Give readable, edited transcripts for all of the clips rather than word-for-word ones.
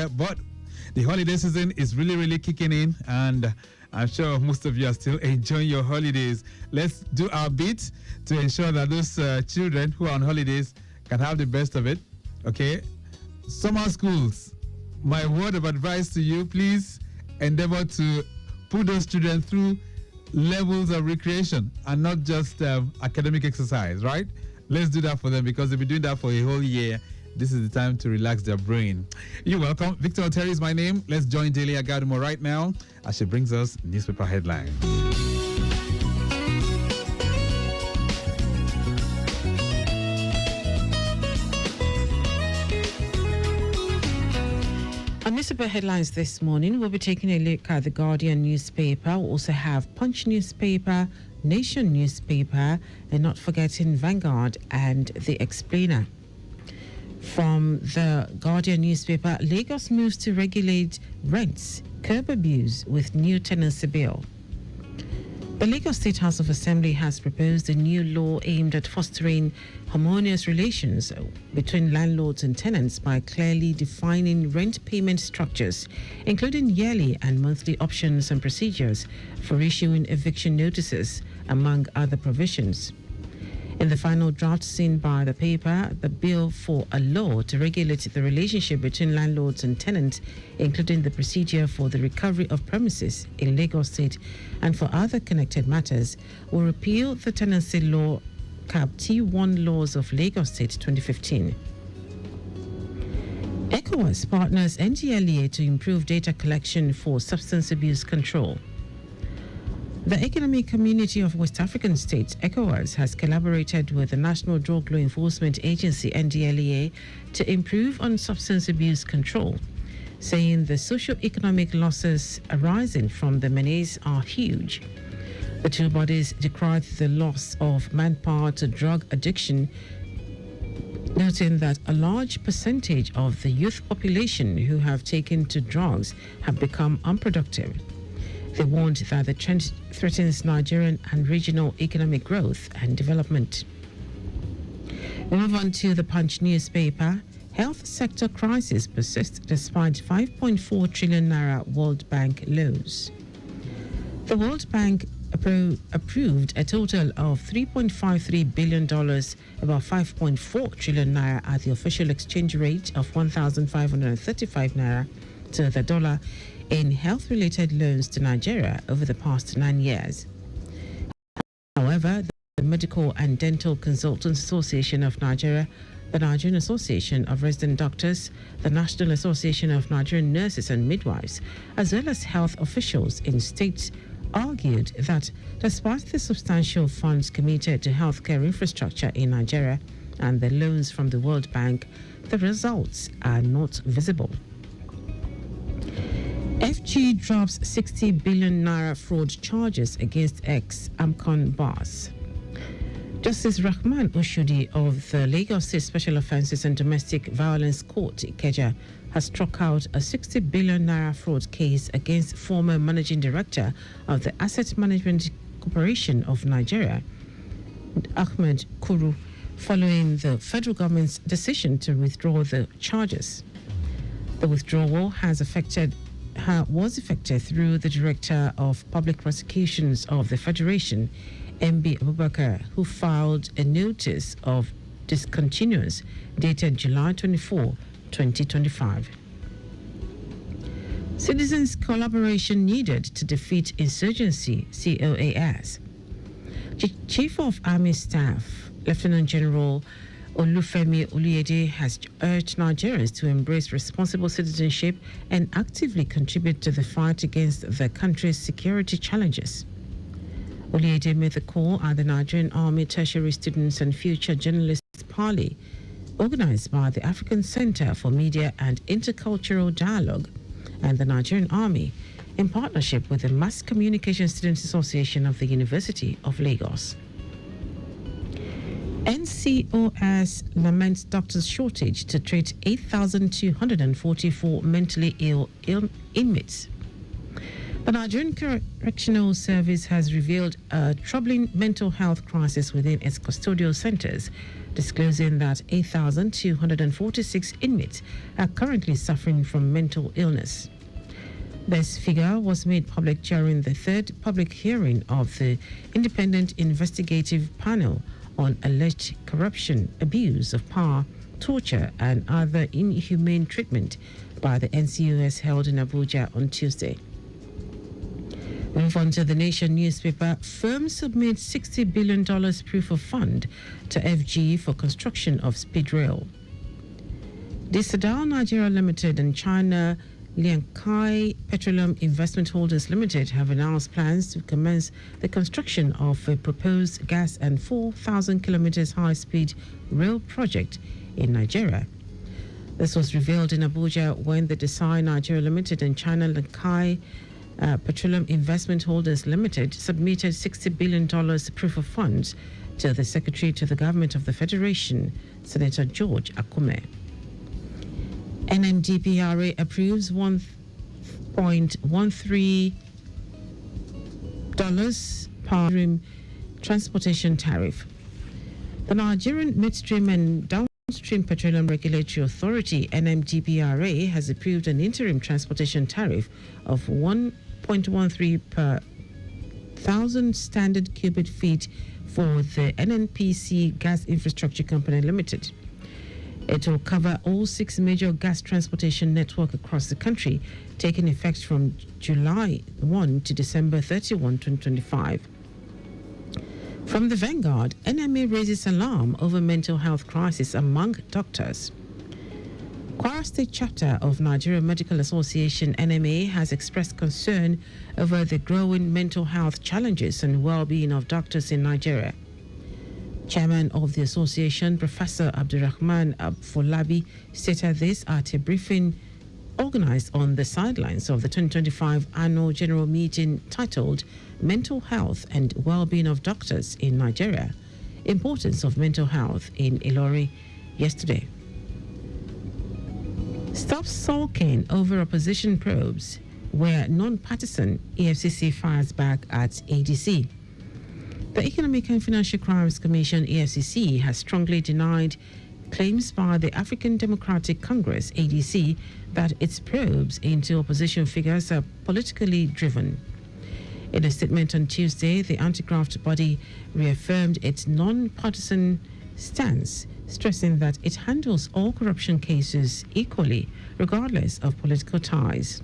year, but the holiday season is really kicking in, and I'm sure most of you are still enjoying your holidays. Let's do our bit to ensure that those children who are on holidays can have the best of it. Okay? Summer schools, my word of advice to you, please endeavor to put those children through levels of recreation and not just academic exercise, right? Let's do that for them, because they've been doing that for a whole year. This is the time to relax their brain. You're welcome. Victor Oteri is my name. Let's join Daily Agadumo right now as she brings us newspaper headlines. On newspaper headlines this morning, we'll be taking a look at the Guardian newspaper. We'll also have Punch newspaper, Nation newspaper, and not forgetting Vanguard and The Explainer. From the Guardian newspaper, Lagos moves to regulate rents, curb abuse with new tenancy bill. The Lagos State House of Assembly has proposed a new law aimed at fostering harmonious relations between landlords and tenants by clearly defining rent payment structures, including yearly and monthly options and procedures for issuing eviction notices, among other provisions. In the final draft seen by the paper, the bill for a law to regulate the relationship between landlords and tenants, including the procedure for the recovery of premises in Lagos State and for other connected matters, will repeal the tenancy law Cap T1 laws of Lagos State 2015. ECOWAS partners NDLEA to improve data collection for substance abuse control. The Economic Community of West African States, ECOWAS, has collaborated with the National Drug Law Enforcement Agency, NDLEA, to improve on substance abuse control, saying the socio-economic losses arising from the menace are huge. The two bodies decried the loss of manpower to drug addiction, noting that a large percentage of the youth population who have taken to drugs have become unproductive. They warned that the trend threatens Nigerian and regional economic growth and development. We move on to the Punch newspaper. Health sector crisis persists despite 5.4 trillion naira World Bank loans. The World Bank approved a total of $3.53 billion, about 5.4 trillion naira at the official exchange rate of 1,535 naira to the dollar in health-related loans to Nigeria over the past 9 years. However, the Medical and Dental Consultants Association of Nigeria, the Nigerian Association of Resident Doctors, the National Association of Nigerian Nurses and Midwives, as well as health officials in states, argued that despite the substantial funds committed to healthcare infrastructure in Nigeria and the loans from the World Bank, the results are not visible. FG drops 60 billion naira fraud charges against ex-AMCON boss. Justice Rahman Oshodi of the Lagos State Special Offences and Domestic Violence Court, Ikeja, has struck out a 60 billion naira fraud case against former managing director of the Asset Management Corporation of Nigeria, Ahmed Kuru, following the federal government's decision to withdraw the charges. The withdrawal was effected through the Director of Public Prosecutions of the Federation, MB Abubakar, who filed a notice of discontinuance dated July 24, 2025. Citizens' collaboration needed to defeat insurgency, COAS. Chief of Army Staff, Lieutenant General Olufemi Oluyede, has urged Nigerians to embrace responsible citizenship and actively contribute to the fight against the country's security challenges. Oluyede made the call at the Nigerian Army Tertiary Students and Future Journalists Parley, organized by the African Center for Media and Intercultural Dialogue and the Nigerian Army, in partnership with the Mass Communication Students Association of the University of Lagos. NCOS laments doctors' shortage to treat 8,244 mentally ill inmates. The Nigerian Correctional Service has revealed a troubling mental health crisis within its custodial centers, disclosing that 8,246 inmates are currently suffering from mental illness. This figure was made public during the third public hearing of the Independent Investigative Panel on alleged corruption, abuse of power, torture, and other inhumane treatment by the NCOS held in Abuja on Tuesday. Move on to the Nation newspaper. Firm submits $60 billion proof of fund to FG for construction of speed rail. The Sadao Nigeria Limited and China Liankai Petroleum Investment Holders Limited have announced plans to commence the construction of a proposed gas and 4,000 kilometers high-speed rail project in Nigeria. This was revealed in Abuja when the Desai Nigeria Limited and China Liankai Petroleum Investment Holders Limited submitted $60 billion proof of funds to the Secretary to the Government of the Federation, Senator George Akume. NMDPRA approves $1.13 per transportation tariff. The Nigerian Midstream and Downstream Petroleum Regulatory Authority, NMDPRA, has approved an interim transportation tariff of 1.13 per 1,000 standard cubic feet for the NNPC Gas Infrastructure Company Limited. It will cover all 6 major gas transportation networks across the country, taking effect from July 1 to December 31, 2025. From the Vanguard, NMA raises alarm over mental health crisis among doctors. Kwara State chapter of Nigeria Medical Association, NMA, has expressed concern over the growing mental health challenges and well-being of doctors in Nigeria. Chairman of the association, Professor Abdurrahman Folabi, stated this at a briefing organized on the sidelines of the 2025 annual general meeting titled Mental Health and Well-Being of Doctors in Nigeria, Importance of Mental Health in Ilori yesterday. Stop sulking over opposition probes, where non-partisan EFCC fires back at ADC. The Economic and Financial Crimes Commission, EFCC, has strongly denied claims by the African Democratic Congress, ADC, that its probes into opposition figures are politically driven. In a statement on Tuesday, the anti-graft body reaffirmed its non-partisan stance, stressing that it handles all corruption cases equally, regardless of political ties.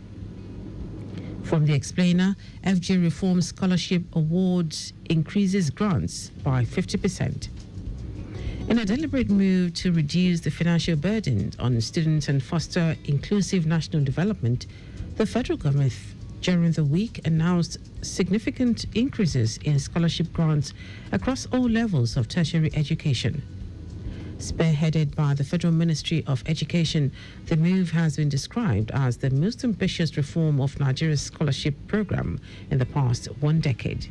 From the explainer, FG Reform Scholarship Awards increases grants by 50%. In a deliberate move to reduce the financial burden on students and foster inclusive national development, the federal government during the week announced significant increases in scholarship grants across all levels of tertiary education. Spearheaded by the Federal Ministry of Education, the move has been described as the most ambitious reform of Nigeria's scholarship program in the past 1 decade.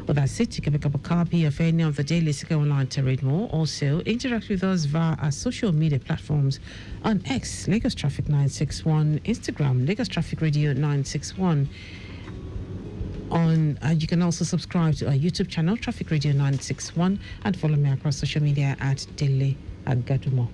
Well, that's it. You can pick up a copy of any of the daily Sika Online to read more. Also, interact with us via our social media platforms on X, Lagos Traffic 961, Instagram, Lagos Traffic Radio 961. You can also subscribe to our YouTube channel, Traffic Radio 961, and follow me across social media at Dele Agadumo.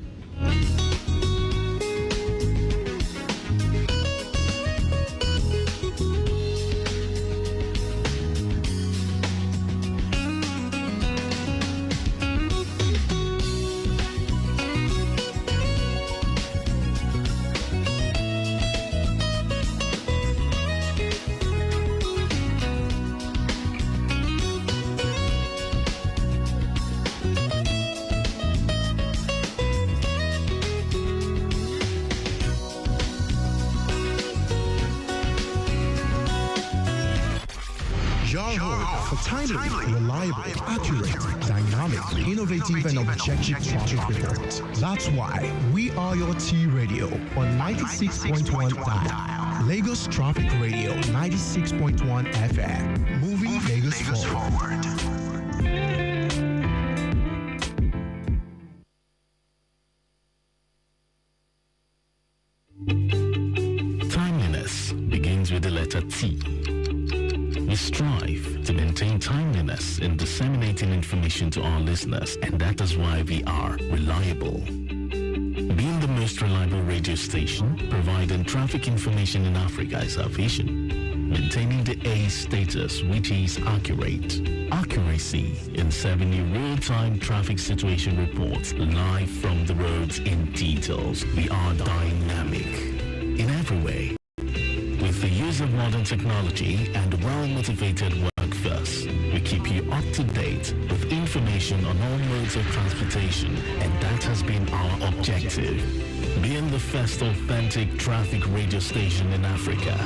Reliable, accurate, dynamic, innovative, and objective traffic report. That's why we are your T Radio on 96.1 dial. Lagos Traffic Radio 96.1 FM. Moving Lagos forward. Timeliness begins with the letter T. We strive to maintain timeliness in disseminating information to our listeners, and that is why we are reliable. Being the most reliable radio station, providing traffic information in Africa is our vision. Maintaining the A status, which is accurate. Accuracy in serving you real-time traffic situation reports live from the roads in details. We are dynamic in every way. With the use of modern technology and well-motivated workforce, we keep you up to date with information on all modes of transportation, and that has been our objective. Being the first authentic traffic radio station in Africa,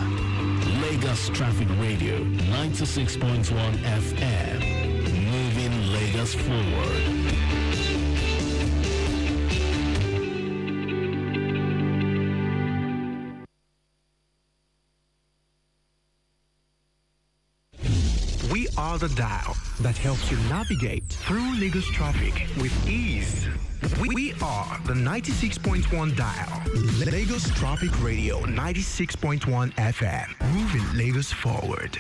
Lagos Traffic Radio 96.1 FM, moving Lagos forward. We are the dial that helps you navigate through Lagos traffic with ease. We are the 96.1 dial. Lagos Traffic Radio 96.1 FM. Moving Lagos forward.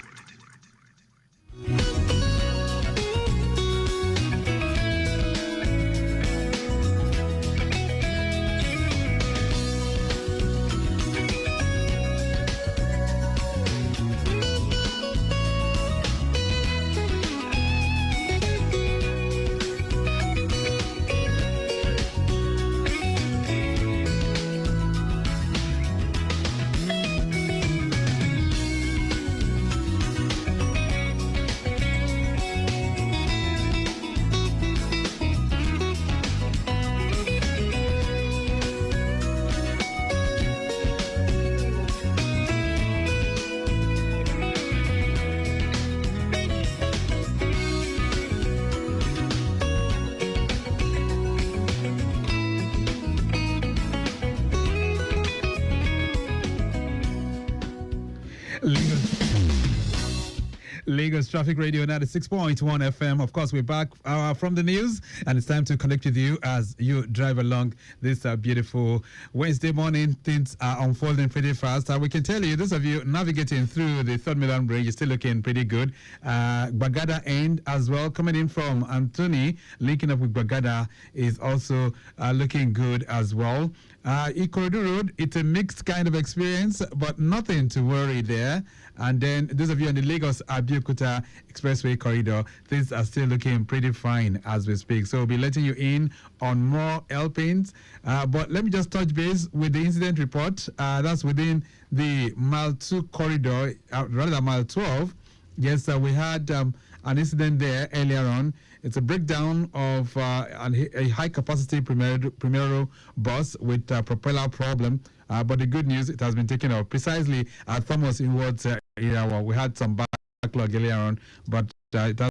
Lagos Traffic Radio 96.1 FM. Of course, we're back from the news, and it's time to connect with you as you drive along this beautiful Wednesday morning. Things are unfolding pretty fast. We can tell you, those of you navigating through the Third Milan Bridge, you're still looking pretty good. Bagada end as well, coming in from Anthony, linking up with Bagada, is also looking good as well. Ikorodu Road, it's a mixed kind of experience, but nothing to worry there. And then those of you on the Lagos-Abeokuta Expressway corridor, things are still looking pretty fine as we speak. So we'll be letting you in on more helpings. But let me just touch base with the incident report. That's within the Mile 2 corridor, rather Mile 12. Yes, we had an incident there earlier on. It's a breakdown of a high-capacity Primero bus with a propeller problem. But the good news, it has been taken off. Precisely at Thomas Inwards area, we had some backlog earlier on, but it has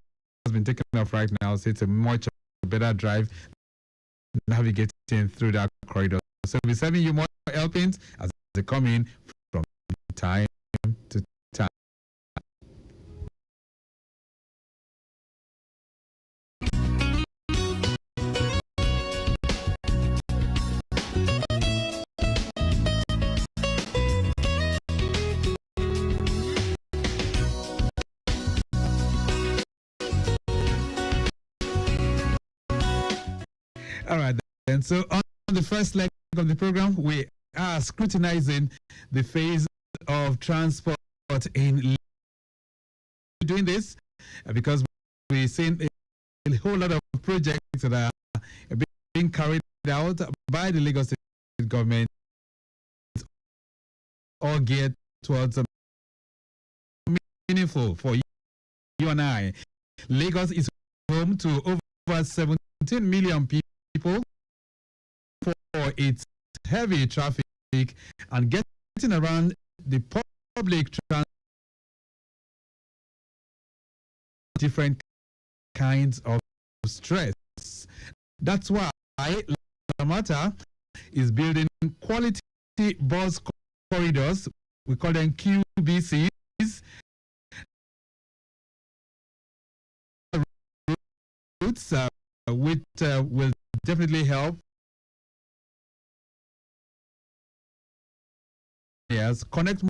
been taken off right now. So it's a much better drive navigating through that corridor. So we'll be serving you more helpings as they come in from time to time. All right, then. So on the first leg of the program, we are scrutinizing the phase of transport in doing this because we've seen a whole lot of projects that are being carried out by the Lagos State government, all geared towards meaningful for you and I. Lagos is home to over 17 million people for its heavy traffic, and getting around the public transport, different kinds of stress. That's why Lamata is building quality bus corridors. We call them QBCs. Routes which will definitely help connect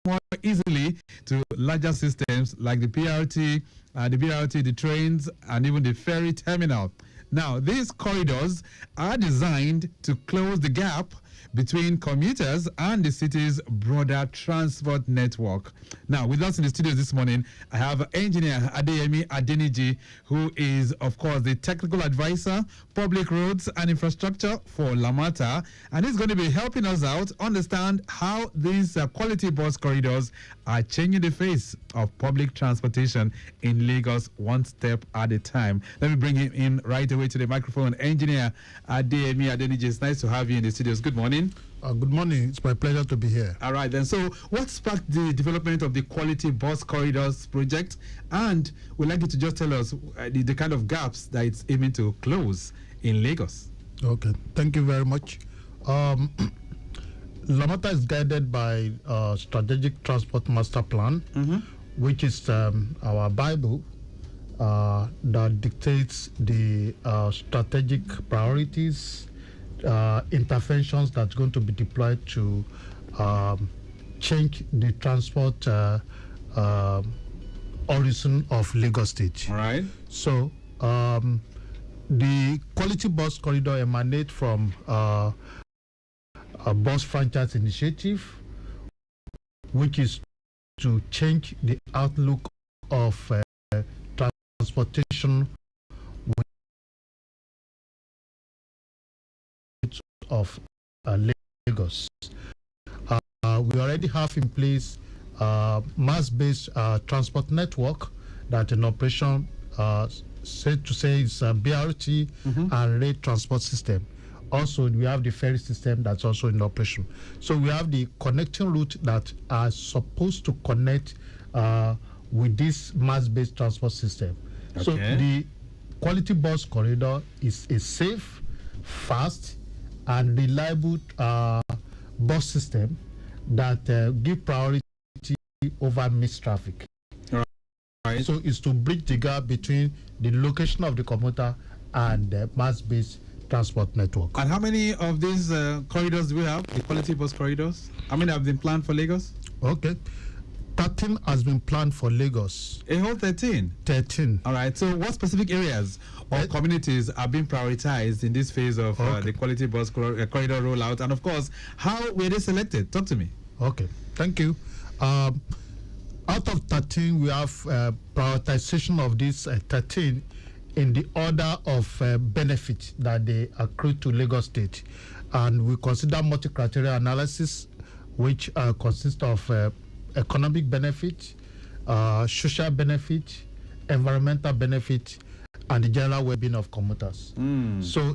more easily to larger systems like the PRT, the trains, and even the ferry terminal. Now, these corridors are designed to close the gap between commuters and the city's broader transport network. Now, with us in the studios this morning, I have engineer Adeyemi Adeniji, who is, of course, the technical advisor, public roads and infrastructure for Lamata, and he's going to be helping us out understand how these quality bus corridors are changing the face of public transportation in Lagos one step at a time. Let me bring him in right away to the microphone. Engineer Adeyemi Adeniji, it's nice to have you in the studios. Good morning. Good morning. It's my pleasure to be here. All right, then. So, what sparked the development of the Quality Bus Corridors project? And we'd like you to just tell us the kind of gaps that it's aiming to close in Lagos. Okay. Thank you very much. Lamata is guided by Strategic Transport Master Plan, which is our Bible that dictates the strategic priorities, interventions that's going to be deployed to change the transport horizon of Lagos State. All right. So the Quality Bus Corridor emanates from a bus franchise initiative, which is to change the outlook of transportation of Lagos. We already have in place mass-based transport network that in operation, said to say is BRT and rail transport system. Also, we have the ferry system that's also in operation. So we have the connecting route that are supposed to connect with this mass-based transport system. Okay. So the Quality Bus Corridor is a safe, fast, and reliable bus system that give priority over missed traffic. Right. So it's to bridge the gap between the location of the commuter and the mass-based transport network. And how many of these corridors do we have, the Quality Bus Corridors? How many have been planned for Lagos? Okay. 13 has been planned for Lagos. A whole 13? 13. All right. So what specific areas or communities are being prioritized in this phase of the Quality Bus Corridor rollout? And of course, how were they selected? Talk to me. Okay. Thank you. Out of 13, we have prioritization of these 13 in the order of benefit that they accrue to Lagos State. And we consider multi-criteria analysis, which consists of economic benefit, social benefit, environmental benefit, and the general well-being of commuters. So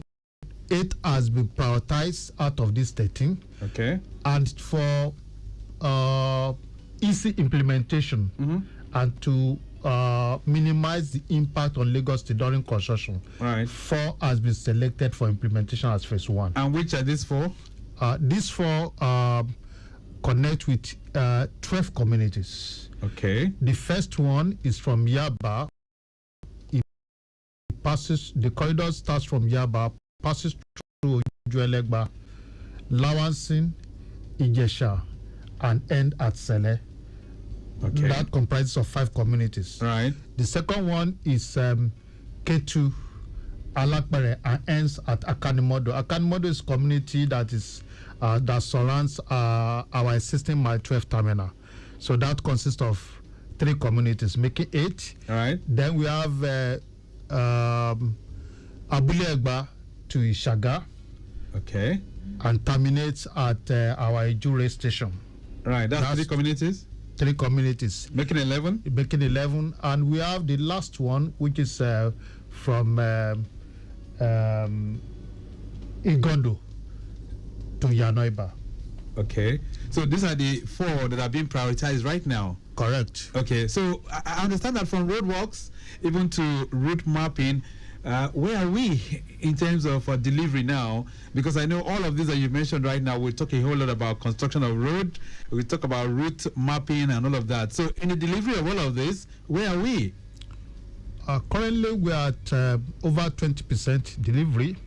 8 has been prioritized out of these 13. Okay. And for easy implementation and to minimize the impact on Lagos State during construction, 4 has been selected for implementation as phase 1. And which are these 4? These 4 connect with 12 communities. Okay. The first one is from Yaba. The corridor starts from Yaba, passes through Ojuelegba, Lawansin, Ijesha, and end at Sele. Okay. That comprises of 5 communities. Right. The second one is K2, Alakbere, and ends at Akanimodo. Akanimodo is a community that is that surrounds our existing Mile 12 terminal. So that consists of 3 communities, making 8. All right. Then we have Abulegba to Ishaga. Okay. And terminates at our Ijure station. Right. That's 3 communities? 3 communities. Making 11? Making 11. And we have the last one, which is from Igondo to Yanoiba. Okay. So these are the 4 that are being prioritized right now? Correct. Okay. So I understand that from roadworks even to route mapping, where are we in terms of delivery now? Because I know all of these that you've mentioned right now, we talk a whole lot about construction of road, we talk about route mapping and all of that. So in the delivery of all of this, where are we? Currently, we are at over 20% delivery.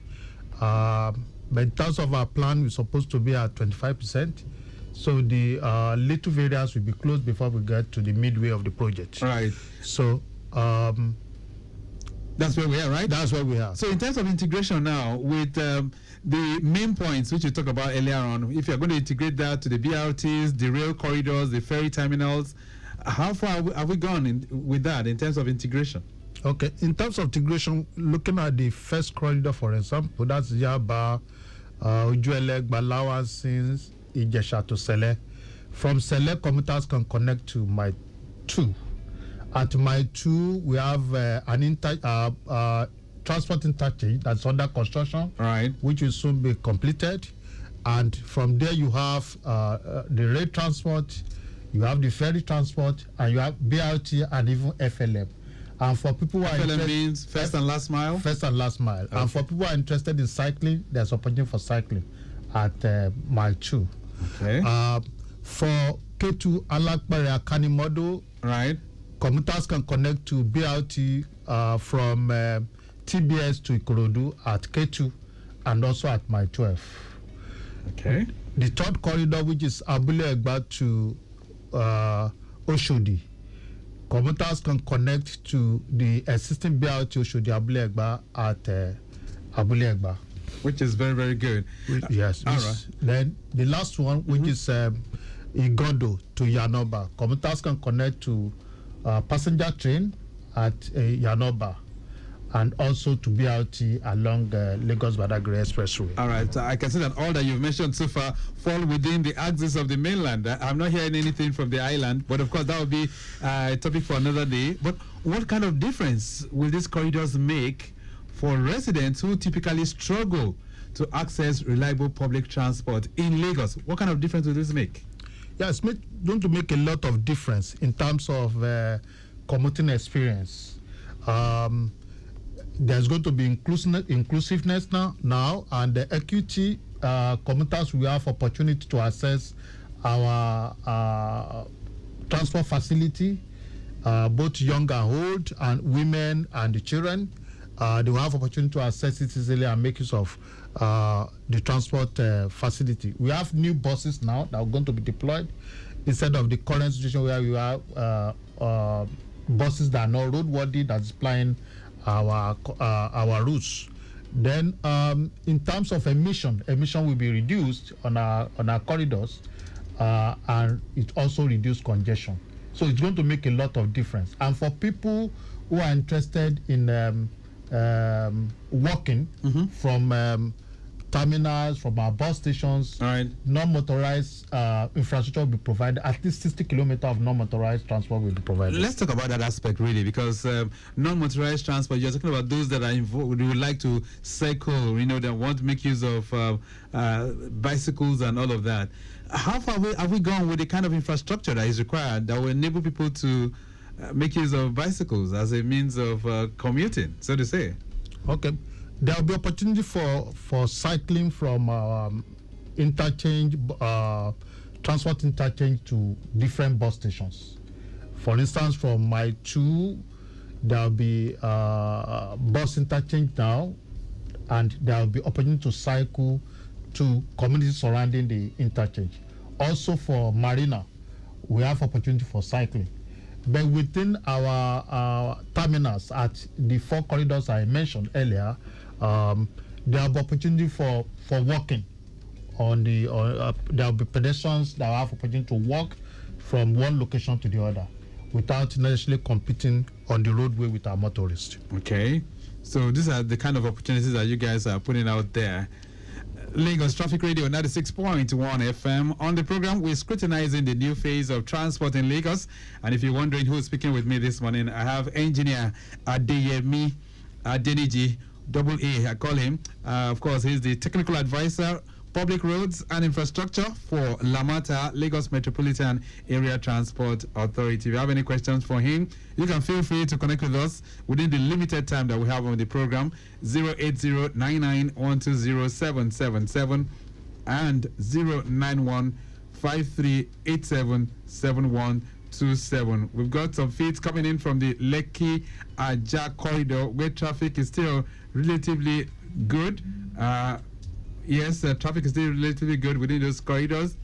But in terms of our plan, we're supposed to be at 25%. So the little areas will be closed before we get to the midway of the project. Right. So that's where we are, right? That's where we are. So in terms of integration now, with the main points which you talked about earlier on, if you're going to integrate that to the BRTs, the rail corridors, the ferry terminals, how far have we gone with that in terms of integration? Okay, in terms of integration, looking at the first corridor, for example, that's Yaba, Ujuele, Balawa, Sins, Ijesha to Sele. From Sele, commuters can connect to Mile 2. At Mile 2, we have an transport interchange that's under construction, right, which will soon be completed. And from there, you have the rail transport, you have the ferry transport, and you have BRT and even FLM. And for people who are interested, means first and last mile. First and last mile. Okay. And for people who are interested in cycling, there's opportunity for cycling at Mile 2. Okay. For K2 Alakbare Kanimodo, right, commuters can connect to BRT from TBS to Ikorodu at K2 and also at Mile 12. Okay. The third corridor, which is Abule Egba to Oshodi, commuters can connect to the existing BRT Oshodi Abule Egba at Abule Egba. Which is very, very good. Yes. All right. Then the last one, which is Igondo to Yanoba, commuters can connect to passenger train at Yanoba and also to BRT along Lagos Badagry Expressway. All right, I can see that all that you've mentioned so far fall within the axis of the mainland. I'm not hearing anything from the island, but of course that will be a topic for another day. But what kind of difference will these corridors make for residents who typically struggle to access reliable public transport in Lagos? What kind of difference will this make? Yeah, it's going to make a lot of difference in terms of commuting experience. There's going to be inclusiveness now, and the equity commuters will have opportunity to access our transport facility, both young and old, and women and the children. They will have opportunity to access it easily and make use of the transport facility. We have new buses now that are going to be deployed instead of the current situation where we have buses that are not roadworthy, that's plying our routes. Then, in terms of emission will be reduced on our corridors, and it also reduces congestion. So it's going to make a lot of difference. And for people who are interested in walking from terminals, from our bus stations, right, non-motorized infrastructure will be provided. At least 60 kilometers of non-motorized transport will be provided. Let's talk about that aspect really, because non-motorized transport, you're talking about those that are involved, who would like to cycle, that want to make use of bicycles and all of that. How far have we gone with the kind of infrastructure that is required that will enable people to make use of bicycles as a means of commuting, so to say? Okay. There will be opportunity for cycling from interchange, transport interchange to different bus stations. For instance, from Mile 2, there will be bus interchange now, and there will be opportunity to cycle to communities surrounding the interchange. Also for Marina, we have opportunity for cycling. But within our terminals at the 4 corridors I mentioned earlier, there will be opportunity for walking. There will be pedestrians that will have opportunity to walk from one location to the other without necessarily competing on the roadway with our motorists. Okay, so these are the kind of opportunities that you guys are putting out there. Lagos Traffic Radio 96.1 FM. On the program, we're scrutinizing the new phase of transport in Lagos. And if you're wondering who's speaking with me this morning, I have engineer Adeyemi Adeniji, double A, I call him. Of course, he's the technical advisor, public roads and infrastructure for Lamata, Lagos Metropolitan Area Transport Authority. If you have any questions for him, you can feel free to connect with us within the limited time that we have on the program, 08099120777 and 09153877127. We've got some feeds coming in from the Lekki Aja corridor where traffic is still relatively good. Yes, traffic is still relatively good within those corridors.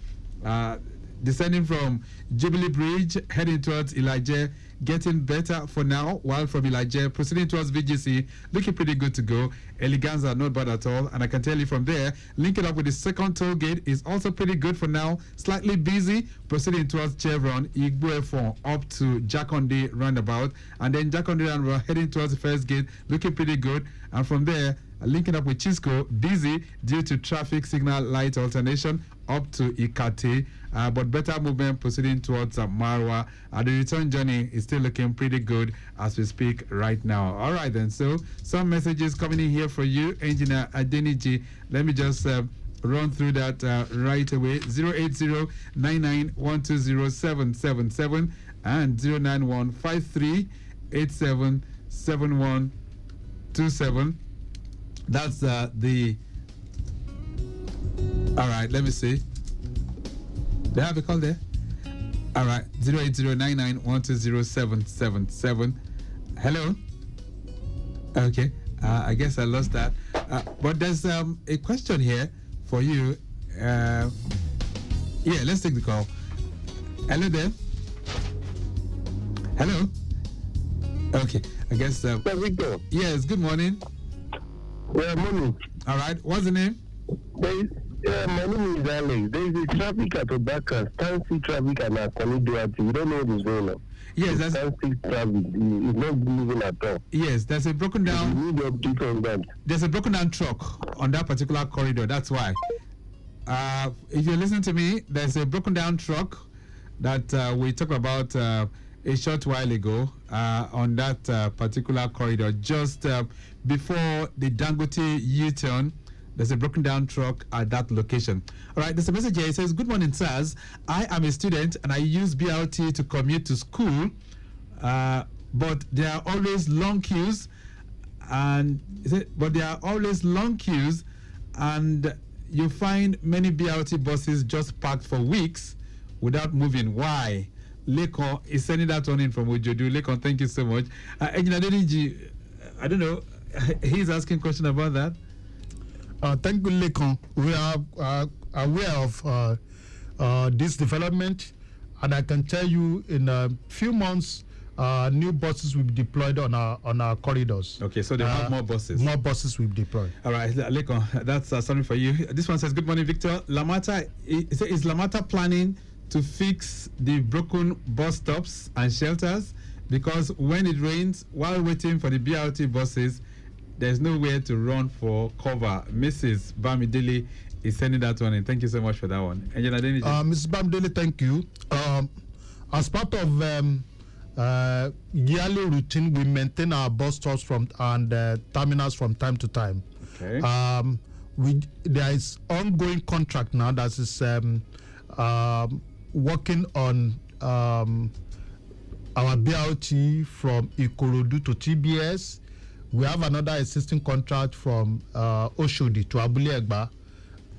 descending from Jubilee Bridge, heading towards Elijah, getting better for now, while from Elijah, proceeding towards VGC, looking pretty good to go. Eleganza, not bad at all. And I can tell you from there, linking up with the second toll gate is also pretty good for now. Slightly busy, proceeding towards Chevron, Igbo F1 up to Jakonde roundabout. And then Jakonde roundabout, heading towards the first gate, looking pretty good. And from there, linking up with Chisco, busy due to traffic signal light alternation up to Ikate, but better movement proceeding towards Marwa. The return journey is still looking pretty good as we speak right now. All right, then. So some messages coming in here for you, Engineer Adeniji. Let me just run through that right away. 08099120777 and 09153877127. That's the. All right, let me see. They have a call there. All right, 08099120777. Hello. Okay, I guess I lost that. But there's a question here for you. Yeah, let's take the call. Hello there. Hello. Okay, I guess. Victor. Yes. Good morning. Yeah, morning. All right. What's the name? My name is Alex. There is a traffic at Obaka, standstill traffic and Akoniduati. We don't know what is going on. Yes, that's standstill traffic. It's not moving at all. Yes, there's a broken down. We need update on that. There's a broken down truck on that particular corridor. That's why. If you listen to me, there's a broken down truck that we talked about a short while ago on that particular corridor, just before the Dangote U-turn. There's a broken down truck at that location. All right, there's a message here. It says, "Good morning, sirs. I am a student and I use BRT to commute to school, but there are always long queues, and you find many BRT buses just parked for weeks without moving. Why?" Lekon is sending that one in from Ojodu. Lekon, thank you so much. Engineer Adeniji, I don't know. He's asking a question about that. Thank you, Lekon. We are aware of this development, and I can tell you in a few months, new buses will be deployed on our corridors. Okay, so there are more buses. More buses will be deployed. All right, Lekon, that's something for you. This one says, "Good morning, Victor. Lamata is Lamata planning to fix the broken bus stops and shelters? Because when it rains, while waiting for the BRT buses, there's nowhere to run for cover." Mrs. Bamidele is sending that one in. Thank you so much for that one. Mrs. Bamidele, thank you. As part of yearly routine, we maintain our bus stops and terminals from time to time. Okay. There is ongoing contract now that is working on our BRT from Ikorodu to TBS. We have another existing contract from Oshodi to Abule Egba,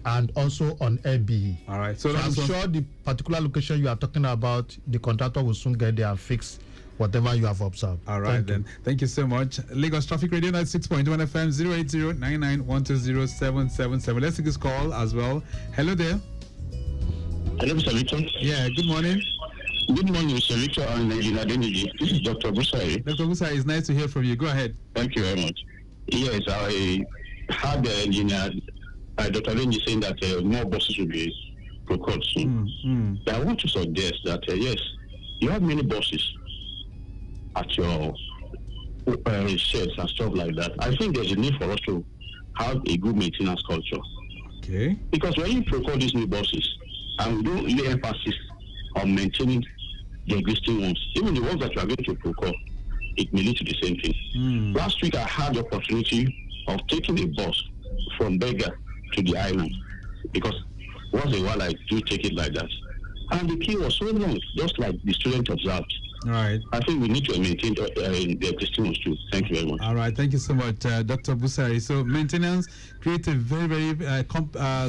and also on ABE. All right. So I'm sure the particular location you are talking about, the contractor will soon get there and fix whatever you have observed. All right, Thank you so much. Lagos Traffic Radio 96.1 FM 08099120777. Let's take this call as well. Hello there. Hello, Mr. Victor. Yeah, good morning. Good morning, Mr. Victor and Engineer Adeniji. This is Dr. Busari. Dr. Busari, it's nice to hear from you. Go ahead. Thank you very much. Yes, I heard the engineer, Dr. Adeniji, saying that more buses will be procured soon. I want to suggest that, yes, you have many buses at your sheds and stuff like that. I think there's a need for us to have a good maintenance culture. Okay. Because when you procure these new buses, and we don't lay emphasis on maintaining the existing ones, even the ones that you are going to procure, it may lead to the same thing. Last week, I had the opportunity of taking a bus from Berger to the island, because once in a while I do take it like that. And the queue was so long, just like the student observed. All right. I think we need to maintain the existing ones too. Thank you very much. All right. Thank you so much, Dr. Busari. So maintenance creates a very, very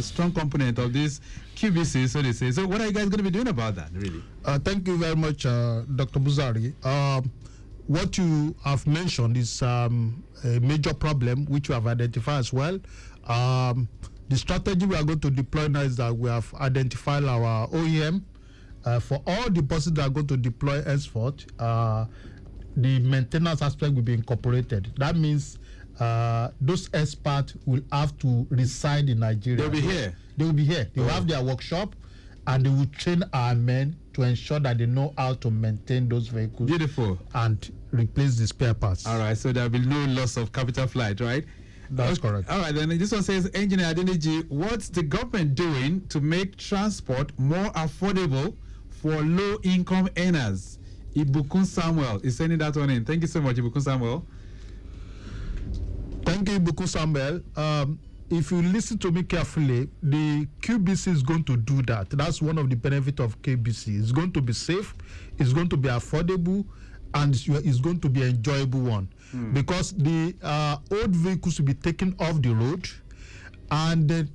strong component of this QBC, so they say. So what are you guys going to be doing about that, really? Thank you very much, Dr. Busari. What you have mentioned is a major problem which you have identified as well. The strategy we are going to deploy now is that we have identified our OEM for all the buses that are going to deploy henceforth. The maintenance aspect will be incorporated. That means those experts will have to reside in Nigeria. They'll be here. They will be here. They will have their workshop, and they will train our men to ensure that they know how to maintain those vehicles. Beautiful. And replace the spare parts. All right, so there will be no loss of capital flight, right? That's correct. All right, then this one says, Engineer Adeniji, what's the government doing to make transport more affordable for low-income earners? Ibukun Samuel is sending that one in. Thank you so much, Ibukun Samuel. Thank you, Ibukun Samuel. If you listen to me carefully, the QBC is going to do that. That's one of the benefits of KBC. It's going to be safe, it's going to be affordable, and it's going to be an enjoyable one. Because the old vehicles will be taken off the road, and the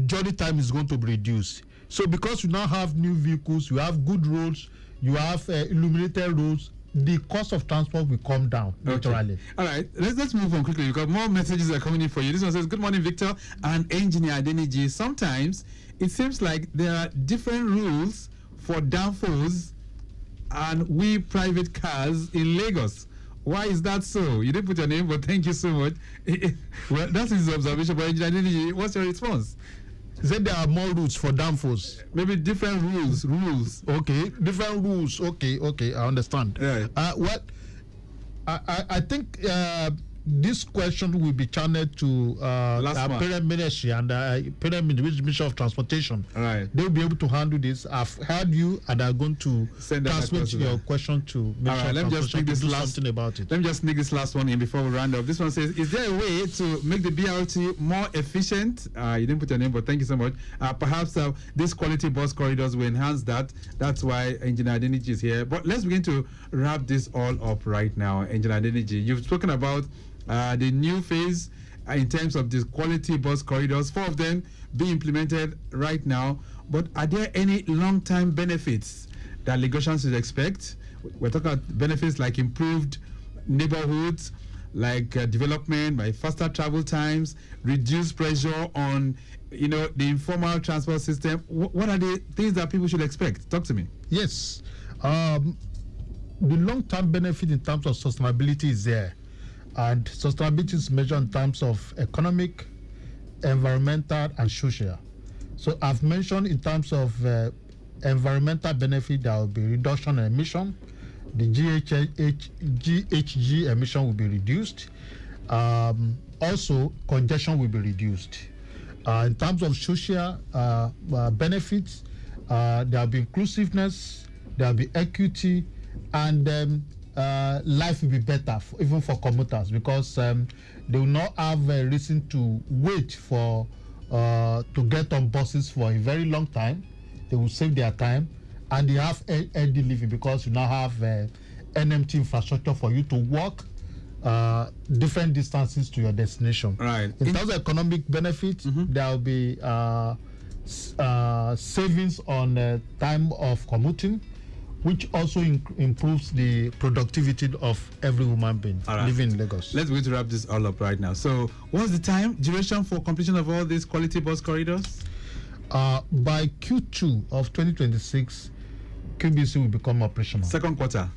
journey time is going to be reduced. So because you now have new vehicles, you have good roads, you have illuminated roads, the cost of transport will come down naturally. Okay. All right, let's move on quickly because more messages are coming in for you. This one says, good morning, Victor and Engineer Adeniji. Sometimes it seems like there are different rules for danfos and we private cars in Lagos. Why is that so? You didn't put your name, but thank you so much. Well, that's his observation. But Engineer Adeniji, what's your response? He said there are more routes for danfos. Maybe different rules. Okay, different rules. Okay, I understand. Right. I think this question will be channeled to Parent Ministry and Parent Ministry of Transportation. Right. They'll be able to handle this. I've heard you, and I'm going to transmit your question to Ministry of let me just Transportation take this to do last something about it. Let me just sneak this last one in before we round up. This one says, is there a way to make the BRT more efficient? You didn't put your name, but thank you so much. Perhaps these quality bus corridors will enhance that. That's why Engineer Adeniji is here. But let's begin to wrap this all up right now. Engineer Adeniji, you've spoken about the new phase in terms of the quality bus corridors, 4 of them being implemented right now. But are there any long-term benefits that Lagosians should expect? We're talking about benefits like improved neighborhoods, like development by faster travel times, reduced pressure on, the informal transport system. What are the things that people should expect? Talk to me. Yes. The long-term benefit in terms of sustainability is there. And sustainability is measured in terms of economic, environmental, and social. So I've mentioned in terms of environmental benefit, there will be reduction in emission. The GHG emission will be reduced. Also, congestion will be reduced. In terms of social benefits, there will be inclusiveness, there will be equity, and life will be better, even for commuters, because they will not have a reason to wait for to get on buses for a very long time. They will save their time, and they have healthy living because you now have NMT infrastructure for you to walk different distances to your destination. Right. In terms of economic benefits, there will be savings on time of commuting, which also improves the productivity of every human being living in Lagos. Let's begin to wrap this all up right now. So, what's the duration for completion of all these quality bus corridors? By Q2 of 2026, QBC will become operational. Second quarter,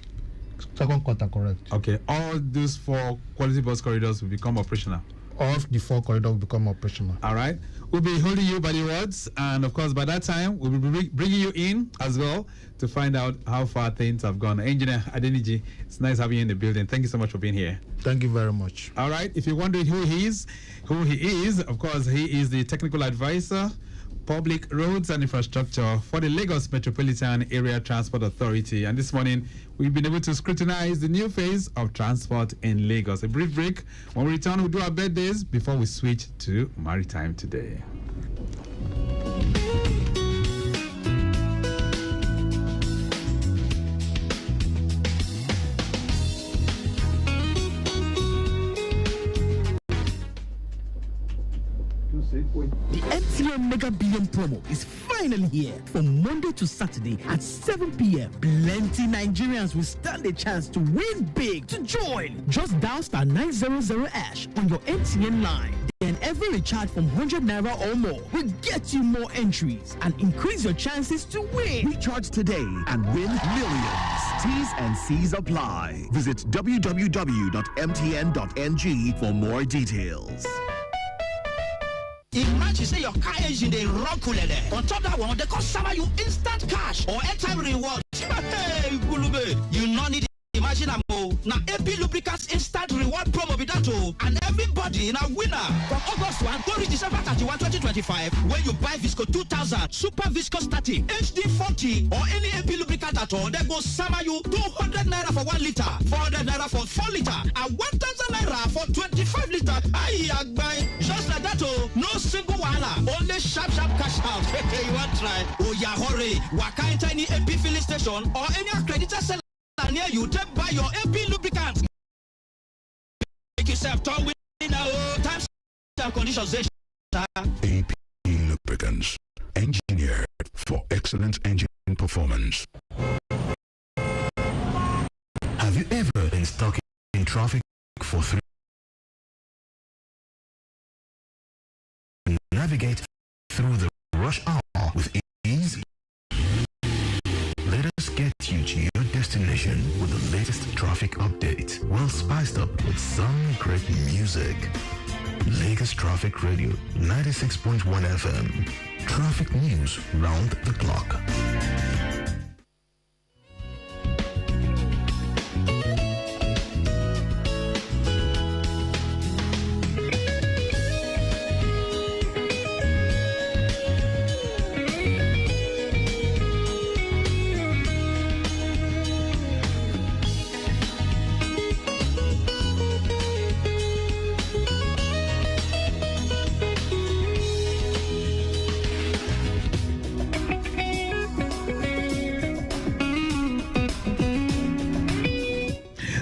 correct. Okay, all those 4 quality bus corridors will become operational. All the 4 corridors will become operational. All right. We'll be holding you by the words, and of course, by that time, we'll be bringing you in as well to find out how far things have gone. Engineer Adeniji, it's nice having you in the building. Thank you so much for being here. Thank you very much. All right. If you're wondering who he is, of course, he is the technical advisor, Public Roads and Infrastructure for the Lagos Metropolitan Area Transport Authority. And this morning, we've been able to scrutinize the new phase of transport in Lagos. A brief break. When we return, we'll do our birthdays before we switch to Maritime Today. The MTN Mega Billion promo is finally here from Monday to Saturday at 7 p.m. Plenty Nigerians will stand a chance to win big. To join, just dial *900# on your MTN line. Then and every recharge from 100 naira or more will get you more entries and increase your chances to win. Recharge today and win millions. T's and C's apply. Visit www.mtn.ng for more details. Imagine say your car engine they run cool. On top of that one, they can summer you instant cash or airtime rewards. Hey, Gulube, you no need imagine now AP Lubricants instant reward promo be that and everybody in a winner from August 1 to December 31, 2025. When you buy Visco 2000, Super Visco 30, HD 40, or any AP lubricant at all, they go summer you 200 naira for 1 liter, 400 naira for 4 liter, and 1,000 naira for 25 liter. Aye, just like that no single wahala, only sharp cash out. You want try? Oh yeah, hurry! Waka into any AP filling station or any accredited seller near you to buy your AP lubricant. Make yourself turn with times and conditions. AP Lubricants, engineered for excellent engine performance. Have you ever been stuck in traffic for 3 navigate through the rush hour with ease? Let us get you to your destination with the latest traffic update, well spiced up with some great music. Lagos Traffic Radio 96.1 FM. Traffic news round the clock.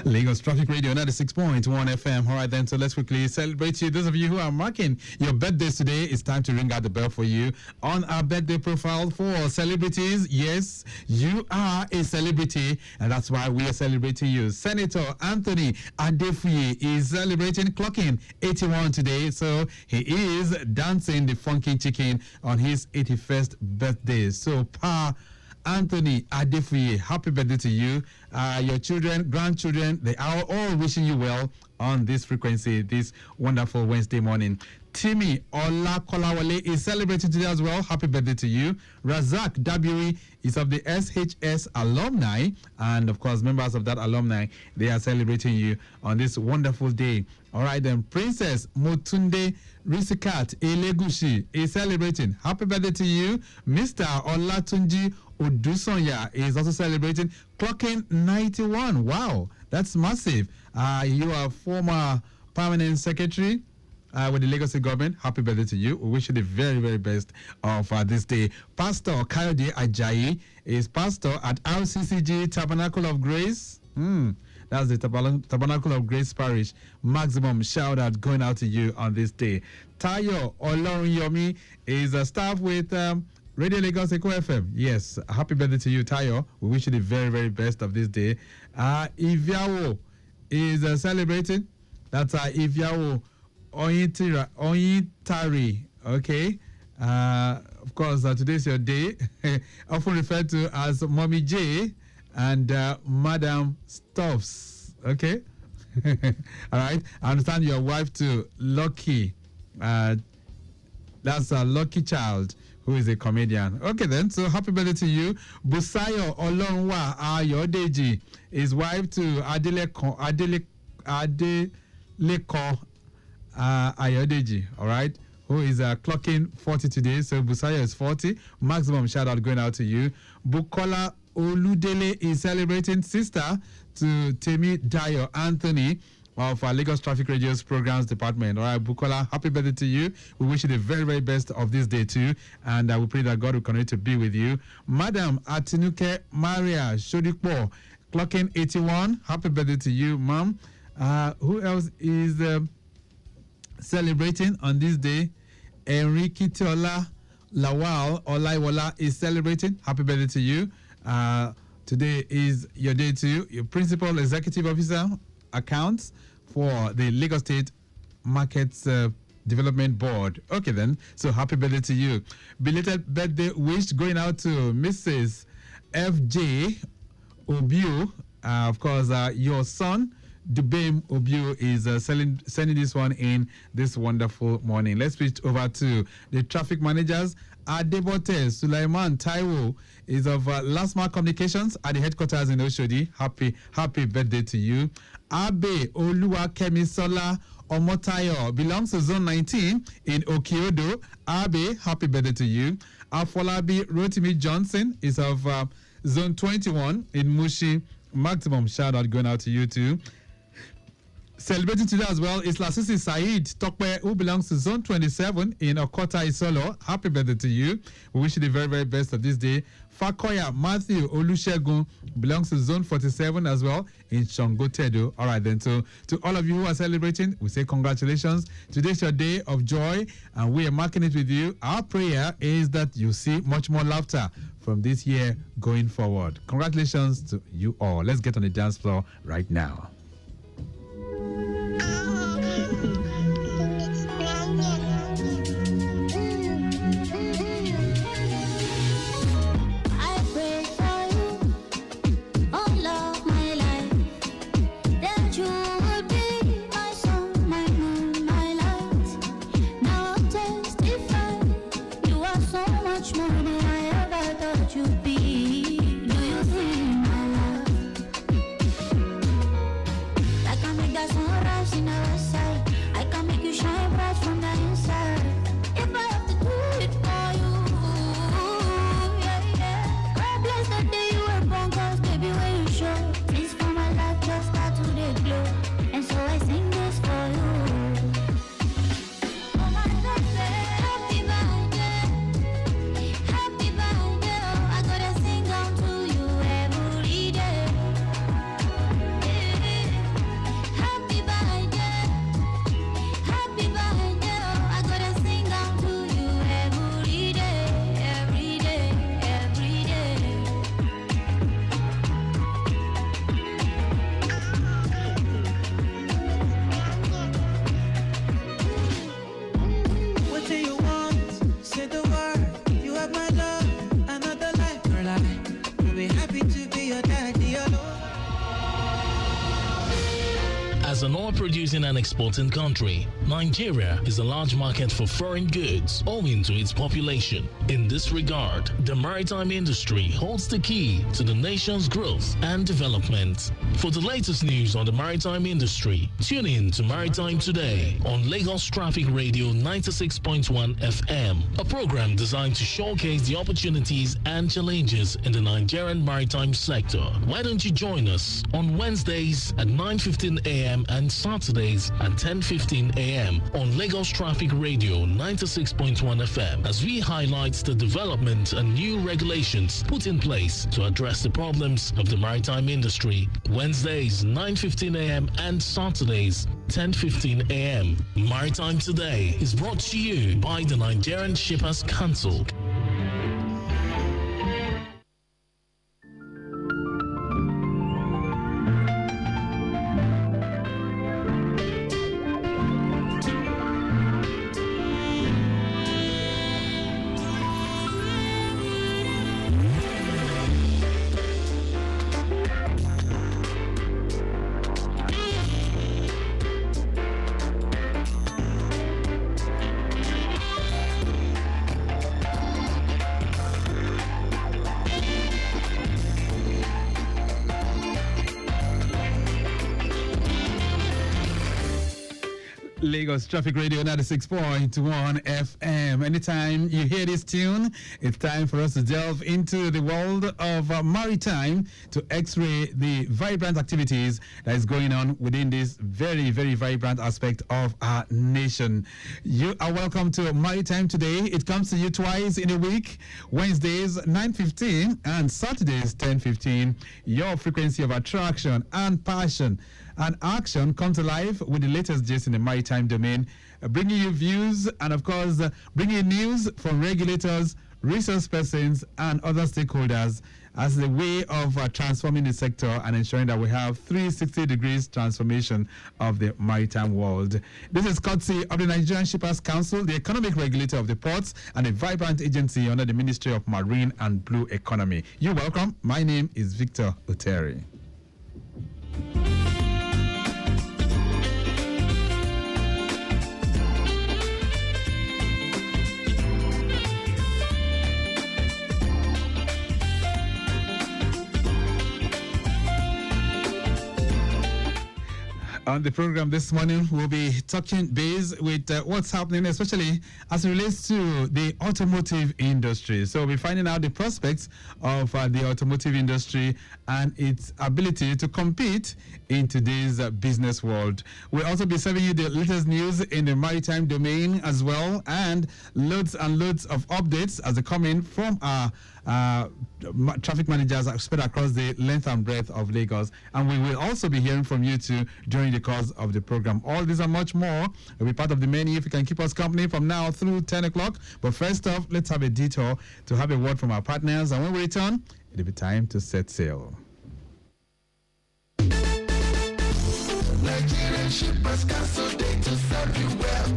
Lagos Traffic Radio 96.1 FM. All right, then, so let's quickly celebrate you. Those of you who are marking your birthdays today, it's time to ring out the bell for you on our birthday profile for celebrities. Yes, you are a celebrity, and that's why we are celebrating you. Senator Anthony Adefuye is celebrating, clocking 81 today, so he is dancing the funky chicken on his 81st birthday. So, Anthony Adefuye, happy birthday to you. Your children, grandchildren, they are all wishing you well on this frequency, this wonderful Wednesday morning. Timmy Olakolawale is celebrating today as well. Happy birthday to you. Razak Dabiri is of the SHS alumni, and of course, members of that alumni, they are celebrating you on this wonderful day. All right, then, Princess Motunde Risikat Elegushi is celebrating. Happy birthday to you. Mr. Olatunji Odusonya is also celebrating, clocking 91. Wow, that's massive. You are former permanent secretary with the Lagos State government. Happy birthday to you. We wish you the very, very best of this day. Pastor Kayode Ajayi is pastor at RCCG Tabernacle of Grace. That's the Tabernacle of Grace Parish. Maximum shout out going out to you on this day. Tayo Olorunyomi is a staff with Radio Lagos Echo FM. Yes, happy birthday to you, Tayo. We wish you the very, very best of this day. Iviawo is celebrating. That's Iviawo Oyintari. Okay. Of course, today's your day. Often referred to as Mommy J and Madam Stuffs. Okay. All right. I understand your wife too, Lucky. That's a Lucky Child, who is a comedian. Okay then, so happy birthday to you. Busayo Olonwa Ayodeji, his wife to Adeleko Ayodeji, all right, who is clocking 40 today. So Busayo is 40. Maximum shout out going out to you. Bukola Oludele is celebrating, sister to Temi Dayo Anthony of our Lagos Traffic Radio's Programs Department. All right, Bukola, happy birthday to you. We wish you the very, very best of this day too, and we pray that God will continue to be with you. Madam Atinuke Maria Shodikpo, clocking 81. Happy birthday to you, Mom. Who else is celebrating on this day? Enrique Tiola Lawal Olaiwola is celebrating. Happy birthday to you. Today is your day too. Your Principal Executive Officer Accounts for the Lagos State Markets Development Board. Okay then, so happy birthday to you. Belated birthday wish going out to Mrs. F.J. Obio. Of course, your son, Dubem Obio, is sending this one in this wonderful morning. Let's switch over to the traffic managers. Adebote Sulaiman Taiwo is of Last Mile Communications at the headquarters in Oshodi. Happy birthday to you. Abe Oluwakemi Sola Omotayo belongs to Zone 19 in Okiodo. Abe, happy birthday to you. Afolabi Rotimi Johnson is of Zone 21 in Mushi. Maximum shout out going out to you too. Celebrating today as well is Lasisi Said Tokpe, who belongs to Zone 27 in Okota Isolo. Happy birthday to you. We wish you the very, very best of this day. Fakoya Matthew Olusegun belongs to Zone 47 as well in Shongotedo. All right, then. So to all of you who are celebrating, we say congratulations. Today's your day of joy, and we are marking it with you. Our prayer is that you see much more laughter from this year going forward. Congratulations to you all. Let's get on the dance floor right now. As an oil-producing and exporting country, Nigeria is a large market for foreign goods owing to its population. In this regard, the maritime industry holds the key to the nation's growth and development. For the latest news on the maritime industry, tune in to Maritime Today on Lagos Traffic Radio 96.1 FM, a program designed to showcase the opportunities and challenges in the Nigerian maritime sector. Why don't you join us on Wednesdays at 9:15 a.m. and Saturdays at 10:15 a.m. on Lagos Traffic Radio 96.1 FM as we highlight the development and new regulations put in place to address the problems of the maritime industry. Wednesdays 9:15 a.m. and Saturdays 10:15 a.m. Maritime Today is brought to you by the Nigerian Shippers Council. Lagos Traffic Radio 96.1 FM. Anytime you hear this tune, it's time for us to delve into the world of maritime to x-ray the vibrant activities that is going on within this very, very vibrant aspect of our nation. You are welcome to Maritime Today. It comes to you twice in a week, Wednesdays 9:15 and Saturdays 10:15. Your frequency of attraction and passion and action comes alive with the latest gist in the maritime domain, bringing you views and, of course, bringing you news from regulators, resource persons, and other stakeholders. as the way of transforming the sector and ensuring that we have 360 degrees transformation of the maritime world. This is courtesy of the Nigerian Shippers Council, the economic regulator of the ports, and a vibrant agency under the Ministry of Marine and Blue Economy. You're welcome. My name is Victor Oteri. On the program this morning, we'll be touching base with what's happening, especially as it relates to the automotive industry. So we'll be finding out the prospects of the automotive industry and its ability to compete in today's business world. We'll also be serving you the latest news in the maritime domain as well, and loads of updates as they come in from our traffic managers spread across the length and breadth of Lagos. And we will also be hearing from you too during the course of the program. All these and much more will be part of the menu if you can keep us company from now through 10 o'clock. But first off, let's have a detour to have a word from our partners. And when we return, it'll be time to set sail. Nigerian Shippers Council, they to serve you well.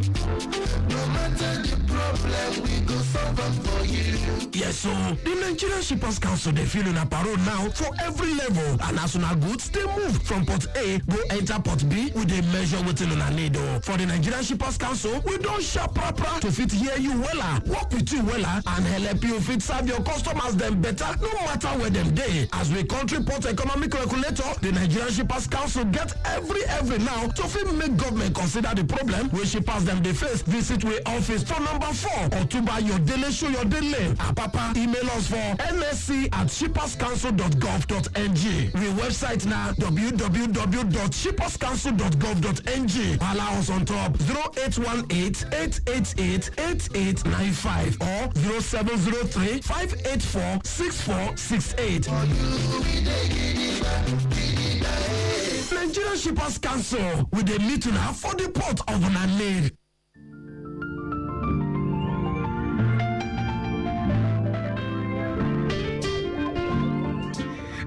No matter the problem, we go solve them for you. Yes, so the Nigerian Shippers Council, they feel in a parole now for every level. And as soon as goods, they move from port A, go enter port B, with a measure within on a need. For the Nigerian Shippers Council, we don't shop proper to fit hear you wella, work with you wella, and help you fit serve your customers them better, no matter where them day. As we country port economic regulator, the Nigerian Shippers Council get every now to fit make government consider the problem where shippers them they face. Visit we office for number 4 or to buy your daily show your daily. Papa email us for nsc@shipperscouncil.gov.ng. We website now www.shipperscouncil.gov.ng. Allow us on top 0818-888-8895 or 0703-584-6468. Nigerian Shippers Council with a meeting now for the port of Nanid.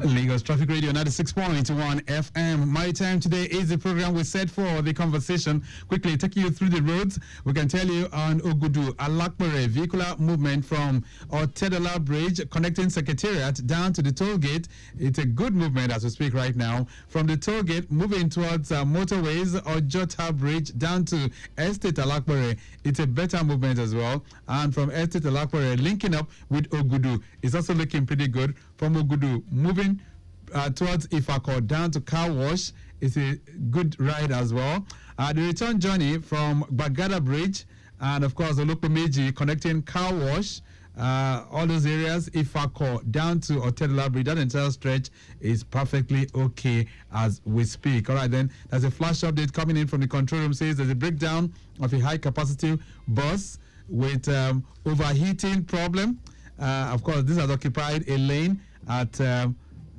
Lagos Traffic Radio 96.1 FM. My time today is the program we set for the conversation. Quickly taking you through the roads. We can tell you on Ogudu, Alakpere, vehicular movement from Otedola Bridge connecting Secretariat down to the toll gate. It's a good movement as we speak right now. From the toll gate, moving towards motorways or Jota Bridge down to Estate Alakpere. It's a better movement as well. And from Estate Alakpere, linking up with Ogudu, it's also looking pretty good. From Ogudu, moving towards Ifako down to Car Wash is a good ride as well. The return journey from Bagada Bridge and of course the Olopomeji connecting Car Wash, all those areas, Ifako down to Otedola Bridge, that entire stretch is perfectly okay as we speak. All right, then there's a flash update coming in from the control room. Says there's a breakdown of a high capacity bus with overheating problem. Of course, this has occupied a lane at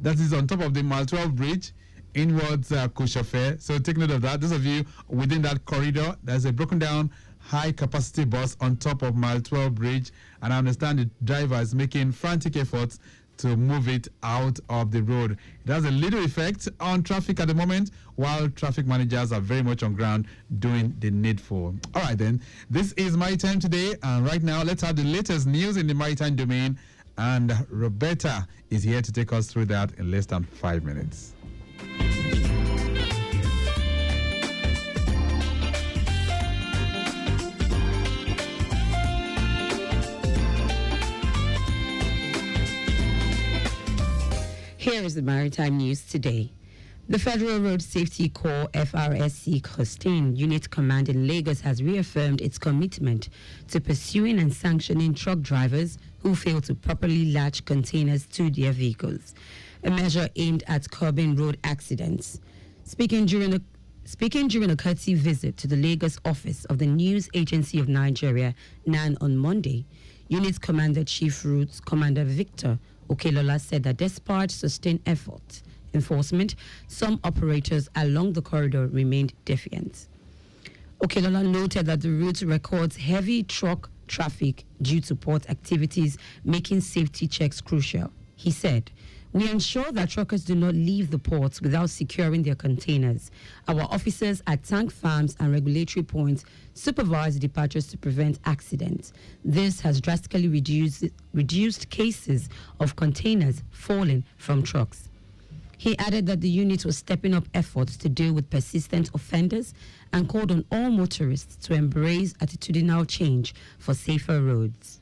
that is on top of the Mile 12 bridge inwards Koshofe. So take note of that. Those of you within that corridor, there's a broken down high capacity bus on top of Mile 12 bridge, and I understand the driver is making frantic efforts to move it out of the road. It has a little effect on traffic at the moment, while traffic managers are very much on ground doing the needful. All right, then. This is Maritime Today, and right now, let's have the latest news in the maritime domain, and Roberta is here to take us through that in less than 5 minutes. Here is the maritime news today. The Federal Road Safety Corps FRSC Costain Unit Command in Lagos has reaffirmed its commitment to pursuing and sanctioning truck drivers who fail to properly latch containers to their vehicles, a measure aimed at curbing road accidents. Speaking during a courtesy visit to the Lagos office of the News Agency of Nigeria, NAN, on Monday, Unit Commander Chief Routes Commander Victor Okelola said that despite sustained enforcement, some operators along the corridor remained defiant. Okelola noted that the route records heavy truck traffic due to port activities, making safety checks crucial. He said, "We ensure that truckers do not leave the ports without securing their containers. Our officers at tank farms and regulatory points supervise departures to prevent accidents. This has drastically reduced cases of containers falling from trucks." He added that the unit was stepping up efforts to deal with persistent offenders and called on all motorists to embrace attitudinal change for safer roads.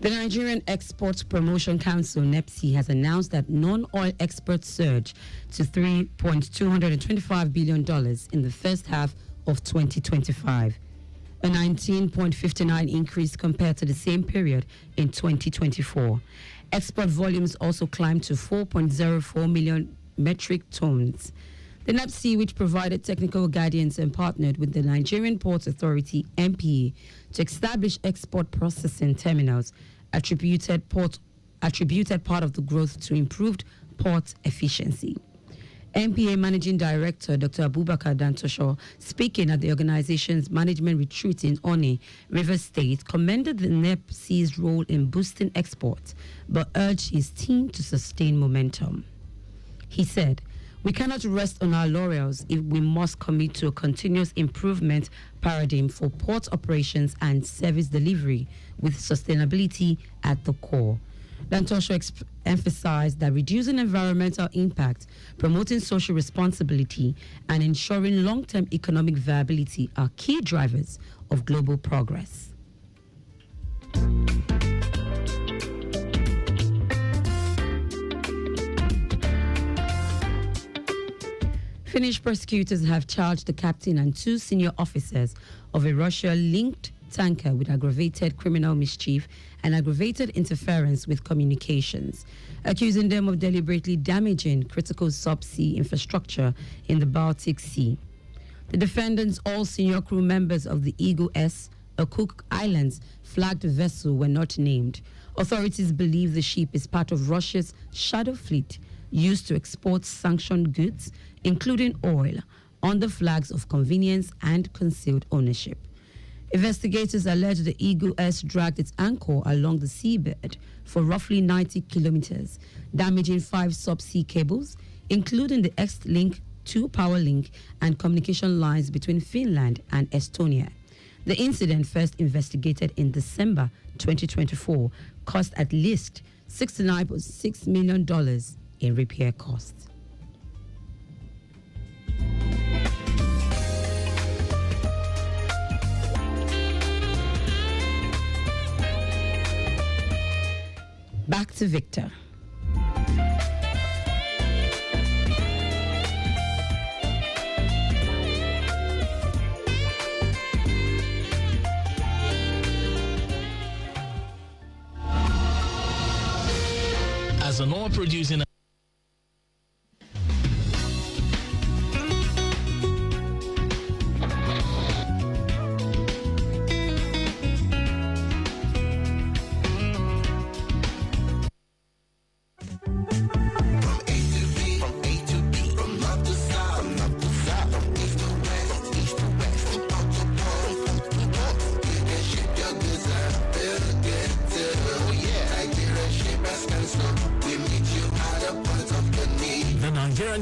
The Nigerian Export Promotion Council, NEPSI, has announced that non-oil exports surged to $3.225 billion in the first half of 2025, a 19.59% increase compared to the same period in 2024. Export volumes also climbed to 4.04 million metric tons. The NEPSI, which provided technical guidance and partnered with the Nigerian Ports Authority, NPA, to establish export processing terminals, attributed part of the growth to improved port efficiency. NPA Managing Director Dr. Abubakar Dantosho, speaking at the organization's management retreat in Oni, Rivers State, commended the NEPSI's role in boosting exports, but urged his team to sustain momentum. He said, "We cannot rest on our laurels if we must commit to a continuous improvement paradigm for port operations and service delivery with sustainability at the core." Dantosho emphasized that reducing environmental impact, promoting social responsibility, and ensuring long-term economic viability are key drivers of global progress. Finnish prosecutors have charged the captain and 2 senior officers of a Russia-linked tanker with aggravated criminal mischief and aggravated interference with communications, accusing them of deliberately damaging critical subsea infrastructure in the Baltic Sea. The defendants, all senior crew members of the Eagle S, a Cook Islands flagged vessel, were not named. Authorities believe the ship is part of Russia's shadow fleet used to export sanctioned goods, including oil, under flags of convenience and concealed ownership. Investigators allege the Eagle S dragged its anchor along the seabed for roughly 90 kilometers, damaging 5 subsea cables, including the X-Link, 2 power link, and communication lines between Finland and Estonia. The incident, first investigated in December 2024, cost at least $69.6 million in repair costs. Back to Victor. As an oil producing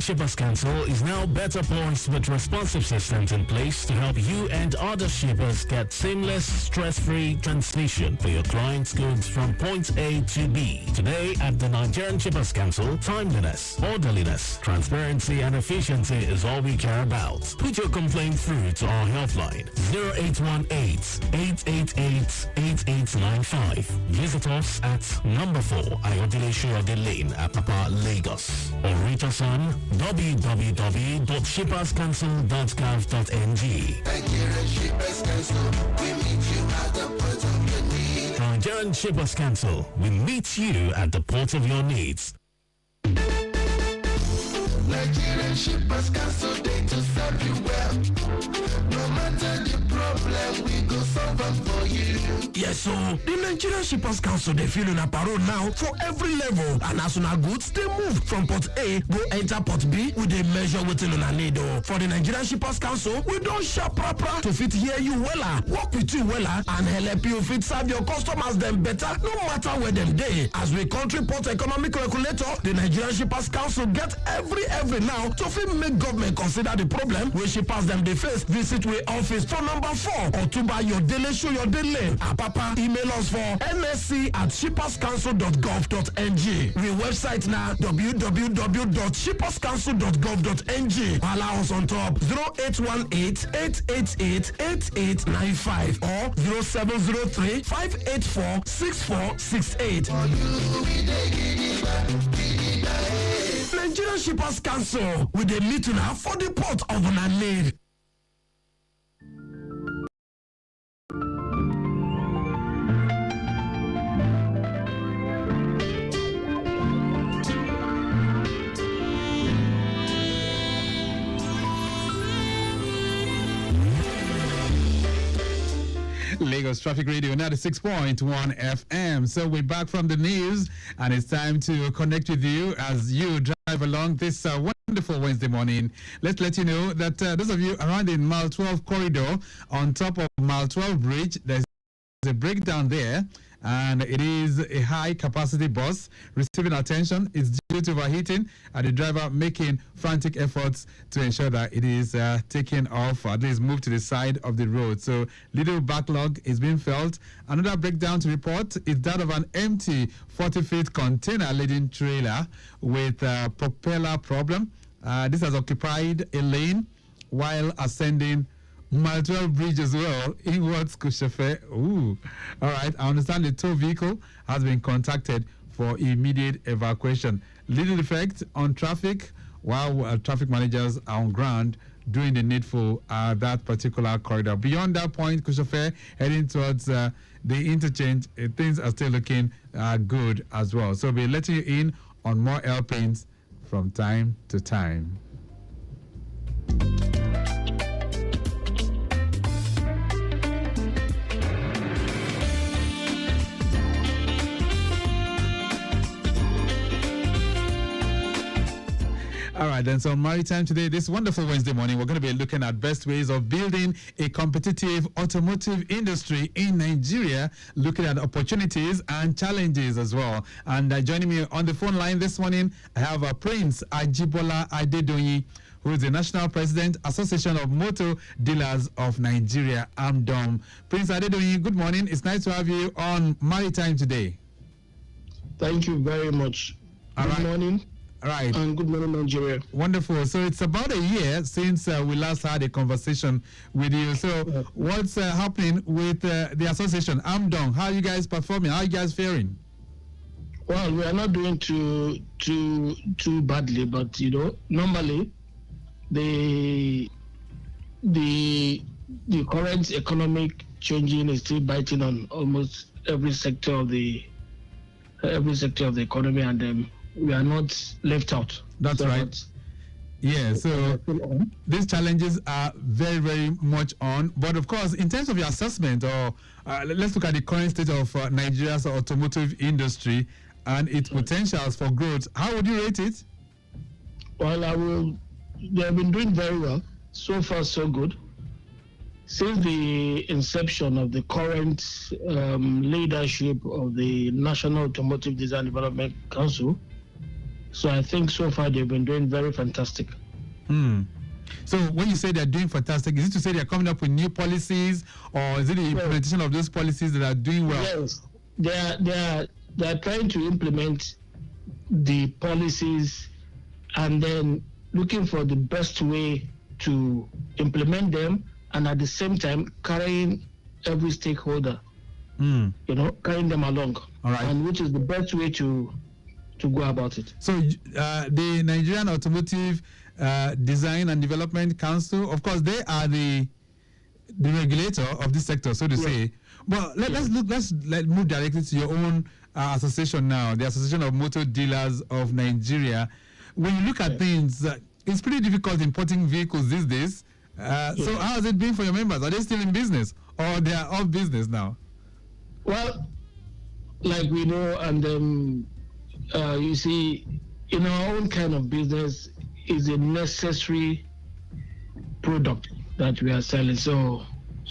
Shippers Council is now better poised with responsive systems in place to help you and other shippers get seamless, stress-free transmission for your clients' goods from point A to B. Today at the Nigerian Shippers Council, timeliness, orderliness, transparency and efficiency is all we care about. Put your complaint through to our helpline 0818-888-8895. Visit us at number 4 Ayodele Shoyode Lane at Papa, Lagos, or reach us on www.shipperscouncil.gov.ng. Nigerian Shippers Council, we meet you at the port of your needs. Nigerian Shippers Council, we meet you at the port of your needs. Nigerian Shippers Council, they to serve you well. No matter the problem, we go solve them for you. Yes, so the Nigerian Shippers Council they feel a parole now for every level, and as soon as goods they move from port A go enter port B with a measure within on a need. For the Nigerian Shippers Council, we don't shop proper to fit hear you wella, work with you wella, and help you fit serve your customers them better, no matter where them day. As we country port economic regulator, the Nigerian Shippers Council get every now to fit make government consider the problem where shippers them they face. Visit we office for number 4 or to buy your daily show your daily. Papa email us for nsc@shipperscouncil.gov.ng. We website now www.shipperscouncil.gov.ng. Allow us on top 0818-888-8895 or 0703-584-6468. Nigerian Shippers Council with a meeting for the port of Nanid. Lagos Traffic Radio 96.1 FM. So we're back from the news, and it's time to connect with you as you drive along this wonderful Wednesday morning. Let's let you know that those of you around in Mile 12 corridor, on top of Mile 12 bridge, there's a breakdown there, and it is a high capacity bus receiving attention. It's due to overheating, and the driver making frantic efforts to ensure that it is taken off, or at least moved to the side of the road. So little backlog is being felt. Another breakdown to report is that of an empty 40-feet container laden trailer with a propeller problem. This has occupied a lane while ascending Mile 12 bridge as well, inwards Kushefe. Ooh. All right, I understand the tow vehicle has been contacted for immediate evacuation. Little effect on traffic while traffic managers are on ground doing the needful that particular corridor. Beyond that point, Kushefe, heading towards the interchange, things are still looking good as well. So we'll be letting you in on more helpings from time to time. All right, then, so Maritime today, this wonderful Wednesday morning, we're going to be looking at best ways of building a competitive automotive industry in Nigeria, looking at opportunities and challenges as well. And joining me on the phone line this morning, I have Prince Ajibola Adedoyin, who is the National President, Association of Motor Dealers of Nigeria, AMDOM. Prince Adedoyin, good morning. It's nice to have you on Maritime today. Thank you very much. Good morning. Right. And good morning, Nigeria. Wonderful. So it's about a year since we last had a conversation with you. So what's happening with the association, AMDOM? How are you guys performing? How are you guys faring? Well, we are not doing too badly, but normally the current economic changing is still biting on almost every sector of the economy, and we are not left out. That's right. Yeah, so these challenges are very, very much on. But of course, in terms of your assessment, or let's look at the current state of Nigeria's automotive industry and its potentials for growth. How would you rate it? Well, they have been doing very well. So far, so good. Since the inception of the current leadership of the National Automotive Design Development Council, so I think so far they've been doing very fantastic. So when you say they're doing fantastic, is it to say they're coming up with new policies, or is it the implementation of those policies that are doing well? Yes, they are trying to implement the policies and then looking for the best way to implement them, and at the same time carrying every stakeholder, carrying them along. All right. And which is the best way to go about it. So the Nigerian Automotive Design and Development Council, of course, they are the regulator of this sector, so to say. But let's move directly to your own association now, the Association of Motor Dealers of Nigeria. When you look at things, it's pretty difficult importing vehicles these days. So how has it been for your members? Are they still in business, or they are off business now? Well, like we know, and you see, in our own kind of business, is a necessary product that we are selling. So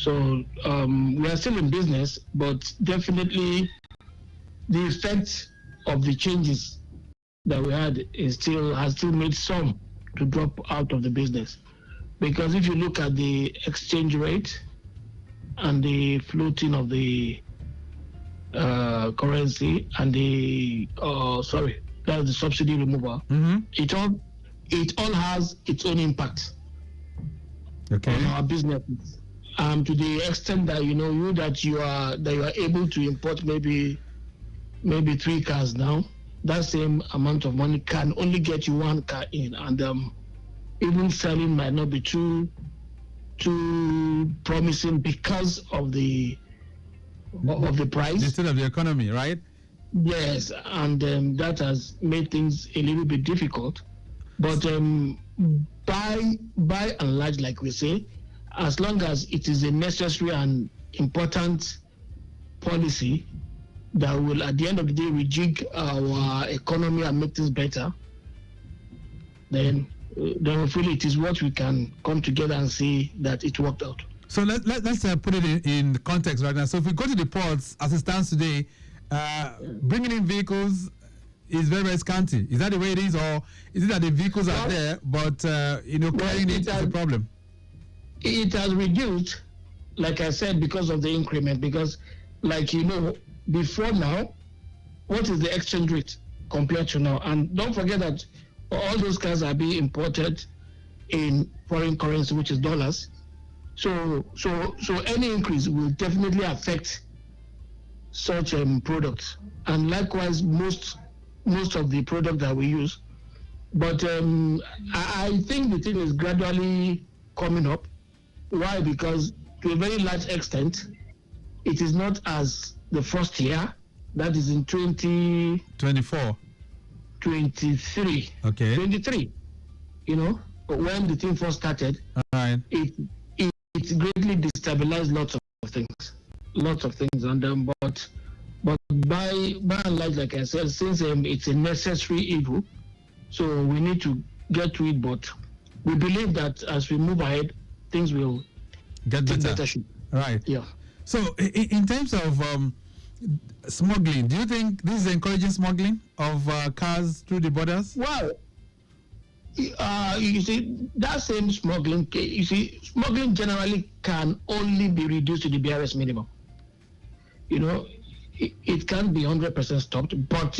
we are still in business, but definitely the effect of the changes that we had has still made some to drop out of the business. Because if you look at the exchange rate and the floating of the currency and that's the subsidy removal, it all has its own impact on our businesses. To the extent that you are able to import maybe 3 cars now, that same amount of money can only get you 1 car in, and even selling might not be too promising because of the price, instead of the economy, right? Yes, and that has made things a little bit difficult. But by and large, like we say, as long as it is a necessary and important policy that will, at the end of the day, rejig our economy and make things better, then hopefully it is what we can come together and see that it worked out. So let's put it in context right now. So if we go to the ports, as it stands today, bringing in vehicles is very, very scanty. Is that the way it is, or is it that the vehicles are there, but carrying it is a problem? It has reduced, like I said, because of the increment. Because, before now, what is the exchange rate compared to now? And don't forget that all those cars are being imported in foreign currency, which is dollars. So any increase will definitely affect such products, and likewise most of the product that we use. But I think the thing is gradually coming up. Why? Because to a very large extent, it is not as the first year, that is in 2024. 23. Okay. 23. When the thing first started, it greatly destabilized lots of things, and but by and large, like I said, since it's a necessary evil, so we need to get to it. But we believe that as we move ahead, things will get better. Right. Yeah. So in terms of smuggling, do you think this is encouraging smuggling of cars through the borders? Well, you see, that same smuggling, smuggling generally can only be reduced to the BRS minimum. It can't be 100% stopped, but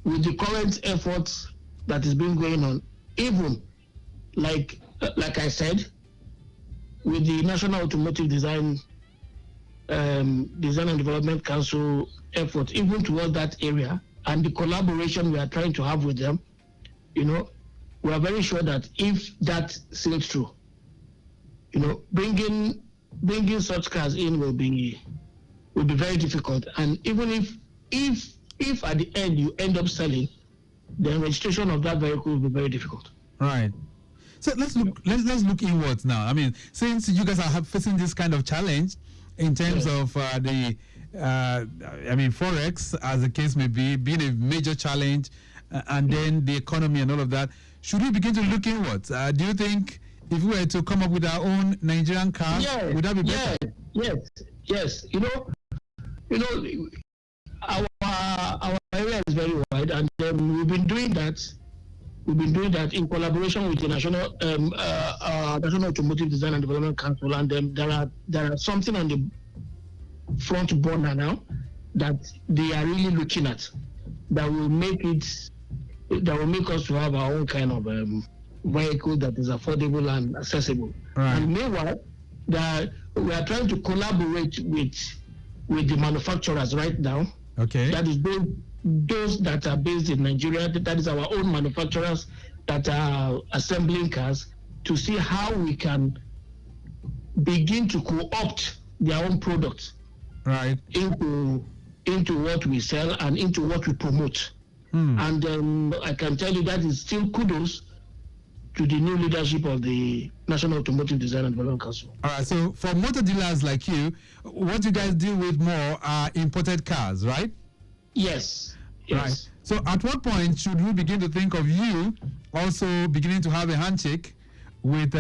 with the current efforts that is being going on, even like I said, with the National Automotive Design and Development Council effort, even towards that area, and the collaboration we are trying to have with them, we are very sure that if that sails through, bringing such cars in will be very difficult. And even if at the end you end up selling, the registration of that vehicle will be very difficult. Right. So let's look inwards now. I mean, since you guys are facing this kind of challenge in terms of Forex, as the case may be, being a major challenge, and then the economy and all of that, should we begin to look inwards? Do you think if we were to come up with our own Nigerian car, would that be better? Yes. Our area is very wide, and we've been doing that. We've been doing that in collaboration with the National Automotive Design and Development Council, and there are something on the front burner now that they are really looking at that will make us to have our own kind of vehicle that is affordable and accessible. Right. And meanwhile, we are trying to collaborate with the manufacturers right now. Okay. That is those that are based in Nigeria, that is our own manufacturers that are assembling cars, to see how we can begin to co-opt their own products into what we sell and into what we promote. And I can tell you that is still kudos to the new leadership of the National Automotive Design and Development Council. All right. So for motor dealers like you, what you guys deal with more are imported cars, right? Yes. Right. So at what point should we begin to think of you also beginning to have a handshake with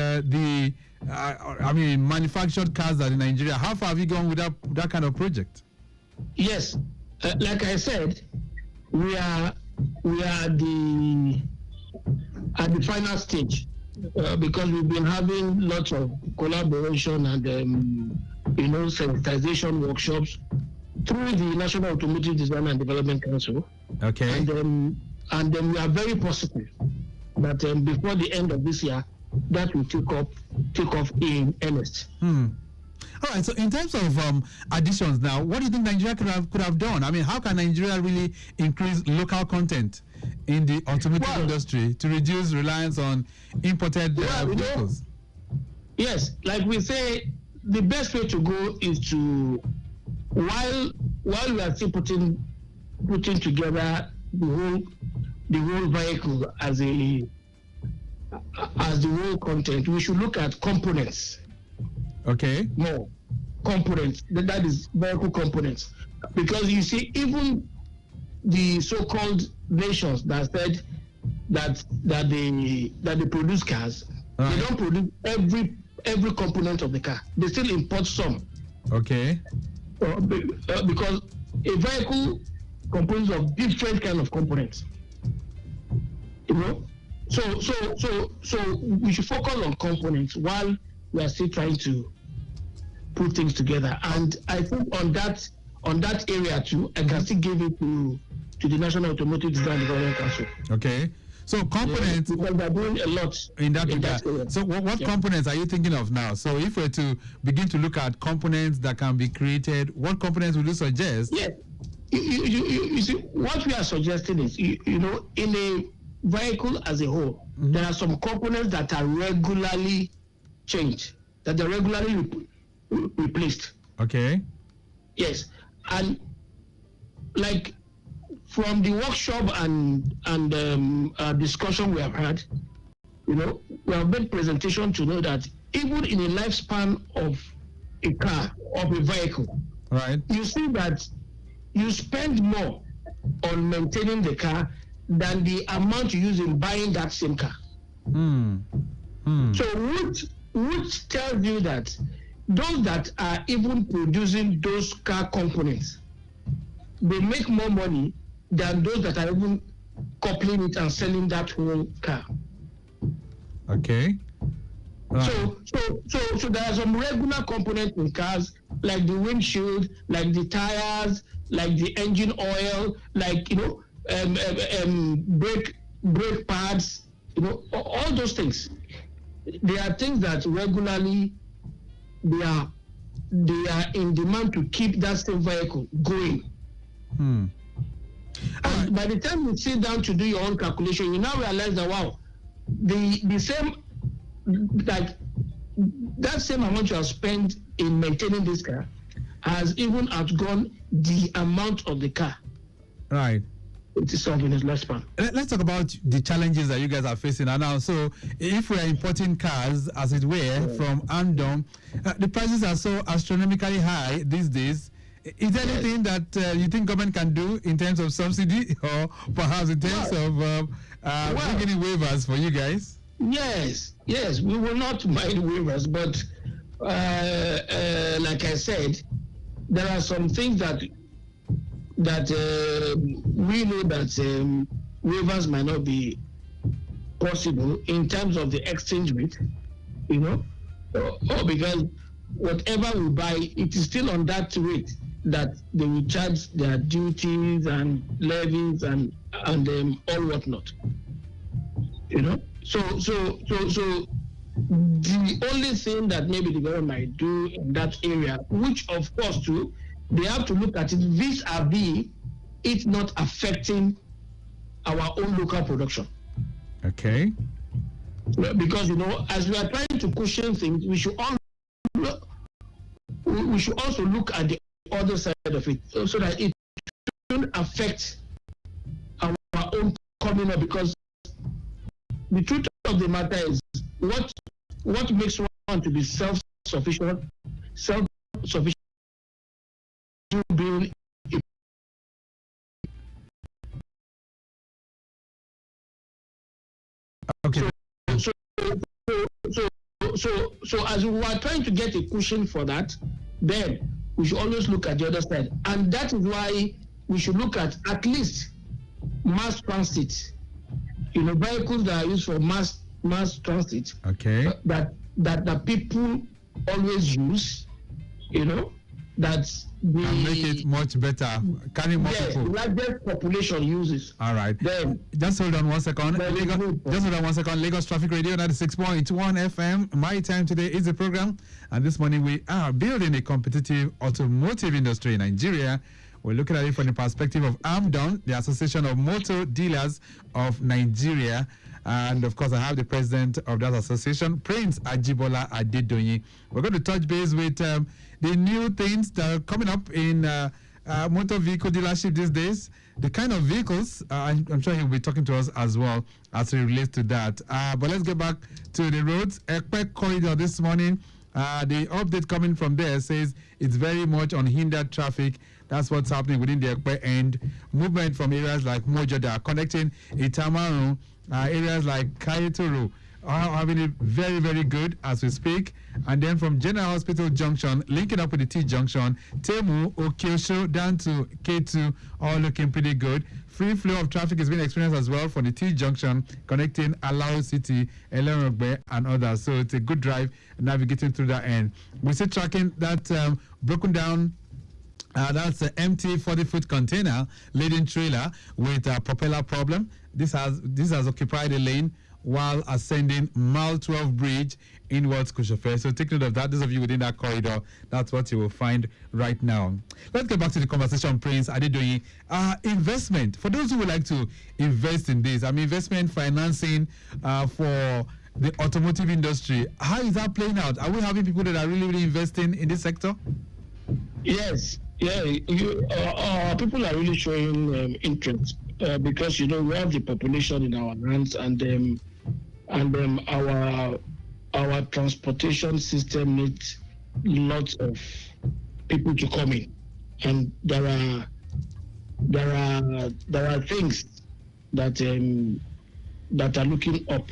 manufactured cars that in Nigeria? How far have you gone with that kind of project? Yes. Like I said, we are at the final stage because we've been having lots of collaboration and sensitization workshops through the National Automotive Design and Development Council. Okay. And then we are very positive that before the end of this year, that will take off in earnest. All right. So in terms of additions now, what do you think Nigeria could have done? I mean, how can Nigeria really increase local content in the automotive industry to reduce reliance on imported vehicles? Yes, like we say, the best way to go is to while we are still putting together the whole vehicle as the whole content, we should look at components. Okay. More components. That is vehicle components, because you see, even the so-called nations that said that they produce cars, they don't produce every component of the car. They still import some. Okay. Because a vehicle composed of different kind of components. So we should focus on components while we are still trying to put things together. And I think on that area too, I can still give it to the National Automotive Design and Development Council. Okay. So components, because they're doing a lot in that regard. So what components are you thinking of now? So if we're to begin to look at components that can be created, what components would you suggest? Yes. You see, what we are suggesting is, in a vehicle as a whole, there are some components that are regularly changed, that are regularly replaced. Okay. Yes. And like from the workshop and discussion we have had, we have made presentation to know that even in a lifespan of a car, of a vehicle, right, you see that you spend more on maintaining the car than the amount you use in buying that same car. So which tells you that those that are even producing those car components, they make more money than those that are even coupling it and selling that whole car. Okay. Right. So there are some regular components in cars, like the windshield, like the tires, like the engine oil, like brake pads, all those things. They are things that regularly they are in demand to keep that same vehicle going. And by the time you sit down to do your own calculation, you now realize that the same, like that same amount you have spent in maintaining this car has even outgone the amount of the car. Right. It is solving its lifespan. Let's talk about the challenges that you guys are facing now. So, if we are importing cars, as it were, from Andom, the prices are so astronomically high these days. Is there anything that you think government can do in terms of subsidy, or perhaps in terms of bringing in waivers for you guys? Yes, we will not mind waivers, but like I said, there are some things that we know that waivers might not be possible in terms of the exchange rate, or because whatever we buy, it is still on that rate that they will charge their duties and levies and all whatnot. So the only thing that maybe the government might do in that area, which of course too, they have to look at it vis-a-vis it not affecting our own local production. Okay. Because as we are trying to cushion things, we should also look at the other side of it, so that it shouldn't affect our own coming up. Because the truth of the matter is, what what makes one to be self-sufficient, being okay. So as we are trying to get a cushion for that, then we should always look at the other side, and that is why we should look at least mass transit. Vehicles that are used for mass transit. Okay. That people always use. That and make it much better. Carry more people. The largest population uses. All right. Then just hold on 1 second. Just hold on 1 second. Lagos Traffic Radio 96.1 FM. My time today is the program, and this morning we are building a competitive automotive industry in Nigeria. We're looking at it from the perspective of AMDON, the Association of Motor Dealers of Nigeria. And of course, I have the president of that association, Prince Ajibola Adedoyin. We're going to touch base with the new things that are coming up in motor vehicle dealership these days. The kind of vehicles, I'm sure he'll be talking to us as well as it relates to that. But let's get back to the roads. Ekpe corridor this morning. The update coming from there says it's very much unhindered traffic. That's what's happening within the Ekpe end. Movement from areas like Mojo that are connecting Itamaru, areas like Kayetoro are having it very, very good as we speak. And then from General Hospital Junction, linking up with the T Junction, Temu, Okyosho down to K2, all looking pretty good. Free flow of traffic is being experienced as well from the T Junction, connecting Alao City, Elerogbe, and others. So it's a good drive navigating through that end. We're still tracking that broken down. That's an empty 40-foot container laden trailer with a propeller problem. This has occupied a lane while ascending Mile 12 Bridge inwards Kushofe. So take note of that. Those of you within that corridor, that's what you will find right now. Let's get back to the conversation, Prince Adedoyin. Investment. For those who would like to invest in this, investment financing for the automotive industry, how is that playing out? Are we having people that are really, really investing in this sector? Yes. Yeah, people are really showing interest because we have the population in our hands, and our transportation system needs lots of people to come in, and there are things that are looking up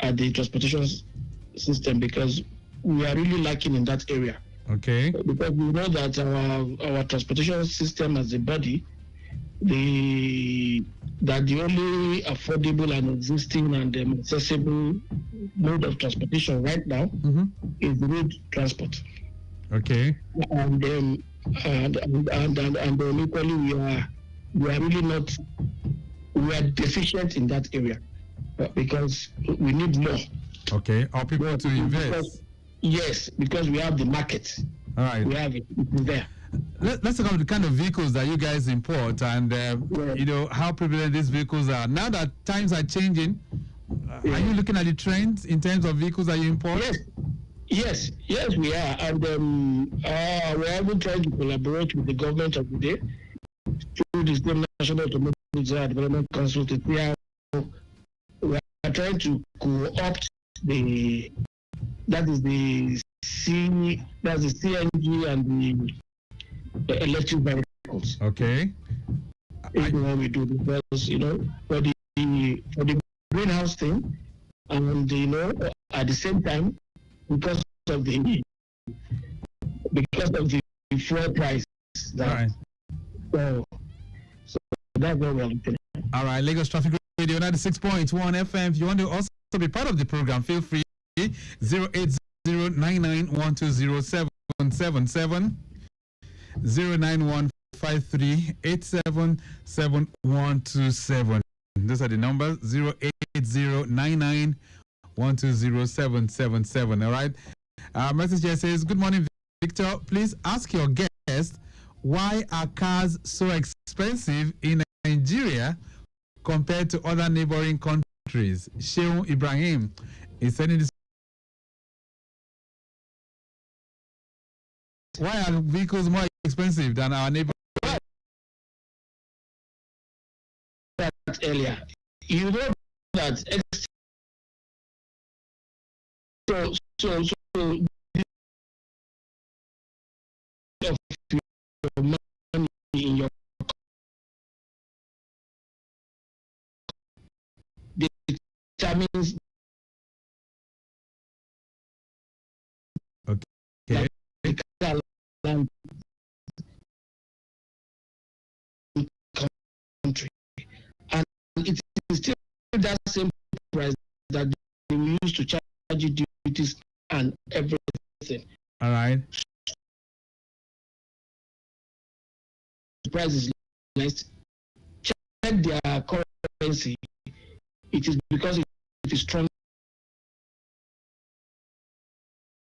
at the transportation system because we are really lacking in that area. Okay. Because we know that our transportation system as a body, the only affordable and existing and accessible mode of transportation right now is road transport. Okay. And equally we are really not, we are deficient in that area because we need more. Okay. Are people to invest? Yes, because we have the market. All right. We have it there. Let's talk about the kind of vehicles that you guys import and how prevalent these vehicles are. Now that times are changing, are you looking at the trends in terms of vehicles that you import? Yes, we are. And we're even trying to collaborate with the government of the day through the State National Automotive Development Council to see how we are trying to co-opt the CNG and the electric vehicles. Okay. What we do because for the greenhouse thing, and at the same time because of the fuel price. Right. So that's what we're looking at. All right, Lagos Traffic Radio 96.1 FM. If you want to also be part of the program, feel free. 08099120777 09153877127. Those are the numbers. 08099120777. All right. Message here says, "Good morning, Victor. Please ask your guest why are cars so expensive in Nigeria compared to other neighboring countries." Sheun Ibrahim is sending this. Why are vehicles more expensive than our neighbor? Earlier, you know that So of your money in your determines okay. Country, and it is still that same price that they will use to charge you duties and everything. All right. The price is less. Check their currency. It is because it is strong,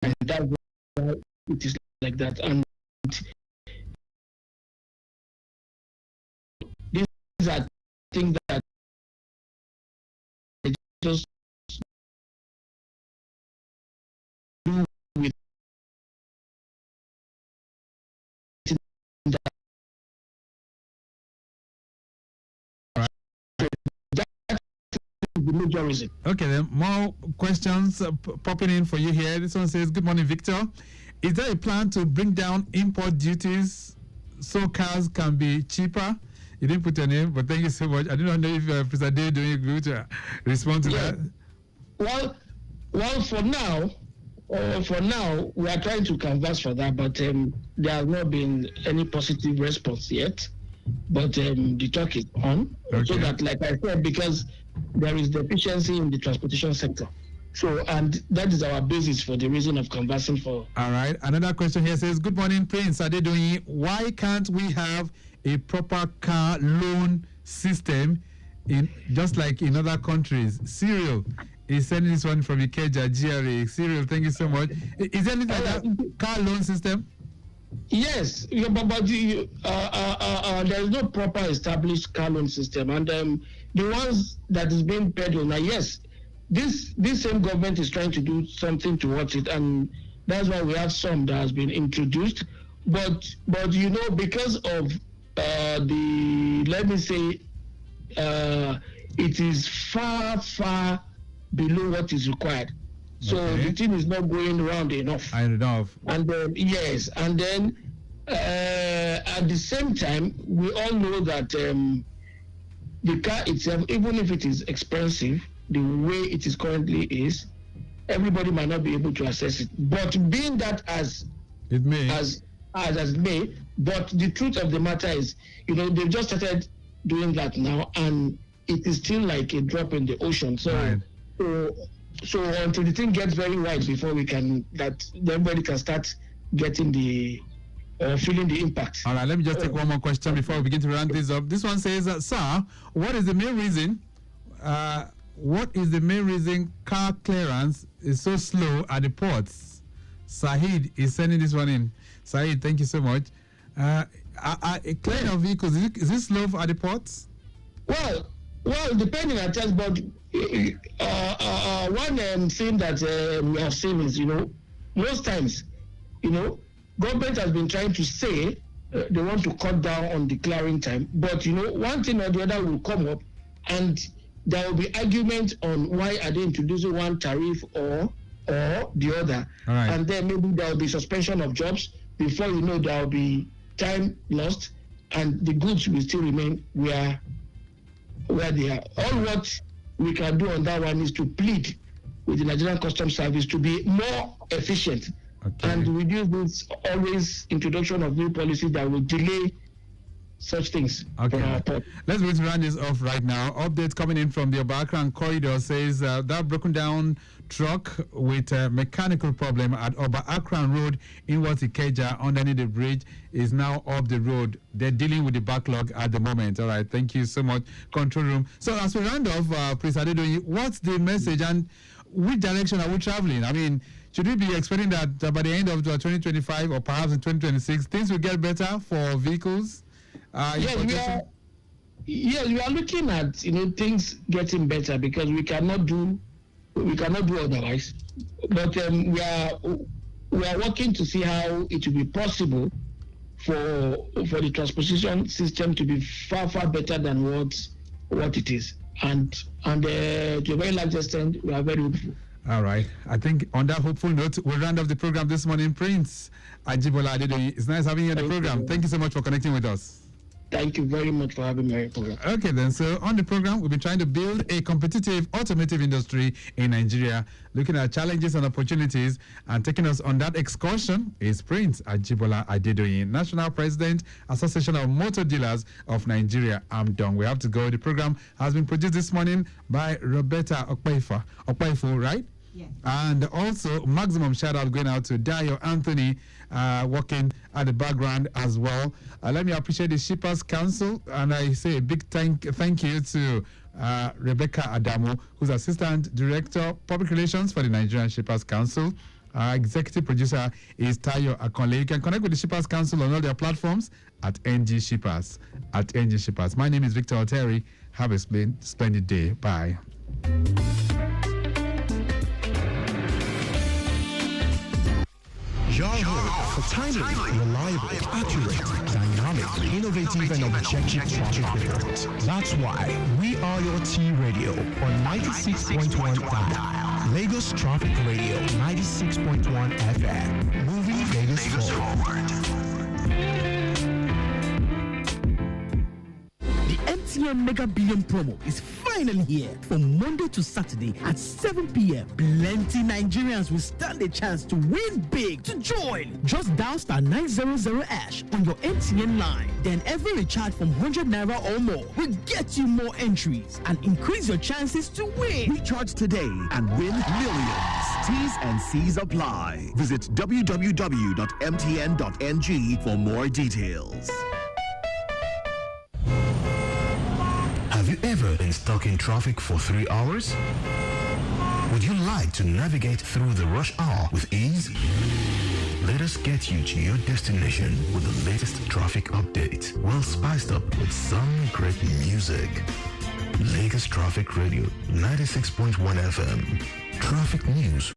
and that's why it is like that. And these are things that they just do with that. The major reason. Okay, then more questions popping in for you here. This one says, "Good morning, Victor. Is there a plan to bring down import duties so cars can be cheaper?" You didn't put your name, but thank you so much. I do not know if Mr. Day doing good to respond to that. Well, for now, we are trying to canvass for that, but there has not been any positive response yet. But the talk is on, so that, like I said, because there is deficiency in the transportation sector. So, and that is our basis for the reason of canvassing for. All right. Another question here says, "Good morning, Prince Adedoyin. Why can't we have a proper car loan system in just like in other countries?" Cyril is sending this one from Ikeja GRA. Cyril, thank you so much. Is there anything like that car loan system? Yes, but there is no proper established car loan system, and the ones that is being peddled now, yes, this same government is trying to do something towards it, and that's why we have some that has been introduced. But you know, because of let me say, it is far below what is required. So the thing is not going around enough. And then yes, and then at the same time, we all know that the car itself, even if it is expensive, the way it is currently is, everybody might not be able to access it. But being that as it may, as it may, but the truth of the matter is, you know, they've just started doing that now, and it is still like a drop in the ocean. So until the thing gets very wide before we can, that everybody can start getting the feeling the impact. All right, let me just take one more question before we begin to round this up. This one says, "Sir, what is the main reason? Car clearance is so slow at the ports?" Sahid is sending this one in. Sahid, thank you so much. Clearing of vehicles, is it slow at the ports? Well, depending on test, but one thing that we have seen is, you know, most times, you know, government has been trying to say they want to cut down on the clearing time, but you know, one thing or the other will come up, and there will be argument on why are they introducing one tariff or the other, and then maybe there will be suspension of jobs. Before you know, there will be time lost, and the goods will still remain where they are. All what we can do on that one is to plead with the Nigerian Customs Service to be more efficient and reduce this always introduction of new policies that will delay such things. Okay. Let's go to round this off right now. Update coming in from the Obakran corridor says that broken down truck with a mechanical problem at Oba Akran Road in Ikeja underneath the bridge is now up the road. They're dealing with the backlog at the moment. All right, thank you so much, control room. So as we round off, Prince Adedoyin, what's the message and which direction are we traveling? I mean, should we be expecting that by the end of 2025 or perhaps in 2026, things will get better for vehicles? Yes, we are looking at, you know, things getting better because we cannot do otherwise. But we are working to see how it will be possible for the transportation system to be far better than what it is. And to a very large extent, we are very hopeful. All right. I think on that hopeful note, we'll round off the program this morning. Prince Ajibola Adedoyin, it's nice having you on the program. Thank you so much for connecting with us. Thank you very much for having me on the program. Okay, then. So on the program, we'll be trying to build a competitive automotive industry in Nigeria, looking at challenges and opportunities. And taking us on that excursion is Prince Ajibola Adedoyin, National President, Association of Motor Dealers of Nigeria. I'm done. We have to go. The program has been produced this morning by Roberta Okpaifo, right? Yes. And also, maximum shout out going out to Dayo Anthony, working at the background as well. Let me appreciate the Shippers Council, and I say a big thank you to Rebecca Adamo, who's Assistant Director Public Relations for the Nigerian Shippers Council. Executive producer is Tayo Akonle. You can connect with the Shippers Council on all their platforms at NG Shippers. My name is Victor Oteri. Have a splendid day. Bye. Your home for timely, reliable, accurate, dynamic, innovative, and objective traffic reports. That's why we are your T Radio on 96.1 dial. Lagos Traffic Radio 96.1 FM. Moving Lagos forward. The MTN Mega Billion promo is finally here. From Monday to Saturday at 7 p.m. Plenty Nigerians will stand a chance to win big. To join, just dial *900# on your MTN line. Then every recharge from 100 naira or more will get you more entries and increase your chances to win. Recharge today and win millions. T's and C's apply. Visit www.mtn.ng for more details. Have you ever been stuck in traffic for 3 hours? Would you like to navigate through the rush hour with ease? Let us get you to your destination with the latest traffic update, well spiced up with some great music. Lagos Traffic Radio 96.1 FM. Traffic news.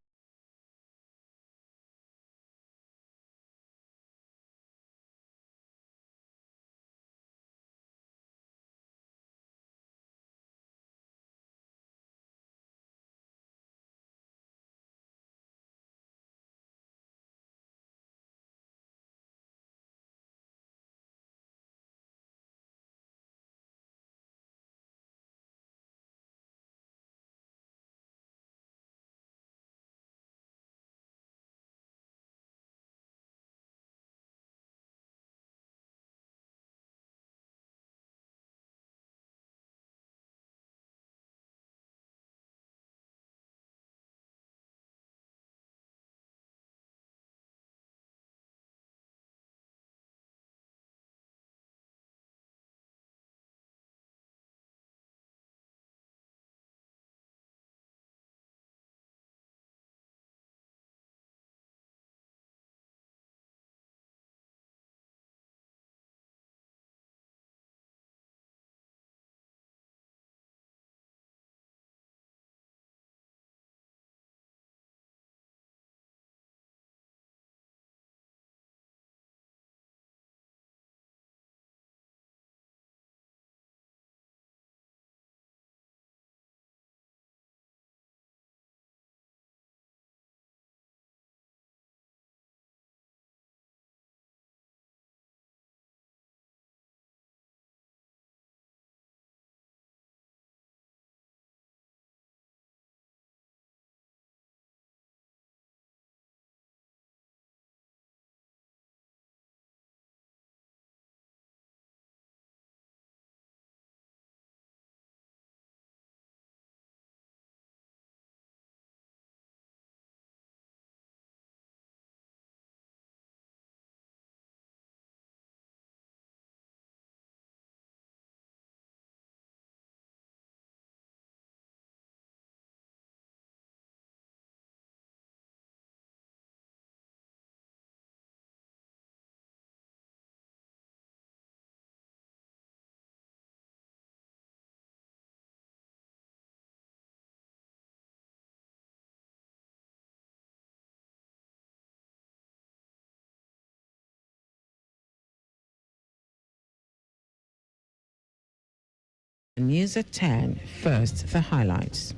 News at 10. First, the highlights.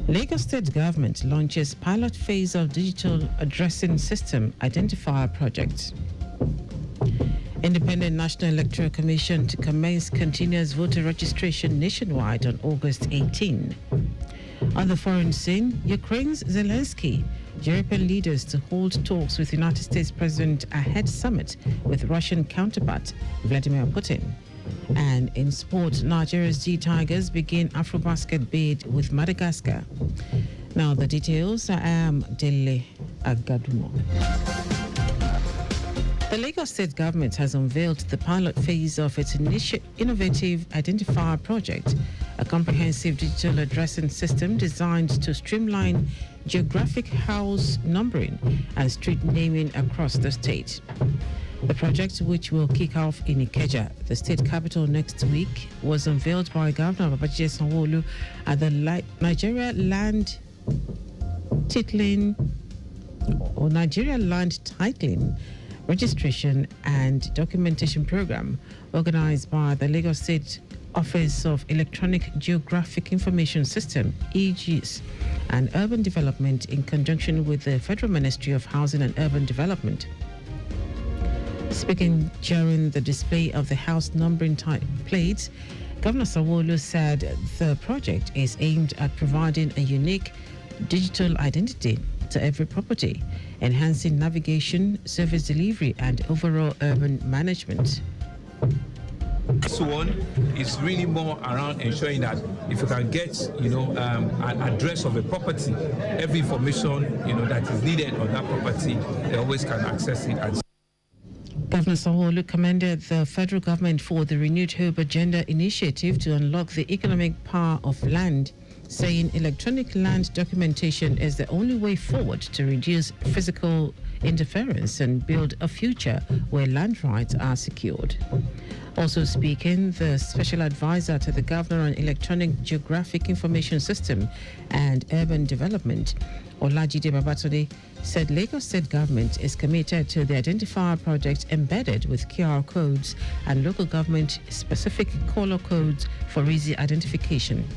Lagos State Government launches pilot phase of digital addressing system identifier project. Independent National Electoral Commission to commence continuous voter registration nationwide on August 18. On the foreign scene, Ukraine's Zelensky, European leaders to hold talks with United States President ahead summit with Russian counterpart Vladimir Putin. And in sport, Nigeria's G Tigers begin Afrobasket bid with Madagascar. Now the details. I am Dele Agadumo. The Lagos State Government has unveiled the pilot phase of its innovative identifier project, a comprehensive digital addressing system designed to streamline geographic house numbering and street naming across the state. The project, which will kick off in Ikeja, the state capital, next week, was unveiled by Governor Babajide Sanwo-Olu at the Nigeria Land Titling Registration and Documentation Program, organized by the Lagos State Office of Electronic Geographic Information System, EGIS, and Urban Development in conjunction with the Federal Ministry of Housing and Urban Development. Speaking during the display of the house numbering type plates, Governor Sanwo-Olu said the project is aimed at providing a unique digital identity to every property, enhancing navigation, service delivery, and overall urban management. This one is really more around ensuring that if you can get, an address of a property, every information, that is needed on that property, they always can access it. And Governor Sanwo-Olu commended the federal government for the Renewed Hope Agenda initiative to unlock the economic power of land, saying electronic land documentation is the only way forward to reduce physical interference and build a future where land rights are secured. Also speaking, the special advisor to the governor on electronic geographic information system and urban development, Olajide Babatunde, said Lagos State Government is committed to the identifier project embedded with QR codes and local government specific color codes for easy identification.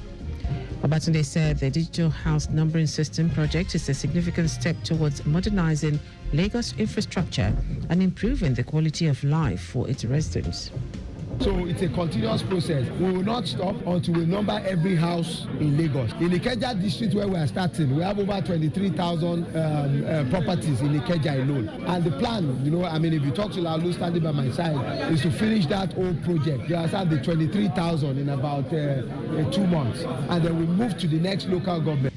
Babatunde said the digital house numbering system project is a significant step towards modernizing Lagos infrastructure and improving the quality of life for its residents. So it's a continuous process. We will not stop until we number every house in Lagos. In Ikeja district where we are starting, we have over 23,000 properties in Ikeja alone. And the plan, if you talk to Lalu standing by my side, is to finish that whole project. You understand, the 23,000 in about 2 months. And then we move to the next local government.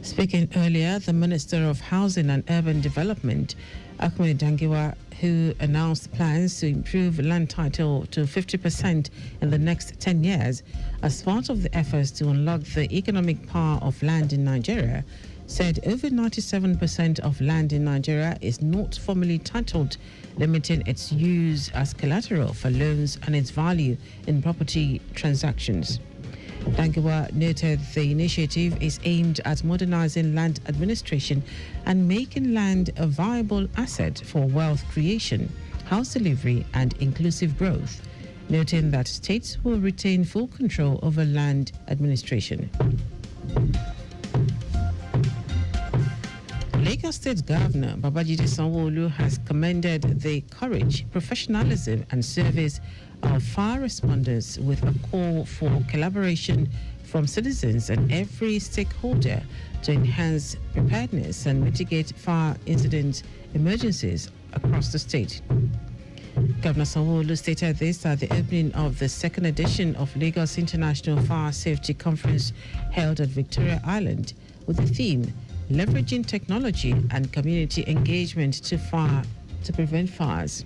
Speaking earlier, the Minister of Housing and Urban Development, Ahmed Dangiwa, who announced plans to improve land title to 50% in the next 10 years as part of the efforts to unlock the economic power of land in Nigeria, said over 97% of land in Nigeria is not formally titled, limiting its use as collateral for loans and its value in property transactions. Dangiwa noted the initiative is aimed at modernizing land administration and making land a viable asset for wealth creation, house delivery, and inclusive growth, noting that states will retain full control over land administration. Lagos State Governor Babajide Sanwo-Olu has commended the courage, professionalism, and service of fire responders with a call for collaboration from citizens and every stakeholder to enhance preparedness and mitigate fire incident emergencies across the state. Governor Sanwo-Olu stated this at the opening of the second edition of Lagos International Fire Safety Conference held at Victoria Island with the theme Leveraging Technology and Community Engagement to prevent fires.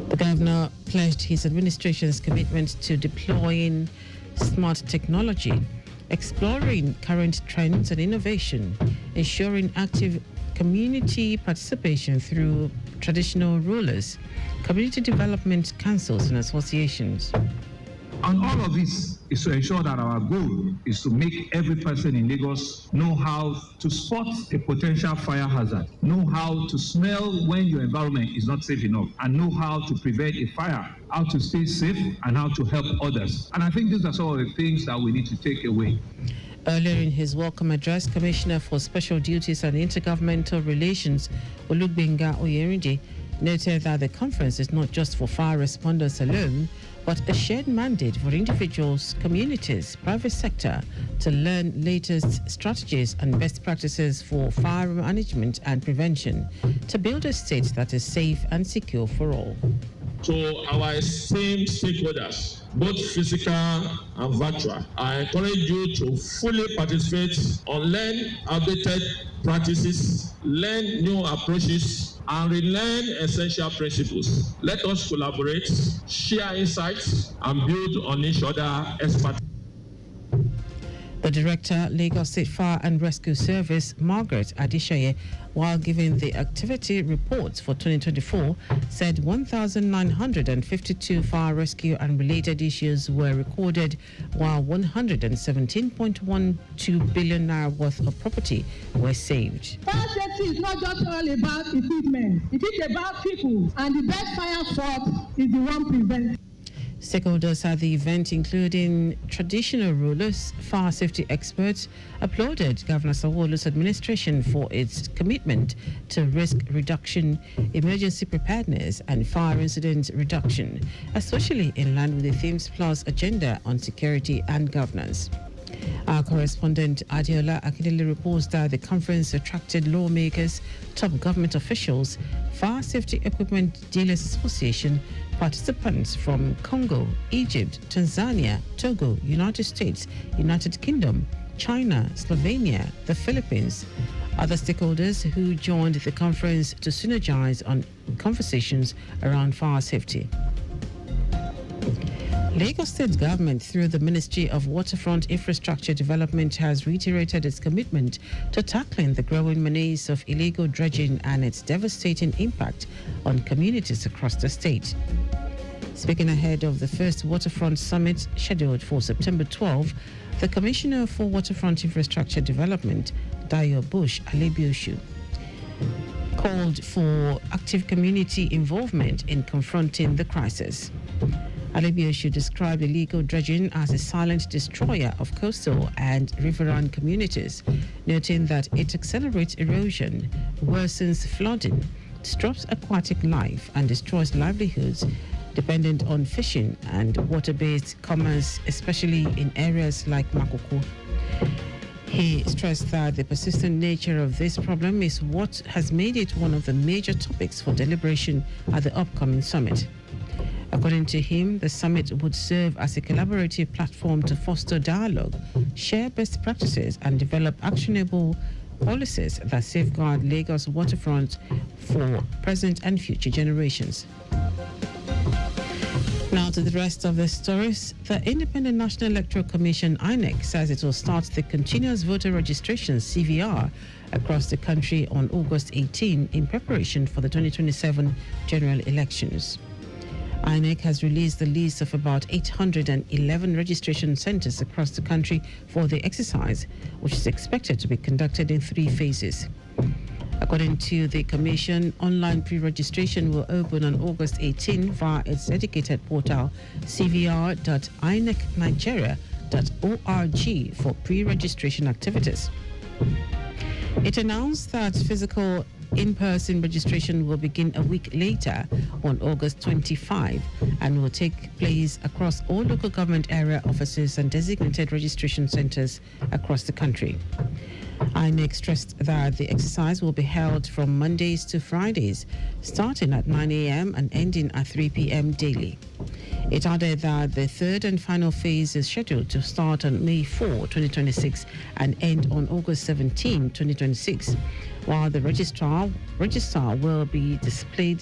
The governor pledged his administration's commitment to deploying smart technology, exploring current trends and innovation, ensuring active community participation through traditional rulers, community development councils and associations. And all of this is to ensure that our goal is to make every person in Lagos know how to spot a potential fire hazard, know how to smell when your environment is not safe enough, and know how to prevent a fire, how to stay safe, and how to help others. And I think these are some of the things that we need to take away. Earlier in his welcome address, Commissioner for Special Duties and Intergovernmental Relations, Olugbenga Oyerinde, noted that the conference is not just for fire responders alone, but a shared mandate for individuals, communities, private sector to learn latest strategies and best practices for fire management and prevention to build a state that is safe and secure for all. To our esteemed stakeholders, both physical and virtual, I encourage you to fully participate on learn updated practices, learn new approaches, and relearn essential principles. Let us collaborate, share insights, and build on each other's expertise. The Director, Lagos State Fire and Rescue Service, Margaret Adishaye, while giving the activity reports for 2024, said 1,952 fire rescue and related issues were recorded, while 117.12 billion naira worth of property were saved. Fire safety is not just all about equipment. It is about people, and the best fire fought is the one prevented. Stakeholders at the event, including traditional rulers, fire safety experts, applauded Governor Sanwo-Olu's administration for its commitment to risk reduction, emergency preparedness, and fire incident reduction, especially in line with the Themes Plus agenda on security and governance. Our correspondent Adiola Akindele reports that the conference attracted lawmakers, top government officials, Fire Safety Equipment Dealers Association, participants from Congo, Egypt, Tanzania, Togo, United States, United Kingdom, China, Slovenia, the Philippines. Other stakeholders who joined the conference to synergize on conversations around fire safety. Lagos State Government, through the Ministry of Waterfront Infrastructure Development, has reiterated its commitment to tackling the growing menace of illegal dredging and its devastating impact on communities across the state. Speaking ahead of the first Waterfront Summit scheduled for September 12, the Commissioner for Waterfront Infrastructure Development, Dayo Bush Alebioshu, called for active community involvement in confronting the crisis. Alebioshu described illegal dredging as a silent destroyer of coastal and riverine communities, noting that it accelerates erosion, worsens flooding, disrupts aquatic life, and destroys livelihoods dependent on fishing and water-based commerce, especially in areas like Makoko. He stressed that the persistent nature of this problem is what has made it one of the major topics for deliberation at the upcoming summit. According to him, the summit would serve as a collaborative platform to foster dialogue, share best practices, and develop actionable policies that safeguard Lagos waterfront for present and future generations. Now to the rest of the stories. The Independent National Electoral Commission, INEC, says it will start the continuous voter registration, CVR, across the country on August 18 in preparation for the 2027 general elections. INEC has released the list of about 811 registration centers across the country for the exercise, which is expected to be conducted in 3 phases. According to the Commission, online pre-registration will open on August 18 via its dedicated portal, cvr.inecnigeria.org, for pre-registration activities. It announced that physical in-person registration will begin a week later on August 25 and will take place across all local government area offices and designated registration centers across the country. INEC stressed that the exercise will be held from Mondays to Fridays, starting at 9 a.m. and ending at 3 p.m. daily. It added that the third and final phase is scheduled to start on May 4, 2026 and end on August 17, 2026, while the register will be displayed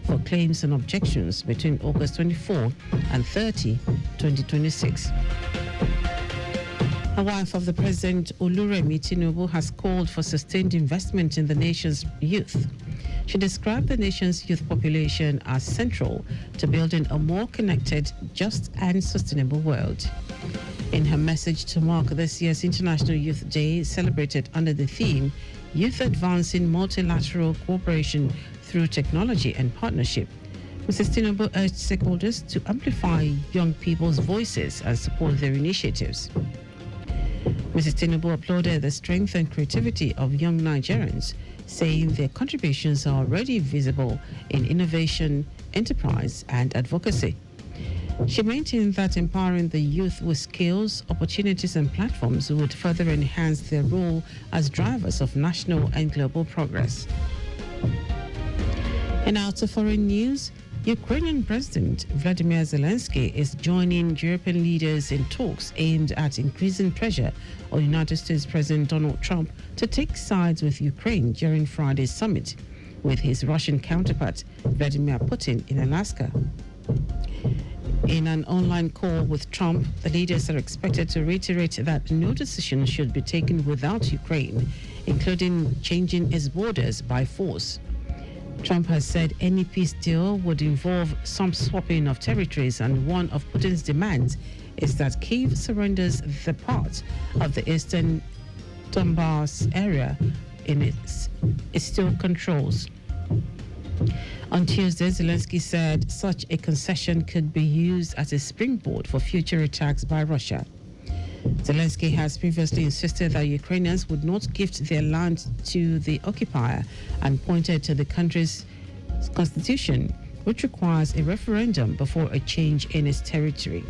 for claims and objections between August 24 and 30, 2026. A wife of the President, Oluremi Tinubu, has called for sustained investment in the nation's youth. She described the nation's youth population as central to building a more connected, just and sustainable world. In her message to mark this year's International Youth Day, celebrated under the theme, Youth Advancing Multilateral Cooperation Through Technology and Partnership, Mrs. Tinubu urged stakeholders to amplify young people's voices and support their initiatives. Mrs. Tinubu applauded the strength and creativity of young Nigerians, saying their contributions are already visible in innovation, enterprise, and advocacy. She maintained that empowering the youth with skills, opportunities, and platforms would further enhance their role as drivers of national and global progress. And now to foreign news. Ukrainian President Vladimir Zelensky is joining European leaders in talks aimed at increasing pressure on United States President Donald Trump to take sides with Ukraine during Friday's summit with his Russian counterpart Vladimir Putin in Alaska. In an online call with Trump, the leaders are expected to reiterate that no decision should be taken without Ukraine, including changing its borders by force. Trump has said any peace deal would involve some swapping of territories, and one of Putin's demands is that Kyiv surrenders the part of the eastern Donbass area it still controls. On Tuesday, Zelensky said such a concession could be used as a springboard for future attacks by Russia. Zelensky has previously insisted that Ukrainians would not gift their land to the occupier and pointed to the country's constitution, which requires a referendum before a change in its territory.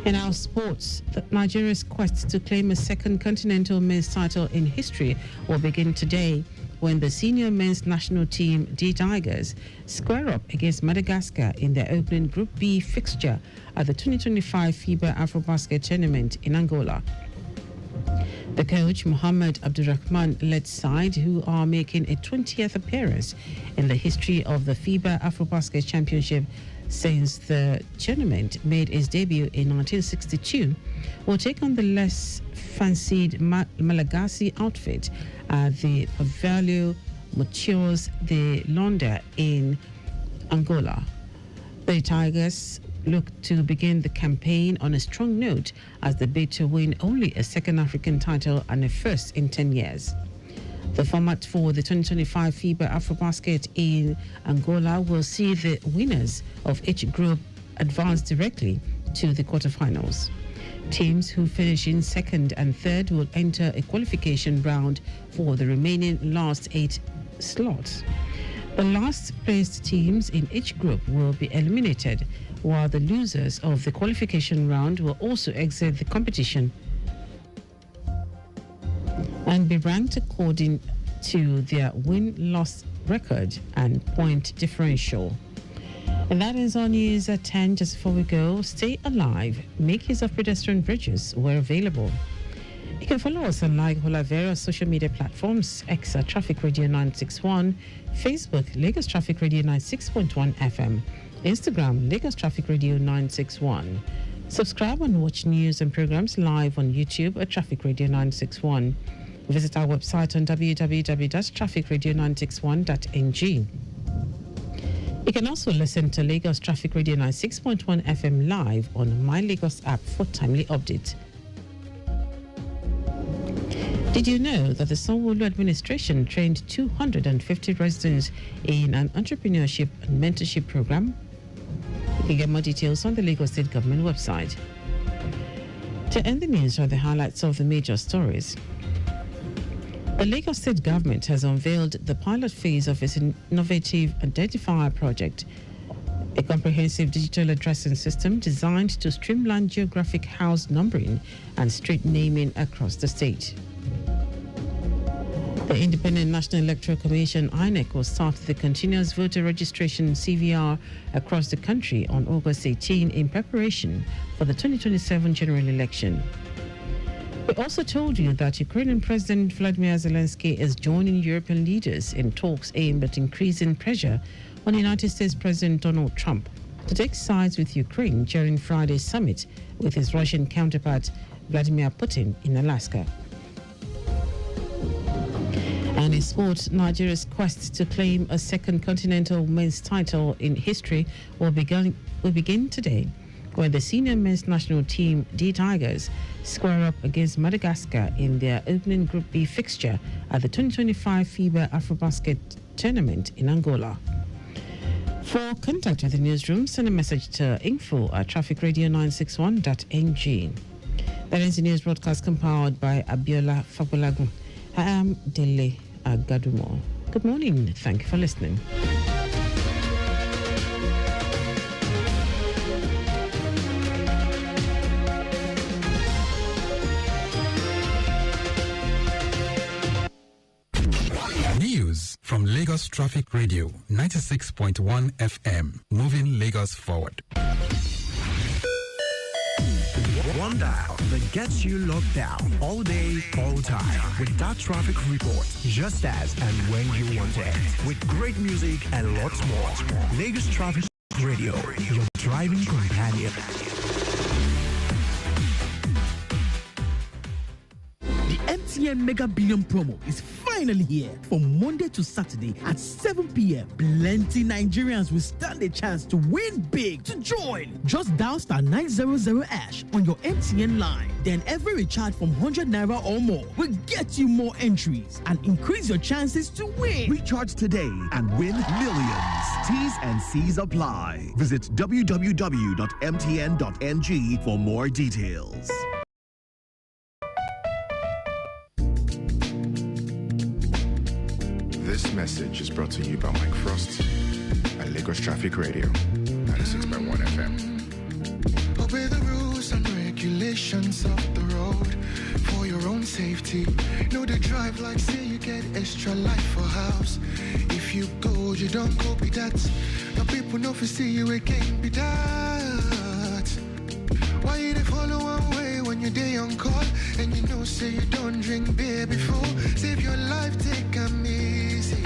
In our sports, Nigeria's quest to claim a second continental men's title in history will begin today when the senior men's national team, the Tigers, square up against Madagascar in their opening Group B fixture at the 2025 FIBA AfroBasket tournament in Angola. The coach, Mohamed Abdurrahman, led side, who are making a 20th appearance in the history of the FIBA AfroBasket Championship since the tournament made its debut in 1962, will take on the less fancied Malagasy outfit at the Pavilio Matures de Londa in Angola. The Tigers look to begin the campaign on a strong note as they bid to win only a second African title and a first in 10 years. The format for the 2025 FIBA AfroBasket in Angola will see the winners of each group advance directly to the quarterfinals. Teams who finish in second and third will enter a qualification round for the remaining last 8 slots. The last placed teams in each group will be eliminated, while the losers of the qualification round will also exit the competition and be ranked according to their win-loss record and point differential. And that is our news at 10. Just before we go, stay alive. Make use of pedestrian bridges where available. You can follow us on all our various social media platforms: X at Traffic Radio 961, Facebook Lagos Traffic Radio 96.1 FM, Instagram Lagos Traffic Radio 961. Subscribe and watch news and programs live on YouTube at Traffic Radio 961. Visit our website on www.trafficradio961.ng. You can also listen to Lagos Traffic Radio 96.1 FM live on My Lagos app for timely updates. Did you know that the Sanwo-Olu administration trained 250 residents in an entrepreneurship and mentorship program? You can get more details on the Lagos State Government website. To end the news are the highlights of the major stories. The Lagos State Government has unveiled the pilot phase of its innovative identifier project, a comprehensive digital addressing system designed to streamline geographic house numbering and street naming across the state. The Independent National Electoral Commission, INEC, will start the continuous voter registration CVR across the country on August 18 in preparation for the 2027 general election. We also told you that Ukrainian President Vladimir Zelensky is joining European leaders in talks aimed at increasing pressure on United States President Donald Trump to take sides with Ukraine during Friday's summit with his Russian counterpart Vladimir Putin in Alaska. And in sports, Nigeria's quest to claim a second continental men's title in history will begin today, when the senior men's national team, the Tigers, square up against Madagascar in their opening Group B fixture at the 2025 FIBA AfroBasket tournament in Angola. For contact with the newsroom, send a message to info@trafficradio961.ng. That is the news broadcast compiled by Abiola Fabulagun. I am Dele Agadumo. Good morning. Thank you for listening. News from Lagos Traffic Radio 96.1 FM, moving Lagos forward. One dial that gets you locked down all day, all time with that traffic report just as and when you want it. With great music and lots more. Lagos Traffic Radio, your driving companion. The MTN Mega Billion promo is finally here. From Monday to Saturday at 7 p.m. Plenty Nigerians will stand a chance to win big. To join, just dial *900# on your MTN line. Then every recharge from 100 naira or more will get you more entries and increase your chances to win. Recharge today and win millions. T's and C's apply. Visit www.mtn.ng for more details. This message is brought to you by Mike Frost and Lagos Traffic Radio 96.1 FM. Obey the rules and regulations of the road for your own safety. Know the drive like say you get extra life for house. If you go, you don't go be that. The people know if see you again be that. Why you they follow one way when you're day on call and you know say you don't drink beer before? Save your life, take 'em easy.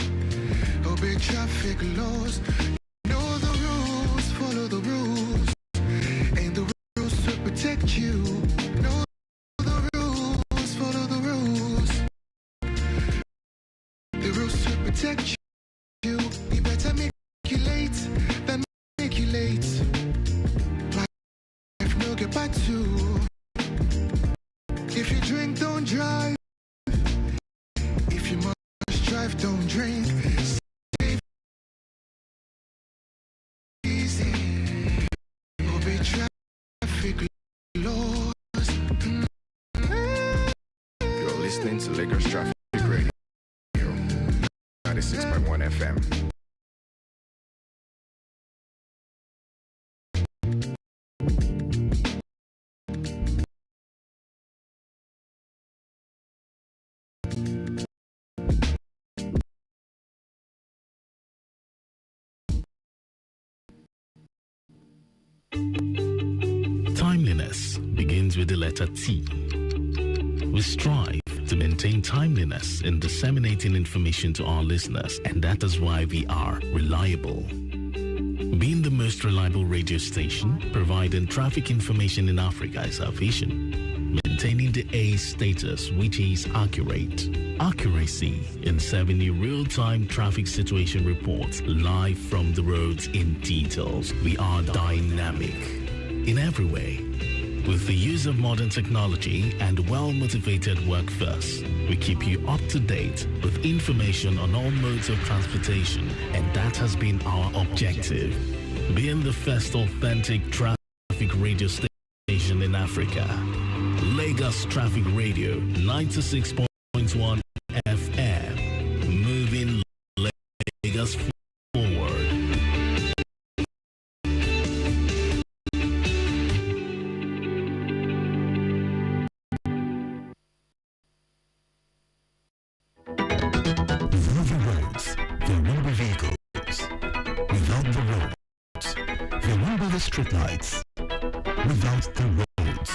Obey traffic laws. Know the rules, follow the rules. And the rules will protect you. Know the rules, follow the rules. The rules will protect you. You better make you late than make you late. Life no get back to. If you drink, don't drive. If you must drive, don't drink. Stay easy. Obey traffic laws. You're listening to Lagos Traffic Radio 96.1 FM. Timeliness begins with the letter T. We strive to maintain timeliness in disseminating information to our listeners, and that is why we are reliable. Being the most reliable radio station, providing traffic information in Africa is our vision. Maintaining the A status, which is accurate. Accuracy in serving you real-time traffic situation reports live from the roads in details. We are dynamic in every way. With the use of modern technology and well-motivated workforce, we keep you up to date with information on all modes of transportation, and that has been our objective. Being the first authentic traffic radio station in Africa, Lagos Traffic Radio 96.1 FM, moving Lagos forward. Without the roads, there won't be vehicles. Without the roads, there won't be the streetlights. Without the roads,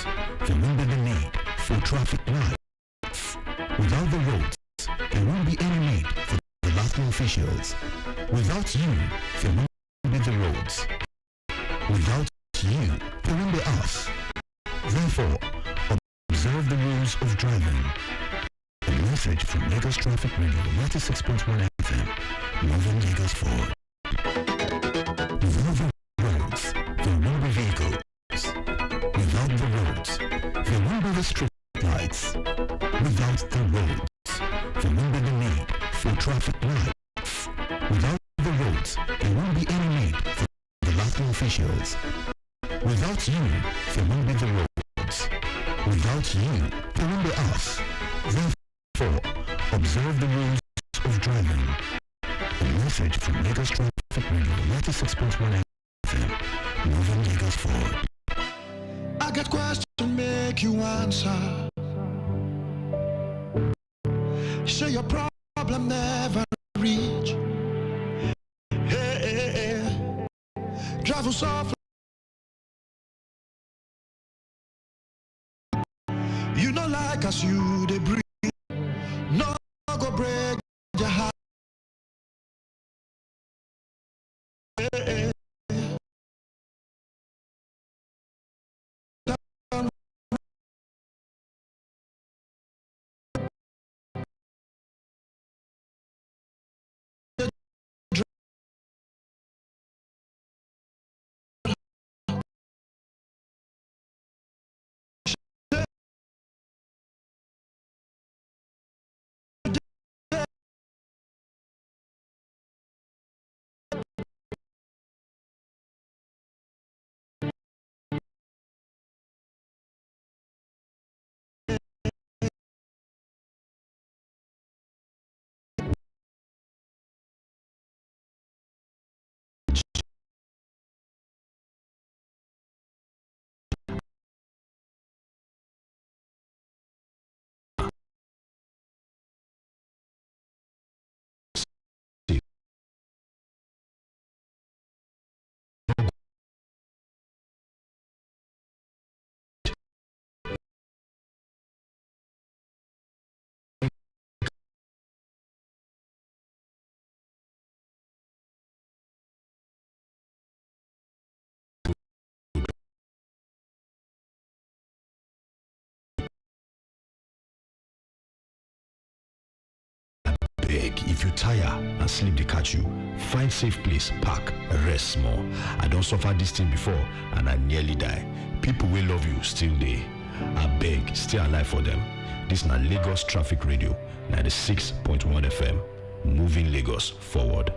there won't be the need for traffic lights. Without the roads, there won't be any need for the lasting officials. Without you, there won't be the roads. Without you, there won't be us. Therefore, observe the rules of driving. A message from Lagos Traffic Radio 96.1 FM, moving Lagos forward. Without the roads, there won't be vehicles. Without the roads, there won't be the street lights. Without the roads, there won't be the need for traffic lights. Without the roads, there won't be any need for the lasting officials. Without you, there won't be the roads. Without you, they won't be us. Therefore, observe the rules of driving. A message from Lagos Traffic Radio 96.1 FM. Moving Lagos forward. I got questions to make you answer. Say your problem never reach. Hey, drive softly. You know, like us, you they breathe. No go break your heart. Hey, If you tire and sleep they catch you, find safe place, park, rest small. I don't suffer this thing before and I nearly die. People will love you still there. I beg, stay alive for them. This is now Lagos Traffic Radio 96.1 FM, moving Lagos forward.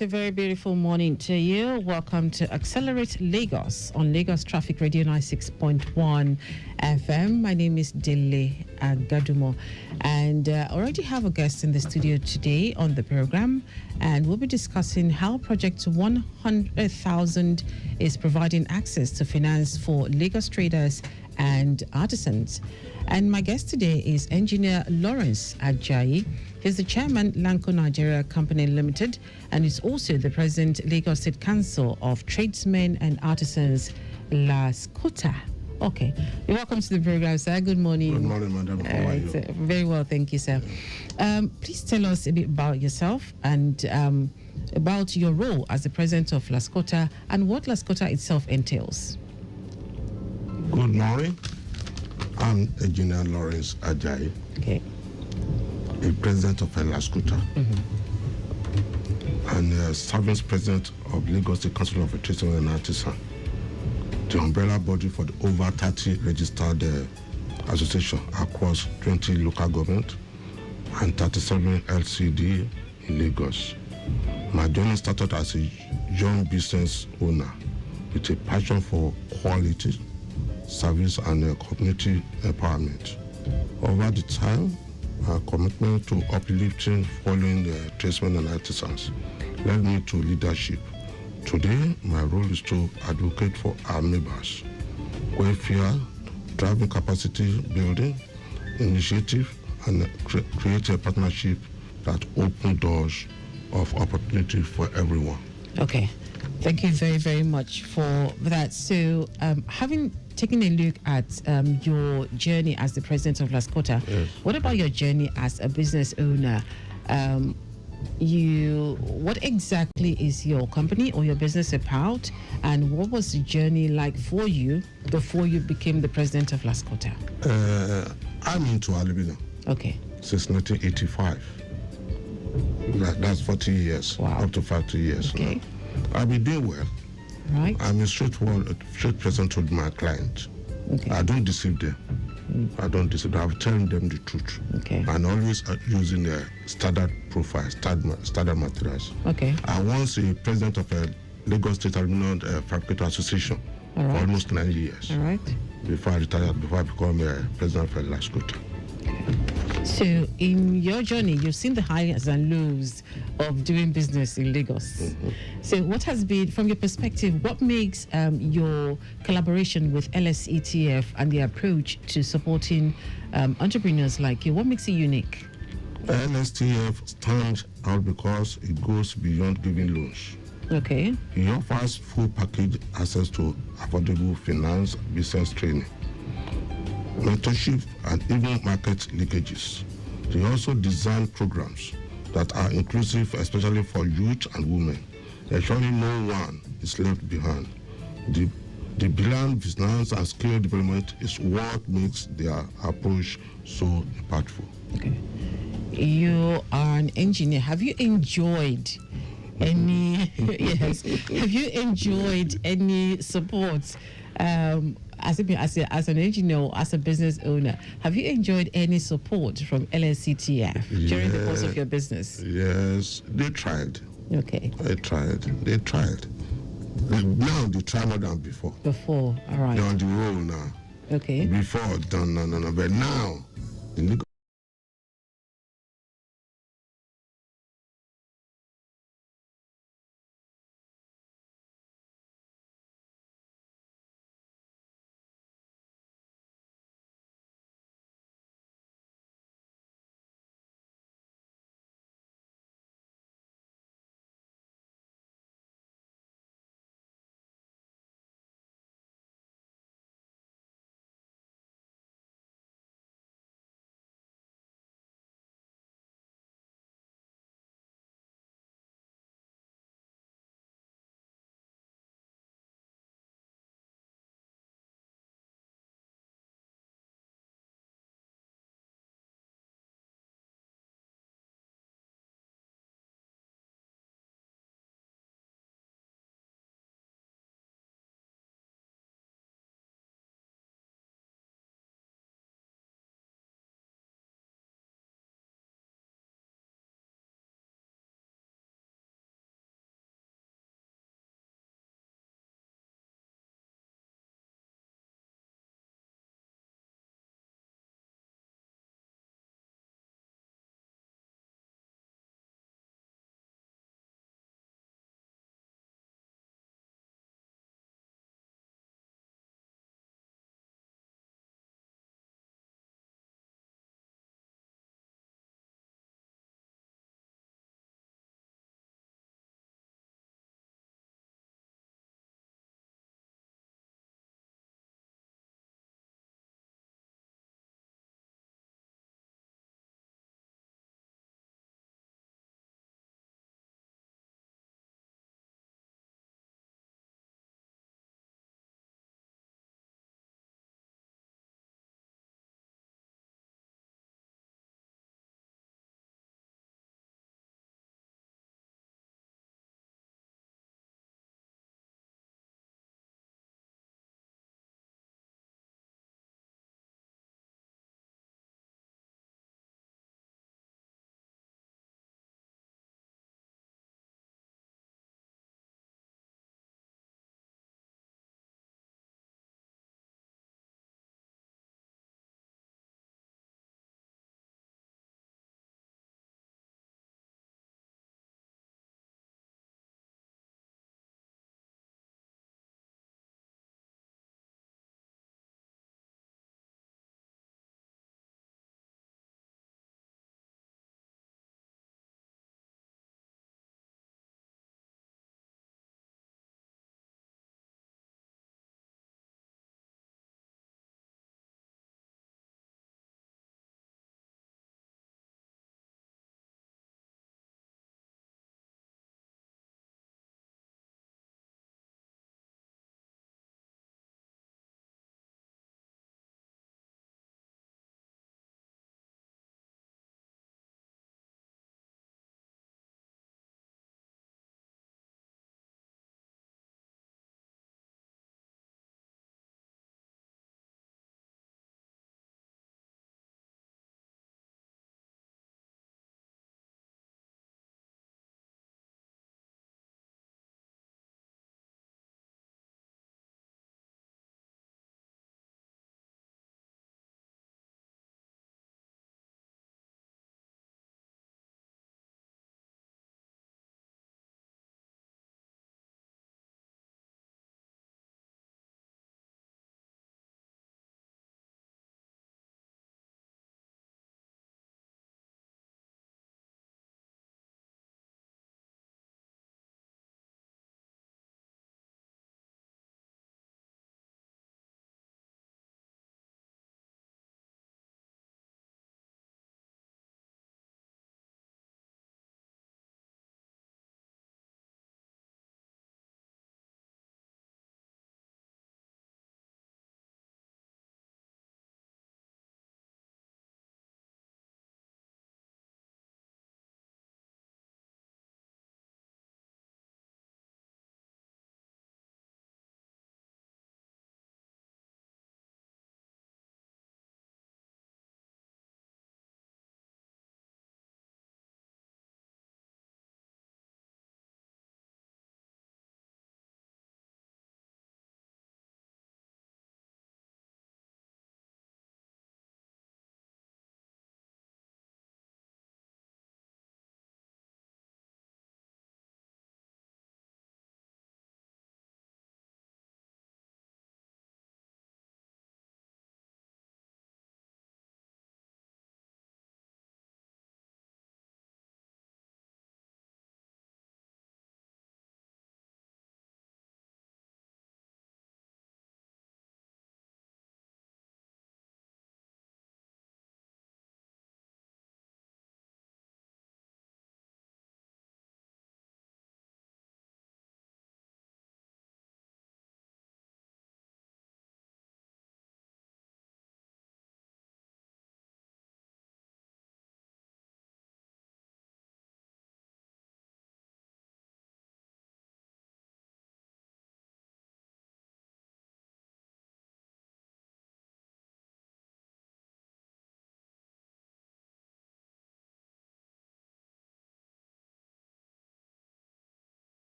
A very beautiful morning to you. Welcome to Accelerate Lagos on Lagos Traffic Radio 96.1 FM. My name is Dele Agadumo, and already have a guest in the studio today on the program, and we'll be discussing how Project 100,000 is providing access to finance for Lagos traders and artisans. And my guest today is Engineer Lawrence Ajayi. He's the chairman, Lanco Nigeria Company Limited, and is also the president, Lagos State Council of Tradesmen and Artisans, LASCOTA. Okay. You're welcome to the program, sir. Good morning. Good morning, madam. How are you? Very well, thank you, sir. Please tell us a bit about yourself and about your role as the president of LASCOTA and what LASCOTA itself entails. Good morning. I'm Engineer Lawrence Ajayi. Okay. The president of LASCOTA, and serving president of Lagos State Council of Tradesmen and Artisans, the umbrella body for the over 30 registered associations across 20 local governments and 37 LCD in Lagos. My journey started as a young business owner with a passion for quality, service, and community empowerment. Over the time, our commitment to uplifting following the tradesmen and artisans led me to leadership. Today, my role is to advocate for our neighbors, welfare, driving capacity building, initiative and create a partnership that open doors of opportunity for everyone. Okay. Thank you very, very much for that. So, having taken a look at your journey as the president of Lascota, Yes. what about your journey as a business owner? What exactly is your company or your business about, and what was the journey like for you before you became the president of Lascota? I'm into aluminium. Okay. Since 1985. That's 40 years. Wow. Up to 50 years. Okay. Now. I've been doing well. Right. I'm a straight person to my client. Okay. I don't deceive them. I don't deceive them. I'm telling them the truth. Okay. And always using a standard profile, standard materials. Okay. I was a president of a Lagos State Aluminum Fabricator Association for almost 9 years. All right. Before I retired, before I became a president of Lascota. So, in your journey, you've seen the highs and lows of doing business in Lagos. Mm-hmm. So, what has been, from your perspective, what makes your collaboration with LSETF and the approach to supporting entrepreneurs like you, what makes it unique? LSTF stands out because it goes beyond giving loans. Okay. It offers full package access to affordable finance, business training, mentorship, and even market linkages. They also design programs that are inclusive, especially for youth and women, ensuring no one is left behind. The brilliant business and skill development is what makes their approach so impactful. Okay. You are an engineer. Have you enjoyed any yes? Have you enjoyed any support as an engineer, as a business owner? Have you enjoyed any support from LSCTF during the course of your business? Yes, they tried. Okay. They tried. Now they try more than before. All right. They're on the roll now. Okay. Before, no. But now, the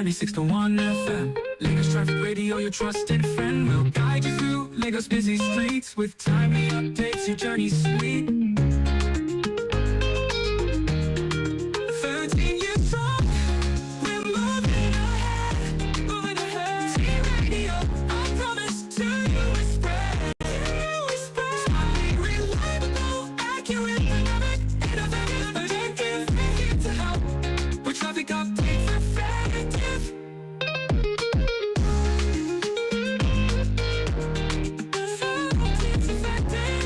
96.1 FM. Lagos Traffic Radio, your trusted friend, will guide you through Lagos busy streets with timely updates. Your journey sweet. 13 years on, we're moving ahead, moving ahead. T-Radio, I promise to you we spread. Timely, reliable, accurate, dynamic, innovative, addictive. We're here to help with traffic updates effective. It's effective.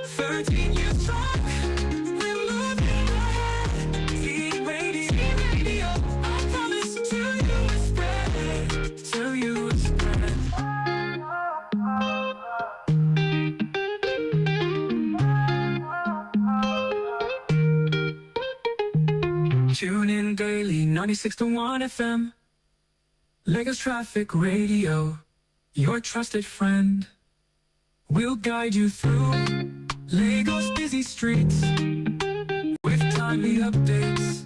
13 years strong, we're moving ahead. T-Radio, I promise to you we spread, to you we spread. Tune in daily, 96.1 FM. Lagos Traffic Radio, your trusted friend. We'll guide you through Lagos busy streets with timely updates.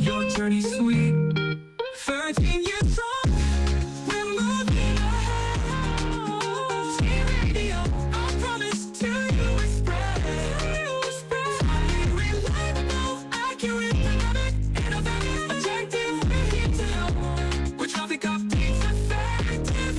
Your journey sweet. 13 years on, we're moving ahead. T-Radio, I promise to you we spread. Timely, reliable, accurate, dynamic, innovative, objective. We're here to help with traffic updates effective.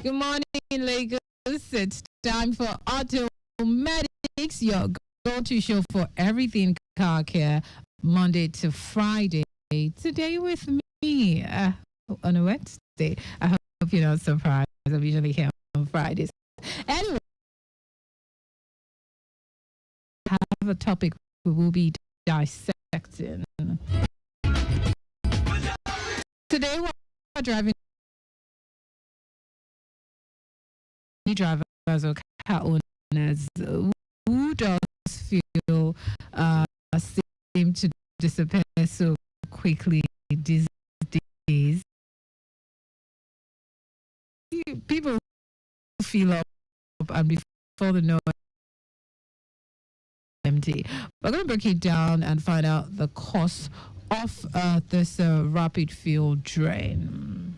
Good morning, Lagos. It's time for Automatics, your go-to show for everything car care, Monday to Friday. Today with me on a Wednesday. I hope you're not surprised. I'm usually here on Fridays. Anyway, I have a topic we will be dissecting. Today we're driving drivers or car owners who does feel seem to disappear so quickly these days. People feel up and before they know it, empty. We're going to break it down and find out the cause of this rapid fuel drain.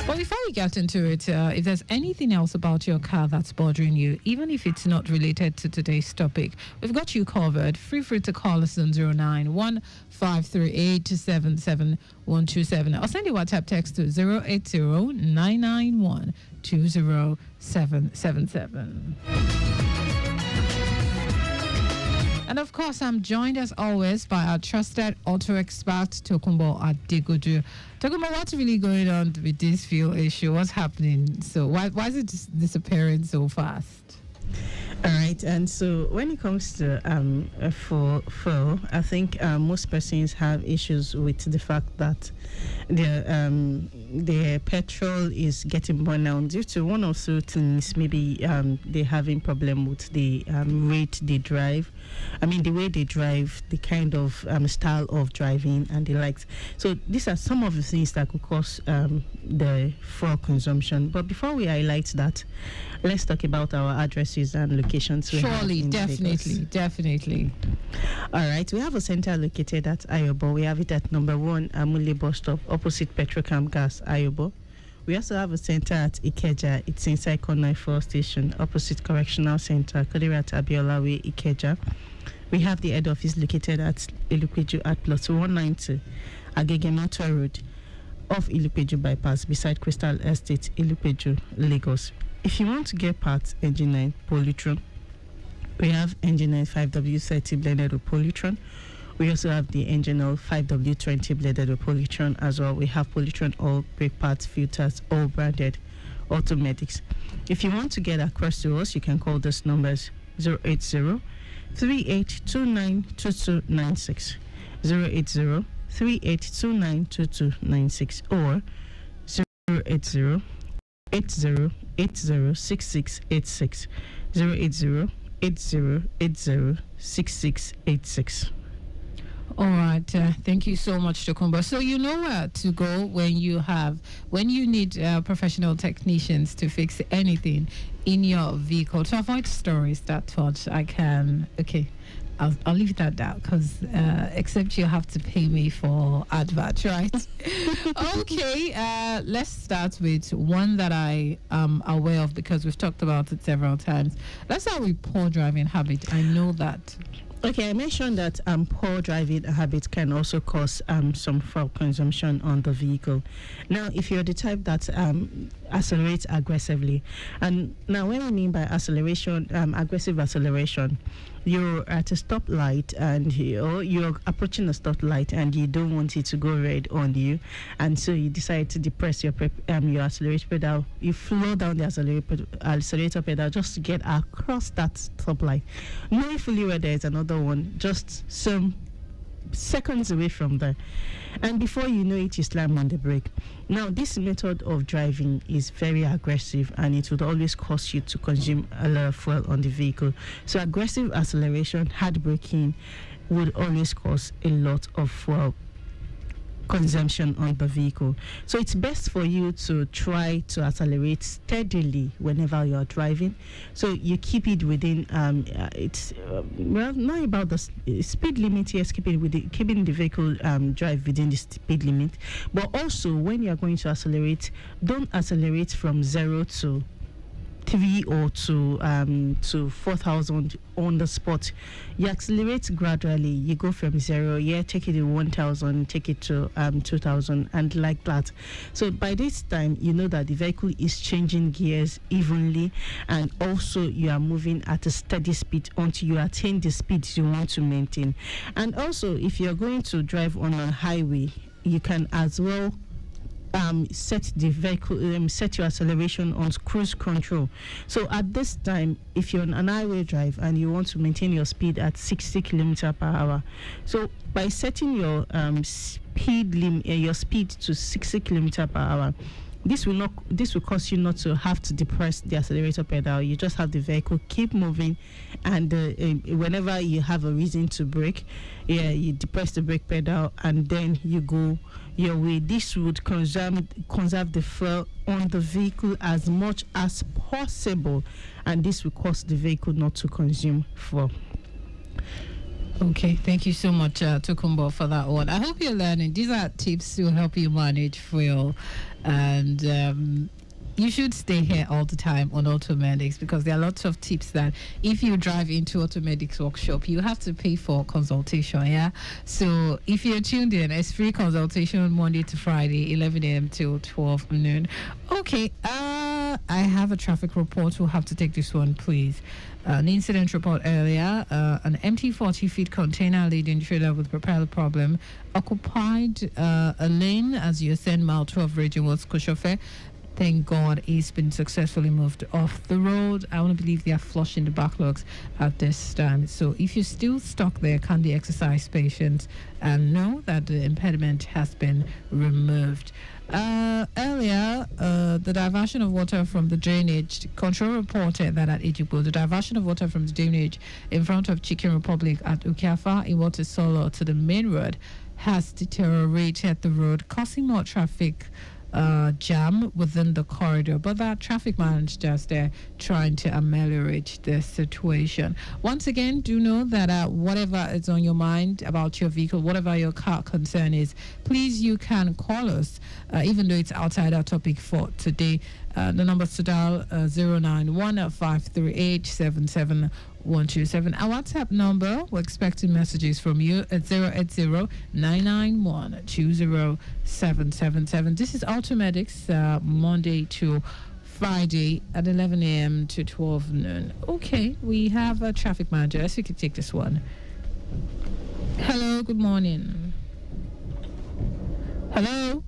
But before we get into it, if there's anything else about your car that's bothering you, even if it's not related to today's topic, we've got you covered. Feel free to call us on 091-538-77127 or send a WhatsApp text to 080-991-20777. And of course, I'm joined as always by our trusted auto expert, Tokunbo Adegoju. Tokunbo, what's really going on with this fuel issue? What's happening? So why is it disappearing so fast? All right, and so when it comes to fuel, I think most persons have issues with the fact that their petrol is getting burned down due to one or two things. Maybe they're having problem with the rate they drive. I mean, the way they drive, the kind of style of driving, and the likes. So these are some of the things that could cause the fuel consumption. But before we highlight that, let's talk about our addresses and locations. Surely, definitely. All right, we have a center located at Ayobo. We have it at number 1 Amule bus stop, opposite Petrocam Gas, Ayobo. We also have a center at Ikeja. It's inside Konai Fuel Station, opposite Correctional Center, Kodirat Abiola Way, Ikeja. We have the head office located at Ilupeju at plot 190, Agege Motor Road, off Ilupeju bypass, beside Crystal Estate, Ilupeju, Lagos. If you want to get parts, Engine 9, Polytron, we have Engine 9 5W30 blended with Polytron. We also have the Engine 9 5W20 blended with Polytron as well. We have Polytron all brake parts, filters, all branded automatics. If you want to get across to us, you can call these numbers 080 38292296, 080 38292296, or 080 80806686, 080 80806686. All right, thank you so much, Tokumba. So you know where to go when you need professional technicians to fix anything in your vehicle. To avoid stories that thought I'll leave it at that, because except you have to pay me for advert, right? Okay, let's start with one that I am aware of because we've talked about it several times. Let's start with poor driving habit. I know that. Okay, I mentioned that poor driving habits can also cause some fuel consumption on the vehicle. Now, if you're the type that accelerates aggressively, and now when we mean by acceleration, aggressive acceleration, you're at a stoplight and you're approaching a stoplight and you don't want it to go red on you, and so you decide to depress your accelerator pedal. You slow down the accelerator pedal just to get across that stoplight, knowing fully where there is another one just some seconds away from there, and before you know it, you slam on the brake. Now, this method of driving is very aggressive, and it would always cause you to consume a lot of fuel on the vehicle. So aggressive acceleration, hard braking would always cause a lot of fuel consumption on the vehicle. So it's best for you to try to accelerate steadily whenever you're driving. So you keep it within not about the speed limit. Yes, keeping the vehicle drive within the speed limit, but also when you're going to accelerate, don't accelerate from 0 to 3 or to 4,000 on the spot. You accelerate gradually. You go from 0, take it to 1,000, take it to 2,000, and like that. So by this time, you know that the vehicle is changing gears evenly, and also you are moving at a steady speed until you attain the speed you want to maintain. And also, if you're going to drive on a highway, you can as well set the vehicle, set your acceleration on cruise control. So at this time, if you're on an highway drive and you want to maintain your speed at 60 km per hour, so by setting your speed limit, your speed to 60 km per hour, this will cause you not to have to depress the accelerator pedal. You just have the vehicle keep moving, and whenever you have a reason to brake, you depress the brake pedal and then you go your way. This would conserve the fuel on the vehicle as much as possible, and this will cause the vehicle not to consume fuel. Okay, thank you so much, Tokumbo, for that one. I hope you're learning. These are tips to help you manage fuel, and you should stay here all the time on Automedics, because there are lots of tips that if you drive into Automedics workshop, you have to pay for consultation, yeah? So if you're tuned in, it's free consultation Monday to Friday, 11 a.m. till 12 noon. Okay, I have a traffic report. We'll have to take this one, please. An incident report earlier, an empty 40-feet container laden trailer with propeller problem occupied a lane as you ascend mile 12 region was Koshofe. thank God it's been successfully moved off the road. I want to believe they are flushing the backlogs at this time. So if you're still stuck there, kindly exercise patience and know that the impediment has been removed. Earlier, the diversion of water from the drainage, Control reported that at Ejigbo, the diversion of water from the drainage in front of Chicken Republic at Ukiafa in Water Solo to the main road has deteriorated the road, causing more traffic jam within the corridor, but that traffic managers there trying to ameliorate the situation. Once again, do know that whatever is on your mind about your vehicle, whatever your car concern is, please, you can call us, even though it's outside our topic for today. The numbers to dial 091-538-77127. Our WhatsApp number, we're expecting messages from you at 080-991-20777. This is Automedics, Monday to Friday at 11 a.m. to 12 noon. Okay, we have a traffic manager. Let's see if we can take this one. Hello, good morning. Hello?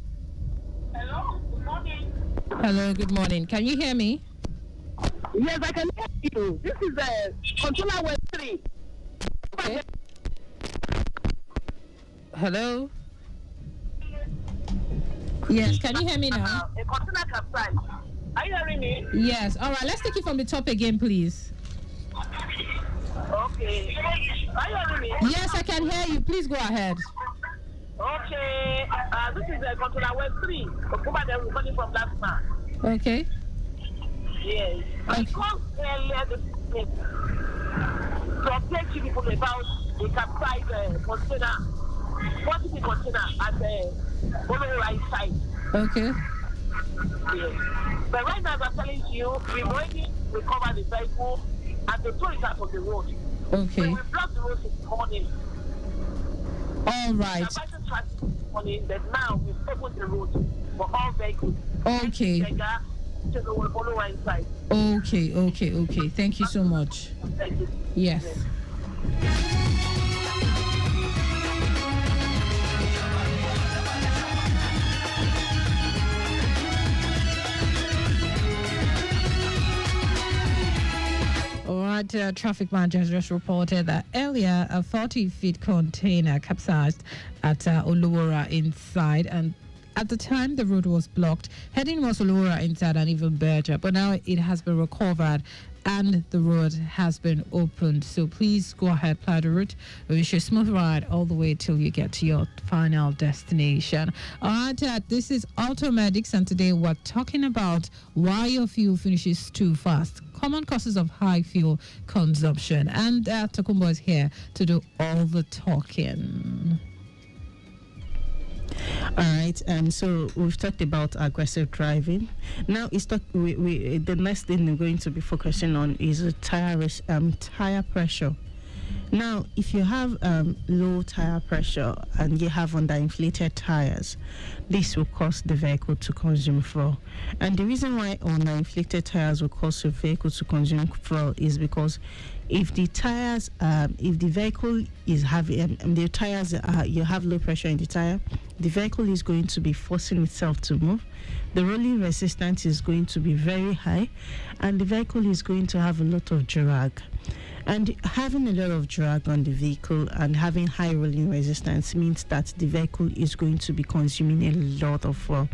Hello, good morning. Hello, good morning. Can you hear me? Yes, I can hear you. This is Controller West 3. Okay. Hello? Yes, can you hear me now? A container capsized. Are you hearing me? Yes. All right, let's take it from the top again, please. Okay. Are you hearing me? Yes, I can hear you. Please go ahead. Okay. This is Controller West 3. October, they're recording from last month. Okay. Yes. I called earlier this week to update you people about the capsized container, 40 container at the right side. Okay. Yes. But right now, as I'm telling you, we've already recovered the vehicle and the tow is out of the road. Okay. So we blocked the road this morning. All right. Morning, but now we've opened the road for all vehicles. Okay. Okay. Thank you so much. Thank you. Yes. All right, traffic manager has just reported that earlier a 40-feet container capsized at Oluwora inside, and at the time the road was blocked. Heading was Oluwora inside and even Berger, but now it has been recovered and the road has been opened. So please go ahead, plow the route. We wish you a smooth ride all the way till you get to your final destination. All right, this is Automedics, and today we're talking about why your fuel finishes too fast. Common causes of high fuel consumption. And Tokumbo is here to do all the talking. All right, so we've talked about aggressive driving. Now, the next thing we're going to be focusing on is tire pressure. Now, if you have low tire pressure and you have underinflated tires, this will cause the vehicle to consume fuel. And the reason why underinflated tires will cause the vehicle to consume fuel is because if the tires, if the vehicle is having, the tires, you have low pressure in the tire, the vehicle is going to be forcing itself to move. The rolling resistance is going to be very high, and the vehicle is going to have a lot of drag. And having a lot of drag on the vehicle and having high rolling resistance means that the vehicle is going to be consuming a lot of fuel.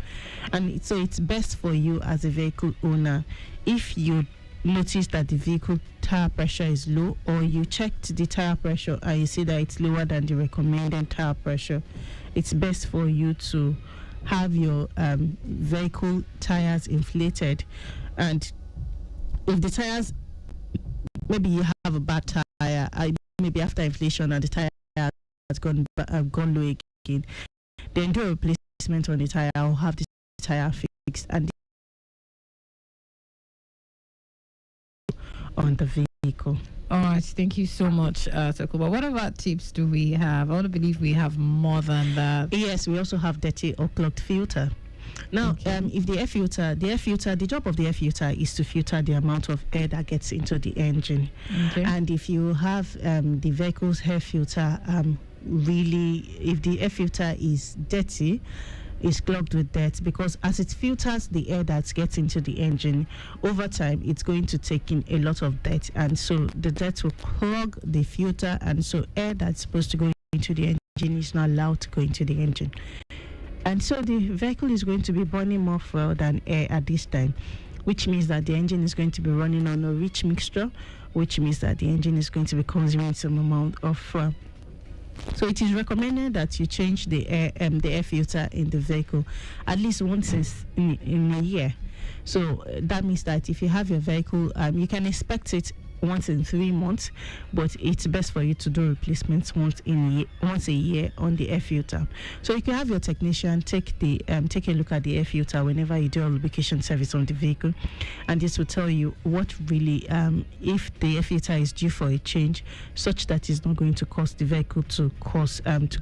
And so it's best for you as a vehicle owner, if you notice that the vehicle tire pressure is low, or you checked the tire pressure and you see that it's lower than the recommended tire pressure, it's best for you to have your vehicle tires inflated. And if the tires, maybe you have a bad tire, maybe after inflation and the tire has gone low again, then do a replacement on the tire or have the tire fixed and on the vehicle. All right, thank you so much, Takuba. What about tips do we have? I want to believe we have more than that. Yes, we also have dirty or clogged filter. Now, if the air filter, the job of the air filter is to filter the amount of air that gets into the engine. Okay. And if you have the vehicle's air filter, if the air filter is dirty, is clogged with dirt, because as it filters the air that gets into the engine, over time it's going to take in a lot of dirt, and so the dirt will clog the filter, and so air that's supposed to go into the engine is not allowed to go into the engine. And so the vehicle is going to be burning more fuel than air at this time, which means that the engine is going to be running on a rich mixture, which means that the engine is going to be consuming some amount of fuel. So it is recommended that you change the air filter in the vehicle at least once in a year. So that means that if you have your vehicle, you can expect it once in 3 months, but it's best for you to do replacements once a year on the air filter. So you can have your technician take a look at the air filter whenever you do a lubrication service on the vehicle, and this will tell you what really if the air filter is due for a change, such that it's not going to cause the vehicle to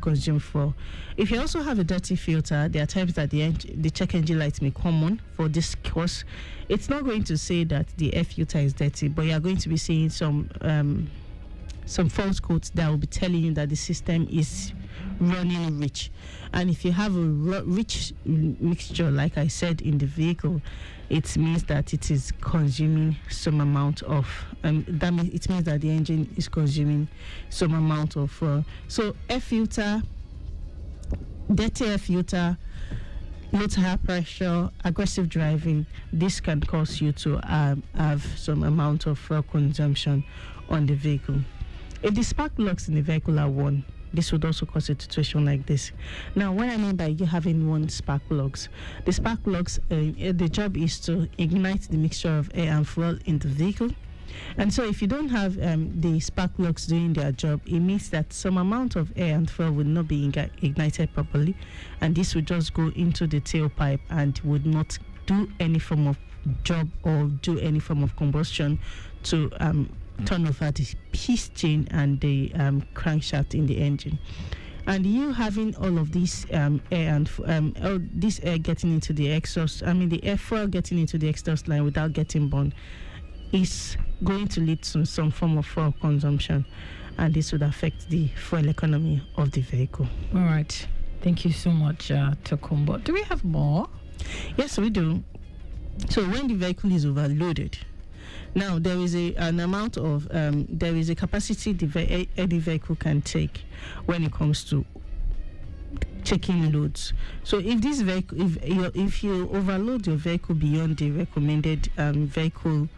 consume fuel. If you also have a dirty filter, there are times that the check engine light may come on for this course. It's not going to say that the air filter is dirty, but you are going to be seeing some false codes that will be telling you that the system is running rich. And if you have a rich mixture, like I said, in the vehicle, it means that it is consuming some amount of that means it means that the engine is consuming some amount of so air filter, dirty air filter, low tire pressure, aggressive driving, this can cause you to have some amount of fuel consumption on the vehicle. If the spark plugs in the vehicle are worn, this would also cause a situation like this. Now, what I mean by you having one spark plugs, the spark plugs, the job is to ignite the mixture of air and fuel in the vehicle. And so if you don't have the spark plugs doing their job, it means that some amount of air and fuel will not be ignited properly, and this would just go into the tailpipe and would not do any form of job or do any form of combustion to turn off the piston and the crankshaft in the engine. And you having all of this air and all this air getting into the exhaust, the air fuel getting into the exhaust line without getting burned, is going to lead to some form of fuel consumption, and this would affect the fuel economy of the vehicle. All right. Thank you so much, Tokumbo. Do we have more? Yes, we do. So when the vehicle is overloaded, now there is an amount of there is a capacity the vehicle can take when it comes to taking loads. So if this vehicle, if you overload your vehicle beyond the recommended vehicle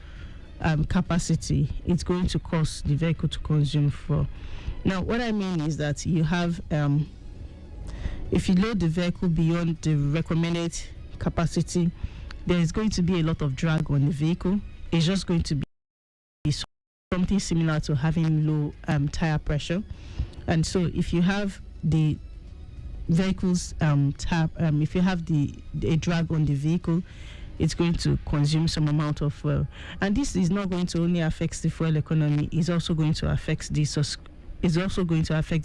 capacity, it's going to cause the vehicle to consume fuel. Now, what I mean is that you have, if you load the vehicle beyond the recommended capacity, there is going to be a lot of drag on the vehicle. It's just going to be something similar to having low tire pressure. And so if you have the vehicle's if you have a drag on the vehicle, it's going to consume some amount of fuel. And this is not going to only affect the fuel economy, it's also going to affect the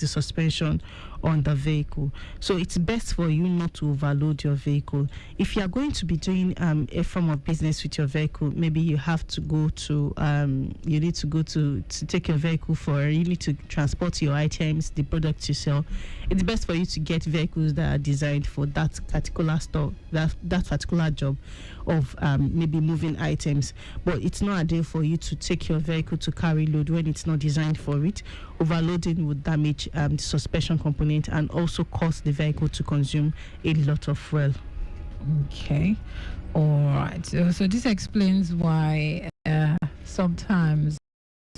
suspension on the vehicle. So it's best for you not to overload your vehicle. If you are going to be doing a form of business with your vehicle, maybe you have to go to you need to go to take your vehicle you need to transport your items, the products you sell. It's best for you to get vehicles that are designed for that particular store, that particular job of maybe moving items. But it's not ideal for you to take your vehicle to carry load when it's not designed for it. Overloading would damage the suspension component and also cause the vehicle to consume a lot of fuel. Okay. All right. So this explains why sometimes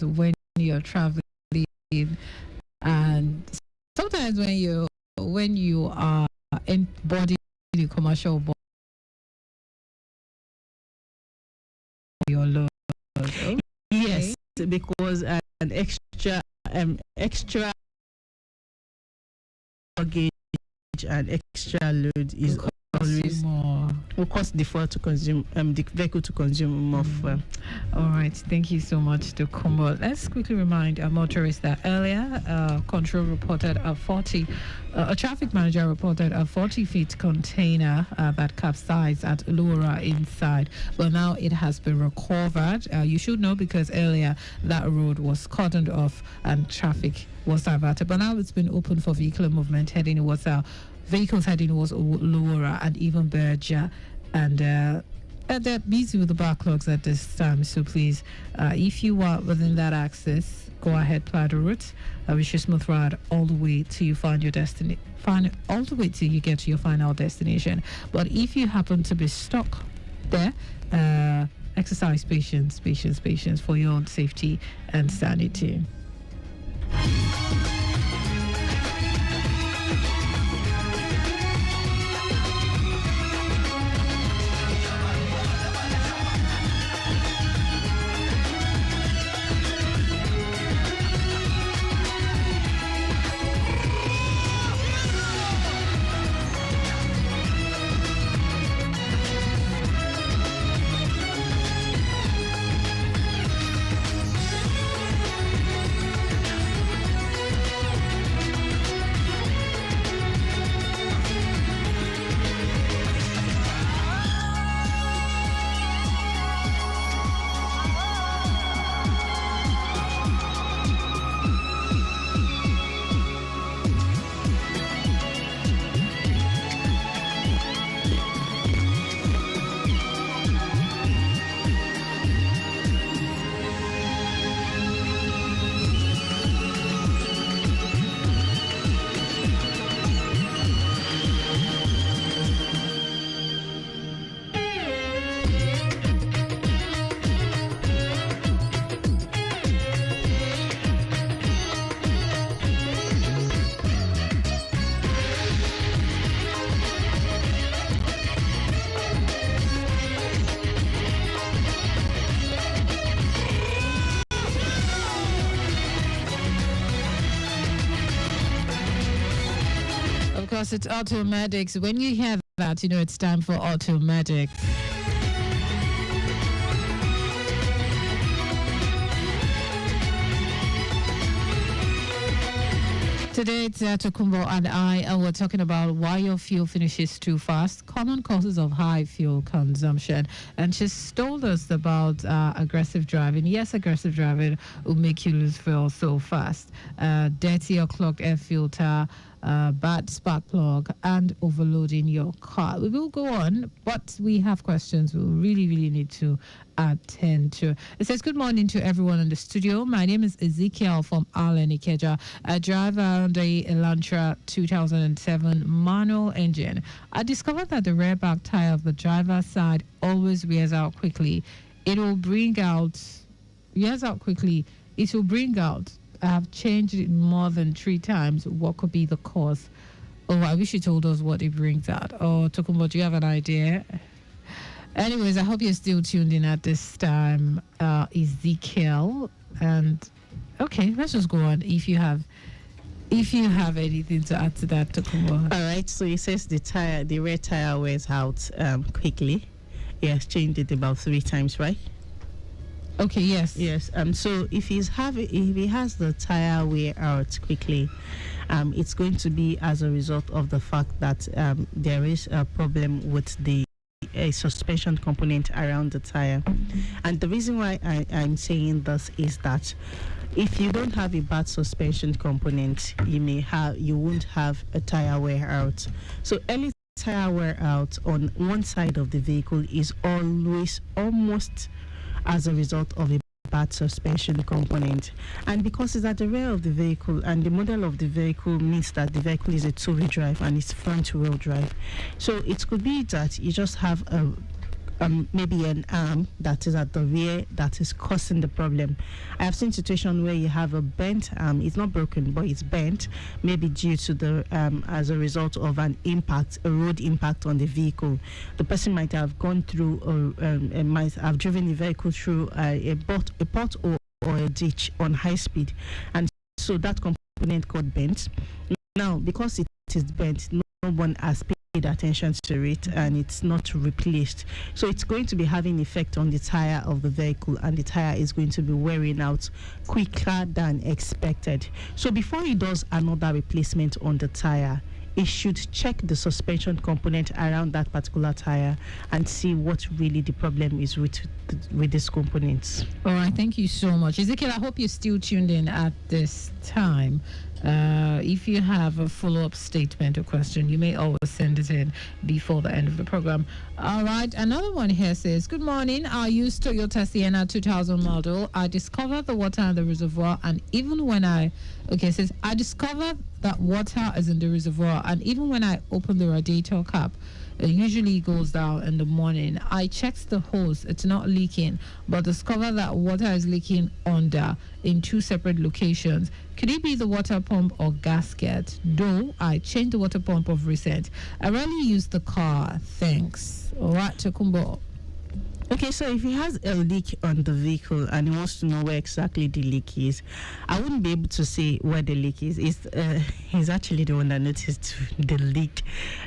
when you're traveling and sometimes when you are embodying the commercial bus, your load. Okay. Yes, because an extra luggage and extra load is always will cause the fuel to consume the vehicle to consume more fuel. All right, thank you so much, Tokumbo. Let's quickly remind our motorists that earlier control reported a 40 A traffic manager reported a 40-feet container that capsized at Lura inside, but now it has been recovered. You should know because earlier that road was cordoned off and traffic was diverted, but now it's been open for vehicular movement heading towards vehicles heading towards Lura and even Berja, and they're busy with the backlogs at this time. So please, if you are within that access, go ahead, plow the route. Wish you smooth ride all the way till you find your destiny. All the way till you get to your final destination. But if you happen to be stuck there, exercise patience for your own safety and sanity. Because it's automatics. When you hear that, you know it's time for automatics. Today it's Tokumbo and we're talking about why your fuel finishes too fast, common causes of high fuel consumption. And she's told us about aggressive driving. Yes, aggressive driving will make you lose fuel so fast. Dirty or clogged air filter, bad spark plug, and overloading your car. We will go on, but we have questions we really need to attend to. It says, good morning to everyone in the studio. My name is Ezekiel from Allen Ikeja. I drive around a Elantra 2007 manual engine. I discovered that the rear back tire of the driver's side always wears out quickly. It will bring out. I have changed it more than 3 times. What could be the cause? Oh, I wish you told us what it brings out. Oh, Tokumbo, do you have an idea? Anyways, I hope you're still tuned in at this time, Ezekiel. And okay, let's just go on. If you have anything to add to that, Tokumbo. All right. So it says the rear tire wears out quickly. He has changed it about 3 times, right? Okay, yes. Yes. So if he has the tire wear out quickly, it's going to be as a result of the fact that there is a problem with the suspension component around the tire. And the reason why I'm saying this is that if you don't have a bad suspension component, you won't have a tire wear out. So any tire wear out on one side of the vehicle is always almost as a result of a bad suspension component. And because it's at the rear of the vehicle and the model of the vehicle means that the vehicle is a 2-wheel drive and it's front-wheel drive. So it could be that you just have maybe an arm that is at the rear that is causing the problem. I have seen situations where you have a bent arm. It's not broken, but it's bent, maybe due to the as a result of an impact, a road impact on the vehicle. The person might have gone through or might have driven the vehicle through a pothole or a ditch on high speed, and so that component got bent. Now, because it is bent, no one has paid paid attention to it and it's not replaced. So it's going to be having effect on the tire of the vehicle, and the tire is going to be wearing out quicker than expected. So before it does another replacement on the tire, it should check the suspension component around that particular tire and see what really the problem is with these components. All right, thank you so much. Ezekiel, I hope you're still tuned in at this time. If you have a follow-up statement or question, you may always send it in before the end of the program. All right, another one here says, good morning, I use Toyota Sienna 2000 model. I discovered the water in the reservoir, and even when I discovered that water is in the reservoir, and even when I open the radiator cap, it usually goes down in the morning. I checked the hose, it's not leaking, but discover that water is leaking under in two separate locations. Could it be the water pump or gasket? Though I changed the water pump of recent. I rarely use the car. Thanks. All right, Tokumbo. Okay, so if he has a leak on the vehicle and he wants to know where exactly the leak is, I wouldn't be able to say where the leak is. He's actually the one that noticed the leak.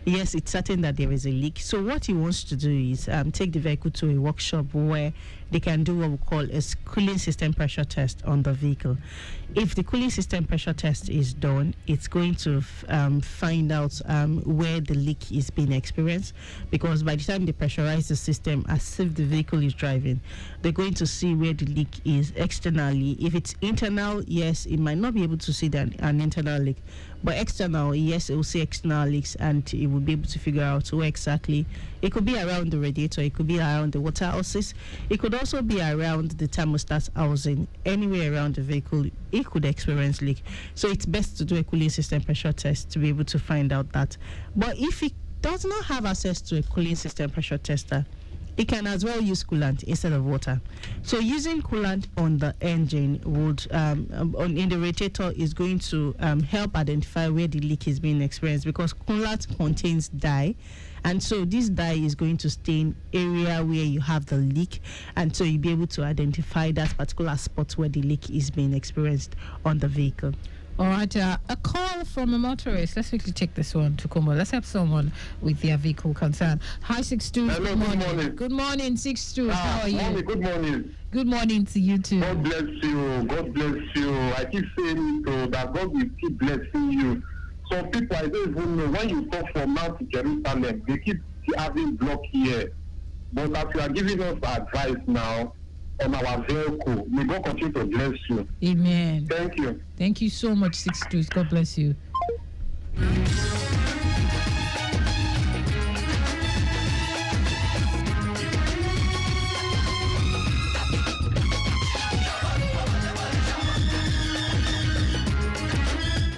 Yes, it's certain that there is a leak. So what he wants to do is take the vehicle to a workshop where they can do what we call a cooling system pressure test on the vehicle. If the cooling system pressure test is done, it's going to find out where the leak is being experienced, because by the time they pressurize the system as if the vehicle is driving, they're going to see where the leak is externally. If it's internal, yes, it might not be able to see an internal leak, but external, yes, it will see external leaks, and it will be able to figure out where exactly. It could be around the radiator, it could be around the water houses, it could also be around the thermostat housing. Anywhere around the vehicle, it could experience leak. So it's best to do a cooling system pressure test to be able to find out that. But if it does not have access to a cooling system pressure tester, it can as well use coolant instead of water. So using coolant on the engine would, in the radiator, is going to help identify where the leak is being experienced, because coolant contains dye, and so this dye is going to stain area where you have the leak, and so you'll be able to identify that particular spot where the leak is being experienced on the vehicle. All right, a call from a motorist. Let's quickly take this one to Kumbo. Let's have someone with their vehicle concern. Hi, 62. Hello, good morning. good morning. Good morning, 62. How are you? Mommy, good morning. Good morning to you too. God bless you. God bless you. I keep saying that God will keep blessing you. Some people, I don't even know, when you talk from Mount Jerusalem, they keep having block here. But as you are giving us advice now on our vehicle, may God continue to bless you. Amen. Thank you. Thank you so much, 62. God bless you.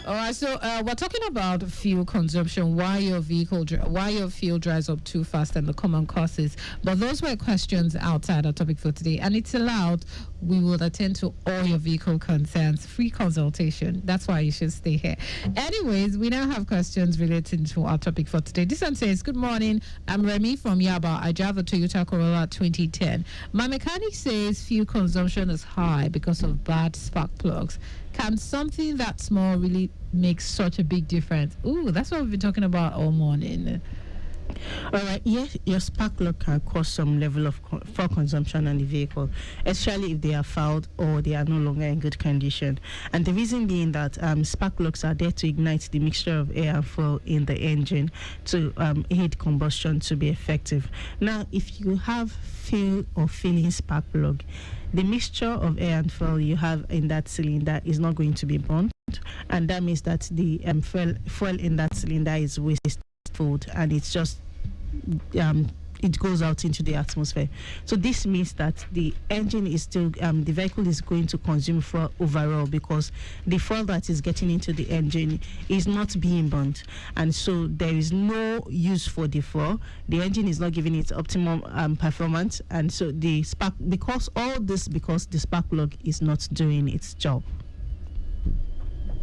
All right, so we're talking about fuel consumption, why your fuel dries up too fast, and the common causes. But those were questions outside our topic for today, and it's allowed. We will attend to all your vehicle concerns, free consultation. That's why you should stay here. Anyways, we now have questions related to our topic for today. This one says, good morning, I'm Remy from Yaba. I drive a Toyota Corolla 2010. My mechanic says fuel consumption is high because of bad spark plugs. Can something that small really make such a big difference? Ooh, that's what we've been talking about all morning. All right, yes, your spark plug can cause some level of fuel consumption on the vehicle, especially if they are fouled or they are no longer in good condition. And the reason being that spark plugs are there to ignite the mixture of air and fuel in the engine to aid combustion to be effective. Now, if you have fuel or filling spark plug, the mixture of air and fuel you have in that cylinder is not going to be burnt, and that means that the fuel in that cylinder is wasteful, and it's just it goes out into the atmosphere. So this means that the engine is still the vehicle is going to consume fuel overall, because the fuel that is getting into the engine is not being burnt, and so there is no use for the fuel. The engine is not giving it optimum performance, and so the spark, because the spark plug is not doing its job.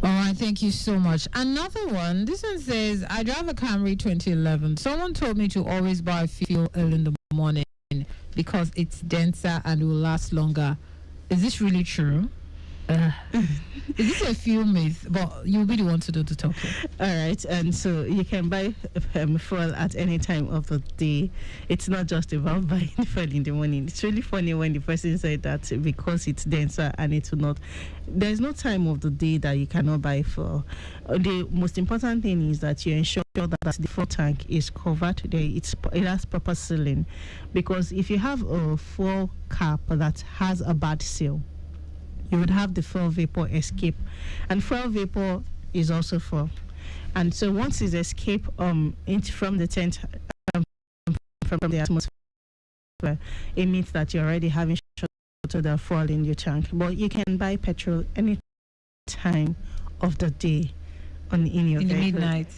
All right, thank you so much. Another one, this one says, I drive a Camry 2011. Someone told me to always buy fuel early in the morning because it's denser and will last longer. Is this really true? This is a few myths, but you really want to do the talking. All right, and so you can buy fuel at any time of the day. It's not just about buying fuel in the morning. It's really funny when the person said that because it's denser and it will not. There's no time of the day that you cannot buy fuel. The most important thing is that you ensure that the fuel tank is covered. It has proper sealing, because if you have a fuel cap that has a bad seal, you would have the fuel vapor escape, and fuel vapor is also fuel. And so once it escape from the tent, from the atmosphere, it means that you're already having short to the fuel in your tank. But you can buy petrol any time of the day in your in the vehicle. midnight.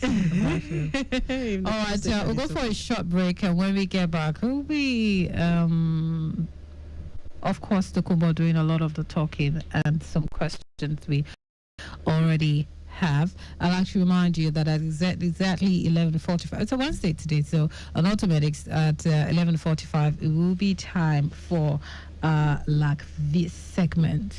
All right, we'll go for a short break, and when we get back, we'll be of course, Tokumbo doing a lot of the talking and some questions we already have. I'll actually remind you that at exactly 11:45, it's a Wednesday today, so on Automatics at 11:45, it will be time for like this segment.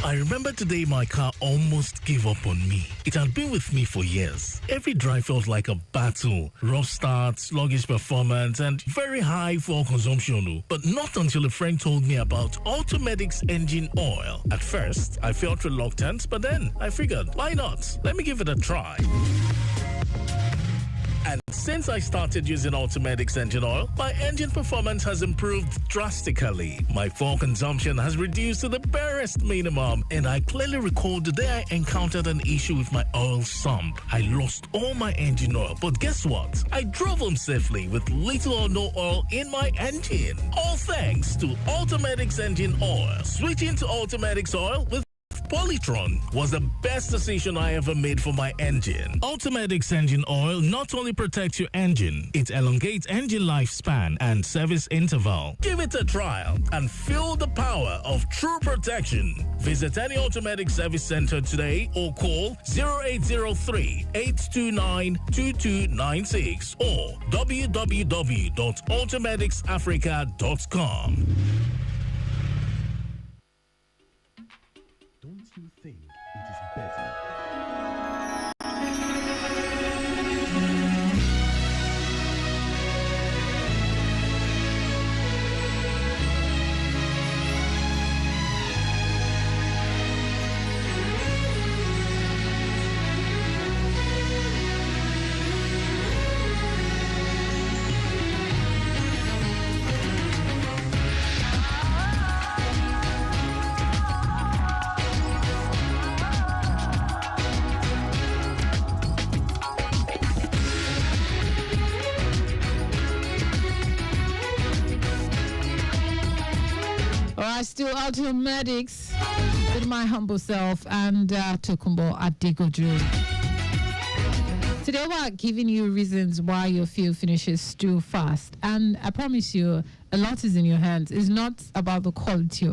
I remember today my car almost gave up on me. It had been with me for years. Every drive felt like a battle. Rough starts, sluggish performance, and very high fuel consumption. But not until a friend told me about Automatics engine oil. At first, I felt reluctant, but then I figured, why not? Let me give it a try. And since I started using Automatics engine oil, my engine performance has improved drastically. My fuel consumption has reduced to the barest minimum, and I clearly recall the day I encountered an issue with my oil sump. I lost all my engine oil, but guess what? I drove home safely with little or no oil in my engine. All thanks to Automatics engine oil. Switching to Automatics oil with Polytron was the best decision I ever made for my engine. Automatics engine oil not only protects your engine, it elongates engine lifespan and service interval. Give it a trial and feel the power of true protection. Visit any Automatic service center today or call 0803-829-2296 or www.automaticsafrica.com. Still Automatics with my humble self and Tokumbo Adegoju. Today we're giving you reasons why your fuel finishes too fast, and I promise you a lot is in your hands. It's not about the quality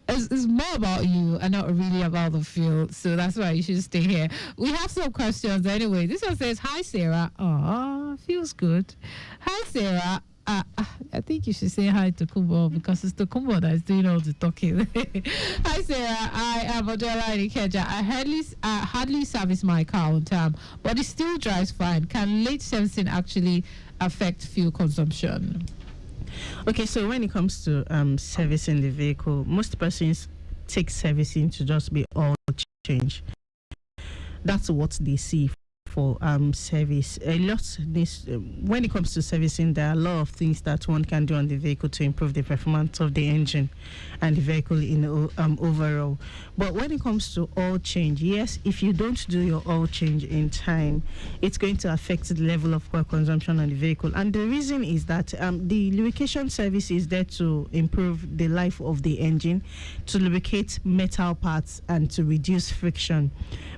it's more about you and not really about the fuel, so that's why you should stay here. We have some questions anyway. This one says, hi Sarah. Oh, feels good. Hi Sarah. I think you should say hi to Kumbo because it's the Kumbo that is doing all the talking. Hi Sarah, I am Odella in Ikeja. I hardly service my car on time, but it still drives fine. Can late servicing actually affect fuel consumption? Okay, so when it comes to servicing the vehicle, most persons take servicing to just be oil change. That's what they see for service. A lot when it comes to servicing, there are a lot of things that one can do on the vehicle to improve the performance of the engine and the vehicle in overall. But when it comes to oil change, yes, if you don't do your oil change in time, it's going to affect the level of oil consumption on the vehicle. And the reason is that the lubrication service is there to improve the life of the engine, to lubricate metal parts and to reduce friction.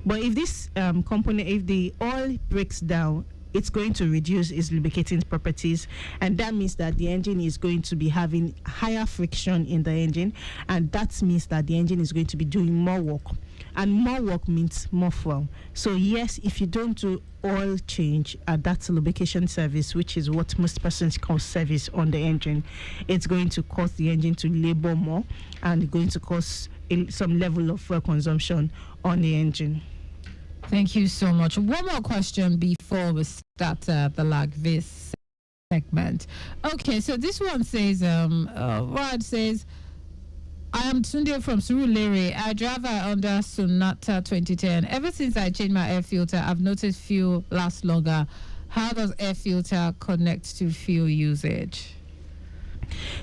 But if this component, if the oil breaks down, it's going to reduce its lubricating properties, and that means that the engine is going to be having higher friction in the engine, and that means that the engine is going to be doing more work. and more work means more fuel. So yes, if you don't do oil change at that lubrication service, which is what most persons call service on the engine, it's going to cause the engine to labor more and going to cause some level of fuel consumption on the engine. Thank you so much. One more question before we start the this segment. Okay, so this one says, Rod says, I am Tunde from Surulere. I drive a Honda Sonata 2010. Ever since I changed my air filter, I've noticed fuel lasts longer. How does air filter connect to fuel usage?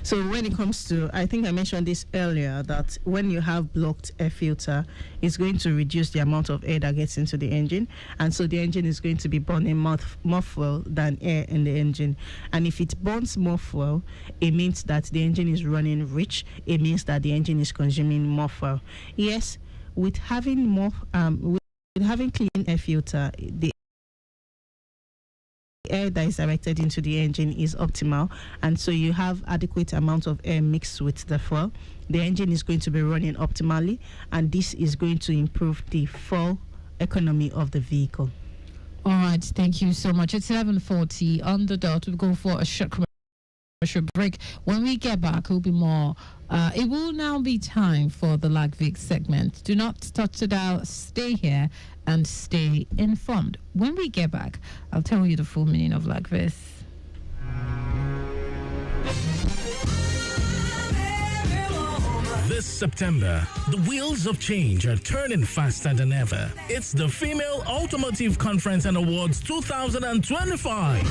So when it comes to, I think I mentioned this earlier, that when you have blocked air filter, it's going to reduce the amount of air that gets into the engine, and so the engine is going to be burning more fuel than air in the engine. And if it burns more fuel, it means that the engine is running rich. It means that the engine is consuming more fuel. Yes, with having more, with having clean air filter, the air that is directed into the engine is optimal, and so you have adequate amount of air mixed with the fuel. The engine is going to be running optimally, and this is going to improve the fuel economy of the vehicle. All right, thank you so much. It's 11:40 on the dot. We'll go for a short commercial break. When we get back, it will be more. It will now be time for the LagVic segment. Do not touch the dial. Stay here and stay informed. When we get back, I'll tell you the full meaning of LagVic. This September, the wheels of change are turning faster than ever. It's the Female Automotive Conference and Awards 2025.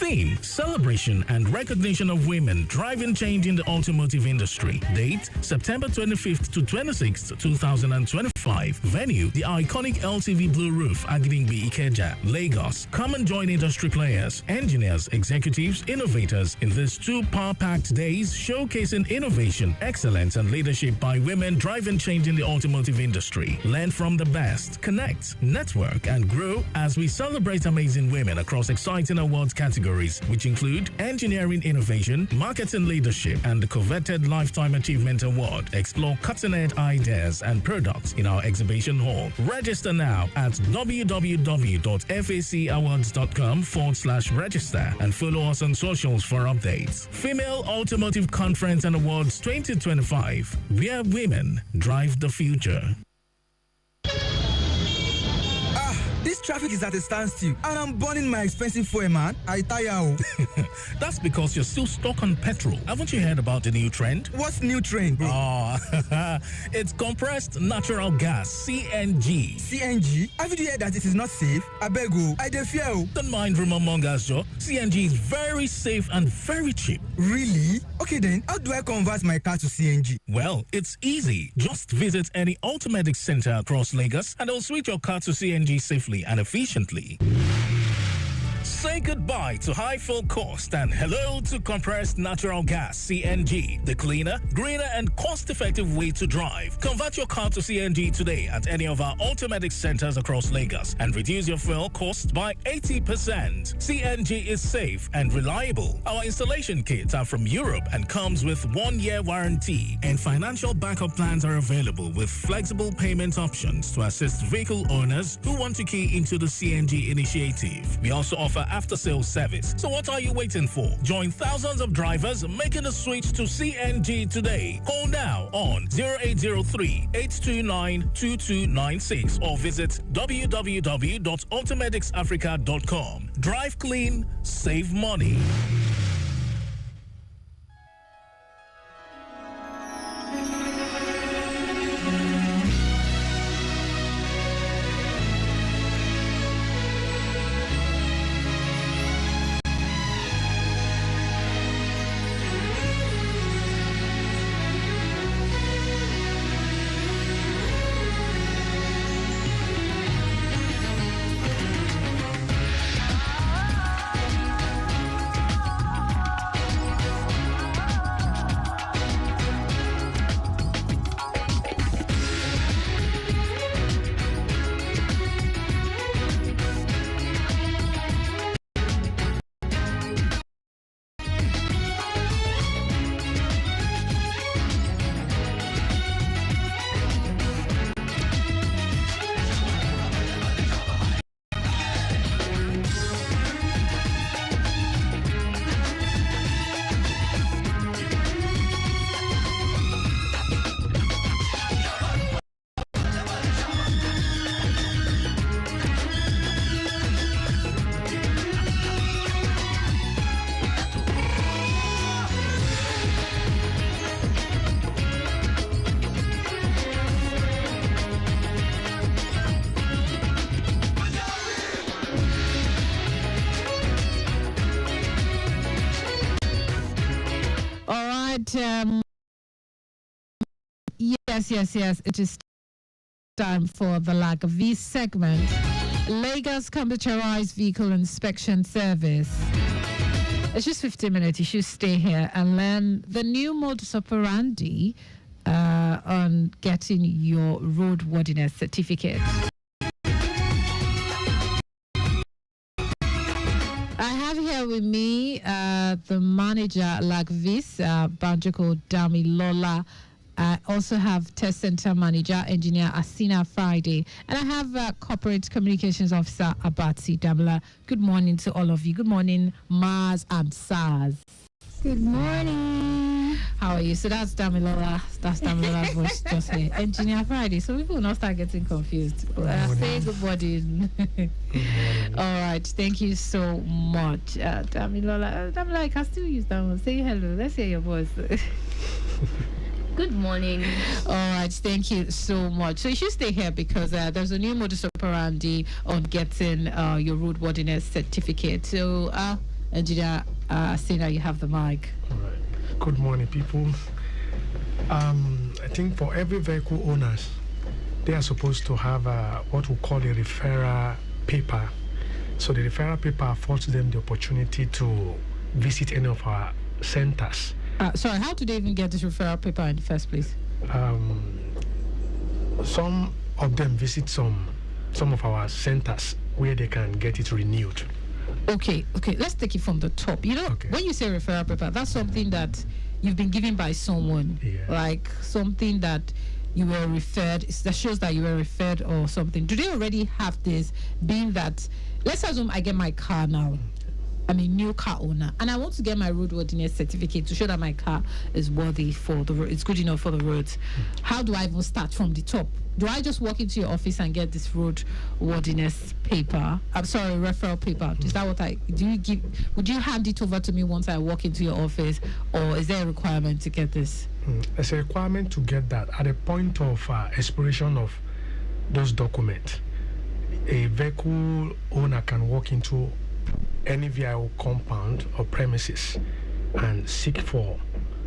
Theme: celebration and recognition of women driving change in the automotive industry. Date: September 25th to 26th, 2025. Venue: the iconic LTV Blue Roof, Agidingbi, Ikeja, Lagos. Come and join industry players, engineers, executives, innovators in these two power-packed days showcasing innovation, excellence, and leadership by women driving change in the automotive industry. Learn from the best, connect, network, and grow as we celebrate amazing women across exciting awards categories, which include Engineering Innovation, Marketing Leadership, and the coveted Lifetime Achievement Award. Explore cutting-edge ideas and products in our exhibition hall. Register now at www.facawards.com/register and follow us on socials for updates. Female Automotive Conference and Awards 2025, where women drive the future. This traffic is at a standstill, and I'm burning my expensive fuel, man. I tire. That's because you're still stuck on petrol. Haven't you heard about the new trend? What's new trend, bro? Oh, it's compressed natural gas, CNG. CNG? Have you heard that it is not safe? I beg you, I dey fear. Don't mind room among us, Joe. CNG is very safe and very cheap. Really? Okay then, how do I convert my car to CNG? Well, it's easy. Just visit any Automedic center across Lagos and they'll switch your car to CNG safely and efficiently. Say goodbye to high fuel cost and hello to compressed natural gas, CNG, the cleaner, greener, and cost-effective way to drive. Convert your car to CNG today at any of our Automedic centers across Lagos and reduce your fuel cost by 80%. CNG is safe and reliable. Our installation kits are from Europe and comes with 1-year warranty, and financial backup plans are available with flexible payment options to assist vehicle owners who want to key into the CNG initiative. We also offer after-sales service. So what are you waiting for? Join thousands of drivers making the switch to CNG today. Call now on 0803-829-2296 or visit www.automedicsafrica.com. Drive clean, save money. right. Yes. It is time for the LAGV segment. Lagos Computerized Vehicle Inspection Service. It's just 15 minutes. You should stay here and learn the new modus operandi on getting your roadworthiness certificate. I have here with me the manager, LAGVIS, Banjoko Damilola. I also have Test Center Manager, Engineer Asina Friday. And I have Corporate Communications Officer, Abatsi Damla. Good morning to all of you. Good morning, Mars and Sars. Good morning. How are you? So that's Damilola. That's Damilola's voice just here. Engineer Friday. So people will not start getting confused. Say good morning. All right. Thank you so much, Damilola. Damilola, I can still use that one. Say hello. Let's hear your voice. Good morning. All right, thank you so much. So you should stay here because there's a new modus operandi on getting your roadworthiness certificate. So, Engineer Asina, you have the mic. All right. Good morning, people. I think for every vehicle owners, they are supposed to have what we call a referral paper. So the referral paper affords them the opportunity to visit any of our centers. Sorry, how do they even get this referral paper in the first place? Some of them visit some of our centers where they can get it renewed. Okay, let's take it from the top. You know, when you say referral paper, that's something that you've been given by someone, like something that you were referred, that shows that you were referred or something. Do they already have this, being that, let's assume I get my car now. I'm a new car owner and I want to get my roadworthiness certificate to show that my car is worthy for the road, it's good enough for the roads. How do I even start from the top? Do I just walk into your office and get this roadworthiness paper? I'm sorry, referral paper. Is that what would you hand it over to me once I walk into your office, or is there a requirement to get this? There's a requirement to get that at the point of expiration of those documents. A vehicle owner can walk into any VIO compound or premises and seek for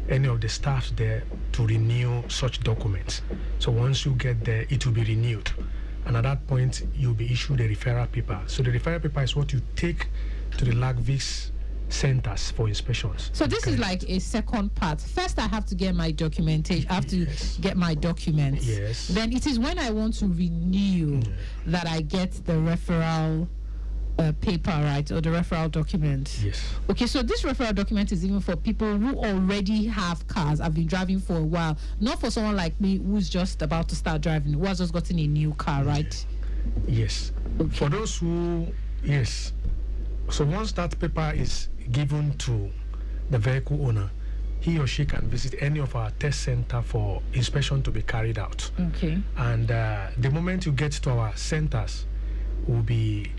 any of the staff there to renew such documents. So once you get there, it will be renewed. And at that point, you'll be issued a referral paper. So the referral paper is what you take to the LAGVIS centers for inspections. So this is like a second part. First, I have to get my documentation. I have to get my documents. Yes. Then it is when I want to renew that I get the referral paper, right, or the referral document. Yes. Okay, so this referral document is even for people who already have cars, have been driving for a while, not for someone like me who's just about to start driving, who has just gotten a new car, right? Yes. Okay. For those who, yes. So once that paper is given to the vehicle owner, he or she can visit any of our test center for inspection to be carried out. Okay. And the moment you get to our centers, will be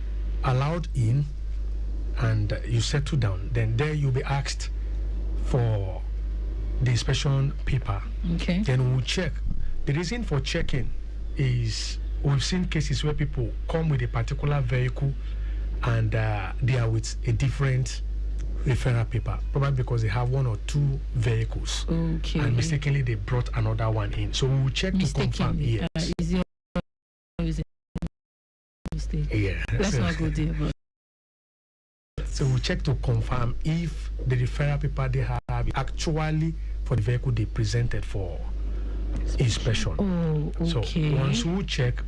allowed in and you settle down, then there you'll be asked for the inspection paper. Okay. Then we'll check. The reason for checking is we've seen cases where people come with a particular vehicle and they are with a different referral paper, probably because they have one or two vehicles. Okay. And mistakenly they brought another one in. So we'll check to confirm. Yes. Yeah. Let's not go there. But so we'll check to confirm if the referral paper they have is actually for the vehicle they presented for inspection. Oh, okay. So once we check,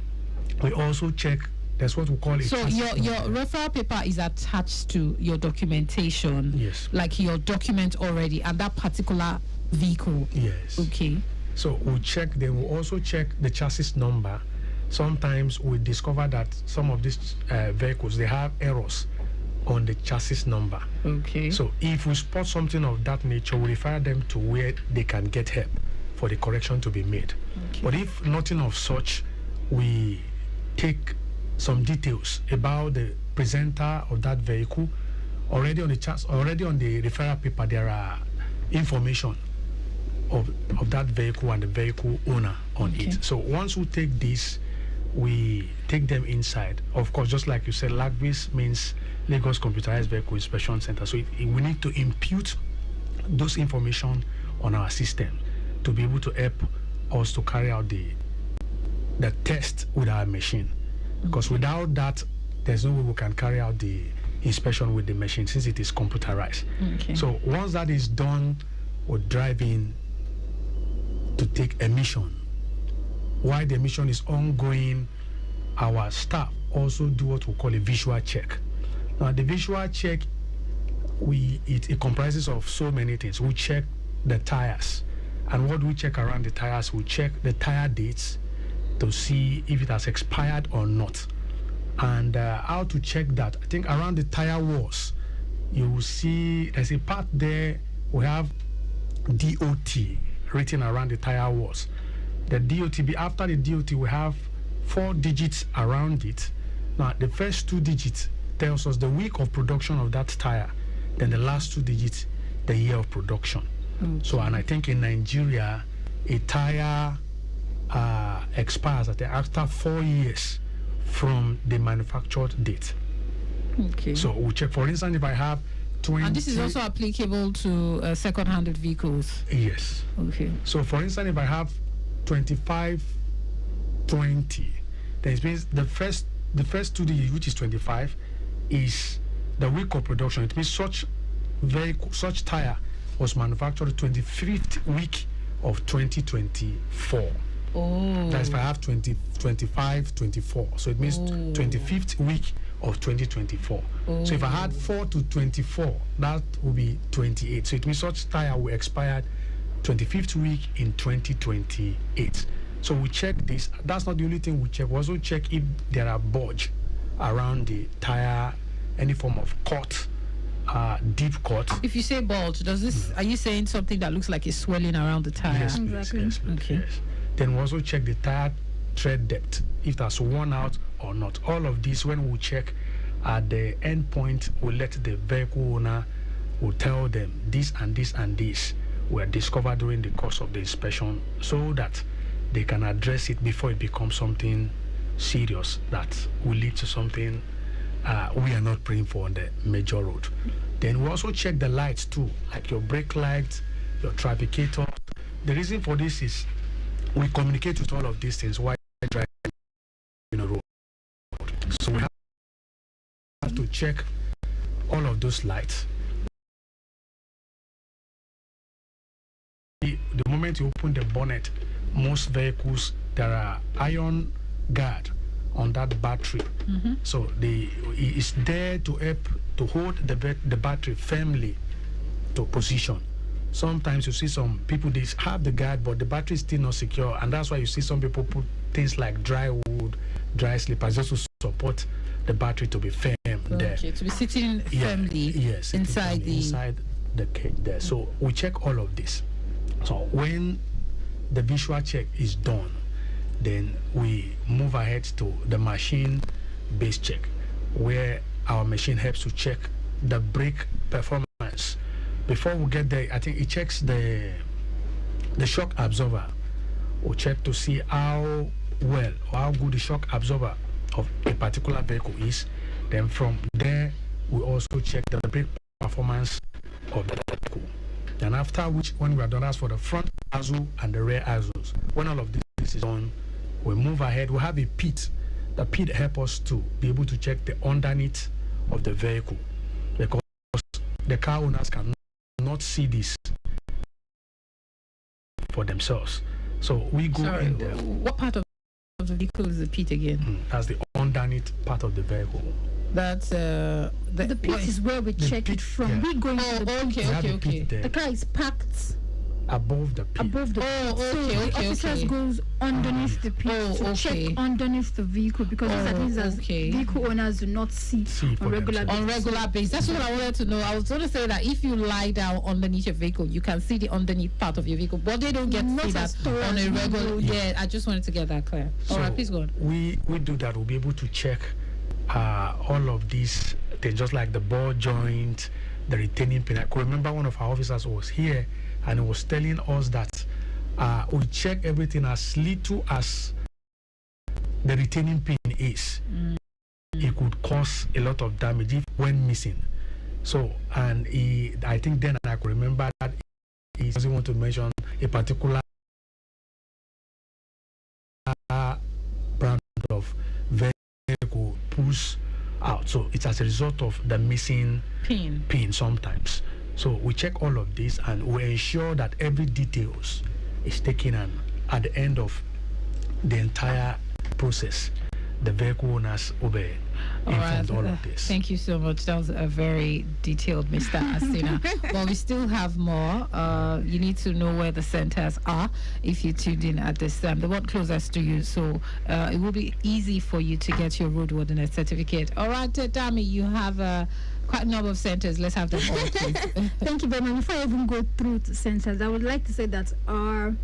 we also check. That's what we call it. So your referral paper is attached to your documentation. Yes. Like your document already, and that particular vehicle. Yes. Okay. So we'll check. Then we'll also check the chassis number. Sometimes we discover that some of these vehicles, they have errors on the chassis number. Okay. So if we spot something of that nature, we refer them to where they can get help for the correction to be made. Okay. But if nothing of such, we take some details about the presenter of that vehicle. Already on the referral paper, there are information of that vehicle and the vehicle owner on it. So once we take this, we take them inside. Of course, just like you said, LAGVIS means Lagos Computerized Vehicle Inspection Center. So we need to impute those information on our system to be able to help us to carry out the test with our machine. Because without that, there's no way we can carry out the inspection with the machine since it is computerized. Okay. So once that is done, we'll drive in to take emission. While the emission is ongoing, our staff also do what we call a visual check. Now the visual check, it comprises of so many things. We check the tires, and what we check around the tires, we check the tire dates to see if it has expired or not. And how to check that, I think around the tire walls, you will see there's a part there, we have DOT written around the tire walls. The DOT, after the DOT, we have 4 digits around it. Now the first 2 digits tells us the week of production of that tire, then the last 2 digits, the year of production. So, and I think in Nigeria, a tire expires after 4 years from the manufactured date. Okay. So we check, for instance, if I have 20... And this is also applicable to second-hand vehicles? Yes. Okay. So for instance, if I have 2520, then it means the first 2 digits, which is 25, is the week of production. It means such tire was manufactured 25th week of 2024. Oh. That's if I have 25, 24. So it means 25th week of 2024. So if I had 4 to 24, that would be 28. So it means such tire will expire 25th week in 2028. So we check this. That's not the only thing we check. We also check if there are bulge around the tire, any form of cut, deep cut. If you say bulge, does this? Are you saying something that looks like it's swelling around the tire? Yes, please. Exactly. Yes, please. Okay. Yes. Then we also check the tire tread depth, if that's worn out or not. All of this, when we check at the end point, we let the vehicle owner, will tell them this and this and this were discovered during the course of the inspection, so that they can address it before it becomes something serious that will lead to something we are not praying for on the major road. Then we also check the lights too, like your brake lights, your trafficator. The reason for this is we communicate with all of these things while driving in a road. So we have to check all of those lights. The moment you open the bonnet, most vehicles, there are iron guard on that battery. So it's there to help to hold the battery firmly to position. Sometimes you see some people, they have the guard, but the battery is still not secure, and that's why you see some people put things like dry wood, dry slippers, just to support the battery to be firm there. Okay, to be sitting firmly inside the cage there. So we check all of this. So when the visual check is done, then we move ahead to the machine-based check, where our machine helps to check the brake performance. Before we get there, I think it checks the shock absorber. We'll check to see how well or how good the shock absorber of a particular vehicle is. Then from there, we also check the brake performance of the vehicle. Then after which, when we are done, as for the front axle and the rear axles, when all of this is done, we move ahead. We have a pit. The pit helps us to be able to check the underneath of the vehicle, because the car owners cannot see this for themselves. So we go in there. What part of the vehicle is the pit again? That's the underneath part of the vehicle. That's the pit is where we check it from. Yeah. We go into the okay. The car is parked above the pit. So the officers goes underneath the pit to check underneath the vehicle, because these are things as vehicle owners do not see on regular basis. That's what I wanted to know. I was going to say that if you lie down underneath your vehicle, you can see the underneath part of your vehicle, but they don't get to see that on a regular. Yeah, I just wanted to get that clear. All right, please go on. We do that. We'll be able to check all of these things, just like the ball joint, the retaining pin. I could remember one of our officers was here, and he was telling us that we check everything as little as the retaining pin is. It could cause a lot of damage when missing. So, and I think then I could remember that he doesn't want to mention a particular brand of vehicle pulls out. So it's as a result of the missing pin sometimes. So we check all of this and we ensure that every details is taken, and at the end of the entire process, the vehicle owners obey. All of this. Thank you so much. That was a very detailed, Mr. Asina. But we still have more. You need to know where the centers are if you tuned in at this time. The one closest to you, so it will be easy for you to get your roadworthiness certificate. All right, Dami, you have quite a number of centers. Let's have them all, please. Thank you very much. Before I even go through the centers, I would like to say that our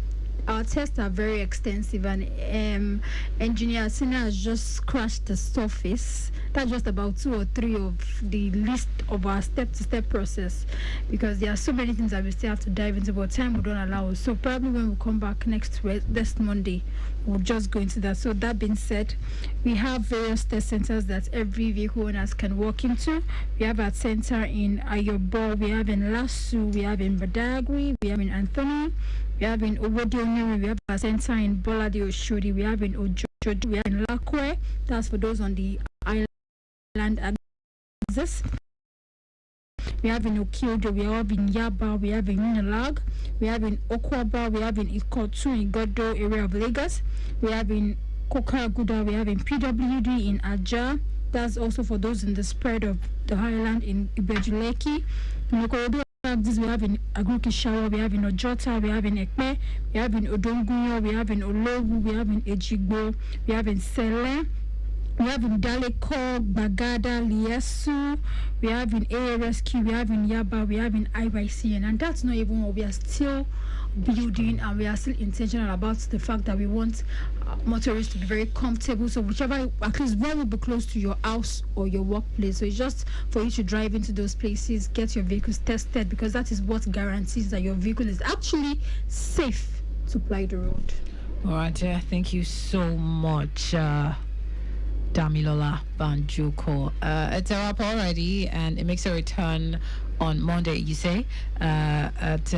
tests are very extensive, and engineer Sina has just scratched the surface. That's just about 2 or 3 of the list of our step-to-step process, because there are so many things that we still have to dive into, but time will don't allow us. So probably when we come back next Monday, we'll just go into that. So that being said, we have various test centers that every vehicle owners can walk into. We have our center in Ayobo, we have in Lasu, we have in Badagry, we have in Anthony, we have in Owodiomiri, we have a center in Bolade Oshodi, we have in Ojojo, we have in Lakwe. That's for those on the island axis. We have in Okiojo, we have in Yaba, we have in Unilag, we have in Okwaba, we have in Ikotu, in Godo area of Lagos, we have in Kokaguda, we have in PWD, in Aja. That's also for those in the spread of the highland in Ibejuleki. In Okorodo, we have in Agrukishawa, we have in Ojota, we have in Ekpe, we have in Odonguyo, we have in Olowu, we have in Ejigbo, we have in Sele, we have in Daleko, Bagada, Liesu, we have in ARSQ, we have in Yaba, we have in IYCN, and that's not even what we are still building, and we are still intentional about the fact that we want motorists to be very comfortable. So whichever, at least one will be close to your house or your workplace. So it's just for you to drive into those places, get your vehicles tested, because that is what guarantees that your vehicle is actually safe to ply the road. All right, thank you so much, Damilola Banjuko. It's a wrap already, and it makes a return on Monday, you say, at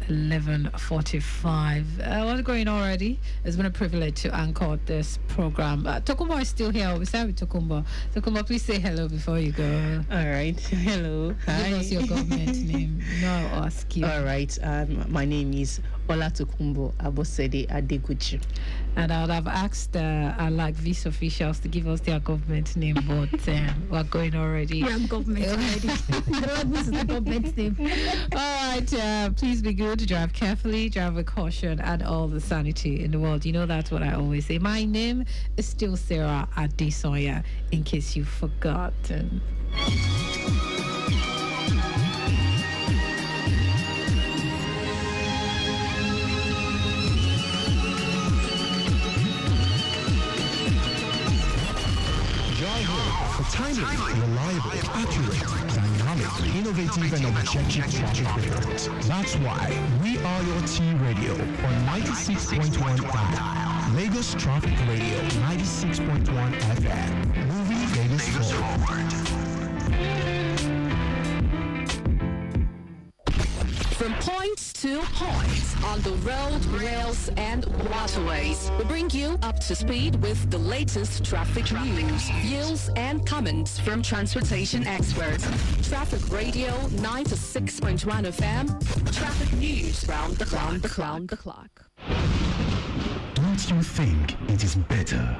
11:45. What's going on already? It's been a privilege to anchor this program. Tokumbo is still here. We start with Tokumbo. Tokumbo, please say hello before you go. All right. Hello. Hi. Give us your government name. No, I'll ask you. All right. My name is Ola Tokumbo Abosede Adeguchi. And I would have asked our like vice officials to give us their government name, but we're going already. We have government already. This is the government name. All right, please be good, drive carefully, drive with caution, and all the sanity in the world. You know, that's what I always say. My name is still Sarah Adesoya, in case you've forgotten. For timely, reliable, accurate, dynamic, innovative, and objective traffic reports. That's why we are your T Radio on 96.1 dial. Lagos Traffic Radio 96.1 FM. Moving Lagos forward. From point to point on the road, rails, and waterways, we bring you up to speed with the latest traffic news, views, and comments from transportation experts. Traffic Radio 96.1 FM. Traffic news round the clock. Don't you think it is better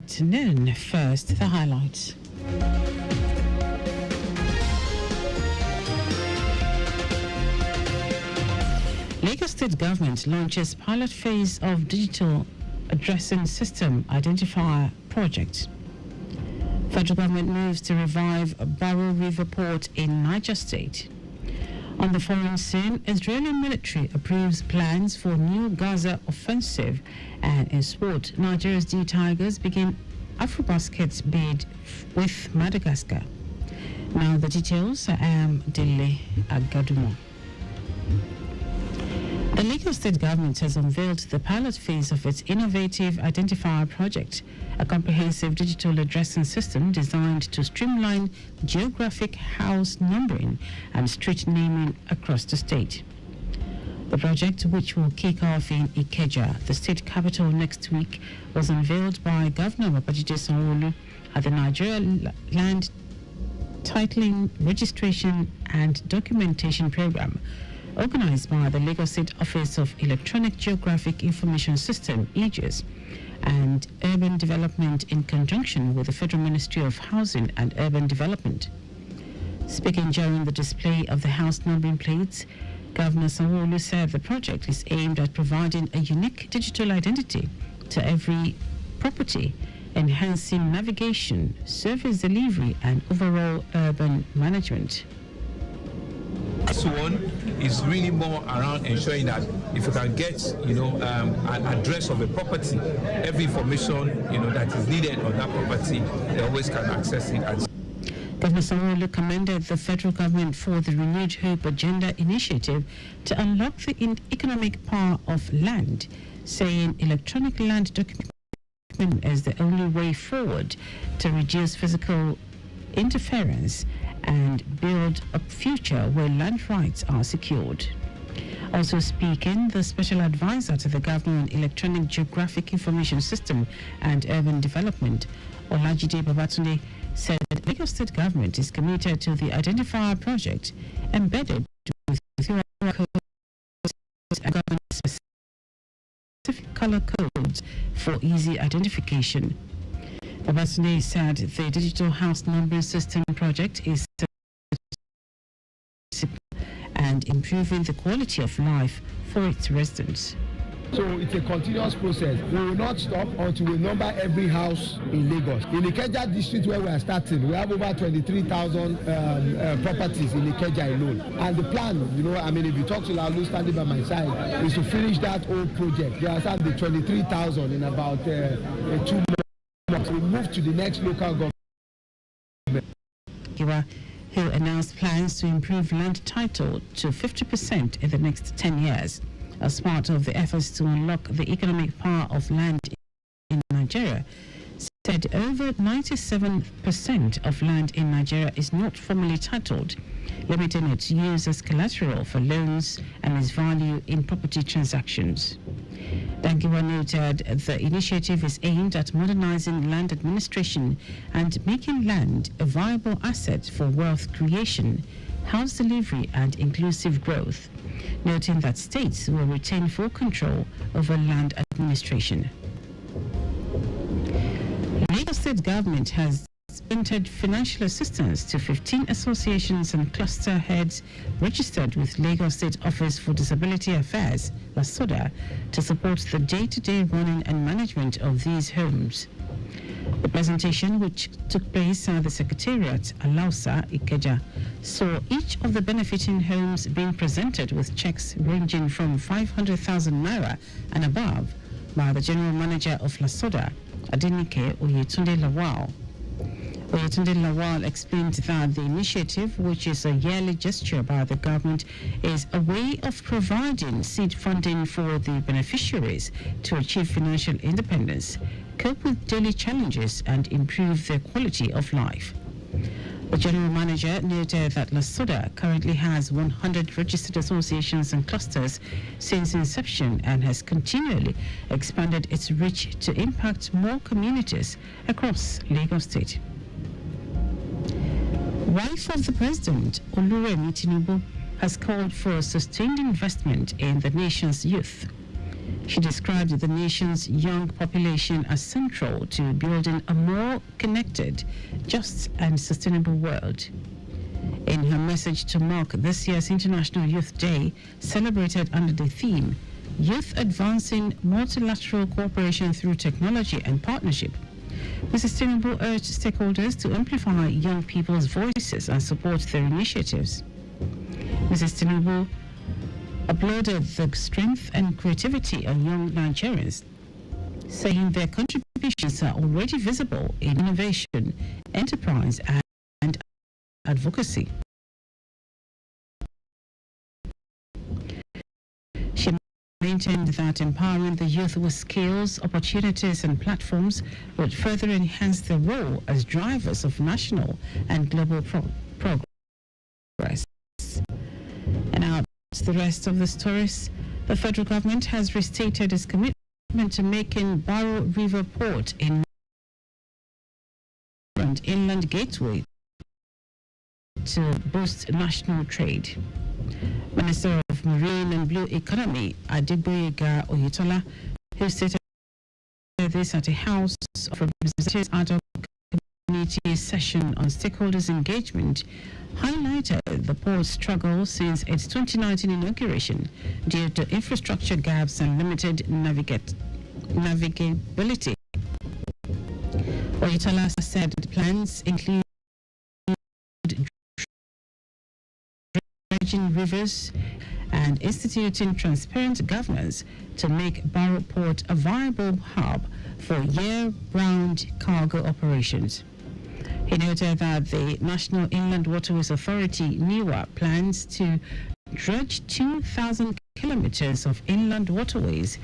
afternoon. First, the highlights. Lagos State Government launches pilot phase of digital addressing system identifier project. Federal government moves to revive Barrow River Port in Niger State. On the foreign scene, Israeli military approves plans for new Gaza offensive. And in sport, Nigeria's D Tigers begin AfroBasket's bid with Madagascar. Now the details. I am Dele Agadumo. The Lagos State Government has unveiled the pilot phase of its innovative identifier project, a comprehensive digital addressing system designed to streamline geographic house numbering and street naming across the state. The project, which will kick off in Ikeja, the state capital, next week, was unveiled by Governor Babajide Sanwo-Olu at the Nigeria Land Titling Registration and Documentation Program, organized by the Lagos State Office of Electronic Geographic Information System, (EGIS), and Urban Development in conjunction with the Federal Ministry of Housing and Urban Development. Speaking during the display of the house numbering plates, Governor Sanwo-Olu said the project is aimed at providing a unique digital identity to every property, enhancing navigation, service delivery, and overall urban management. This one is really more around ensuring that if you can get, an address of a property, every information, that is needed on that property, they always can access it. Governor Sanwo-Olu commended the federal government for the Renewed Hope Agenda initiative to unlock the economic power of land, saying electronic land documentation is the only way forward to reduce physical interference and build a future where land rights are secured. Also speaking, the special advisor to the Governor on Electronic Geographic Information System and Urban Development, Olajide Babatunde, said that Lagos State Government is committed to the identifier project embedded with QR codes and government-specific color codes for easy identification. Babatunde said the digital house numbering system project is and improving the quality of life for its residents. So it's a continuous process. We will not stop until we number every house in Lagos. In Ikeja district where we are starting, we have over 23,000 properties in Ikeja alone. And the plan, if you talk to Lalu standing by my side, is to finish that whole project. They are starting the 23,000 in about 2 months. We move to the next local government. Who announced plans to improve land title to 50% in the next 10 years as part of the efforts to unlock the economic power of land in Nigeria, said over 97% of land in Nigeria is not formally titled, limiting its use as collateral for loans and its value in property transactions. Dangiwa noted the initiative is aimed at modernizing land administration and making land a viable asset for wealth creation, house delivery, and inclusive growth, noting that states will retain full control over land administration. Lagos State Government has entered financial assistance to 15 associations and cluster heads registered with Lagos State Office for Disability Affairs, LASODA, to support the day-to-day running and management of these homes. The presentation, which took place at the Secretariat, Alausa, Ikeja, saw each of the benefiting homes being presented with checks ranging from 500,000 naira and above by the General Manager of LASODA, Adenike Oyetunde Lawal. Oyetunde Lawal explained that the initiative, which is a yearly gesture by the government, is a way of providing seed funding for the beneficiaries to achieve financial independence, cope with daily challenges, and improve their quality of life. The General Manager noted that LASODA currently has 100 registered associations and clusters since inception and has continually expanded its reach to impact more communities across Lagos State. Wife of the President, Oluremi Tinubu, has called for sustained investment in the nation's youth. She described the nation's young population as central to building a more connected, just and sustainable world. In her message to mark this year's International Youth Day, celebrated under the theme, Youth Advancing Multilateral Cooperation Through Technology and Partnership, Mrs. Tinubu urged stakeholders to amplify young people's voices and support their initiatives. Mrs. Tinubu applauded the strength and creativity of young Nigerians, saying their contributions are already visible in innovation, enterprise, and advocacy. She maintained that empowering the youth with skills, opportunities, and platforms would further enhance their role as drivers of national and global progress. And now, the rest of the stories. The federal government has restated its commitment to making Barrow River Port an inland gateway to boost national trade. Minister of Marine and Blue Economy, Adegboyega Oyetola, who stated this at a House of Representatives ad hoc committee session on stakeholders' engagement, highlighted the port's struggle since its 2019 inauguration due to infrastructure gaps and limited navigability. Oyetola said the plans include dredging rivers and instituting transparent governance to make Barrow Port a viable hub for year-round cargo operations. He noted that the National Inland Waterways Authority, NIWA, plans to dredge 2,000 kilometers of inland waterways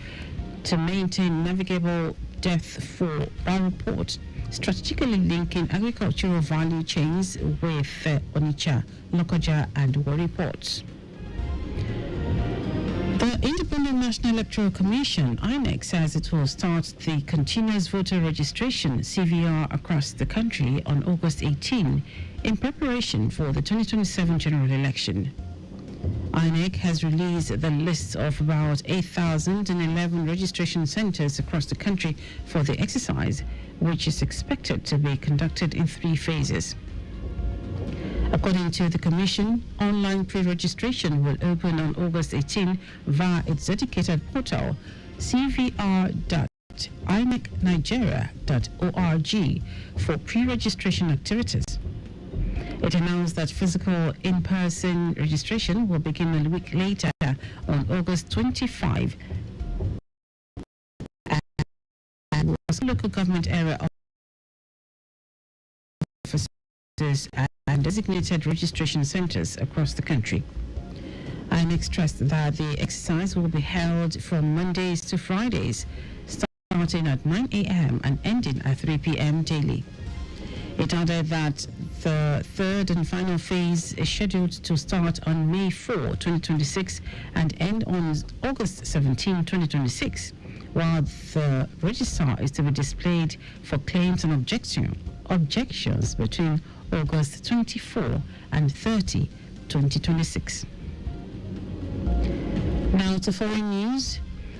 to maintain navigable depth for Barrow Port, strategically linking agricultural value chains with Onitsha, Lokoja, and Warri ports. The Independent National Electoral Commission, INEC, says it will start the continuous voter registration, CVR, across the country on August 18 in preparation for the 2027 general election. INEC has released the list of about 8,011 registration centers across the country for the exercise, which is expected to be conducted in 3 phases. According to the Commission, online pre-registration will open on August 18 via its dedicated portal, cvr.inecnigeria.org, for pre-registration activities. It announced that physical in-person registration will begin a week later on August 25, and local government area offices and designated registration centers across the country. INEC stressed that the exercise will be held from Mondays to Fridays, starting at 9 a.m. and ending at 3 p.m. daily. It added that the third and final phase is scheduled to start on May 4, 2026 and end on August 17, 2026, while the register is to be displayed for claims and objections between August 24 and 30, 2026. Now to foreign news.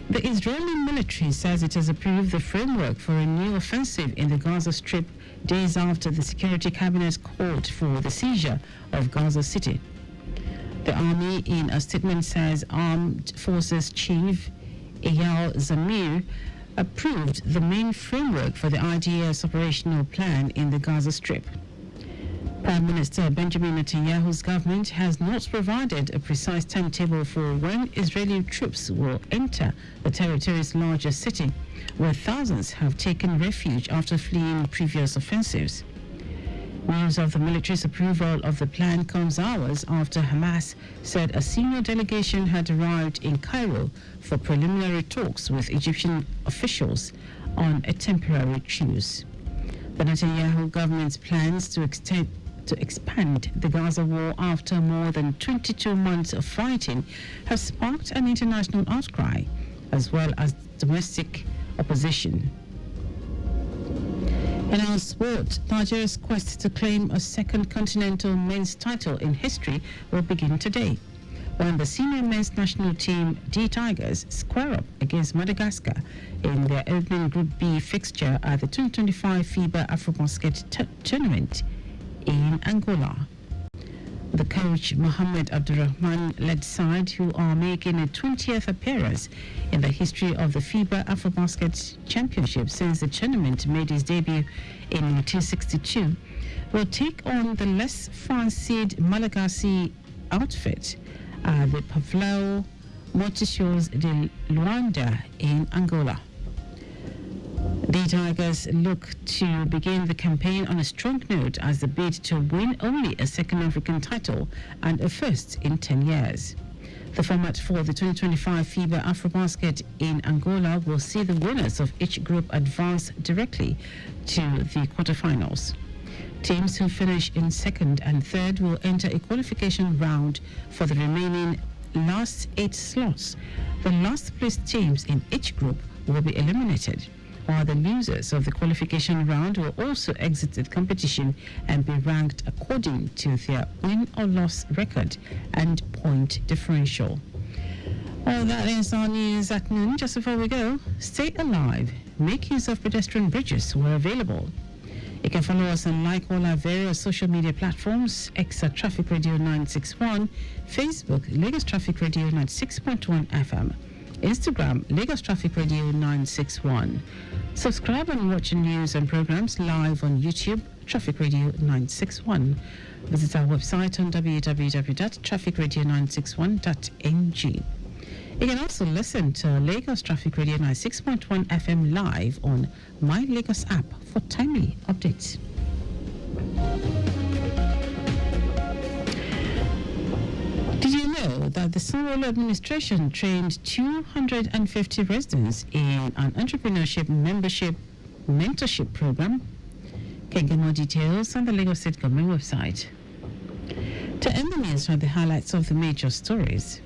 The Israeli military says it has approved the framework for a new offensive in the Gaza Strip days after the Security Cabinet called for the seizure of Gaza City. The army, in a statement, says Armed Forces Chief Eyal Zamir approved the main framework for the IDF's operational plan in the Gaza Strip. Prime Minister Benjamin Netanyahu's government has not provided a precise timetable for when Israeli troops will enter the territory's largest city, where thousands have taken refuge after fleeing previous offensives. News of the military's approval of the plan comes hours after Hamas said a senior delegation had arrived in Cairo for preliminary talks with Egyptian officials on a temporary truce. The Netanyahu government's plans to expand the Gaza war after more than 22 months of fighting have sparked an international outcry, as well as domestic opposition. In our sport, Nigeria's quest to claim a second continental men's title in history will begin today. when the senior men's national team D Tigers square up against Madagascar in their opening Group B fixture at the 2025 FIBA AfroBasket tournament in Angola. The coach Mohamed Abdulrahman led side, who are making a 20th appearance in the history of the FIBA AfroBasket Championship since the tournament made its debut in 1962, will take on the less fancied Malagasy outfit at the Pavlao Montesios de Luanda in Angola. The Tigers look to begin the campaign on a strong note as they bid to win only a second African title and a first in 10 years. The format for the 2025 FIBA AfroBasket in Angola will see the winners of each group advance directly to the quarterfinals. Teams who finish in second and third will enter a qualification round for the remaining last 8 slots. The last placed teams in each group will be eliminated, while the losers of the qualification round will also exit the competition and be ranked according to their win or loss record and point differential. Well, that is our news at noon. Just before we go, stay alive. Make use of pedestrian bridges where available. You can follow us and like all our various social media platforms: X at Traffic Radio 961, Facebook Lagos Traffic Radio 96.1 FM, Instagram Lagos Traffic Radio 961. Subscribe and watch news and programs live on YouTube, Traffic Radio 961. Visit our website on www.trafficradio961.ng. You can also listen to Lagos Traffic Radio 96.1 FM live on My Lagos app for timely updates. Did you know that the Sanwo-Olu administration trained 250 residents in an entrepreneurship membership mentorship program? Can get more details on the Lagos State Government website. To end the news are the highlights of the major stories.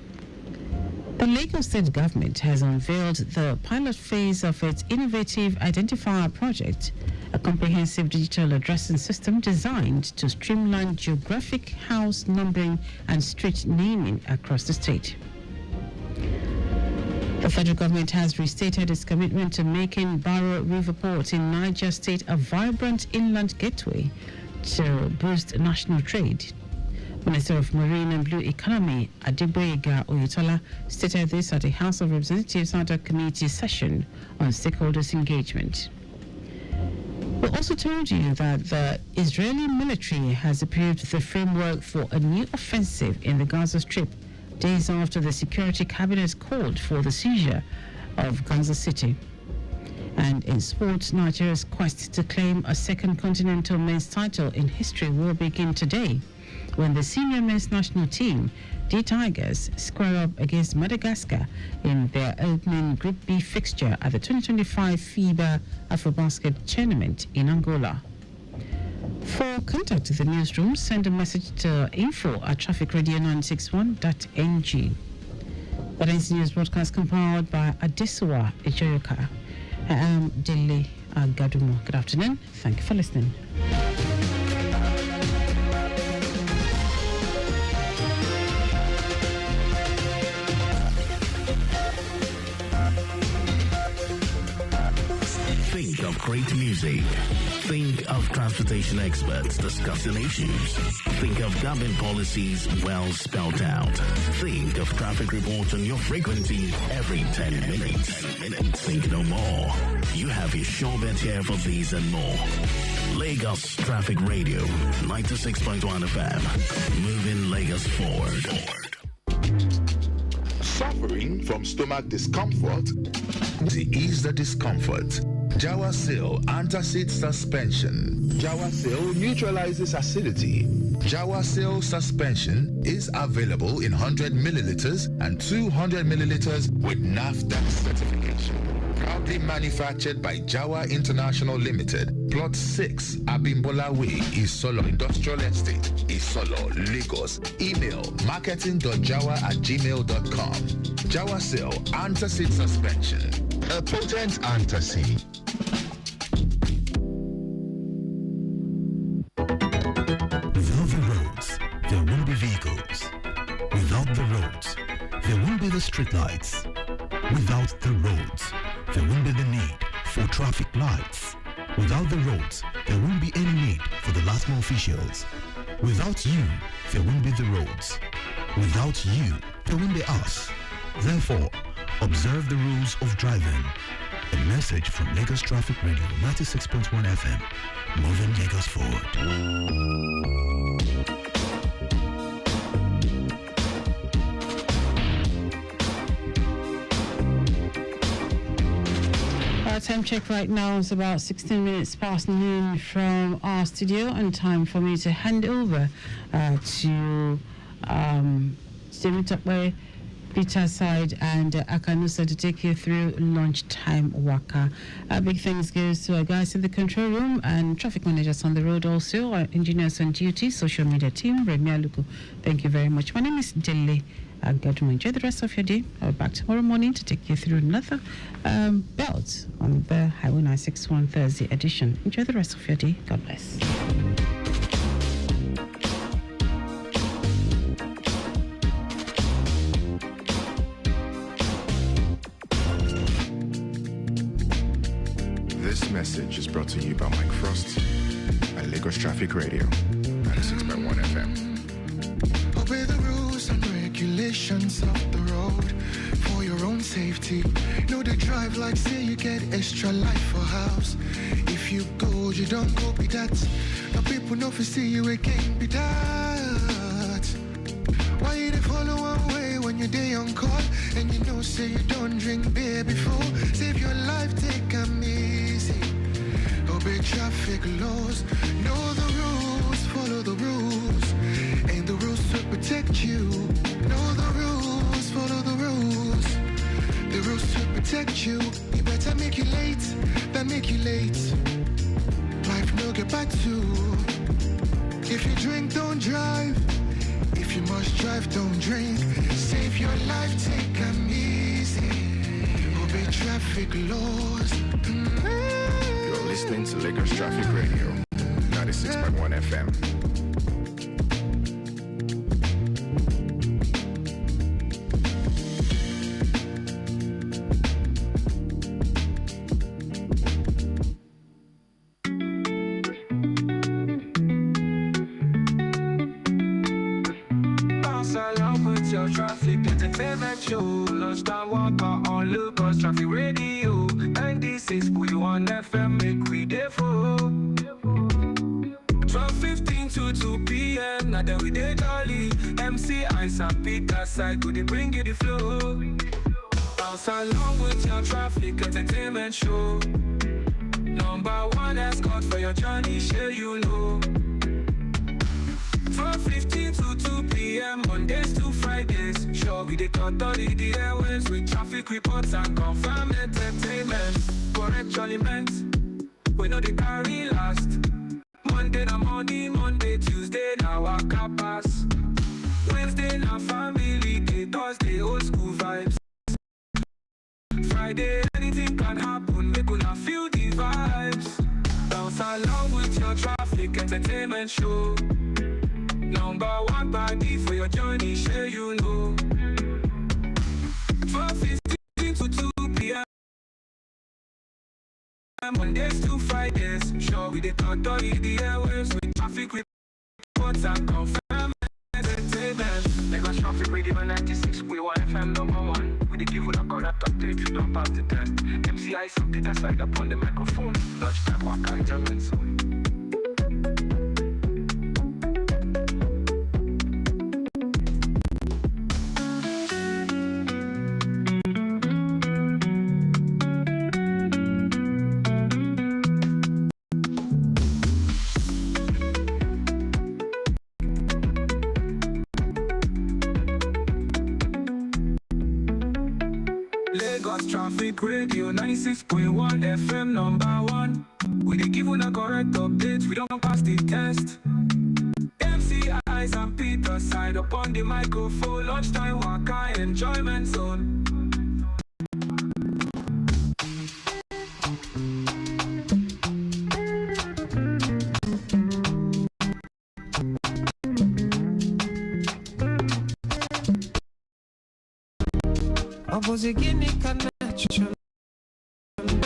The Lagos State Government has unveiled the pilot phase of its innovative identifier project, a comprehensive digital addressing system designed to streamline geographic house numbering and street naming across the state. The federal government has restated its commitment to making Barrow River Port in Niger State a vibrant inland gateway to boost national trade. Minister of Marine and Blue Economy, Adegboyega Oyetola, stated this at the House of Representatives Ad hoc Committee session on stakeholders engagement. We also told you that the Israeli military has approved the framework for a new offensive in the Gaza Strip, days after the Security Cabinet called for the seizure of Gaza City. And in sports, Nigeria's quest to claim a second continental men's title in history will begin today, when the senior men's national team, D Tigers, square up against Madagascar in their opening Group B fixture at the 2025 FIBA AfroBasket tournament in Angola. For contact with the newsroom, send a message to info@trafficradio961.ng. That is news broadcast compiled by Adesuwa Ejoyoka. I am Dele Agadumo. Good afternoon. Thank you for listening. Think of great music. Think of transportation experts discussing issues. Think of government policies well spelled out. Think of traffic reports on your frequency every 10 minutes. Think no more. You have your sure bet here for these and more. Lagos Traffic Radio 96.1 FM. Moving Lagos forward. Suffering from stomach discomfort? To ease the discomfort, Jawasil Antacid Suspension. Jawasil neutralizes acidity. Jawasil Suspension is available in 100 milliliters and 200 milliliters with NAFDAC certification. Proudly manufactured by Jawa International Limited, Plot 6, Abimbola Way, Isolo Industrial Estate, Isolo, Lagos. Email marketing.jawa@gmail.com. Jawasil Antacid Suspension, a potent antacid. Without the roads, there will be vehicles. Without the roads, be the street lights. Without the roads, there won't be the need for traffic lights. Without the roads, there won't be any need for the LATMA officials. Without you, there won't be the roads. Without you, there won't be us. Therefore, observe the rules of driving. A message from Lagos Traffic Radio 96.1 FM, moving Lagos forward. Our time check right now is about 16 minutes past noon from our studio, and time for me to hand over to Semitokwe, Peter Side, and Akanusa to take you through lunchtime waka. Big thanks goes to our guys in the control room and traffic managers on the road, also our engineers on duty, social media team, Remi Aluku. Thank you very much. My name is Dele. Enjoy the rest of your day. I'll be back tomorrow morning to take you through another belt on the Highway 961 Thursday edition. Enjoy the rest of your day. God bless. This message is brought to you by Mike Frost and Lagos Traffic Radio 96.1 FM. Obey the rules and regulations of the road for your own safety. Know the drive like say you get extra life for house. If you go, you don't go be that. The people know if see you again be that. Why you dey follow one way when you're day on call and you know say you don't drink beer before? Save your life, take 'em easy. Obey traffic laws. Know the rules, follow the rules. And the rules to protect you. Know the rules, follow the rules. The rules to protect you. You better make you late than make you late. Life no get back to. If you drink, don't drive. If you must drive, don't drink. Save your life, take 'em easy. Obey traffic laws. You're listening to Lagos Traffic Radio 96.1 FM. Your traffic entertainment show. Lunchtime walker on Lagos Traffic Radio 96.1 FM. Make we dey for 12:15 to 2 p.m. Now then we dey jolly. MC Ice and Peter Side go dey bring you the flow. Bounce along with your traffic entertainment show. Number one escort for your journey, sure you know. 12:15 to 2 p.m. Mondays to Fridays. Sure, we dey cut all the airways with traffic reports and confirm entertainment. Correct judgment, we know they carry last. Monday na money, Monday, Tuesday na waka pass. Wednesday na family day, Thursday old school vibes. Friday anything can happen, make una feel the vibes. Bounce along with your traffic entertainment show. Number one body for your journey, sure you know. 12:15 to 2 p.m. Mondays to Fridays. Sure, we dey cut all the airwaves with traffic reports and confirm entertainment. Lagos Traffic Radio 96.1 FM #1. We dey give you the correct update, you don't pass the test. MCI something that's like up on the microphone. Lunchtime waka enjoyment zone. Lagos Traffic Radio 96.1 FM #1. We dey give you the correct updates, we don't pass the test. MC Eyes and Peter Side upon the microphone. Lunchtime waka enjoyment zone. Obuziginika natural.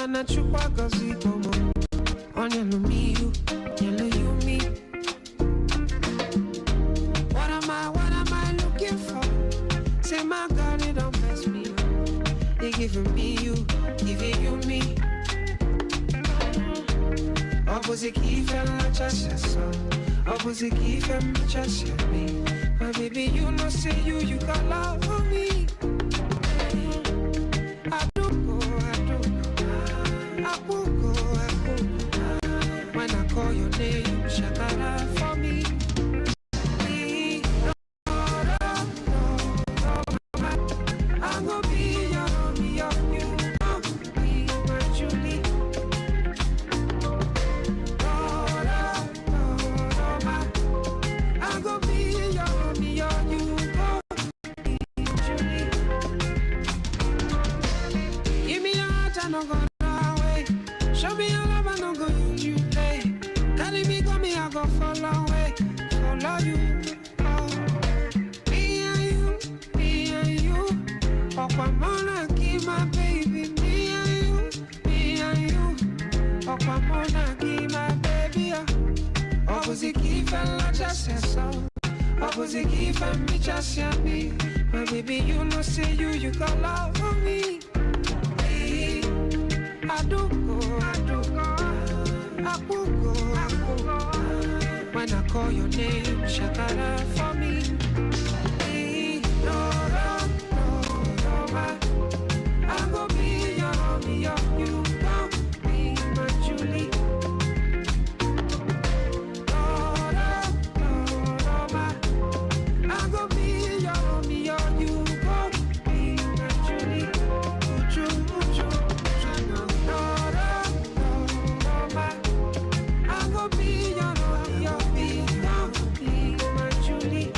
Anachukwa gazitomo. Onyelu miyu, yelu yumi. What am I looking for? Say my God, it don't mess me up. They giving me you, giving you me. Opposite fella just so. Opposite fella just me. My baby, you know say you got love for me. I do go. When I call your name, shakara for me. I'm gonna be your you, be my Julie. I'm gonna be your you, be Julie. Give me your heart, I'm not gonna away. Show me your love, I'm not gonna use you play. Telling me, come me, I go follow away, follow you. Me and you. Okwamona, give my baby. Me and you. Okwamona, give my baby. Opposite fella just so. Opposite me just me. My baby, you know say you got love for me. I do go. When I call your name, shakara for me. No, I'm gonna be your you, be my Julie. No, I'm gonna be your you, be my Julie. I'm gonna be your be my Julie.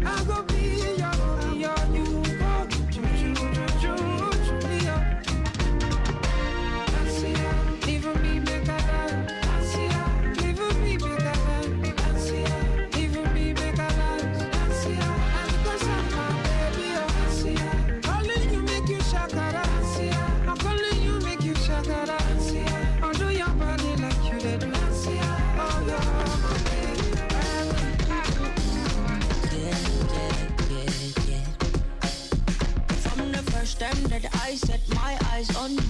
I'm gonna be your you, Julia. Leave me make a dance. Leave me make a dance. Leave me make a dance. Because I'm my baby. Calling you make you shakara. I'm calling you make you shakara. I'll do your body like you did. Oh, you're my baby. From the first time that I set my eyes on you,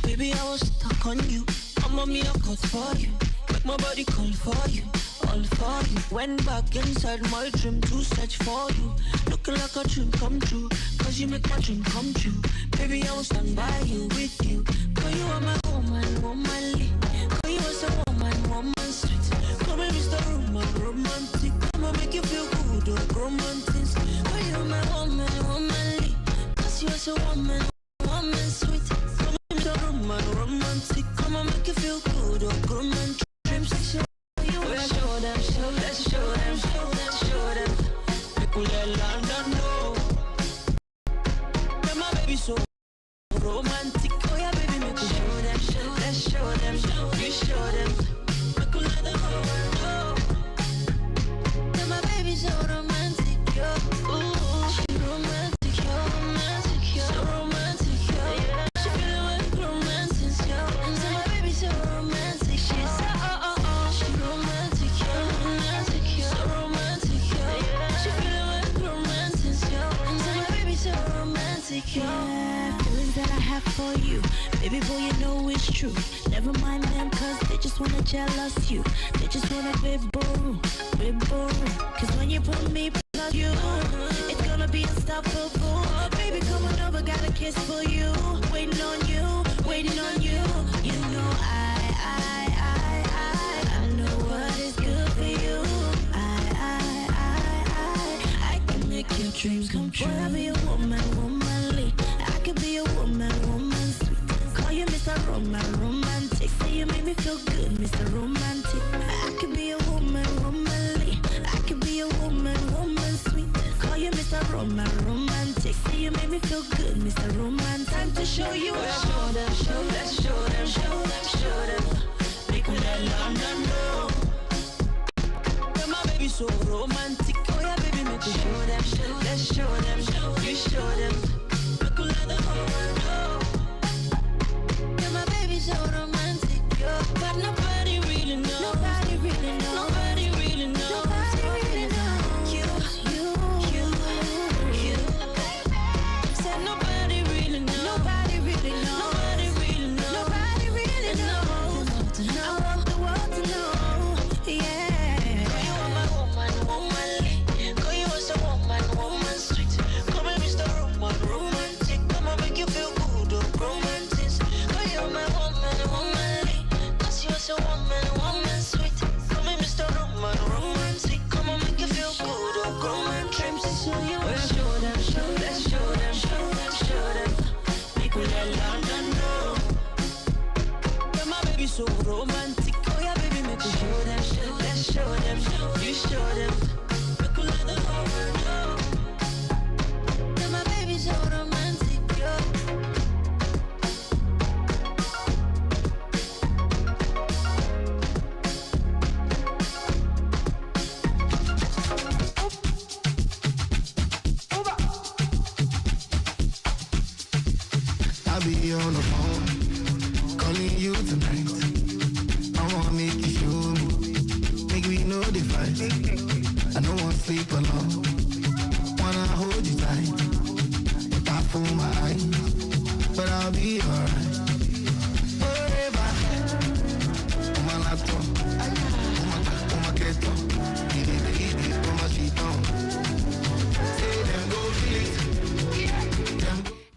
baby, I was stuck on you. I'm on me, a cut for you. Make my body call for you, all for you. Went back inside my dream to search for you. Looking like a dream come true, cause you make my dream come true. Baby, I will stand by you, with you. Cause you are my woman, womanly. Cause you are so woman, sweet. Call me Mr. Romantic. I'ma make you feel good, oh, romantic. Cause you are my woman, womanly. Cause you are so woman, sweet. Call me Mr. Romantic. I'ma make you feel good, oh, romantic. Dreams to show you. Let's show them. Make we let London know. That my baby so romantic. Oh yeah, baby, make we show them. Let's show them. You show them. Make we let the whole world know. That my baby so romantic, yo. Ooh, she romantic, yo. So romantic, yo. She feeling like romantic, yo. And so my baby so romantic. She's so she romantic, yo. So romantic, yo. She feeling like romantic, yo. And so my baby so romantic, yo. Feelings that I have for you, baby boy, you know it's true. Never mind them, cause they just wanna jealous you. They just wanna be boo. Cause when you put me plus you, it's gonna be unstoppable. Baby, come on over, got a kiss for you. Waiting on you. You know I know what is good for you. I can make your dreams come true. Wanna be a woman, womanly. I can be a woman, sweet. Call you Mr. Romantic. Say you make me feel good, Mr. Romantic. I can be a woman, womanly. I can be a woman, sweet. Call you Mr. Romantic. Say you make me feel good, Mr. Romantic. Time to show you. Let's show them. Make me let London know. That my baby so romantic. so romantic. Oh yeah, baby, make we show them, let's show them, you show them. Make we let the whole world know. Yeah, my baby so romantic, yo. I'll be on the phone, calling you tonight. I wanna make you show me, make we know the fight. I don't want to sleep alone, wanna hold you tight. But I fool my eyes, but I'll be alright. Forever, on my laptop, on my keto, on my sheet on. Say them go feel it.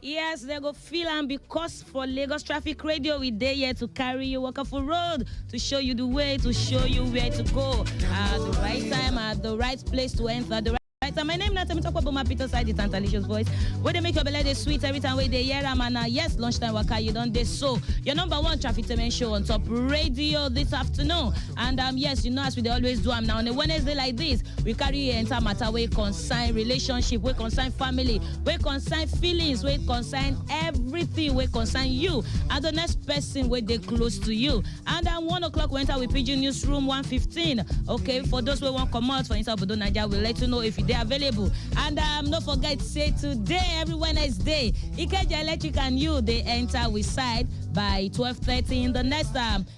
Yes, they go feel and because for Lagos Traffic Radio, we there here to carry you walk off a road, to show you the way, to show you where to go at the right time, at the right place to enter, the right time. My name is Nathan talk about my Peter side, the Tantalicious voice. Where they make your belly sweet every time where they hear them. And yes, lunchtime waka, you don't they so. Your number one traffic temen show on top radio this afternoon. And yes, you know as we always do, now on a Wednesday like this, we carry you enter matter where concern relationship, where concern family, where concern feelings, where concern everything, where concern you and the next person where they close to you. And 1 o'clock we enter with Pigeon Newsroom 1:15. Okay, for those who want come out for inside Bodo Nigeria, we'll let you know if they're available. And don't forget, say today, every Wednesday, Ikeja Electric and you, they enter with side by 12:30 in the next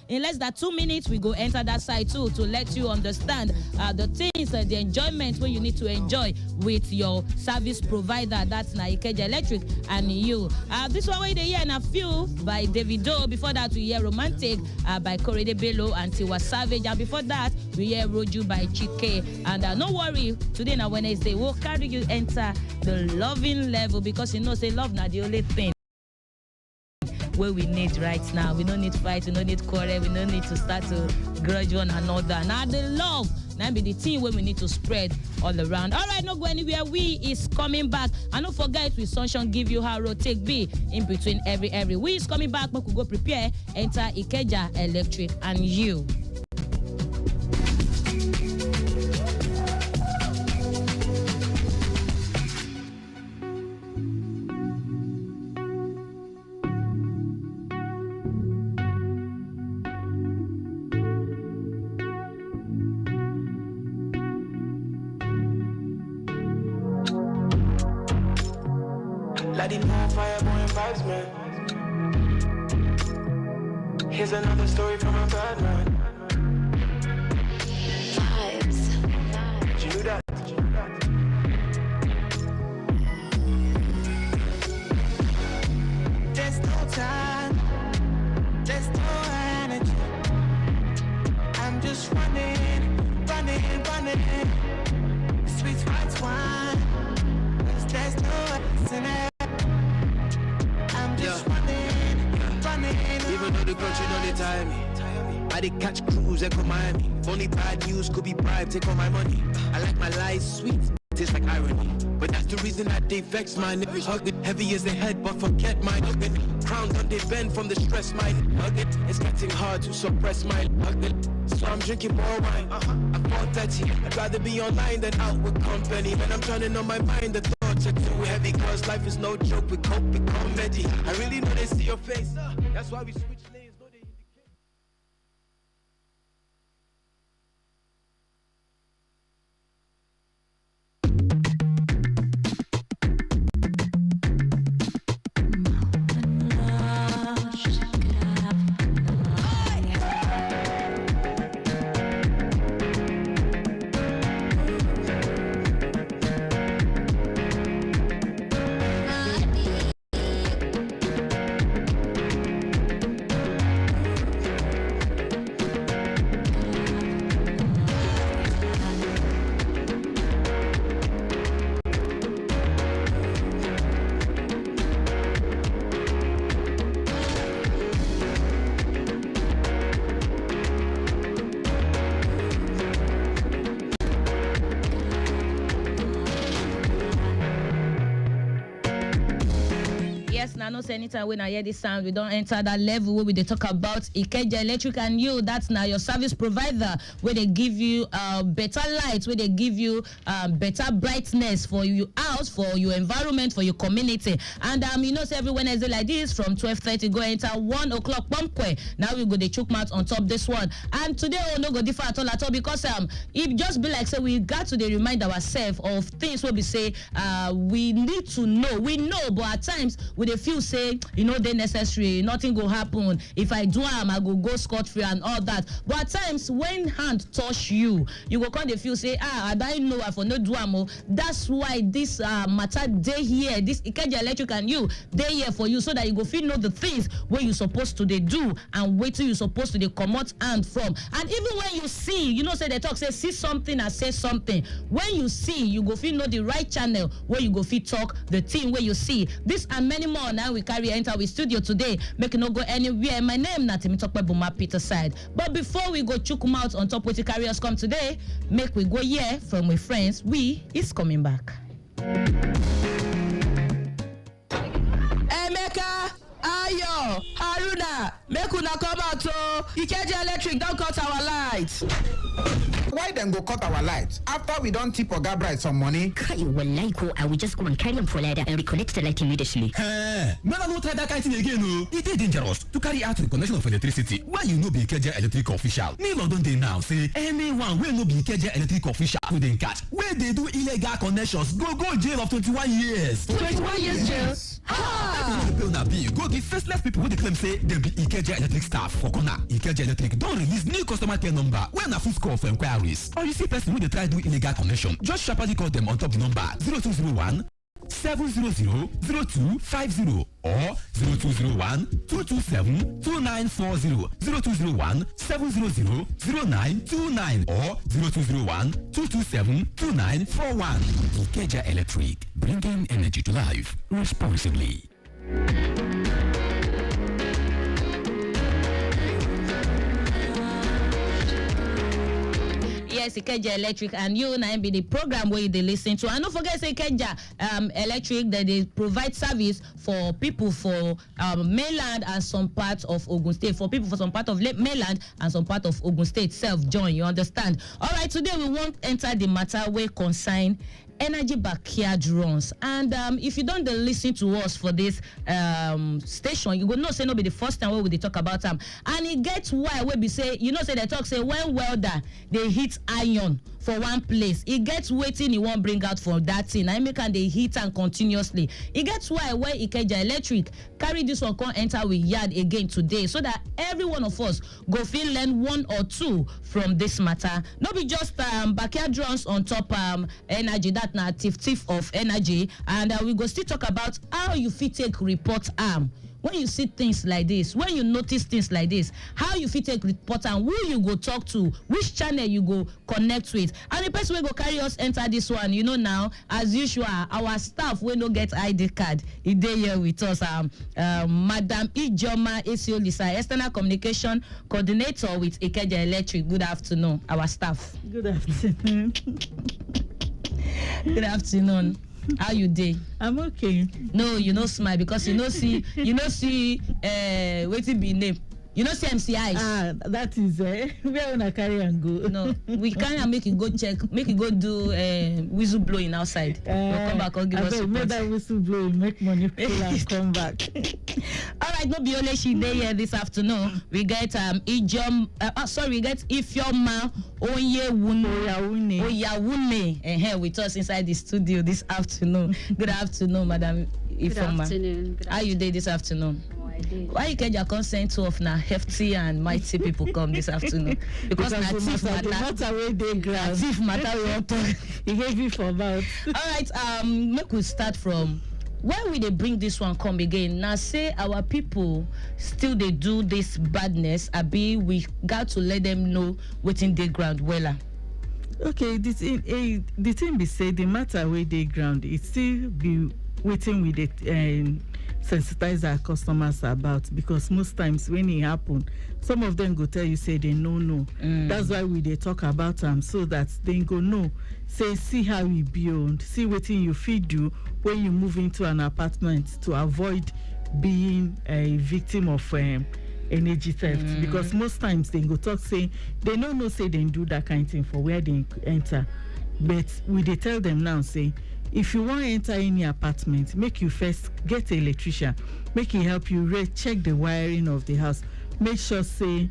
in less than 2 minutes, we go enter that side too to let you understand the things, the enjoyment where you need to enjoy with your service provider. That's na Ikeja Electric and you. This one way they hear a few by Davido. Before that, we hear Romantic by Korede Bello and Tiwa Savage. And before that, we hear Roju by Chike. And no worry, today na Wednesday, we'll carry you enter the loving level because you know, say love na the only thing where we need right now. We don't need fight, we don't need quarrel, we don't need to start to grudge one another. Now the love, now be the thing where we need to spread all around. All right, not go anywhere. We is coming back. And don't forget, with Sunshine give you how road take be in between every. We is coming back, but we go prepare, enter Ikeja Electric and you. Lighting on fire, burning vibes, man. Here's another story from a bad man. Vibes. Did you do that? There's no time, there's no energy. I'm just running. Sweet white wine, there's no ice in it. I'm just running. Even though the country know they tire me, I did catch cruise, echo Miami. If only bad news could be bribed, take all my money. I like my lies sweet, tastes like irony. But that's the reason that they vex my niggas. Hug it heavy as they head, but forget my nugget. Crown on they bend from the stress, my nugget. It's getting hard to suppress my nugget. So I'm drinking more wine. I thought that I'd rather be online than out with company. When I'm turning on my mind, the thoughts are too heavy. Cause life is no joke, we cope with comedy. I really know they see your face. That's why we switch lanes. know say anytime when I hear this sound, we don't enter that level where we dey talk about Ikeja Electric and you. That's now your service provider where they give you better light, where they give you better brightness for your house, for your environment, for your community. And you know, say every Wednesday like this from 12:30 go enter 1 o'clock pumpque. Now we go the chook mouth on top this one. And today we no go differ at all because it just be like say we got to remind ourselves of things where we say we need to know. We know, but at times we dey feel say they necessary, nothing go happen. If I do I go scot-free and all that. But at times when hand touch you go come dey feel say I don't know if I no do am. That's why this matter day here, this Ikeja Electric and you day here for you, so that you go feel know the things where you supposed to dey do and wait till you supposed to dey comot hand from. And even when you see, say they talk say see something and say something. When you see, you go feel know the right channel where you go feel talk the thing where you see. This and many more now we carry enter with studio today. Make it no go anywhere. My name na Temitope Buma Peter side. But before we go chook mouth on top what the carriers come today, make we go here from my friends. We is coming back. Emeka, Ayo, Haruna, make una come out o. Ikeja Electric don cut our lights. Why then go cut our lights after we don't tip Oga Bright some money? Kai, wallahi ko, I will just go and carry him for ladder and reconnect the light immediately. No try that kind of thing again. No, it is dangerous to carry out reconnection of electricity. Why you no be Ikeja Electric official? Me don't dey now say anyone will no be Ikeja Electric official who then catch where they do illegal connections go jail of 21 years. 21 years jail. Ha! Bill na bill go give faceless people who they claim say they be Ikeja Electric staff for corner. Ikeja Electric don't release new customer care number when a full score for inquiries. Or you see person who they try do illegal connection, just sharply call them on top the number 0201 700-0250 or 0201-227-2940, 0201-700-0929 or 0201-227-2941. Ikeja Electric, bringing energy to life responsibly. Yes, Ikeja Electric and you now be the program where they listen to. And don't forget, say Ikeja Electric that they provide service for people for mainland and some parts of Ogun State. For people for some part of mainland and some part of Ogun State self-join. You understand? All right, today we won't enter the matter where concern energy backyard runs. And if you don't listen to us for this station, you go know say no be the first time where we talk about them. And it gets why we be say, say they talk say when welder they hit iron for one place, it gets waiting he won't bring out for that thing. I make and they hit and continuously. It gets why Ikeja Electric carry this one come enter with yard again today, so that every one of us go feel learn one or two from this matter. Not be just backyard runs on top energy, that na tiff of energy. And we go still talk about how you fit take report when you see things like this, when you notice things like this, how you fit take report and who you go talk to, which channel you go connect with. And the person will go carry us enter this one, now, as usual, our staff will no get ID card. He dey here with us, Madam Ijoma Esiolisa, External Communication Coordinator with Ikeja Electric. Good afternoon, our staff. Good afternoon. Good afternoon. How you dey? I'm okay. No, you no smile because you no see waiting be name. You know see MC Eyes. That is where una carry and go. No, we can't make you go check, make you go do whistle blowing outside. We'll come back or give us support. Make that whistle blowing, make money pull and come back. All right, no be only she day here this afternoon. We get we get Ifeoma Oyawune with us inside the studio this afternoon. Good afternoon, Madam Ifeoma. Good afternoon. How you day this afternoon? Why you get your consent to of now hefty and mighty people come this afternoon? Because na thief matter where they grab. Thief matter we want to. He gave you for about. All right, make we start from why we they bring this one come again. Now say our people still they do this badness. Abi we got to let them know within the ground weller. Okay, the thing be say the matter where they ground it still be waiting with it and sensitize our customers about, because most times when it happen, some of them go tell you say they no. That's why we they talk about them so that they go know. Say see how you build, see what you feed you when you move into an apartment to avoid being a victim of energy theft because most times they go talk say they no know say they do that kind of thing for where they enter, but we dey tell them now say if you want to enter any apartment, make you first get an electrician, make he help you check the wiring of the house, make sure say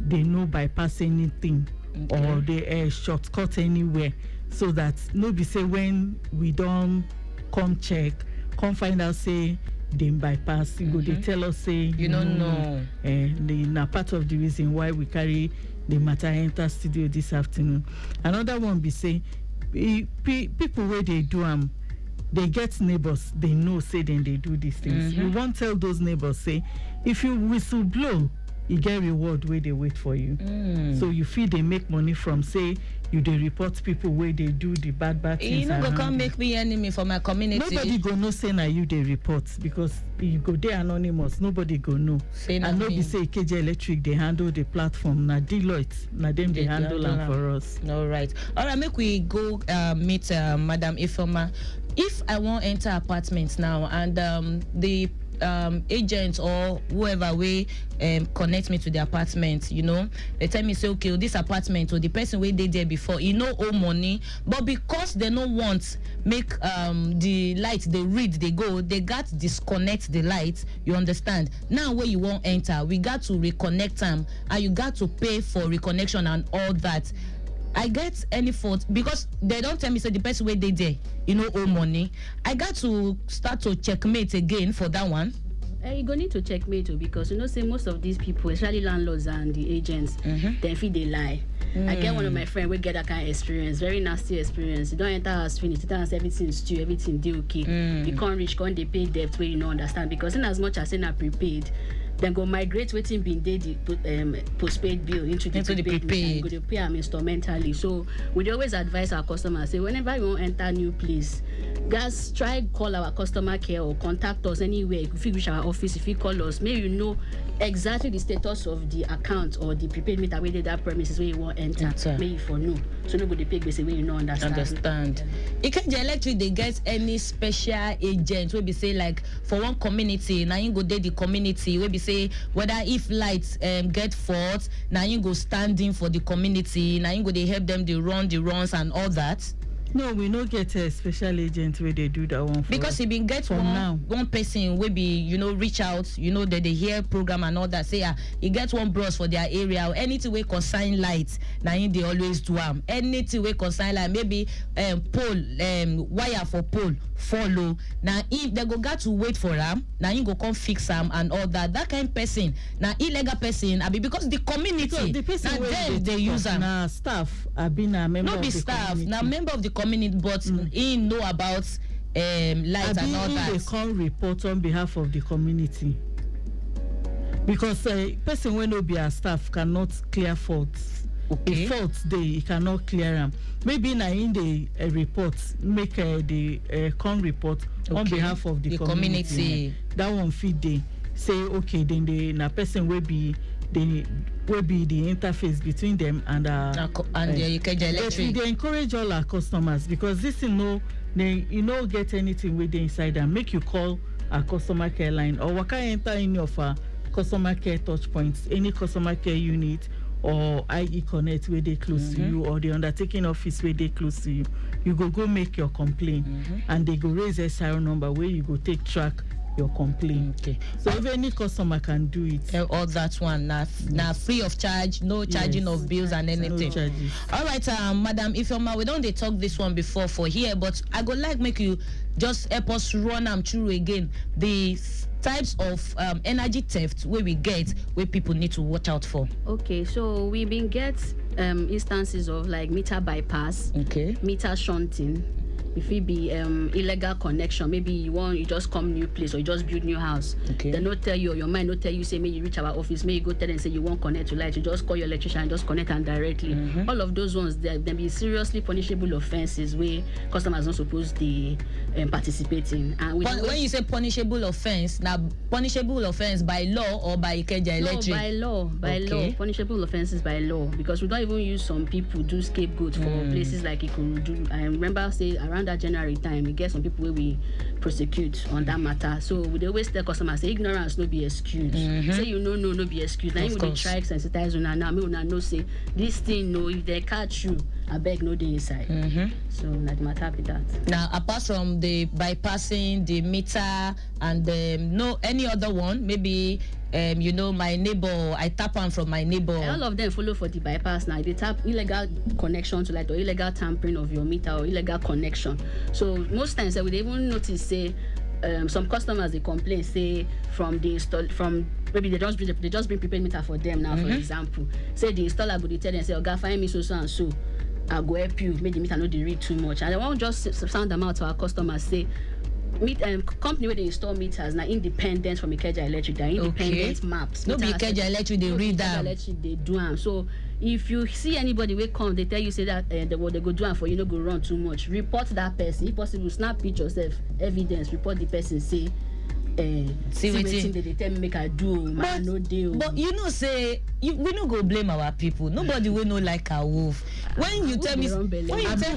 they no bypass anything or they shortcut anywhere, so that no be say when we don't come check, come find out say they bypass, you go they tell us say you don't know. Na part of the reason why we carry the matter enter studio this afternoon. Another one be say people where they do they get neighbors, they know say then they do these things. You won't tell those neighbors say if you whistle blow, you get reward where they wait for you. So you feel they make money from say you they report people where they do the bad things. You know, go come make me enemy for my community. Nobody go know say na you they report because you go there anonymous. Nobody go know. And nobody say KJ Electric they handle the platform. Na Deloitte, na them they handle them for us. All right, make we go meet Madam Ifeoma. If I want enter apartments now and the agent or whoever way connect me to the apartment, you know, they tell me say okay, this apartment or the person where they there before, you know, owe money, but because they don't want make the light they read they go, they got disconnect the light, you understand. Now where you won't enter, we got to reconnect them and you got to pay for reconnection and all that. I get any fault because they don't tell me say the person where they there, you know, owe money. I got to start to checkmate again for that one. You go need to checkmate too because you know say most of these people, especially landlords and the agents, they feel they lie. I get one of my friends we get that kind of experience, very nasty experience. You don't enter house finish, you tell us everything is due, everything do okay. You can't reach, can't they pay debt where you don't understand because in as much as they are prepaid, then go migrate waiting being the postpaid bill into the prepaid. Go to pay them instrumentally. So we always advise our customers say whenever you want to enter new place, guys try call our customer care or contact us anywhere. If you reach our office, if you call us, maybe you know exactly the status of the account or the prepaid meter where that premises where you want to enter. Maybe for no, so no go the pay basic where you know understand. Ikeja Electric they get any special agent where be say like for one community now you go there the community where be say whether if lights get fault now you go standing for the community now you go they help them they run the runs and all that. No, we no get a special agent where they do that one for because he been get one person will be, you know, reach out, you know, that they hear program and all that, say he get one bros for their area or anything we consign lights, now they always do anything we consign like maybe pole wire for pole follow. Now if they go got to wait for them, now you go come fix them and all that. That kind of person, now illegal person, I be because the community the person now they use them. Now staff, I been a member not of be the staff, community. now member of the community, but he know about light and all that. They can't report on behalf of the community because a person when no be a staff cannot clear faults. Okay. A fault he cannot clear them. Maybe na in the report make the con report on behalf of the community. That one feed they say okay then the na person will be the interface between them and the Ikeja Electric. They encourage all our customers because this you know get anything with the inside and make you call our customer care line or waka enter any of our customer care touch points, any customer care unit or IE Connect where they close to you or the undertaking office where they close to you. You go make your complaint and they go raise a SIR number where you go take track your complaint. Okay. So if any customer can do it. All that one now free of charge, no charging of bills and anything. No charges. All right, Madam Ifeoma, we don't they talk this one before for here, but I go like make you just help us run them through again the types of energy theft where we get where people need to watch out for. Okay, so we been get instances of like meter bypass, meter shunting. If it be illegal connection, maybe you just come new place or you just build new house. They not tell you or your mind not tell you say may you reach our office, may you go tell them say you won't connect to light, you just call your electrician and just connect them directly. All of those ones they be seriously punishable offenses where customers not supposed to participate in. And when you say punishable offense, now punishable offense by law or by Ikeja Electric? No, by law. Punishable offenses by law because we don't even use some people do scapegoat for places like Ikorodu. I remember say around around that January time, we get some people where we prosecute on that matter. So we dey always tell customers say ignorance no be excuse. Say you no be excuse. Now you dey try sensitize una now. Me una know say this thing no, if they catch you, I beg no dey inside. So na the matter be that. Now, apart from the bypassing the meter and no any other one, maybe my neighbor, I tap on from my neighbor. All of them follow for the bypass now. They tap illegal connection to light or illegal tampering of your meter or illegal connection. So most times we even notice say some customers they complain say from maybe they just bring prepaid meter for them now, for example. Say the installer go dey tell them say, "Oga, find me so and so. I go help you, make the meter no dey read too much." And they won't just sound them out to our customers say company where they install meters now independent from Ikeja Electric, they're independent maps. No be Ikeja Electric, they read them. Electric, they do them. So if you see anybody will come, they tell you say that they go do them for you, no go run too much. Report that person. If possible, snap pictures of evidence, report the person, say see wetin they tell me make I do, man, no deal. But say we no go blame our people. Nobody will know like a wolf. When you tell me, when you tell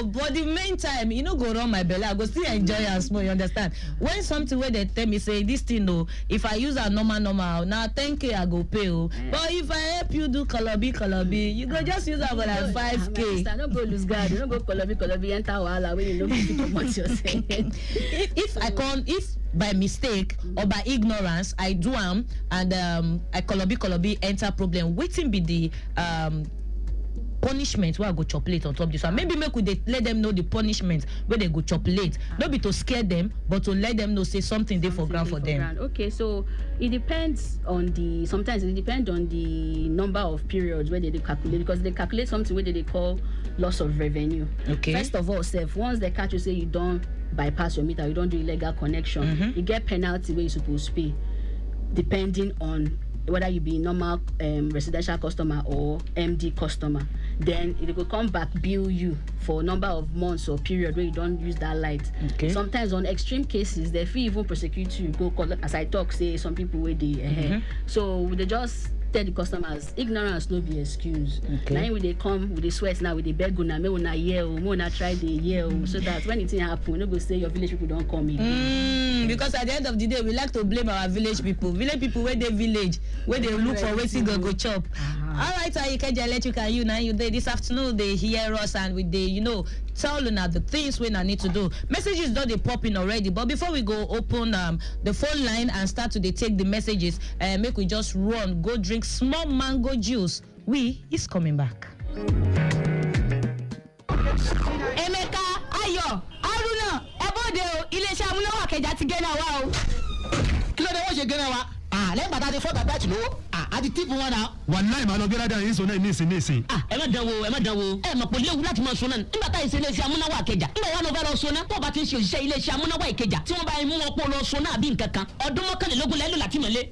but the main time you no go run my belly, I go still enjoy and small. You understand? When something where they tell me say this thing if I use a normal now 10K I go pay. But if I help you do kolobi, you go just use about like 5K. No go lose guard. You no go kolobi enter wahala when you know people what you're saying. If by mistake or by ignorance I do and I kolobi enter problem, waiting be the punishment where I go chop late on top of this one. Maybe make we let them know the punishment where they go chop late. Not be to scare them, but to let them know say something they for ground for them. Okay, so it depends on sometimes it depends on the number of periods where they calculate, because they calculate something where they call loss of revenue. Okay. First of all, once they catch you say you don't bypass your meter, you don't do illegal connection, you get penalty where you supposed to pay, depending on whether you be normal residential customer or MD customer. Then it will come back bill you for a number of months or period where you don't use that light. Okay. Sometimes on extreme cases, they feel even prosecute you. Go call, as I talk, say some people where they so they just tell the customers ignorance no be excuse. Now when they come with the sweat now with the beg una me una hear o, me una try the year so that when it happen, we no go say your village people don't come in. Because at the end of the day, we like to blame our village people where they village, where they look for where they go chop. All right, Ikeja Electric and you this afternoon they hear us and with the tell una the things we need to do. Messages don't they pop in already, but before we go open the phone line and start to take the messages, make we just run go drink small mango juice. Is coming back. Emeka, Ayo, Aruna, Ebode, Ilesha Munawa Keja ti gena wa o. Kilo de wo se gena wa. Lẹ́yìn bàtà ti fọ́ bàbá ẹ̀ tì lówó àti tíìpù wọn náà. Wàláì máa lọ gbé ládàá yín sọ náà nísìn. ẹ má dánwò ẹ mọ̀ pé léwu láti máa sọ náà nígbà táyì sí iléeṣẹ́ amúnáwá Ìkẹjà nígbà wọn lọ fẹ́ lọ sọ náà tó bá ti ń ṣe òṣìṣẹ́ iléeṣẹ́ amúnáwá Ìkẹjà tí wọ́n bá mú wọn pọ̀ lọ sọ náà bí nǹkan kan ọdún mọ́kànlélógún lẹ́lò láti mọ̀lé.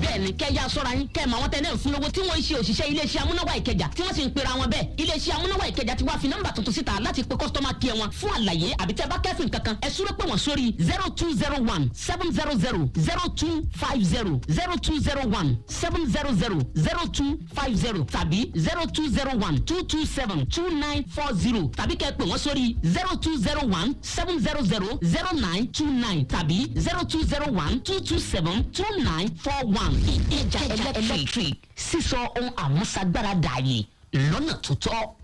Bẹ́ẹ̀ni kẹ́yà sọ́ra yín kẹ́ ẹ̀ máa wọ́n tẹ́ náà fún lówó tí wọ́n ń ṣe òṣìṣẹ́ iléeṣẹ́ amúnáwá Ìkẹjà tí wọ́n sì ń pera wọn bẹ́ẹ̀. Iléeṣẹ́ amúnáwá Ìkẹjà ti wá fi nọ́mbà tuntun síta láti pe kọ́sítọ́mà kí ẹ wọn fún àlàyé àbí tẹ́ bá kẹ́fìn kankan ẹ súré pé wọ́n sórí 0201 700 0250 0201 700 0250 tàbí 0201 227 2940 tàbí kẹ́ pè wọ́n sórí 0201 700 0929 tàbí 0201 227 2941. Ìkẹjà Electric sísọ ohun àmúṣagbára dààyè lọ́nà tó tọ́.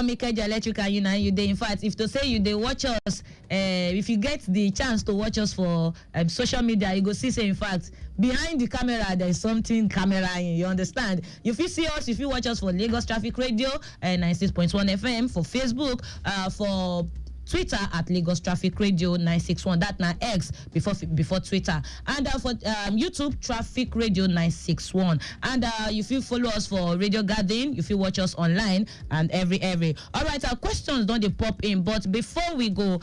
Ikeja Electric and you dey. In fact, if to say you dey watch us, if you get the chance to watch us for social media, you go see say in fact behind the camera there is something camera in. You understand? If you see us, if you watch us for Lagos Traffic Radio 96.1 FM, for Facebook, for Twitter at Lagos Traffic Radio 961. That now X before Twitter, and for YouTube Traffic Radio 961. And if you follow us for Radio Garden, if you watch us online and every. All right, our questions don't they pop in, but before we go,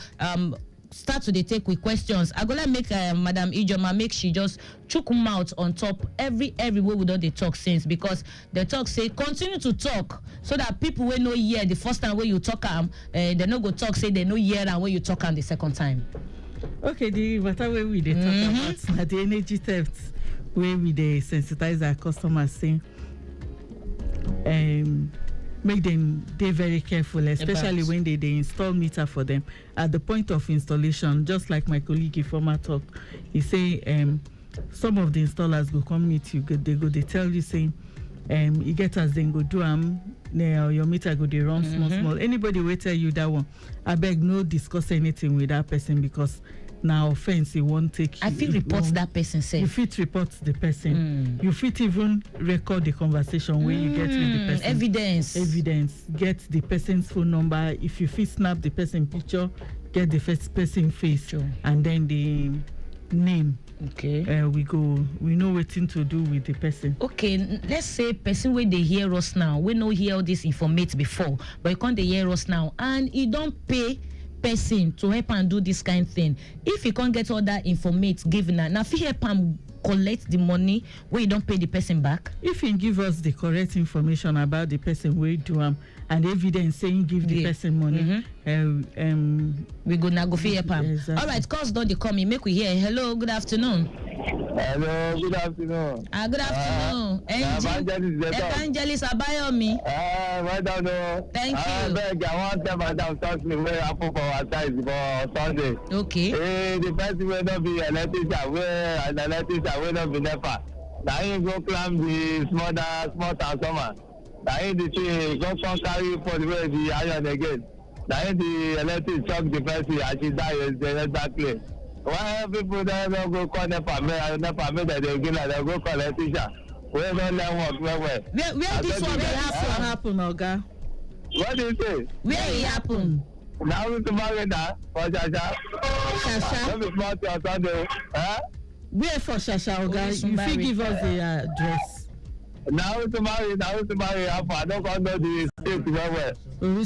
start to dey take with questions. I go like make Madam Ijoma make she just chook mouth on top every way we don dey talk since, because the talk say continue to talk so that people wey no hear the first time wey you talk am, they no go talk say they no hear am when you talk am the second time. Okay, the matter wey we dey talk about na the energy theft wey we dey sensitize our customers saying make them dey very careful, especially when they install meter for them. At the point of installation, just like my colleague former talk, he say some of the installers go come meet you, they tell you saying you get as then go do your meter go dey run small. Anybody will tell you that one, I beg no discuss anything with that person, because now offense it won't take you. I feel report that person say. You fit report the person. You fit even record the conversation where you get with the person. Evidence. Get the person's phone number. If you fit snap the person picture, get the first person face and then the name. Okay. We know what thing to do with the person. Okay, let's say person where they hear us now, we know hear all this informate before, but you can't they hear us now and he don't pay person to help and do this kind of thing. If you can't get all that informate given now if you help and collect the money where you don't pay the person back. If you give us the correct information about the person where you do and evidence saying give the person money, we go now go for help. Exactly. All right, cause don't they come in, make we hear. Hello, good afternoon. Hello, good afternoon. Good afternoon. Evangelist Abayomi. Well done. Thank you. I beg, I want to madam touch me where I put for our side for Sunday. Okay. The person will not be electrician, where an electrician will not be NEPA. Now you go climb the small transformer. Now you the tree, go come carry for the way the iron again. Now the electric shock the person and she dies exactly. Why people don't go call NEPA, that they give like they go call electrician. We don't let work where this one happen, Oga? What do you say? Where it happen? Now we to marry that for Shasha. Let me smart your Sunday. Where for Shasha, Oga? You fit give us the address. Now we to marry. I don't know the state well. When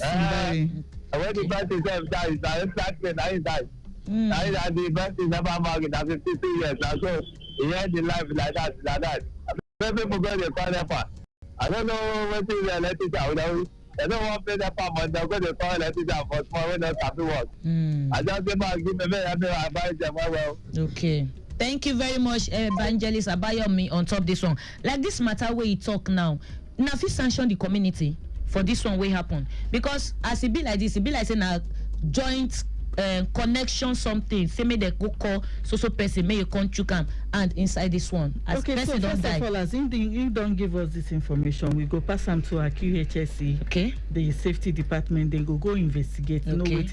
the person himself dies, I ain't died. The person never married at 52 years. And so he had the life like that. People go to call NEPA. I don't know what is the electrician. They don't want to pay NEPA money. They're going to call electrician for small when they start to work. I just give me I buy them well. Okay. Thank you very much, Evangelist Abayomi, on top this one. Like this matter where you talk now, if you sanction the community for this one will happen. Because as it be like this, it be like saying a joint connection something. Say me they go call so person, may you come chook am and inside this one. As okay, so first of all, as you don't give us this information, we go pass them to our QHSE. Okay. The safety department, they go investigate. Okay. Know what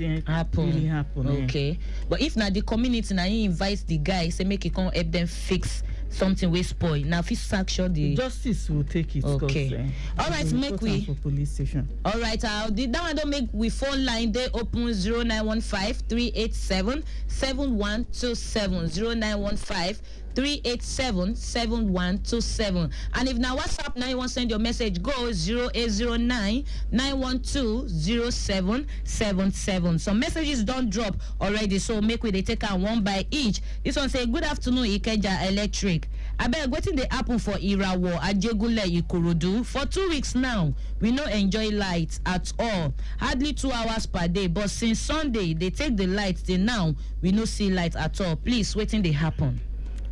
really happen. Okay. But if now the community now you invite the guy, say make it come help them fix something we spoil. Now if you sanction the justice will take it. Okay. All right, make we for police station. All right, that one don't make we phone line they open 0915-387-7127 0915-387-7127. And if now WhatsApp now you want to send your message, go 0809-912-0777. Some messages don't drop already, so make we they take out one by each. This one say, good afternoon, Ikeja Electric. I beg waiting the apple for Irawo Ajegule Ikorodu. For 2 weeks now, we no enjoy light at all. Hardly 2 hours per day. But since Sunday, they take the light till now, we no see light at all. Please, waiting they happen.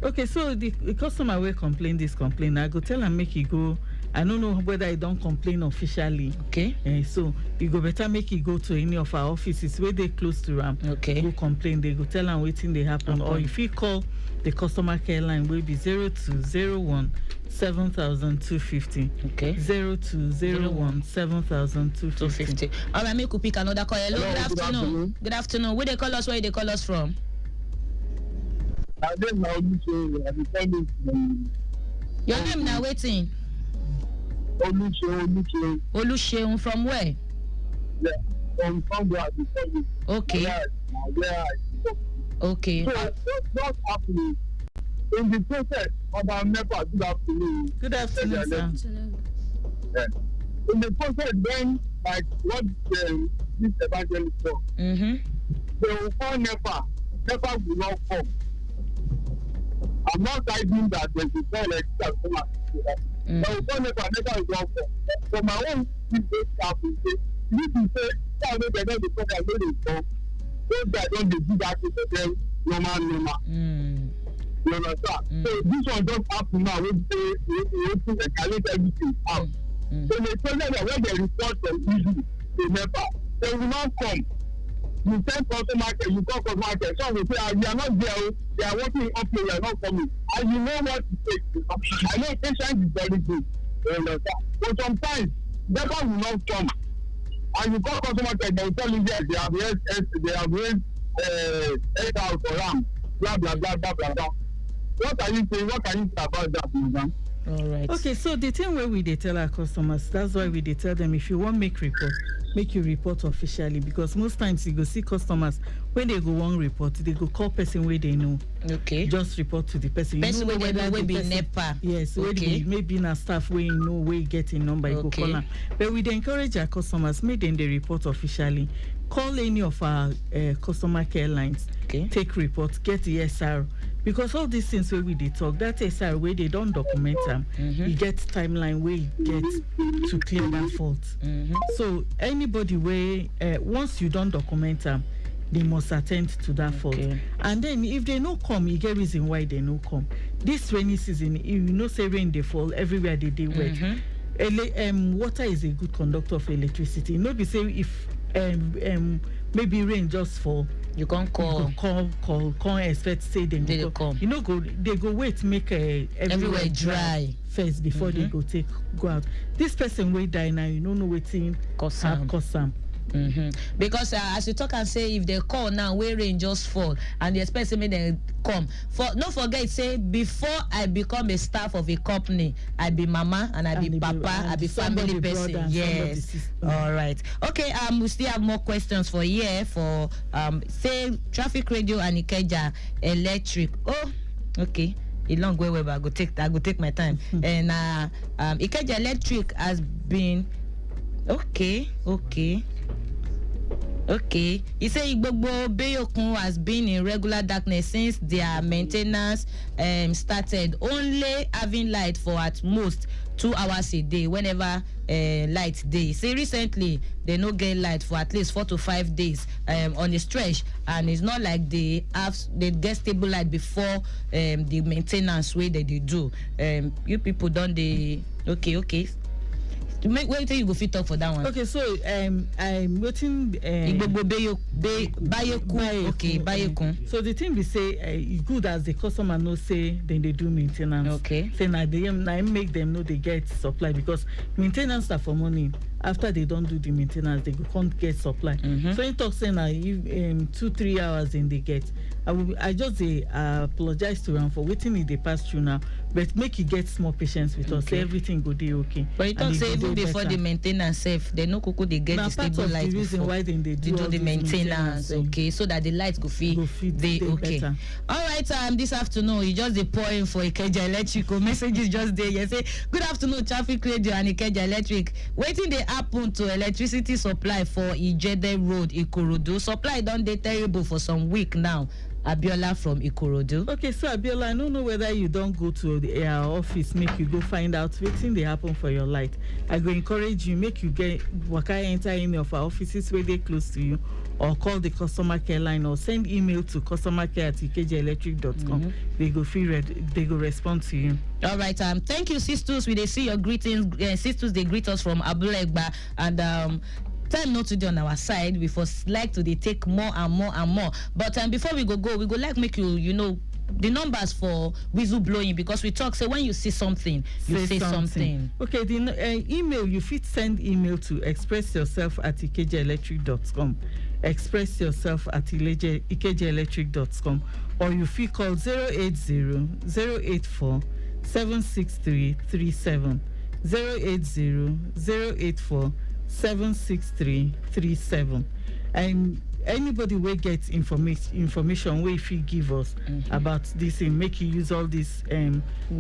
Okay, so the customer will complain this complaint. I go tell and make it go. I don't know whether I don't complain officially. Okay. So you go better make it go to any of our offices where they close to RAM. Okay. Go complain. They go tell and waiting they happen. Or if you call the customer care line, will be 0201 7,250. Okay. 0201 7,250. All right, make you pick another call. Hello, good afternoon. Good afternoon. Where they call us? Where they call us from? Your name now waiting. Oluseun from where? Yeah, from okay. Okay. So what's happening in the process of our NEPA? Good afternoon. Good afternoon, sir. Yeah. In the process, then, like what this evangelist does, they will call NEPA. NEPA will not come. I'm not hiding that there's a call like that. They will call NEPA. NEPA will not come. So my own staff will say, you need to say, I know they don't be coming, I know they come. Those guys don't do that to them normal. You understand? So this one just happen now. We escalate everything out. So they tell them that when they report them easily, they never. They will not come. You send customer care, you call customer care. Some will say, you are not there. They are working up here, you are not coming. And you know what to take. I know patient is very good. You understand? But sometimes, never will not come. And you call customer care, they will tell you that they have raised 8,000 for RAM. Blah, blah, blah, blah, blah, blah. What are you saying? What can you say about that, Madam? All right. Okay, so the thing where we dey tell our customers, that's why we dey tell them if you want make report, make you report officially, because most times you go see customers when they go one report, they go call person where they know. Okay. Just report to the person. Person where they know will be NEPA. Yes. Okay. Maybe na staff where you know where you get in number, you go call them. But we dey encourage our customers, make them they report officially. Call any of our customer care lines. Okay. Take report, get the SR. Because all these things where we dey talk, that SR where they don't document them, you get timeline where you get to clear that fault. So anybody where once you don't document them, they must attend to that fault. And then if they no come, you get reason why they no come. This rainy season, you know say rain they fall everywhere they wet. Water is a good conductor of electricity. No be say if maybe rain just fall, you can't call. Can't expect say they go come. You know, they go wait make everywhere dry first before they go out. This person will die now. You don't know waiting cause some. Because as you talk and say, if they call now where rain just fall and they expect me they come, for don't forget say before I become a staff of a company, I be mama and I be papa, I be family person. Yes. All right. Okay. We still have more questions for here for say traffic radio and Ikeja electric. Oh, okay. A long way, but I go take my time. And Ikeja electric has been okay. He said Igbogbo Beyokun has been in regular darkness since their maintenance started, only having light for at most 2 hours a day whenever light day. Say recently they no get light for at least 4 to 5 days on the stretch, and it's not like they get stable light before the maintenance way that they do. You people don't they okay. Wait till you go fit talk for that one. Okay, so I'm waiting. Bayekun. So the thing we say, good as the customer know say, then they do maintenance. Okay. Say now they make them know they get supply, because maintenance are for money. After they don't do the maintenance, they can't get supply. So in talk saying now, 2-3 hours in they get. I just apologize to them for waiting in the pass through now, but make you get more patience with us. Say everything go dey okay. But you don't say even before the maintenance safe, they no kuku they get the stable light. The reason why they do the maintenance, okay, so that the light go fit they okay. Better. All right, this afternoon you just pouring for Ikeja Electric. Messages just there. You say good afternoon, traffic radio and Ikeja Electric. Waiting they happen to electricity supply for Ijede Road, Ikorodu. Supply don't dey terrible for some week now. Abiola from Ikorodu. Okay, so Abiola, I don't know whether you don't go to the office, make you go find out wetin dey happen for your light. I go encourage you, make you get waka enter any of our offices where they close to you, or call the customer care line, or send email to customercare@ikejaelectric.com. They go respond to you. All right. Thank you, sisters. We they see your greetings. Sisters, they greet us from Abulegba, and time not to do on our side. We first like to take more and more. But before we go like make you know the numbers for whistle blowing, because we talk say when you see something, you say something. Okay, the email you fit send email to expressyourself@ikejaelectric.com. expressyourself@ikejaelectric.com, or you fit call 080-084-76337. 080-084-76337. And anybody will get information where if you give us about this and make you use all this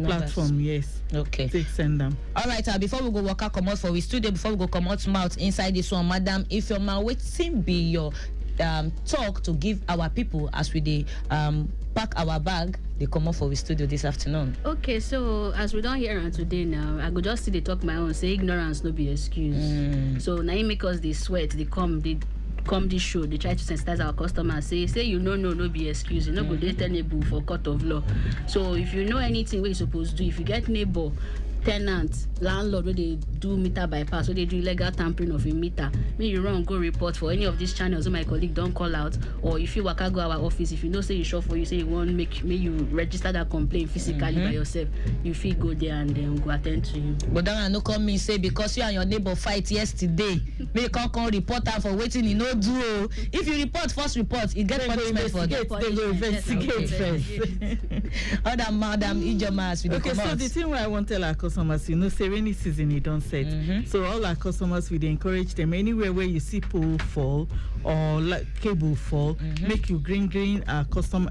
platform. Yes. Okay. Take send them. All right. Before we go come out for we studio, before we go come out inside this one, madam, if your man waiting be your talk to give our people as we dey pack our bag dey comot for we studio this afternoon. Okay, so as we don hear am today now, I go just still dey talk my own, say ignorance no be excuse. So na im make us dey sweat, dey come this show, they try to sensitize our customers, say you no be excuse, you no go dey tenable for court of law. So if you know anything wey you suppose do, if you get neighbor, tenant, landlord wey dey do meter bypass, wey dey do illegal tampering of a meter, make you run go report for any of these channels wey my colleague don call out, or if you waka go our office, if you know say you sure for you, say you wan make you register that complaint physically by yourself, you fit go there and dem go attend to you. But that one no come mean say because you and your neighbor fight yesterday, make you come report am for wetin e no do o. If you report first report, e get punishment for that. They go investigate first. Other Madam Ijoma as we dey Okay, so comot. the thing wey I wan tell our customers, you know, say rainy season e don set. So all our customers, we dey encourage them anywhere where you see pole fall or like cable fall, make you green our custom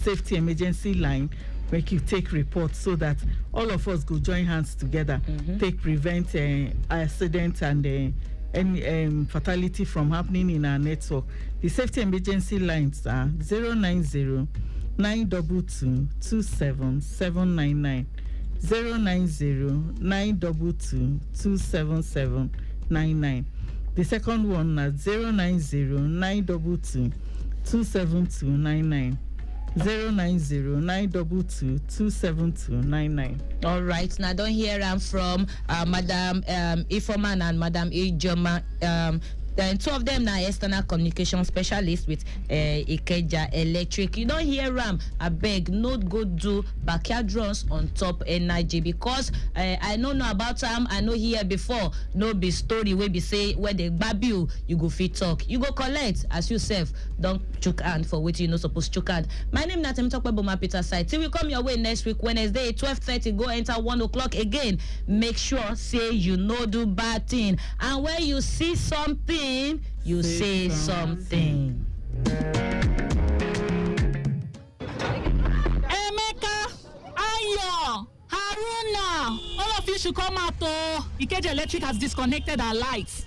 safety emergency line, make you take report so that all of us go join hands together, take prevent accident and any fatality from happening in our network. The safety emergency lines are 090 922 27799. 090 922 27799. The second one is 090 922 27299. 090 922 27299. All right, now don't hear from Madam Ifoman and Madam Ijoma. Then two of them now external communication specialist with Ikeja Electric. You don't hear Ram, I beg, not go do backyard runs on top energy because I know about them. I know here before. No be story where be say where they grab you go fit talk. You go collect as yourself. Don't choke hand for what you know supposed to choke hand. My name is Natem Tokwe Peter side. Till we come your way next week Wednesday 12:30. Go enter 1 o'clock again. Make sure say you no do bad thing, and when you see something. You say something. Emeka, Ayo, Haruna, all of you should come out. Ikeja Electric has disconnected our lights.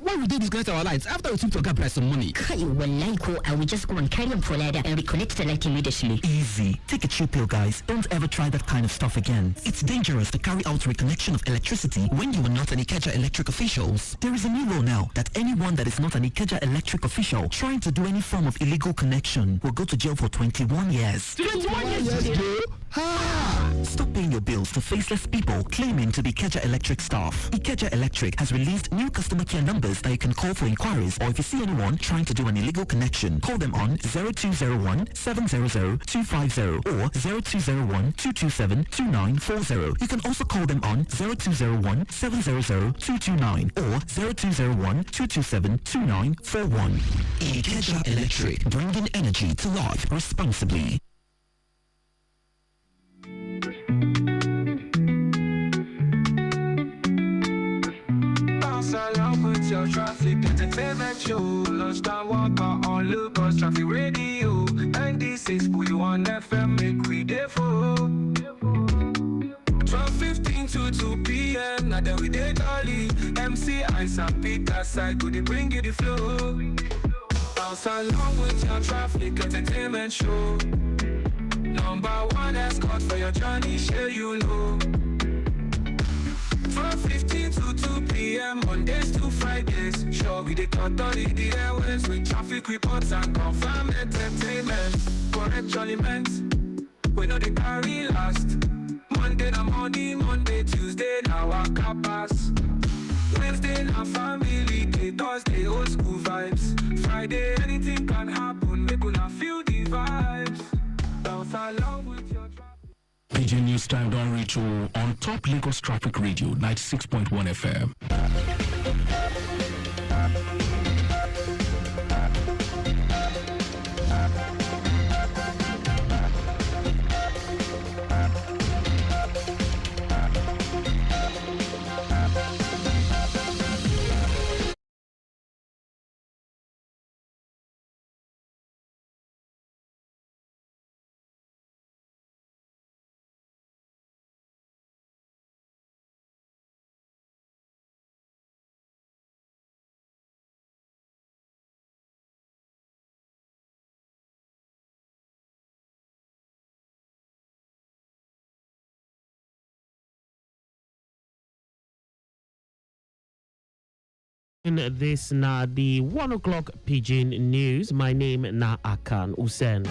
Why would they disconnect our lights after we took to price some money? Kai, wallahi ko, I will just go and carry them for ladder and reconnect the light immediately. Easy. Take a chill pill, guys. Don't ever try that kind of stuff again. It's dangerous to carry out reconnection of electricity when you are not an Ikeja Electric officials. There is a new law now that anyone that is not an Ikeja Electric official trying to do any form of illegal connection will go to jail for 21 years. 21 years jail? Stop paying your bills to faceless people claiming to be Ikeja Electric staff. Ikeja Electric has released new customer care numbers that you can call for inquiries, or if you see anyone trying to do an illegal connection, call them on 0201 700 250 or 0201 227 2940. You can also call them on 0201 700 229 or 0201 227 2941. Ikeja Electric, bringing energy to life responsibly. Along with your traffic entertainment show, lunchtime walker on Lagos Traffic Radio. 96.1 FM, make we dey for 12:15 to 2 p.m. Now that we dey early, MC and St. Peter side go dey bring you the flow. Bounce along with your traffic entertainment show. Number one escort for your journey, share you know. 12:15 to 2 p.m. Mondays to Fridays. Sure, we dey cut all the airways with traffic reports and confirm entertainment. Correct judgment, we know they carry last. Monday na money, Monday, Tuesday na waka pass. Wednesday na family day, Thursday old school vibes. Friday anything can happen, make una feel the vibes. Bounce along with your PG News Time don't reach you on Top Lagos Traffic Radio 96.1 FM. This na the 1 o'clock Pidgin News. My name na Akan Usen.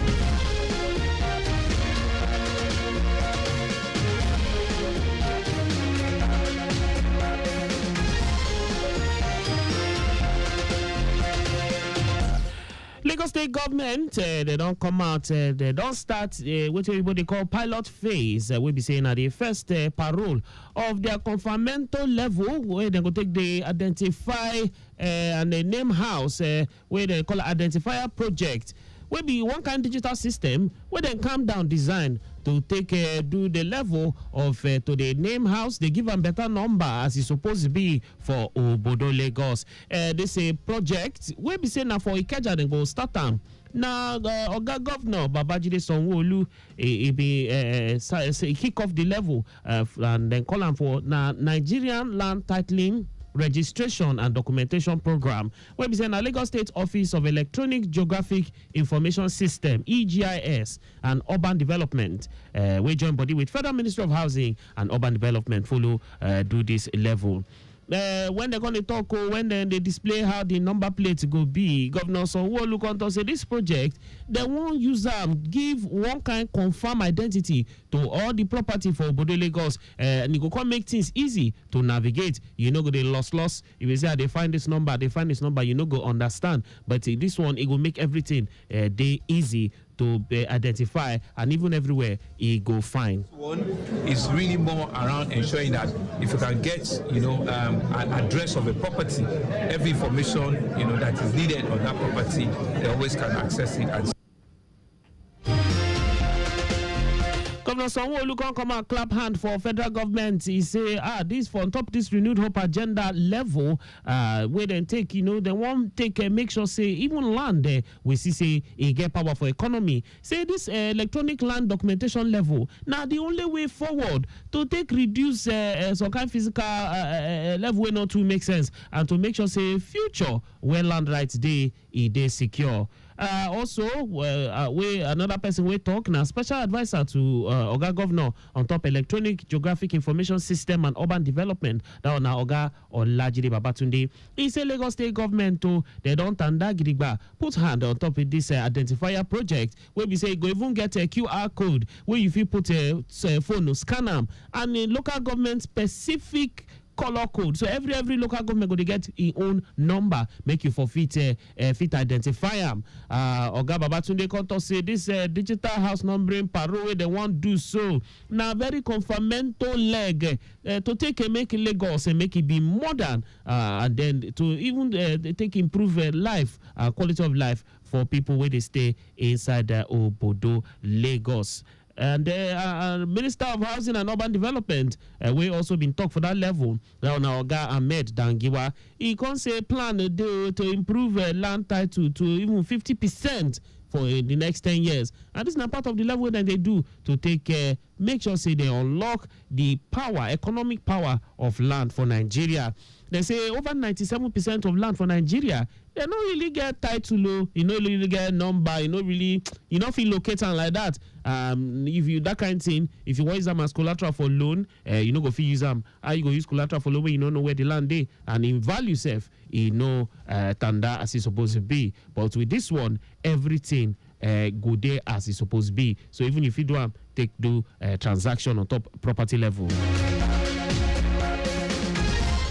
Lagos State government, they don't come out, they don't start what they call pilot phase. We'll be saying at the first parole of their confinement level, where they go take the identify and the name house, where they call identifier project. Will be one kind digital system where they calm down design to take do the level of to the name house. They give them better number as it's supposed to be for Obodo Lagos. This a project we be saying now for Ikeja they go start them. Now Oga Governor Babajide Sanwo-Olu be kick off the level and then call them for Nigerian land titling registration and documentation program where we say na Lagos State Office of Electronic Geographic Information System EGIS and Urban Development we join body with Federal Ministry of Housing and Urban Development follow do this level. When they're going to talk, when they display how the number plates go be, Governor Sanwo-Olu come to say this project, they won't use them, give one kind confirm identity to all the property for Obodo Lagos, and it go make things easy to navigate. You know, go they lost. If you say they find this number, you know, go understand. But this one, it will make everything they easy to identify, and even everywhere it go fine. One is really more around ensuring that if you can get, an address of a property, every information, that is needed on that property, they always can access it. And Governor Sanwo-Olu can come and clap hand for federal government. He say, this for on top of this renewed hope agenda level, where they take, they won't take make sure say even land there we see say it get power for economy. Say this electronic land documentation level. Now the only way forward to take reduce some kind of physical level way not to make sense and to make sure say future where land rights day is secure. Also, we another person we talk now, special advisor to Oga Governor on top electronic geographic information system and urban development. That now Oga Olajide Babatunde. He say Lagos State government to they don't gidigba put hand on top of this identifier project where we say go even get a QR code where if you put a phone scan them and in local government specific color code. So every local government going to get its own number, make you for fit identify them. Oga Babatunde Konto say this digital house numbering parole they want do so. Now very confirmamental leg to take and make Lagos and make it be modern and then to even take improve life quality of life for people where they stay inside Obodo Lagos. And Minister of Housing and Urban Development, we also been talk for that level. Now Oga Ahmed Dangiwa, he can say plan to improve land title to even 50% for the next 10 years. And this is not part of the level that they do to take make sure say they unlock the power, economic power of land for Nigeria. They say over 97% of land for Nigeria, they don't really get title, you don't really get number, you don't feel located like that. If you that kind of thing, if you want them as collateral for loan, you know go feel use them. How you go use collateral for loan when you don't know where the land is, and in value self, tanda as it's supposed to be. But with this one, everything go there as it's supposed to be. So even if you do do transaction on top property level.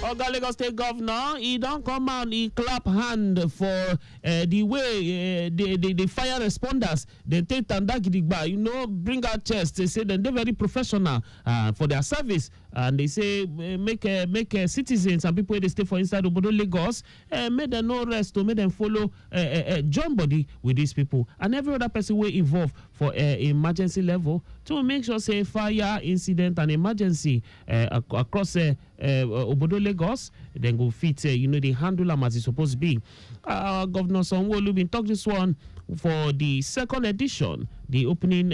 Oga Lagos State Governor, he don't come out, he clap hand for the way the fire responders, they take Tandagidigba, bring out chest. They say they're very professional for their service. And they say make citizens and people they stay for inside Obodo Lagos, make them no rest to make them follow join body with these people. And every other person will involved for emergency level to make sure say fire incident and emergency across Obodo Lagos, then go fit they handle them as it's supposed to be. Governor Sanwo-Olu been talk this one for the second edition, the opening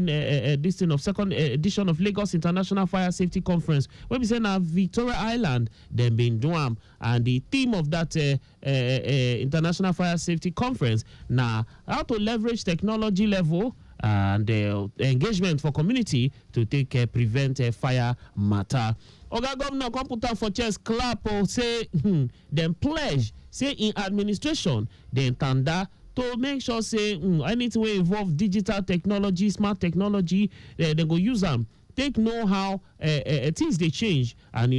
edition of second edition of Lagos International Fire Safety Conference, where we say now Victoria Island, then been doing, and the theme of that International Fire Safety Conference now how to leverage technology level and engagement for community to take prevent fire matter. Oga Governor come put am for chest clap or say dem pledge say in administration dem tanda to make sure say anything wey involve digital technology, smart technology, they go use am. Take know how things they change, and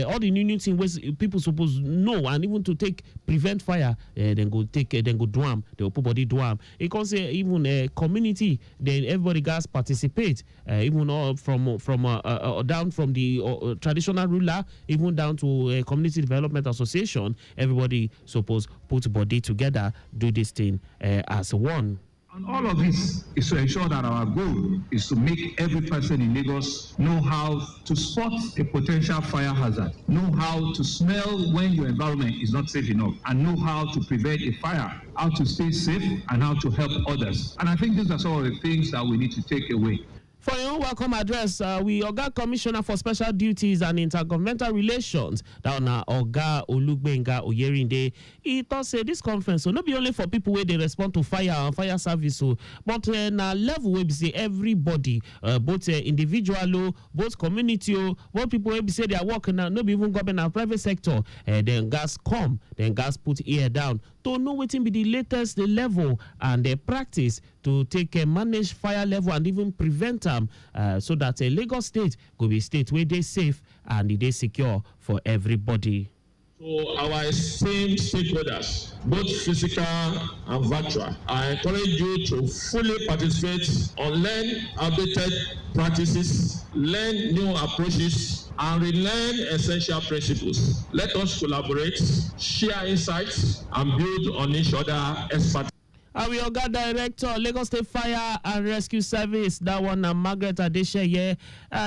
all the new things people supposed know, and even to take prevent fire, then go do am. They will put body do am. It can say even a community, then everybody guys participate, even from down from the traditional ruler, even down to a community development association. Everybody supposed put body together, do this thing as one. And all of this is to ensure that our goal is to make every person in Lagos know how to spot a potential fire hazard, know how to smell when your environment is not safe enough, and know how to prevent a fire, how to stay safe, and how to help others. And I think these are some of the things that we need to take away. For your welcome address, we Oga Commissioner for Special Duties and Intergovernmental Relations, down Oga Olugbenga Oyerinde. He thought say this conference so not be only for people where they respond to fire and fire service, but na level where we say everybody, both individual, both community, both people where we say they are working now, not even government and private sector. Then gas come, then gas put ear down to know what be the latest the level and the practice to take manage fire level and even prevent them, so that a Lagos state could be state where they safe and they secure for everybody. So our esteemed stakeholders, both physical and virtual, I encourage you to fully participate on learn updated practices, learn new approaches, and relearn essential principles. Let us collaborate, share insights, and build on each other expertise. We Oga Director, Lagos State Fire and Rescue Service, that one, Margaret Adesheye,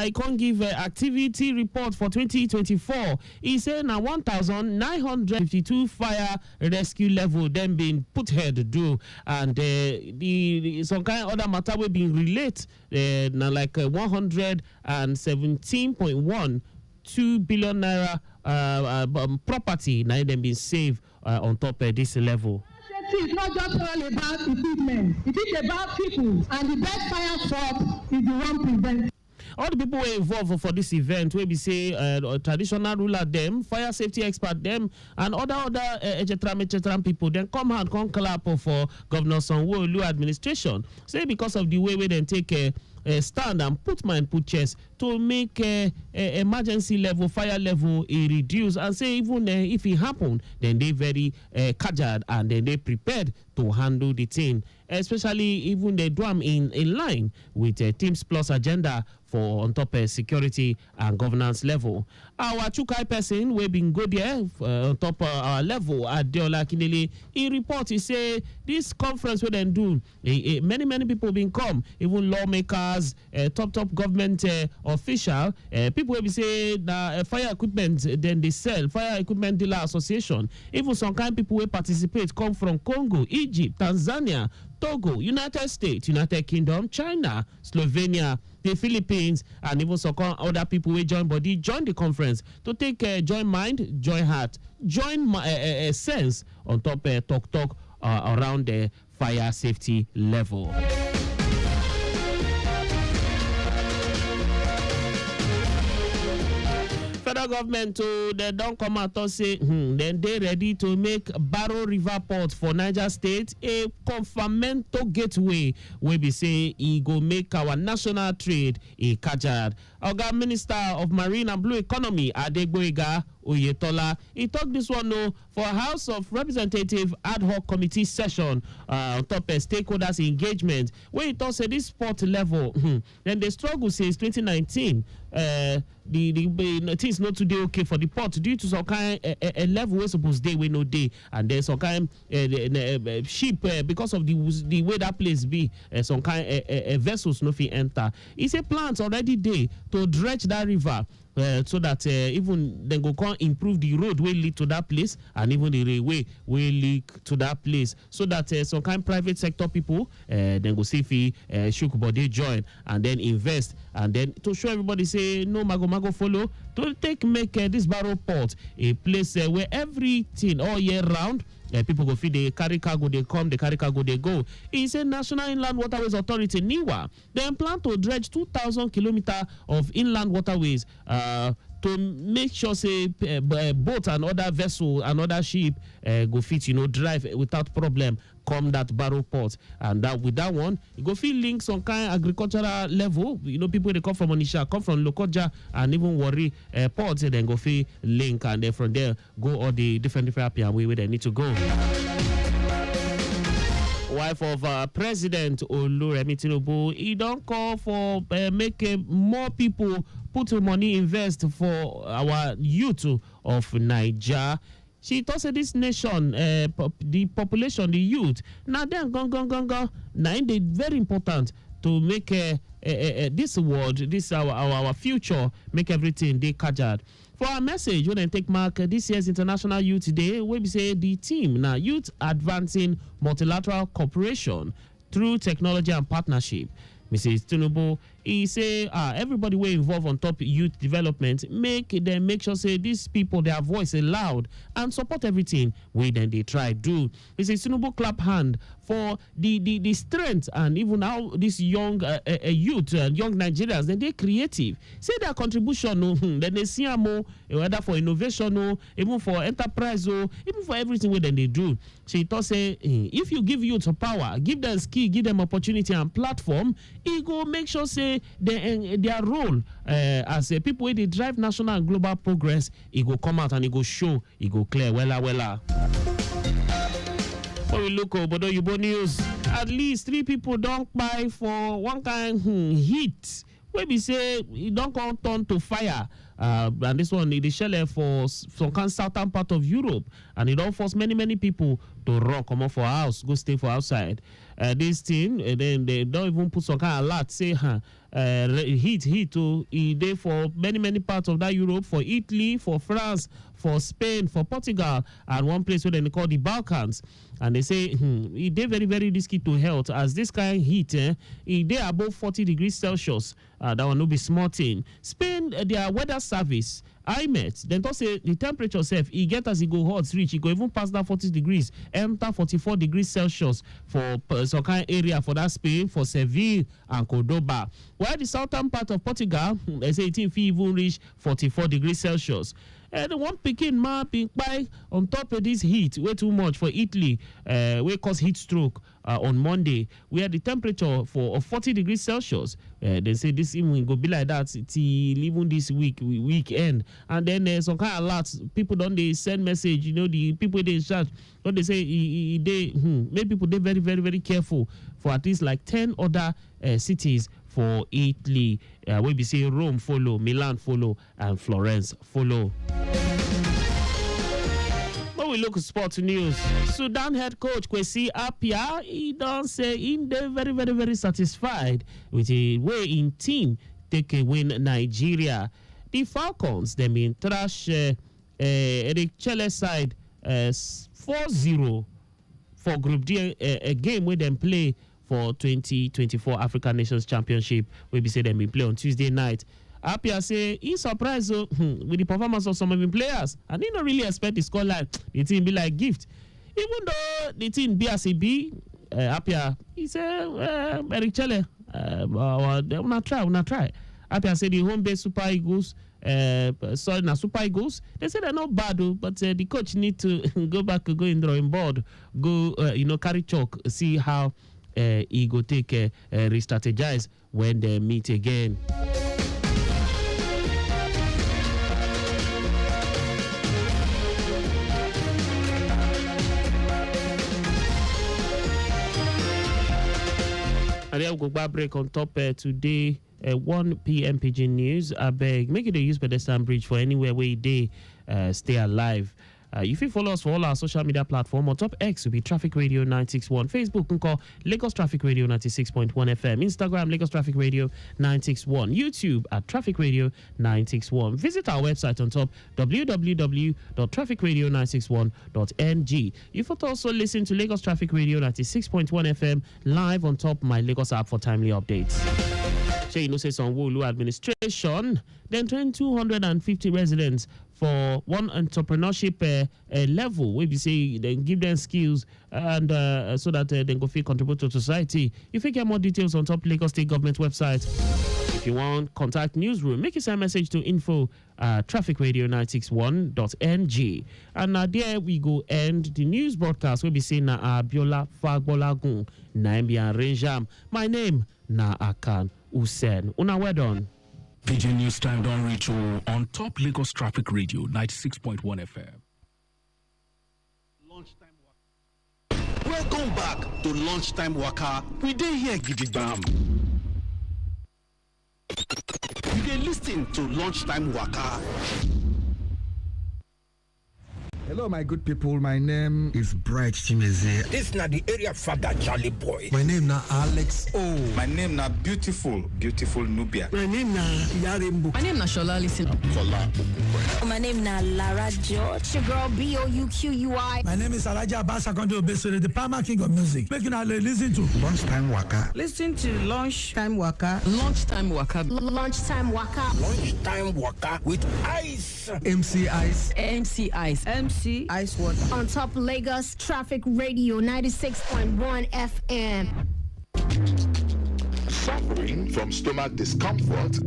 he can't give activity report for 2024. He said now 1,952 fire rescue level then being put here to do, and the some kind of other matter will be relate now like 117.12 billion naira property now them being saved on top of this level. It's not just all about equipment. It is about people, and the best fire spot is the one prevented. All the people who are involved for this event, where we say traditional ruler them, fire safety expert them, and other etc. people, then come and come clap for Governor Sanwo-Olu administration. Say because of the way we then take a stand and put chest to make emergency level, fire level reduce, and say even if it happen, then they very cajard and then they prepared to handle the thing. Especially even they do them in line with Teams Plus agenda for on top security and governance level. Our Chukai person we been go there on top our level at Deola Kinele. He report he say this conference we then do many people been come, even lawmakers, top government official, people will be say fire equipment then they sell fire equipment dealer association. Even some kind of people will participate come from Congo, Egypt, Tanzania, Togo, United States, United Kingdom, China, Slovenia, the Philippines, and even some other people will join body, join the conference to take join mind, join heart, join sense on top talk around the fire safety level. Federal government they don't come out and say then they ready to make Barrow River Port for Niger State a confirmento gateway where we say it go make our national trade a kajad. Our Minister of Marine and Blue Economy Adegboyega Oyetola, he talked this one for House of Representative ad hoc committee session on top of stakeholders engagement, where he thought say this port level then the struggle since 2019 the things not today okay for the port due to some kind a level where supposed day we no day, and there's some kind ship because of the way that place be some kind vessels no fit enter. It's a plans already day to dredge that river so that even then go can improve the road will lead to that place, and even the railway will lead to that place, so that some kind private sector people then go see if shook body join and then invest, and then to show everybody say no mago follow to make this Barrow Port a place where everything all year round people go feed the carry cargo, they come, the carry cargo, they go. He said National Inland Waterways Authority, NIWA, they plan to dredge 2,000 kilometers of inland waterways to make sure say boat and other vessel and other ship go fit, drive without problem come that barrow port. And that with that one, you go feel link some kind of agricultural level. People they come from Onisha, come from Lokoja and even Warri ports, and then go feel link, and then from there go all the different way where they need to go. Wife of President Oluremi Tinubu, he don't call for make more people put money invest for our youth of Niger. She thought that this nation, the population, the youth, now then go. Now it's very important to make this world, this our future, make everything they kajad. For our message, when I take mark this year's International Youth Day, we say the team now youth advancing multilateral cooperation through technology and partnership. Mrs. Tinubu, he say everybody will involved on top youth development, make sure say these people their voice is loud and support everything we then they try do. Mrs. Tinubu clap hand for the strength and even how this young youth young Nigerians then they creative. Say their contribution then they see more whether for innovation even for enterprise even for everything we then they do. She thought say if you give youth power, give them skill, give them opportunity and platform, it go make sure say their role as people where they drive national and global progress, it go come out and it go show, it go clear wella. When we look over the Yubo news, at least 3 people don't buy for one kind heat. When we say it don't come turn to fire. And this one, it shell for some kind of southern part of Europe, and it don't force many people to run, come off for house, go stay for outside. This thing, then they don't even put some kind of alert, say, heat to day for many parts of that Europe, for Italy, for France, for Spain, for Portugal, and one place where they call the Balkans. And they say it very, very risky to health as this kind of heat, it they above 40 degrees Celsius. That one will be small thing. Spain, their weather service, IMET, then to say the temperature self, it get as it go hot, reach, it go even past that 40 degrees, enter 44 degrees Celsius for some kind of area for that Spain, for Seville and Cordoba. While the southern part of Portugal, they say it even reach 44 degrees Celsius. And one picking map by on top of this heat, way too much for Italy, we cause heat stroke on Monday. We had the temperature for 40 degrees Celsius. They say this even go be like that till even this weekend. And then some kind of lots people don't they send message, the people they in charge, don't they say they make people they very, very, very careful for at least like 10 other cities for Italy. We be say Rome follow, Milan follow, and Florence follow. When we look at sports news, Sudan head coach Kwesi Appiah, he don't say in they very, very, very satisfied with the way in team take a win Nigeria. The Falcons, they mean trash the Chile side 4-0 for Group D, a game where them play for 2024 African Nations Championship. We be say them play on Tuesday night. Appiah say he's surprised with the performance of some of the players, and he don't really expect the scoreline. The team be like gift, even though the team be as it be. Appiah he say Eric Chelle, una try. Appiah say the home base Super Eagles. Super Eagles. They say they're not bad, but the coach need to go back, go in drawing board, go carry chalk, see how. He go take re-strategize when they meet again. And then we'll go back break on top today. 1 p.m. Pidgin News. I beg, make it a use pedestrian bridge for anywhere where they stay alive. If you follow us for all our social media platform, on top X will be Traffic Radio 961, Facebook and call Lagos Traffic Radio 96.1 FM, Instagram Lagos Traffic Radio 961, YouTube at Traffic Radio 961. Visit our website on top www.trafficradio961.ng. You can also listen to Lagos Traffic Radio 96.1 FM live on top my Lagos app for timely updates. Say some Wolu administration, then train 250 residents for one entrepreneurship level, where we say then give them skills and so that they go feel contribute to society. If you get more details on top Lagos State Government website. If you want contact newsroom, make a send message to info trafficradio961.ng. And there we go end the news broadcast. We'll be seeing Abiola Fagbolagun Naimbi Renjam. My name na Akan Usen. Una well done. PG News Time don't reach you on top Lagos Traffic Radio 96.1 FM. Welcome back to Lunchtime Waka. We dey here gidigbam. You dey listen to Lunchtime Waka. Hello, my good people. My name is Bright Chimeze. This na the area father Charlie Boy. My name na Alex O. My name na beautiful Nubia. My name na Yarimbo. My name na Shola Listen. My name na Lara George. Your girl BOUQUI. My name is Alaja Basakondo Obesere, the Palmer King of Music. Making I listen to Lunchtime Waka. Listen to Lunchtime Waka. Lunchtime Waka. Lunchtime Waka. Lunchtime Waka with Ice. MC Ice. MC Ice. MC Ice Water. On top Lagos Traffic Radio 96.1 FM. Suffering from stomach discomfort?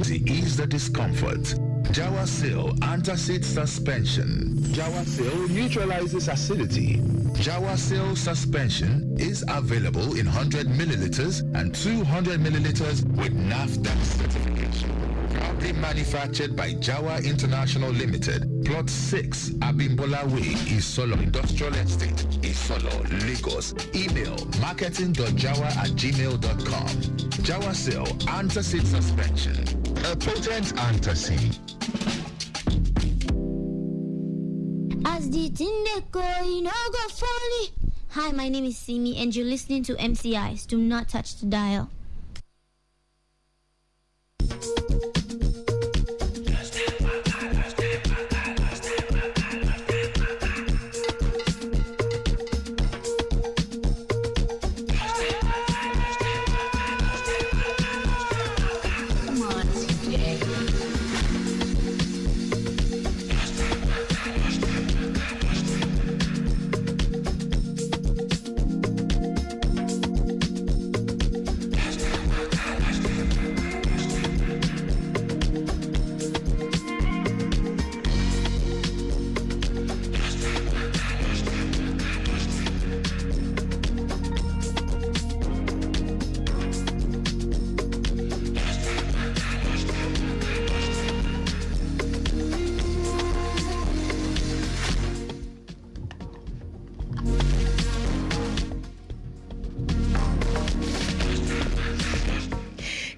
To ease the discomfort, Jawasil Antacid Suspension. Jawasil neutralizes acidity. Jawasil Suspension is available in 100 milliliters and 200 milliliters with NAFDAC certification. Proudly manufactured by Jawa International Limited, Plot 6, Abimbola Way, Isolo Industrial Estate, Isolo, Lagos. Email marketing.jawa@gmail.com. Jawasil Antacid Suspension, a potent antacid. As the thing they go, you know, go funny. Hi, my name is Simi, and you're listening to MCIs. Do not touch the dial.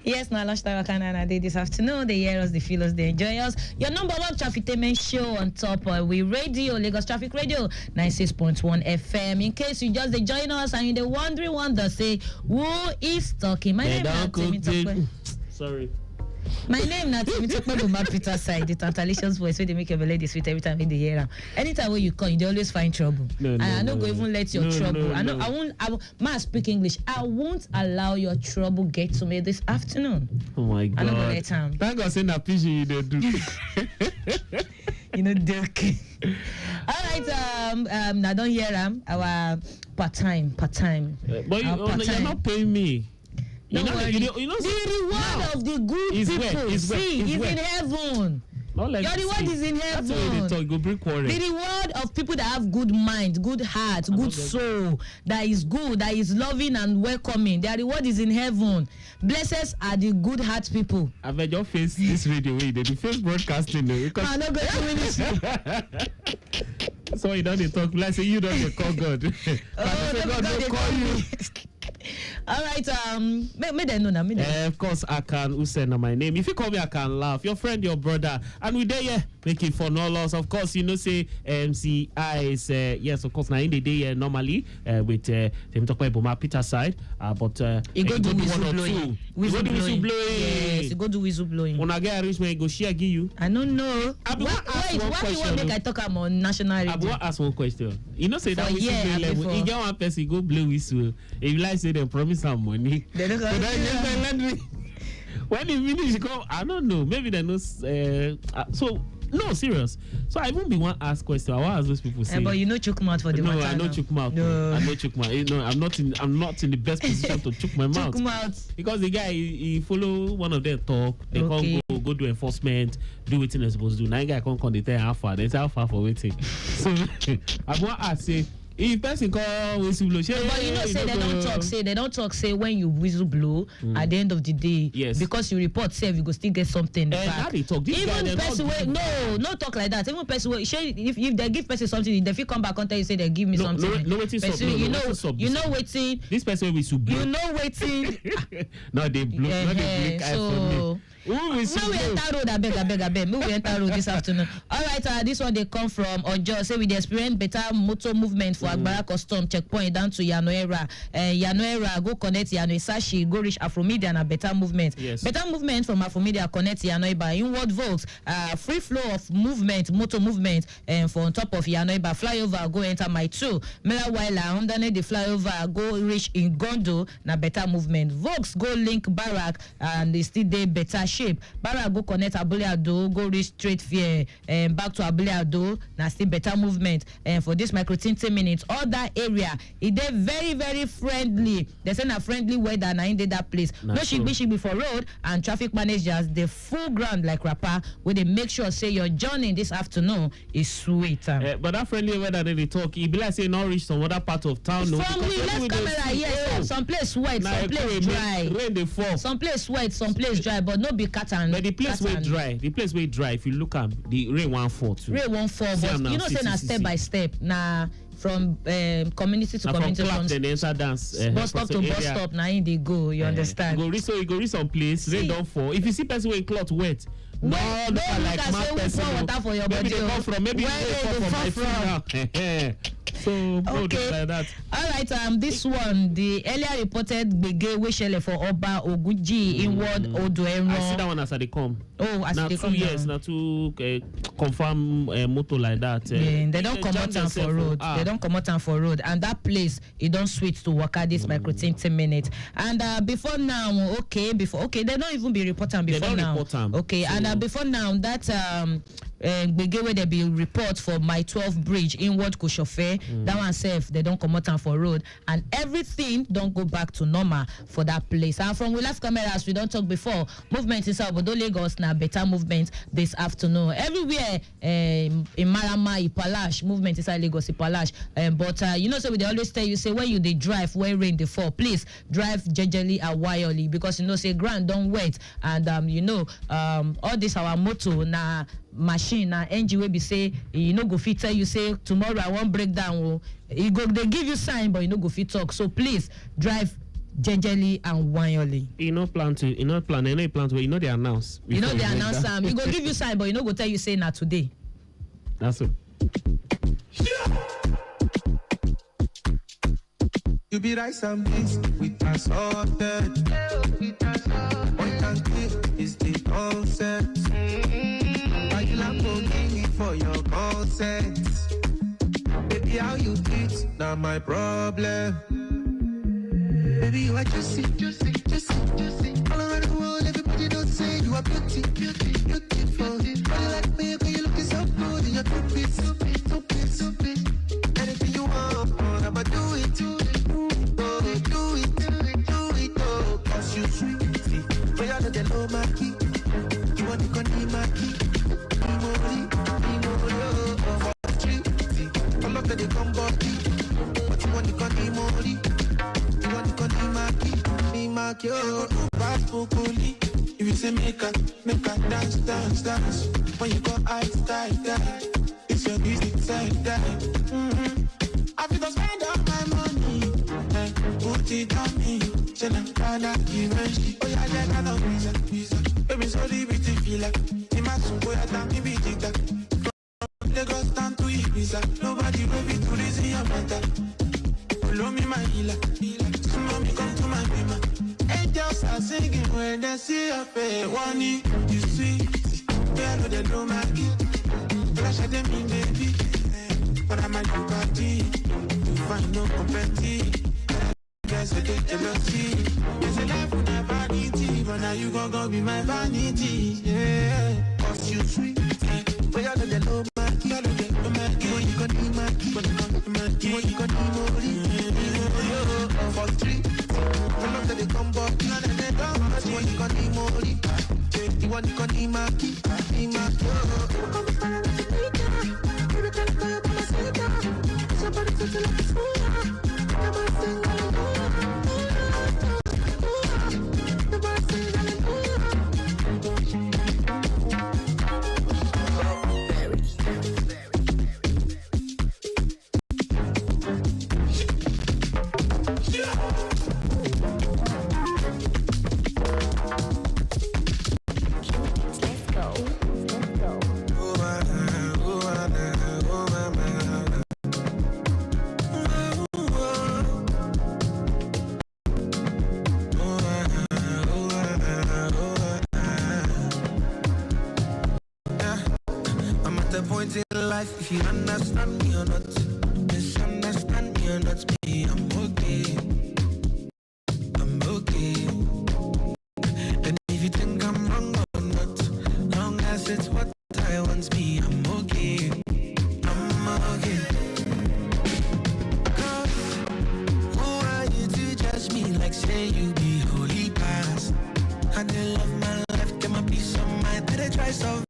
Yes, now lunchtime Wakana Day this afternoon. They hear us, they feel us, they enjoy us. Your number one traffic show on top we radio, Lagos Traffic Radio 96.1 FM. In case you just join us and you're wonder say who is talking. My name is Timmy. Sorry. My name is Timmy Peter side, the tantalicious voice where they make your lady sweet every time they hear them. Anytime when you call, you always find trouble. And I don't go even let your trouble. I won't speak English. I won't allow your trouble get to me this afternoon. Oh my God. I'm not gonna let him. Thank God saying that pigeon you don't do. You know, Dirk. All right, I don't hear them. Our part-time. But you're not paying me. You know, the reward of the good people is in heaven. Your reward is in heaven. That's why they talk. Go bring quarrel. The reward of people that have good mind, good heart, good soul, that is good, that is loving and welcoming. Their reward is in heaven. Blessed are the good heart people. I bet your face this radio way. They do face broadcasting now. Because I'm not going to win this. So you don't talk. Like say you don't call God. God will call you. All right, me then know now. Of course, I can. Who send my name? If you call me, I can laugh. Your friend, your brother, and we there, yeah, making for no loss. Of course, you know, say MCI is yes, of course. Now in the day normally with them talk about Boma Peter side, but you go do whistle blowing. Yes, you go do whistle blowing. When I get a rich man, go share give you. I don't know. Wait, why you want make I talk about national radio? I want ask one question. You know, say that whistle blowing level. You get one person go blow whistle. If you like say they promise some money. They don't when he finish, come. I don't know. Maybe they know. So No, serious. So I won't be one ask question. I want ask those people say. But you know chook mouth for the matter. No, I know chook mouth. No. I know chook mouth. No, I'm not in the best position to chook my mouth. Chook mouth. Because the guy he follow one of them talk. They can't go do enforcement, do what they're supposed to do. Now guy can't come. They tell how far. They say how far for waiting. So I want to ask say. If person call whistleblow, but you know, say they don't talk. Say when you whistle blow at the end of the day, yes, because you report, say you go still get something back. How they talk? This even person way, no talk like that. Even person way, if they give person something, they feel come back and tell you say they give me something. No waiting. You know waiting. This person will whistle blow. You know waiting. No, they blow. No, they blink eye for me. We enter road, I beg. We enter road this afternoon. All right, this one they come from Ojo. Say we experience better motor movement for Agbara Custom checkpoint down to Yanoera. Yanoera go connect Yanoisashi, go reach Afromedia and a better movement. Yes. Better movement from Afromedia connect Yanoiba. Inward volts, free flow of movement, motor movement, for on top of Yanoiba. Flyover go enter my 2. Meanwhile, underneath the flyover go reach in Gondo na better movement. Volks go link Barak and they still dey better shape. Barak go connect Abule Ado, go reach straight fear back to Abule Ado, na still better movement. And for this micro 10 minutes, all that area, it dey very, very friendly. They say na friendly weather na in that place. No shigbi for road and traffic managers, the full ground like rapper, where they make sure say your journey this afternoon is sweet. But that friendly weather they talk, it be like say not reach some other part of town. From the left camera, yes, some place wet, some place dry. Rain they fall. Some place wet, some place dry, but no be cotton. But the place where dry, if you look at the rain won't fall too. Rain won't fall, but you know say na step by step. Nah, from community to community, from then enter dance bus stop to bus stop. Now in they go, you understand? You go reach some place, rain don't fall. If you see person wearing cloth wet, no, look like mad person. Water for your maybe body. They come from maybe they come from my food now. So okay. Like that. All right, this one, the earlier reported Gbege Weshele for Oba Oguji inward Odoenro. I see that one as they come. Oh, as now they come. 2 years, now to confirm motor like that. Yeah, they don't come out and for road. They don't come out and for road, and that place it don't switch to Waka this micro 10 minutes. And before now, they don't even be reporting before now. Okay, so, and before now that Gbege where they be report for my 12 bridge inward Koshofe. That one safe, they don't come out and for road, and everything don't go back to normal for that place. And from we last cameras, we don't talk before movement inside Obodo Lagos now better movement this afternoon everywhere. In Marama, Ipalash movement inside Lagos, Ipalash. But you know, so we always tell you say when you they drive where rain they fall, please drive gingerly and wildly, because you know say ground don't wet, and you know all this our motto na machine na engine wey be say you know go fit tell you say tomorrow I won't break down. They give you sign, but you know go fit talk. So please drive gingerly and wildly. You know plan where you know they announce. You know they announce you go give you sign, but you know go tell you say na today. That's it. You be rice and beans with assorted. One can click is the concept. Why you like for your consent? Baby, how you treat now my problem. Baby, you are juicy. All around the world, everybody don't say you are beautiful. But you like me, okay, you looking so good in your two-piece. Anything you want, I'ma do it. Do it, cause you sweet. But you know the low marquee. You want to go near marquee. I love that they come body. But you want to go near Mori. You want to go near marquee. Oh, if you say make a dance. When you go ice, it's your music side. I feel to spend all my money. Put it on me. Say na kada kirenji. Oh yeah, I love visa. Baby, sorry, beauty feel in my soul, boy, I can't be jigga. From Lagos down to Ibiza. Nobody ready to reason your matter. Follow me, my healer. Soon me come to my bima. Angels are singing when they see your face. One you sweet. Girl, they know my kid. Flash at them in baby. But I'm a new party. You find no competition. Guess I get jealousy. Yes, I life with my vanity. But now you gon' be my vanity. Yeah. Cause you sweet. But you know the low man, you know the low man. You got the man, you got the money. For street, I love that they come back. You know the dance, you got the money. You want to got the market, the market. Come find the speaker, you can call up my speaker. Somebody to tell us who you are. Never sing if you understand me or not, misunderstand me or not, me, I'm okay. I'm okay. And if you think I'm wrong or not, long as it's what I want, me, I'm okay. I'm okay. Cause who are you to judge me like say you be holy past? I didn't love my life, get my peace of mind, did I try so?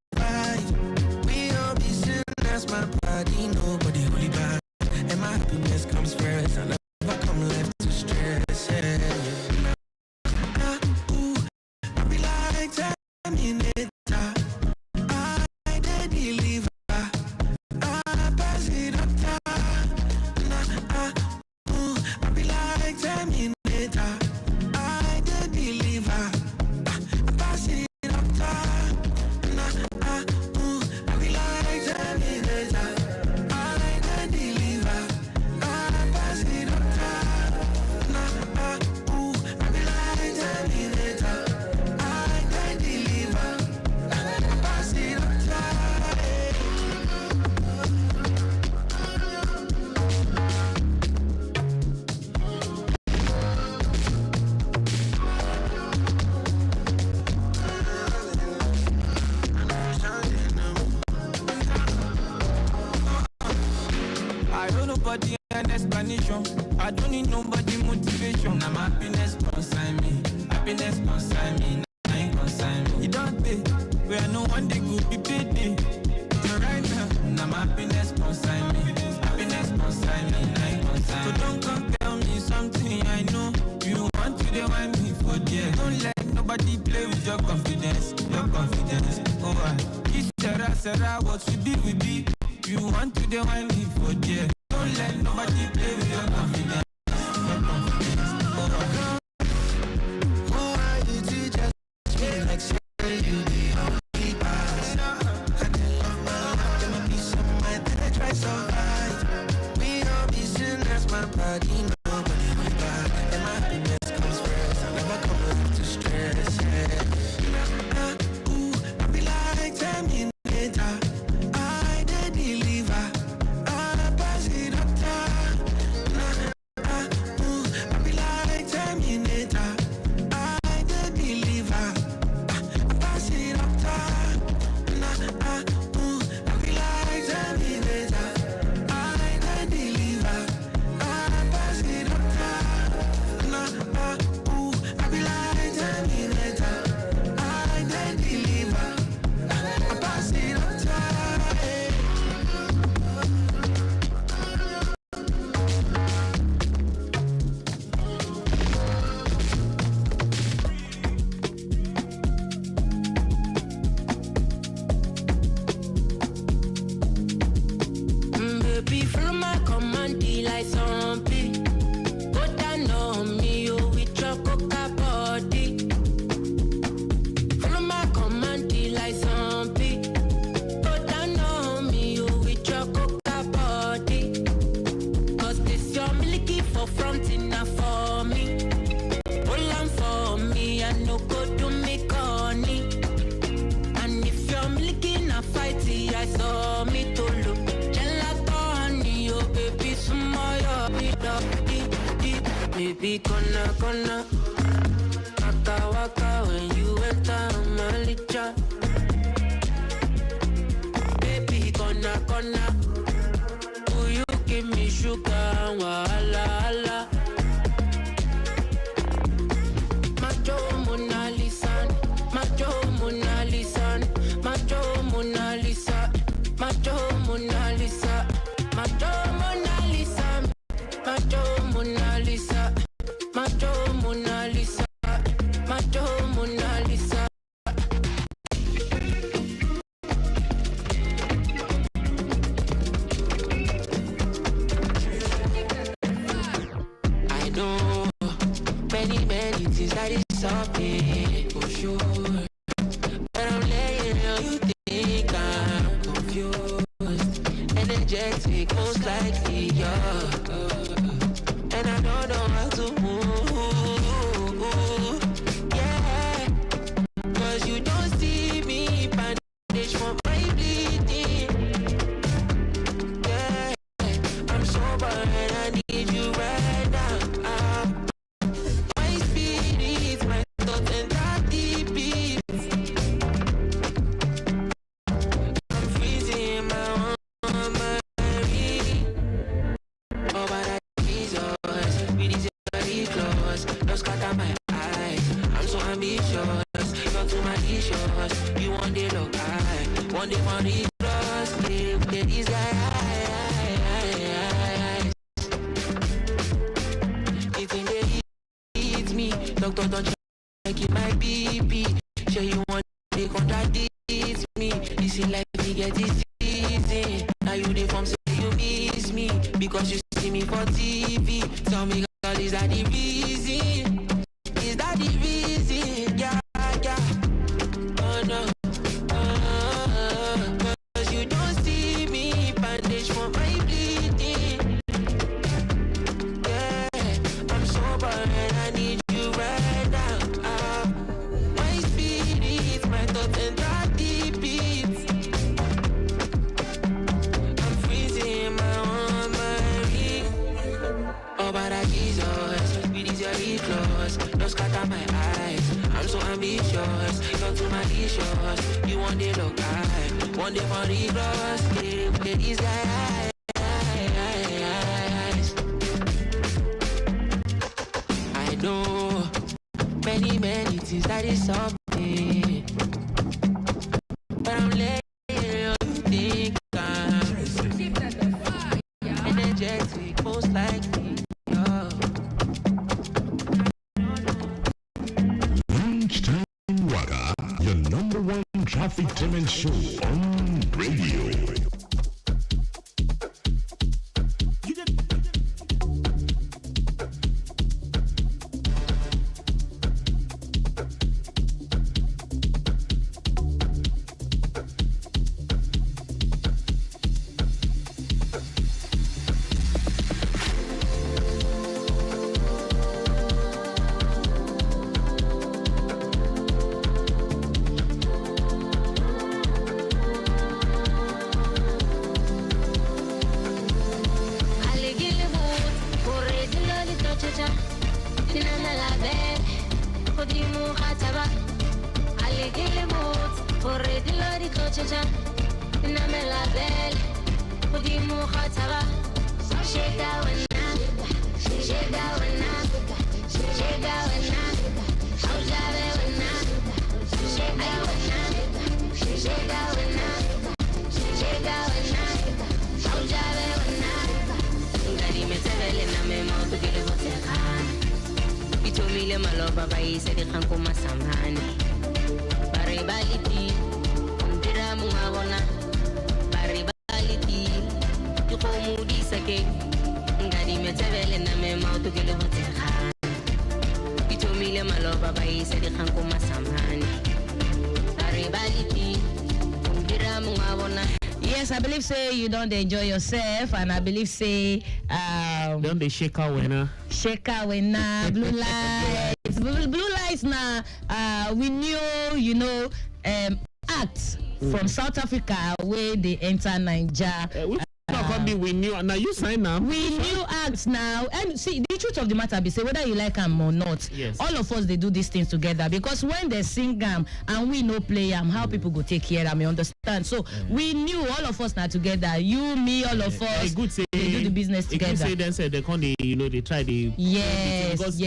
My body, nobody holy bad. And my happiness comes first. I never come left to stress. I be like Terminator. I did deliver. I pass it up. I be like Terminator. I did deliver. I pass it up. I be like Terminator. I don't need nobody motivation. I'm happiness consign me. Happiness consign me. I ain't consign me. You don't pay. Where I know one day could be paid. So right now, I'm happiness consign me. Happiness consign me. I ain't consign me. So don't come tell me something I know. You want to want me for dear. Don't let nobody play with your confidence. Your confidence. Oh, it's Sarah, what we be. You want to want me for dear. Don't let nobody play with your confidence. Your confidence. Oh, who are you to judge me like say you the only pass? I didn't love my life, get my peace of mind, then I try so hard. We all be sinners, my body, nobody will back. And my happiness comes first, I never come home to stress. I be like Terminator. I did deliver. I be like Terminator. I did deliver. I pass it up top. I be like Terminator. I did deliver. I pass it up top. I be like Terminator. I did deliver. I pass it up top. Baby, follow my command, like zombie. Go down on me, you with your coca body. Follow my command, like zombie. Go down on me, you with your coca body. Cause this your milky for fronting now for me. Hold on for me, I no go to me corny. And if you're milky na fighty, I saw me to look. Baby, gonna waka when you enter my licha. corner. Will you give me sugar? Wala. Macho Mona Lisa, Macho Mona Lisa, Macho Mona Lisa, Macho Mona Lisa, Macho Mona Lisa, Macho Mona Lisa, Macho Mona Lisa, Macho Mona Lisa. I know many things that is something for sure. But I'm laying on you think I'm confused. Energetic, most likely, yeah. And I don't know how to move, yeah. Cause you don't see me bandage for my bleeding, yeah. I'm sober and I need you right now. My spirit, my thoughts and heartbeat beats. I'm freezing my own mind. Oh, but I Jesus, with these very close, don't scatter my eyes. I'm so ambitious, you're too malicious. You want the look, one day for the cross. Get these guys. It's in the hit me, doctor don't check it my BP. Sure you want to contradict me. You see like me get it easy. Now you the form say you miss me because you see me for TV. Tell me God, is that the reason? Is that the reason? Yeah. Oh no. Cause you don't see me bandage for my bleeding. Yeah, I'm sober and I need you right now. My spirit, my thoughts and heartbeat beats. I'm freezing my own mind. Oh, but I Jesus, with these very close, don't scatter my eyes. I'm so ambitious, you're too malicious. You want the look, one day for the cross. Get these guys. I know many things that is something, but I'm laying on you think I'm energetic, most likely. Lunchtime Waka, your number one traffic talent show on radio. Yes, I believe say you don't enjoy yourself, and I believe say don't they shake out winner? Shake out winner, blue lights. Blue lights now we knew, act from South Africa where they enter Nigeria. we knew. Now you sign now. We knew acts now. And see, the truth of the matter be say whether you like them or not, yes, all of us they do these things together because when they sing them and we no play them, how people go take care of them, you understand? So we knew all of us now together. You, me, all of us. Good say, they do the business together. Good say then say they can't they try the yes.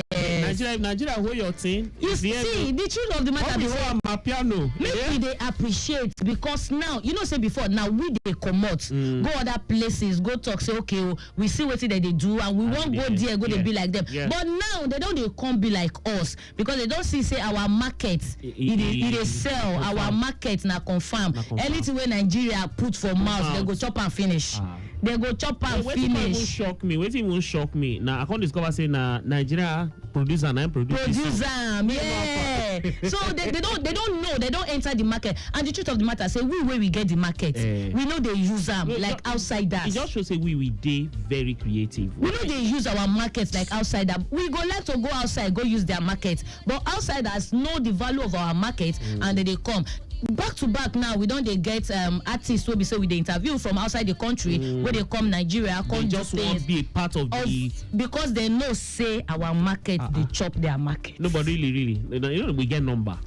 Nigeria hold your thing. You see, the truth of the matter be my piano. Maybe they appreciate because now you know say before now we they come out, go other places, go talk, say okay, we see what they do and we won't go there, go they be like them. But now they don't they come be like us because they don't see say our market it sell our market na confirm. Anything where Nigeria put for mouth they go chop and finish. They go chop and finish. Wait even shock me. Now I can't discover say Nigeria producer and producer. Yeah. So they don't know, they don't enter the market. And the truth of the matter say we get the market. We know they use them like outsiders. It just shows say we dey very creative. We know they use our markets like outsiders. We go like to go outside, go use their market. But outsiders know the value of our market and they come. Back to back now, we don't they get artists who be say we they interview from outside the country where they come Nigeria, come they just want to be a part of the because they know say our market they chop their market. No, but really, you know we get number.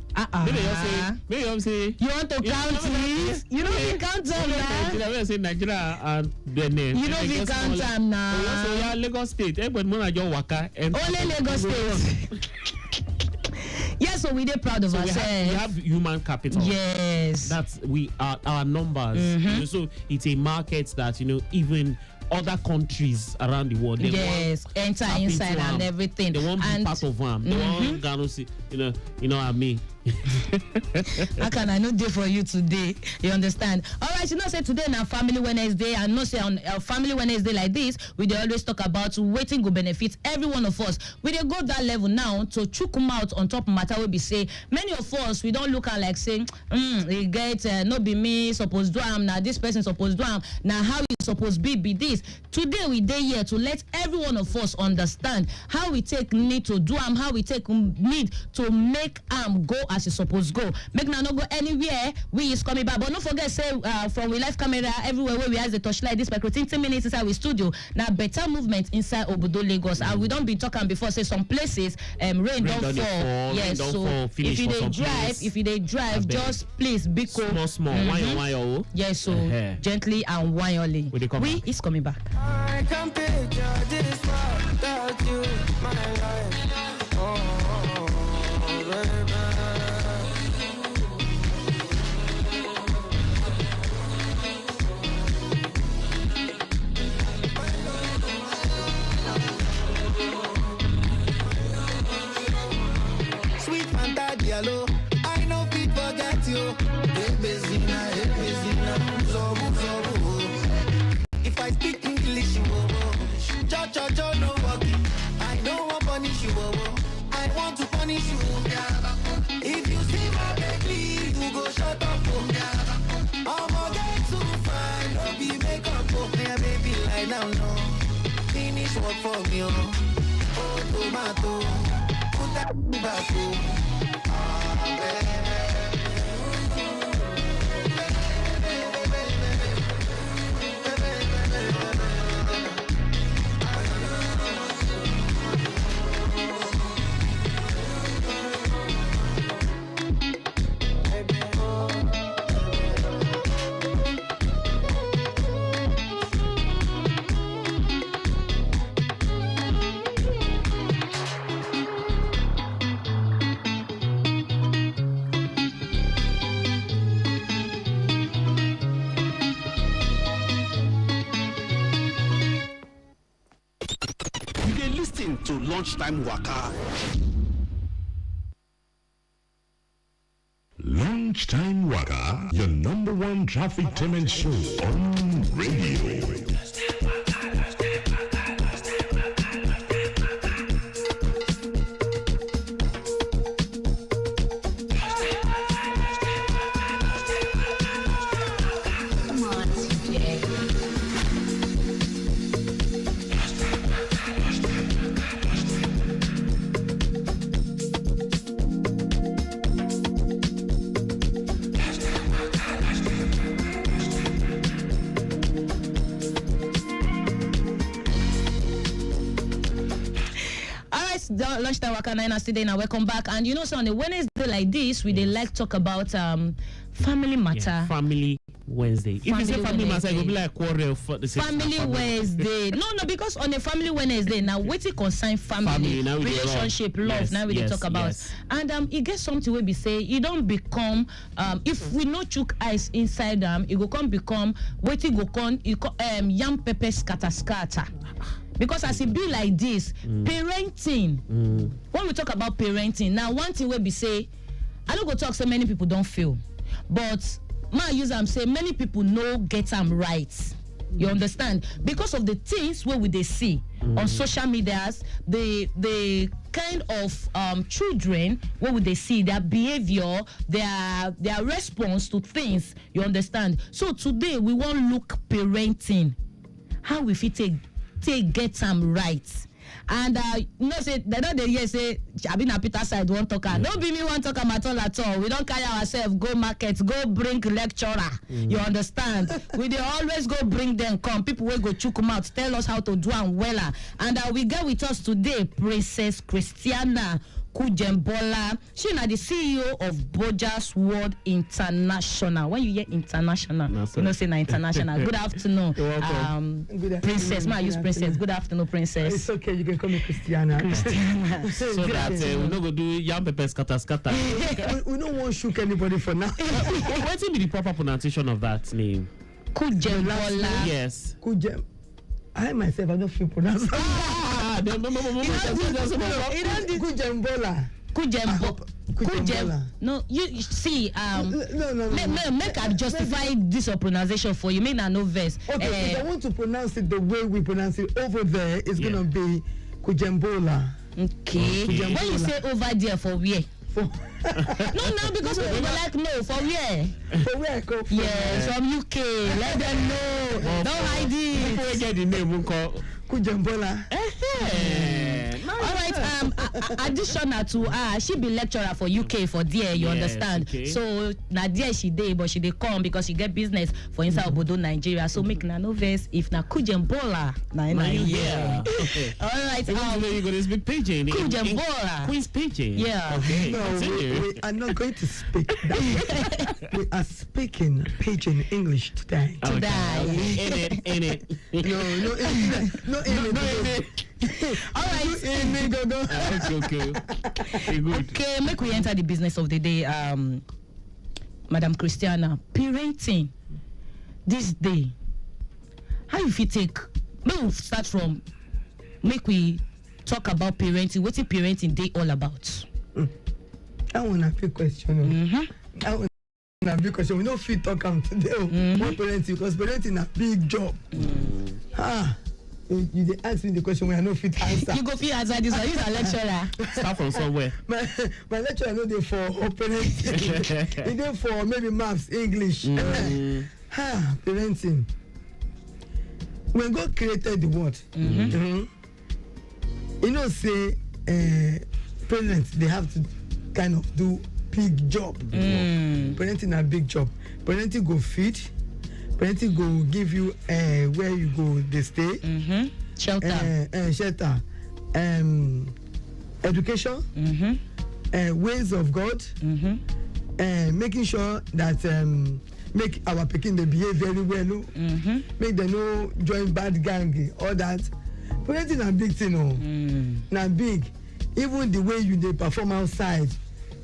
Maybe you say you want to count it. You know we count them now. I say Nigeria and Benin. You know we count them now. So yeah, Lagos State. Everybody know your waka. Only Lagos State. Yes, so we are proud of ourselves. We have human capital. Yes, that's we are our numbers. You know, so it's a market that even other countries around the world. They want enter inside and everything. They want to be part of them. They want Ghana, you know what I mean. How can I not do for you today? You understand? All right, you know say today na Family Wednesday, and not say on Family Wednesday like this, we dey always talk about waiting go benefit every one of us. We dey go that level now to chook mouth on top matter we be say many of us we don't look at like saying e get no be me suppose do am, na this person suppose do am, na how you suppose be this. Today we dey here to let every one of us understand how we take need to do am, how we take need to make am go as it's supposed to go. Make now not go anywhere. We is coming back, but don't forget say from we live camera everywhere where we have the torchlight this like 10 minutes inside we studio. Now better movement inside Obodo Lagos. And we don't be talking before say some places rain don't fall. Yes, so if you they drive, just please be cool. Small. Why yes, so gently and wildly. We is coming back. I can picture this without you, my life. Sweet Fanta Diallo, I know fit forget you. Hey, Bezina, if I speak English, you cho, no walking. I don't want punish you, I want to punish you. If you see my baby, you go shut up. I'm get too fine, don't be makeup. Yeah, baby, lie down, no. Finish work for me, oh, tomato. Put that back, To Lunchtime Waka. Lunchtime Waka, your number one traffic payment show on radio. lunchtime waka na today. Now welcome back. And you know, so on a Wednesday like this, we they like talk about family matter. Yeah, family Wednesday. If you say family matter, it will be like quarrel for the family Wednesday. No, because on a family Wednesday now, what it concern family relationship, love. Now we talk about, and it gets something where we say you don't become if we no chook eyes inside them, it go come become what it go come yam pepper scatter. Because as it be like this, parenting. When we talk about parenting, now one thing where we say, I don't go talk so many people don't feel, but my use say many people know get them right. You understand? Because of the things where we they see on social medias, the kind of children where would they see their behavior, their response to things. You understand? So today we want to look parenting. How we fit take get them right. And you know, say they don't say Abina Peter side won't talk. Don't be me one talk at all. We don't carry ourselves, go market, go bring lecturer. You understand? We they always go bring them come. People will go chook them out, tell us how to do and weller. And we get with us today, Princess Christiana Kujembola. She's the CEO of Bojas World International. When you hear international, you know say na international. Good afternoon, Princess. Ma use Princess. Good afternoon, Princess. It's okay. You can call me Christiana. So that we no go do yam pepper scatter. We don't want to shoot anybody for now. What will be the proper pronunciation of that name? Kujembola. Yes. I myself, I don't feel pronounced. Kujembola. No, you see, no. Make I justify this pronunciation for you. Make no verse. Okay, if I want to pronounce it the way we pronounce it over there, it's gonna be Kujembola. Okay. When you say over there, for where? No, because we were like, no, for where? For where I come from? Yes, from UK. Let them know. Don't hide it. Before we get the name, we'll call Kujembola. All right. Additional to she be lecturer for UK for there. You understand? Okay. So now there she dey, but she dey come because she get business for inside Obodo, Nigeria. So make na no verse if na Kujembola na yeah. Okay. All right. You go to speak pidgin. Kujembola. Queen's pidgin. Yeah. Okay. No, we are not going to speak that. We are speaking pidgin English today. Okay. In it. No, all right. Okay. Good. Okay, make we enter the business of the day, Madam Christiana. Parenting this day. How you feel take? Maybe we'll start from. Make we talk about parenting. What's the parenting day all about? That one a big question. That one a big question. We don't feel talk today. More parenting because parenting a big job. You dey ask me the question when I no fit answer. You go fit answer this one. You a lecturer. Start from somewhere. My lecturer no dey for parenting. He dey for maybe maths, English. Parenting. When God created the world, you know say parents they have to kind of do big job. Parenting a big job. Parenting go feed. Parenting go give you where you go they stay. Shelter. Shelter. Education. Ways of God. Making sure that make our pikin they behave very well. Make them no join bad gang. All that. Parenting a big thing. Now big. Even the way you they perform outside,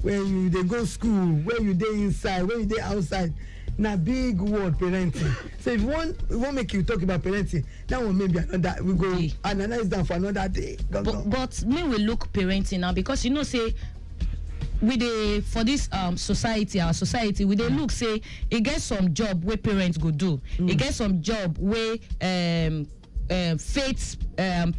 when you they go school, when you they inside, when you they outside. Na big word parenting. So if one make you talk about parenting, that one maybe another we go analyze that for another day. But me we look parenting now because you know say we dey for this society, our society, we dey look say it get some job where parents go do. It get some job where faith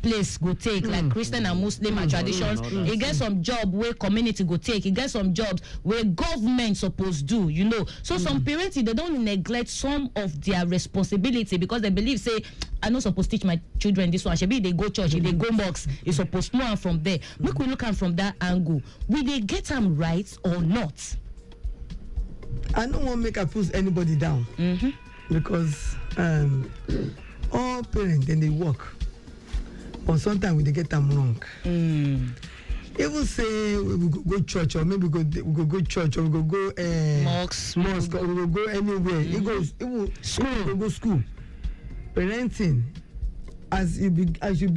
place go take like Christian and Muslim and traditions. It get some job where community go take. It get some jobs where government supposed do, you know. So some parents they don't neglect some of their responsibility because they believe say I not supposed to teach my children this one. Should be they go church, they go mosque. It's supposed to move on from there. Make we look at from that angle. Will they get them right or not? I don't want to make a push anybody down because all parents then they work, but sometimes they get them wrong. even say we go church, or maybe we go church, or we go mosque, or we go anywhere. It goes even school. We go school. Parenting, as you be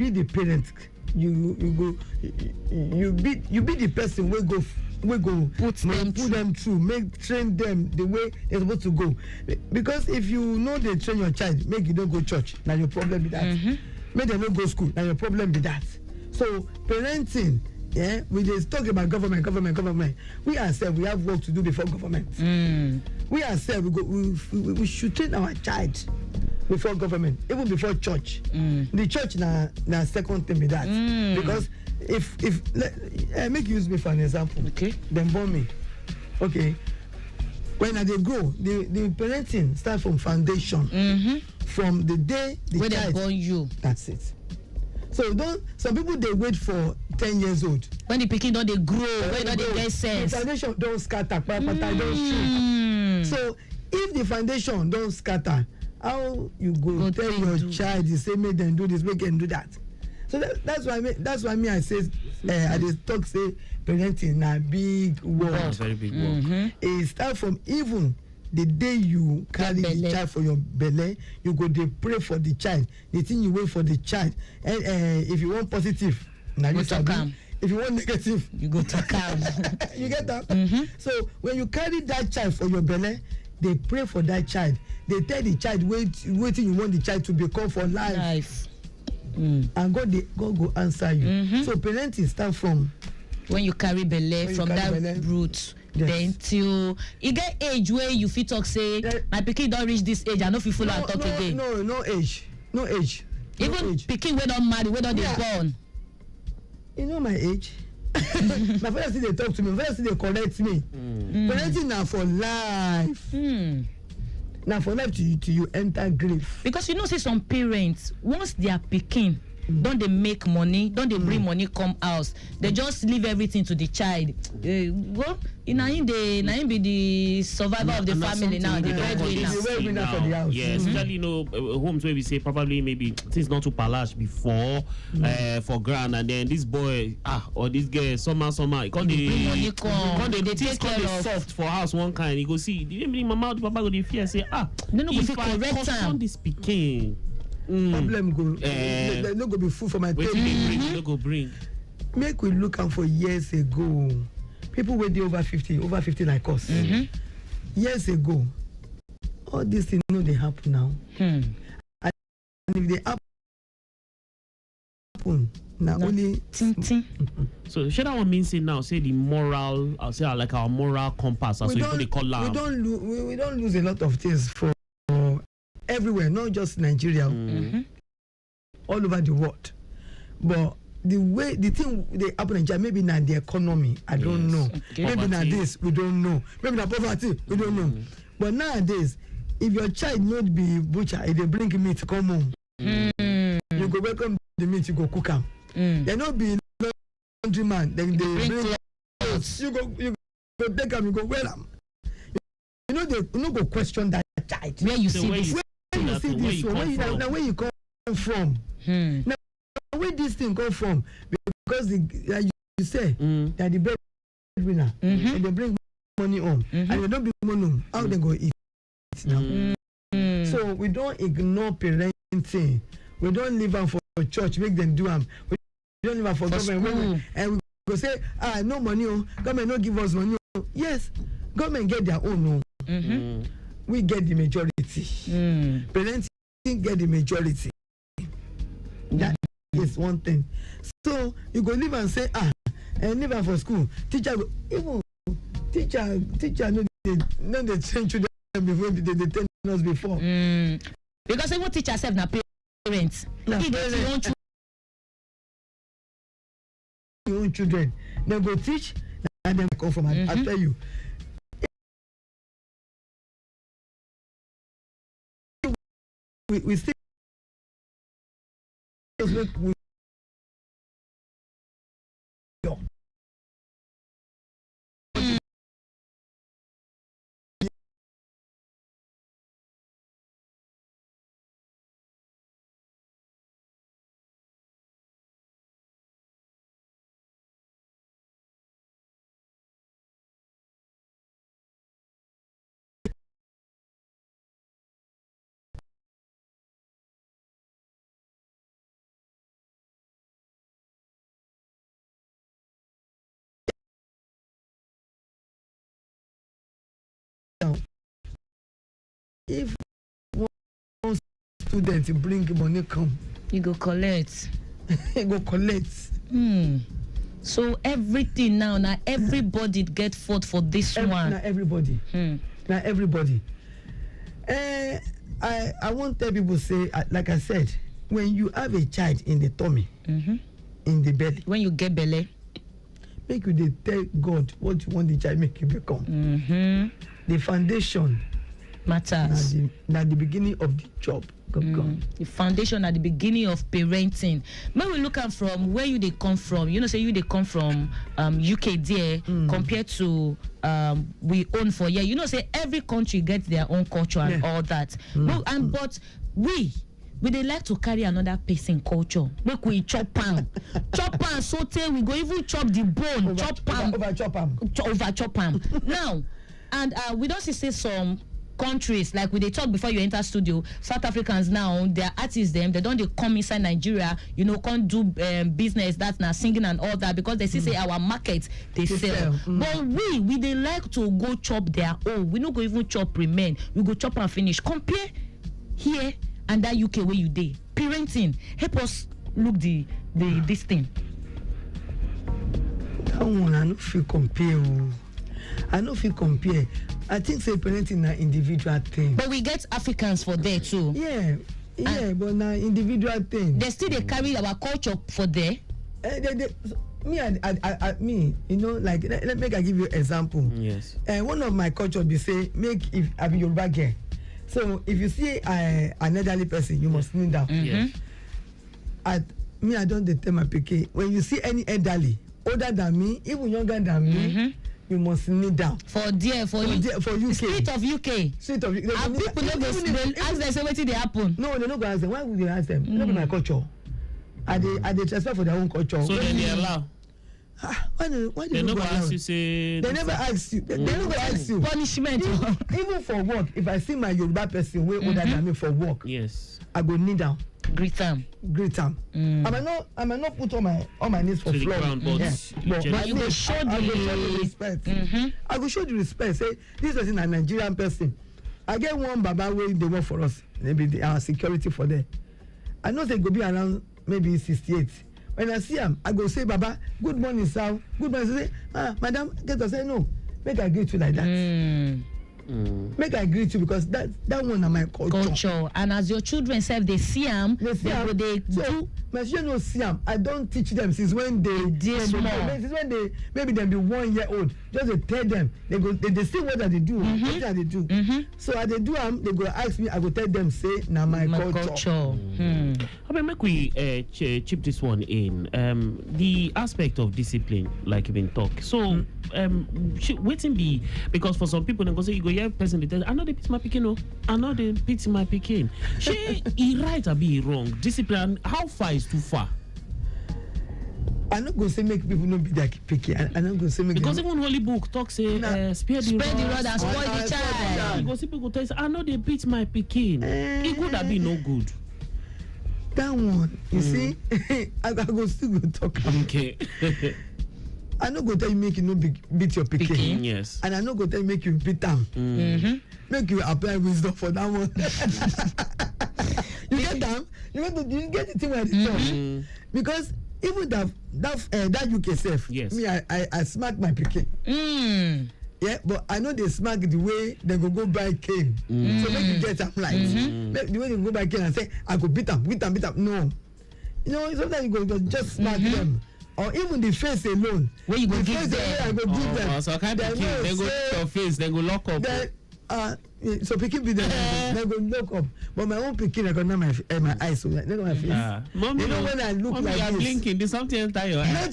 the parent, you be the person we go put them through, train them the way they're supposed to go. Because if you know they train your child, make you don't go church, now your problem be that. Make them not go school, now your problem be that. So parenting, we just talk about government. We ourselves, we have work to do before government. We ourselves, we should train our child before government, even before church. The church na second thing be that. Because if make use me for an example. Okay. Them born me. Okay. When they grow, the parenting start from foundation. From the day the child born you. That's it. So some people they wait for 10 years old. When the pikin don't they grow, when don't they get sense. The foundation don't scatter, don't shoot. So if the foundation don't scatter, how you go tell your child you say make them do this, make them do that? So that's why me I say I just talk say parenting na big work. It's very big work. It start from even the day you carry the child for your belly, you go dey pray for the child. The thing you wait for the child. And if you want positive, now you sabi. If you want negative, you go to calm. You get that? So when you carry that child for your belly, they pray for that child. They tell the child waiting you want the child to become for life. And God go answer you. So parenting start from when you carry belly from that root. Yes. Then till you get age where you fit talk say my pikin don't reach this age, I no fit follow and talk again. No age. Even pikin wey don marry, wey don dey born. You know my age. My father still they talk to me. My father still they correct me. Parenting now for life. Now for life to you enter grave. Because you know say some parents once their pikin don't they make money, don't they bring money come house, they just leave everything to the child. Well, na him be the survivor of the family now, the breadwinner for the house. Yeah, especially homes where we say probably maybe things not too palash before for grand, and then this boy or this girl somehow come they take care of soft for house one kind. You go see the mama or the papa go dey fear say if I correct this pikin. Problem go. They no go be full for my table. No go bring. Make we look am for years ago. People wey dey over 50 like us. Years ago, all these things no dey happen now. And if they happen, now only. So should that one mean say now say the moral, I'll say like our moral compass, as we call we don't lose a lot of things for everywhere, not just Nigeria, all over the world. But the thing they happen in Nigeria, maybe not the economy, I don't know. Okay. Maybe not this, we don't know. Maybe not poverty, we don't know. But nowadays, if your child not be butcher, if they bring meat, come home. You go welcome the meat, you go cook them. They not be laundry man, then they bring clothes. You go take them, you go wear them. You know they no go question that child. Where you see this? You see this one, where you come from? Now, where this thing come from? Because like you say that the breadwinner and they bring money home and they don't bring money home. How they go eat now? So we don't ignore parenting. We don't leave them for church, make them do them. We don't leave them for government. And we go say, no money, government no give us money. Yes, government get their own. We get the majority. Parenting get the majority. That is one thing. So you go live and say, and live and for school. Teacher go, even teacher no they train children before they train us before. Because even teacher self na parents. Your own children. They go teach and then come from. I tell you. We still now, if one student bring money come, you go collect. you go collect. So everything now everybody get fault for this one. Now everybody. Now everybody. I won't tell people say, like I said, when you have a child in the tummy, in the belly, when you get belly, make you tell God what you want the child make you become. The foundation matters. Now the beginning of the job. The foundation at the beginning of parenting. When we look at from where they come from, say they come from UK there compared to we own for here. Say every country gets their own culture and all that. But we they like to carry another person culture. Make we chop pan, saute. We go even chop the bone, over chop pan. Now, and we don't say some countries like we they talk before you enter studio. South Africans now, their artists they don't come inside Nigeria, can't do business that's now singing and all that because they say our market they sell. But we they like to go chop their own. We not go even chop remain. We go chop and finish. Compare here and that UK where you dey. Parenting help us look the this thing. That one I no feel compare. I no feel compare. I think say parenting na individual thing. But we get Africans for there too. Yeah, but na individual thing. They still they carry our culture for there. Me, like let make I give you example. Yes. One of my culture be say make if I be Yoruba girl. So if you see an elderly person, you must kneel down. Yes. I don't tell my pikin when you see any elderly older than me, even younger than me. You must kneel down. For UK. Street of UK. And people no go ask them say wetin dey happen. No, they no go ask them. Why would they ask them? No be my culture. Are they transfer for their own culture? So then they allow. Why they never ask you say. They never ask you. They never ask you. Punishment. Even for work, if I see my Yoruba person way older than me for work, yes, I go kneel down. Greet them. I might not put on my knees for floor. But you go show the respect. I go show the respect. Say this is a Nigerian person. I get one Baba way they work for us. Maybe our security for them. I know they go be around maybe 68. When I see him, I go say, Baba, good morning, sir. Good morning. Say, madam, get to say no. Make I greet you like that. Make I greet you because that one is my culture. And as your children self, they see them. They do. My children don't see them. I don't teach them since when they small. Since when they maybe they be 1 year old. Just to tell them. They see what they do. What they do. So as they do them, they go ask me. I go tell them say na my culture. I mean, make we chip this one in. The aspect of discipline, like you been talk. So waiting be because for some people they go say you go hear person they tell I know they pity my pikin no. I know they pity my pikin. She he right or be wrong. Discipline how far is too far? I'm not going to say make people not be that picky. I'm not going to say make because even Holy Book talk say spare the rod and spoil the child. Because people tell say I know they beat my pikin. It could have been no good. That one, you see, I go still go talk. Okay. I no go tell you make you no beat your pikin. Yes. And I no go tell you make you beat them. Make you apply wisdom for that one. You get them? You get the thing where they talk. Because even that UK self, me I smack my pikin. Yeah, but I know they smack the way they go buy cane. So make you get them right. The way they go buy cane and say I go beat them. No. Sometimes you go just smack them. Or even the face alone. Where you go the give face them. I go give them. So kind of they go to your face, they go lock up. So pikin be there, they go lock up. But my own pikin, I got my eyes, so they got my face. Mommy, when I look like you are this, blinking. Did something enter your eye?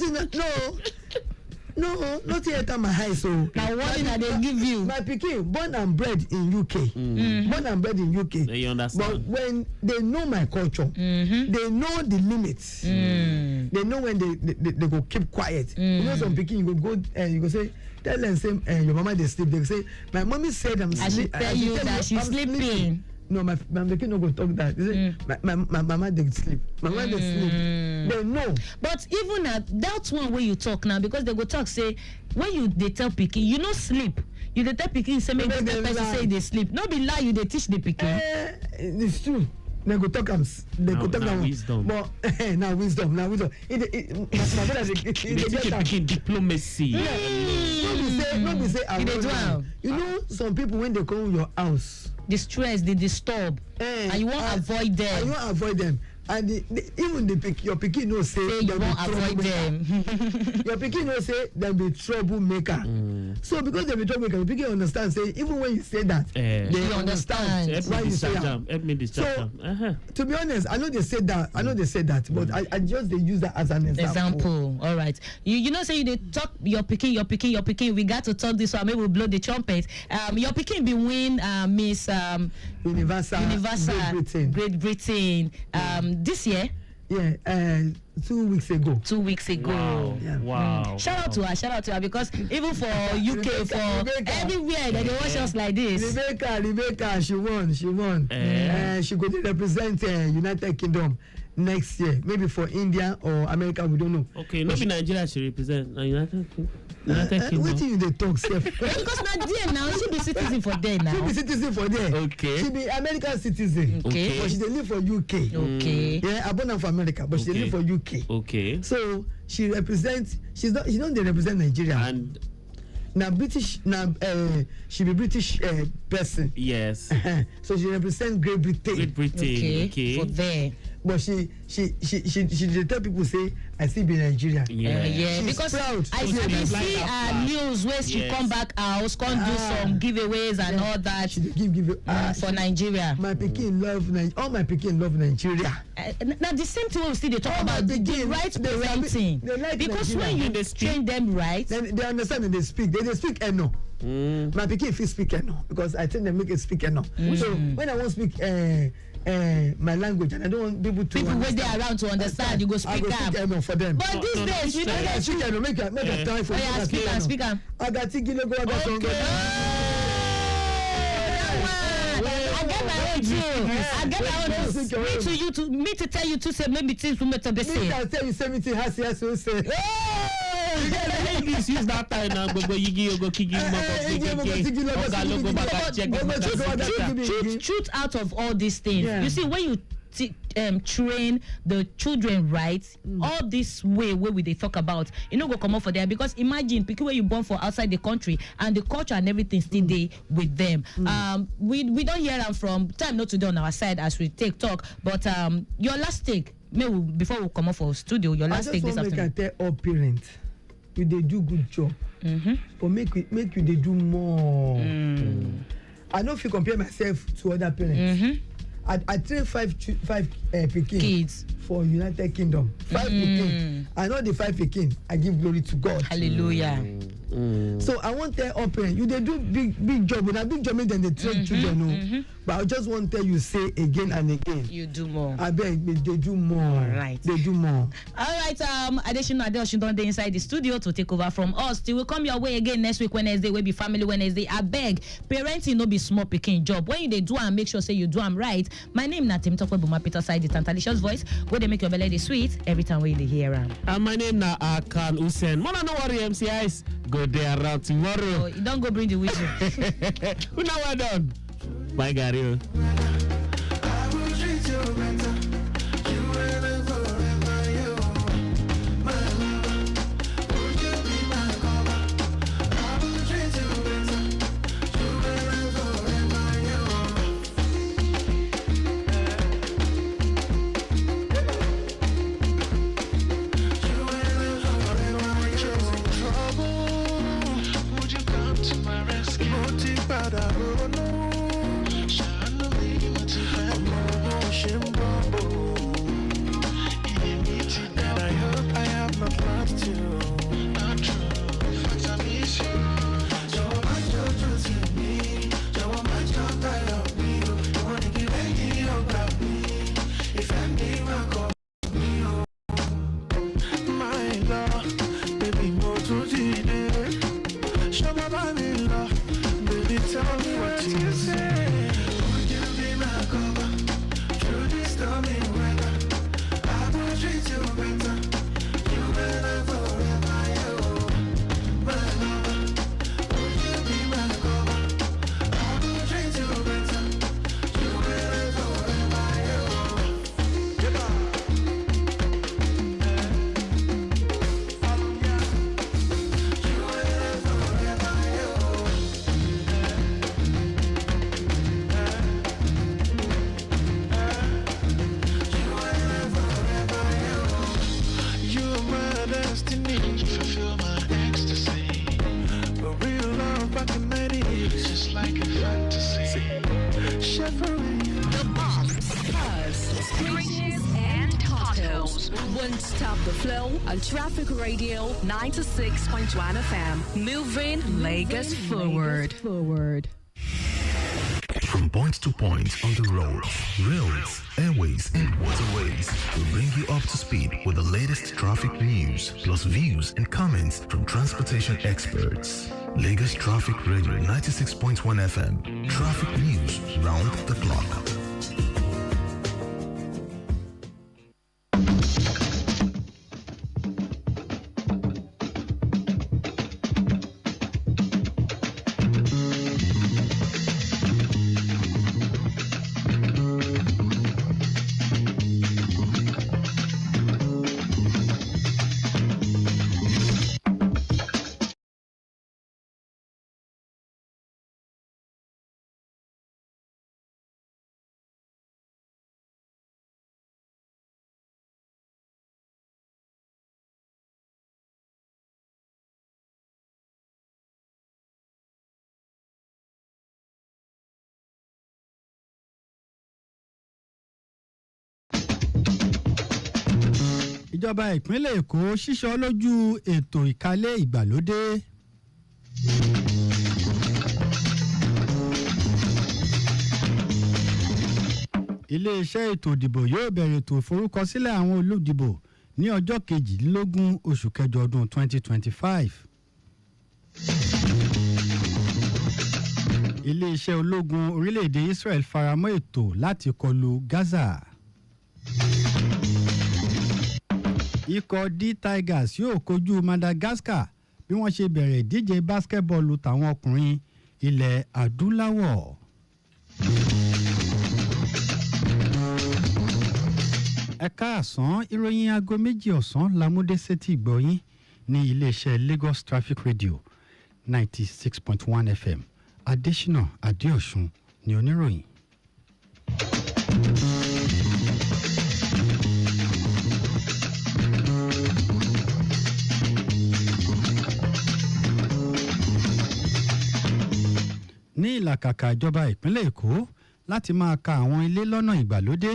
No, not enter my eyes. So now what did they give you? My pikin, born and bred in UK. Born and bred in UK. You understand? But when they know my culture, they know the limits. They know when they go keep quiet. You know, some pikin you go you go say. Tell them say your mama they sleep. They say my mommy said I'm sleeping. I should tell you that she's sleeping. No, my pikin no go talk that. They say my mama they sleep. Mama they sleep. They know. But even at that one where you talk now, because they go talk say when they tell pikin you no sleep. you dey tell pikin say make go tell person say they sleep. No be lie, you dey teach the pikin. It's true. They go talk am. They go talk am. Wisdom. But now wisdom. My brother, they teach pikin diplomacy. No be say I want. You know, some people when they come your house, the stress, they disturb, and you won't avoid them. And you won't avoid them. And even your pikin no say you won't avoid them. Your pikin no say them be troublemaker. So because they be troublemaker, your pikin understand. Say even when you say that, they understand why you say that. Help me distract them. To be honest, I know they say that. But I just they use that as an example. All right. You know say you they talk your pikin. We got to talk this one. Maybe we'll blow the trumpet. Your pikin be win Miss Universal Great Britain. This year? Yeah, 2 weeks ago. 2 weeks ago. Wow. Yeah. Wow. Shout out to her because even for UK, for everywhere that they watch us like this. Rebecca, she won. She go to represent United Kingdom next year, maybe for India or America, we don't know. Okay, maybe Nigeria should represent United Kingdom. What do you they talk, Steph? Because not there now, she be citizen for there now. She be citizen for there. Okay. She be American citizen. Okay. But she dey live for UK. Okay. Yeah, I born for America, but she dey live for UK. Okay. So she represents. She don't they represent Nigeria. And now British. Now she be British person. Yes. So she represents Great Britain. Great Britain. Okay. For there. But she tell people say I still be Nigerian. Yeah. She's Because proud. I see news where she come back house, come do some giveaways and all that. She give for Nigeria. My pikin love all my pikin love Nigeria. Now the same thing we still they talk about the right parenting. They like because Nigeria. when you train them right, then they understand and they speak. They speak Eno. My pikin if speak Eno because I tell them make it speak Eno. So when I want to speak my language and I don't want people wait there around to understand. You go speak up for them. But these days you know that speak Eno. Make a time for you. Speak up. I got Tigilo go. I get my own me to tell you to say maybe things we better be say. Me can tell you 70 has to say. English use that time now. Go yigi go kigi truth out of all these things. You see when you train the children right, all this way where we they talk about, you know, go come up for there because imagine people where you born for outside the country and the culture and everything still there with them. We don't hear them from time not to do on our side as we take talk, but your last take, maybe before we come up for studio, your last take this afternoon. I just want to tell all parents, you they do good job, but make you they do more. I don't feel compare myself to other parents. I train five kids for United Kingdom. 5 Peking. I know the 5 Peking. I give glory to God. Hallelujah. So I want to tell all parents, you they do big job. When a big job, then they train children. But I just want to tell you, say again and again. You do more. I beg, they do more. All right. They do more. All right. Additional Adeosun don dey inside the studio to take over from us. Till we come your way again next week Wednesday. We be Family Wednesday. I beg, parenting no be small picking job. When you they do and make sure say you do them right. My name na Tim Tokwe Buma Peter Side, the Tantalicious voice. Where they make your belly dey sweet every time we dey hear am. And my name na Akan Hussein. Mona no worry MCIs. Go there around tomorrow. Oh, you don't go bring the whistle. Who now well done? Bye, Gary. Tell me what you Riches and tacos. Won't stop the flow on Traffic Radio 96.1 FM. Moving Lagos forward. From point to point on the roads, rails, airways, and waterways, we bring you up to speed with the latest traffic news, plus views and comments from transportation experts. Lagos Traffic Radio 96.1 FM. Traffic news round the clock. ìjọba ìpínlẹ̀ Èkó ṣíṣọ́ lójú ètò ìkálẹ̀ ìgbàlódé. Ilé-iṣẹ́ ètò ìdìbò yóò bẹ̀rẹ̀ ètò ìforúkọsílẹ̀ àwọn olùdìbò ní ọjọ́ 22 oṣù kẹjọ ọdún 2025. Ilé-iṣẹ́ ológun orílẹ̀-èdè Israel faramọ́ ètò láti kọlu Gaza. Ikọ̀ D-Tigers yóò kojú Madagascar bí wọ́n ṣe bẹ̀rẹ̀ ìdíje basketball tàwọn ọkùnrin ilẹ̀ adúláwọ̀. Ẹ káàsán, ìròyìn aago 2 ọ̀sán lámúdé sétí ìgbọ̀yìn ní iléeṣẹ́ Lagos Traffic Radio 96.1 FM. Adésínà Adéọ̀sùn ni oníròyìn. Ní ìlàkàkà ìjọba ìpínlẹ̀ Èkó láti máa ka àwọn ilé lọ́nà ìgbàlódé,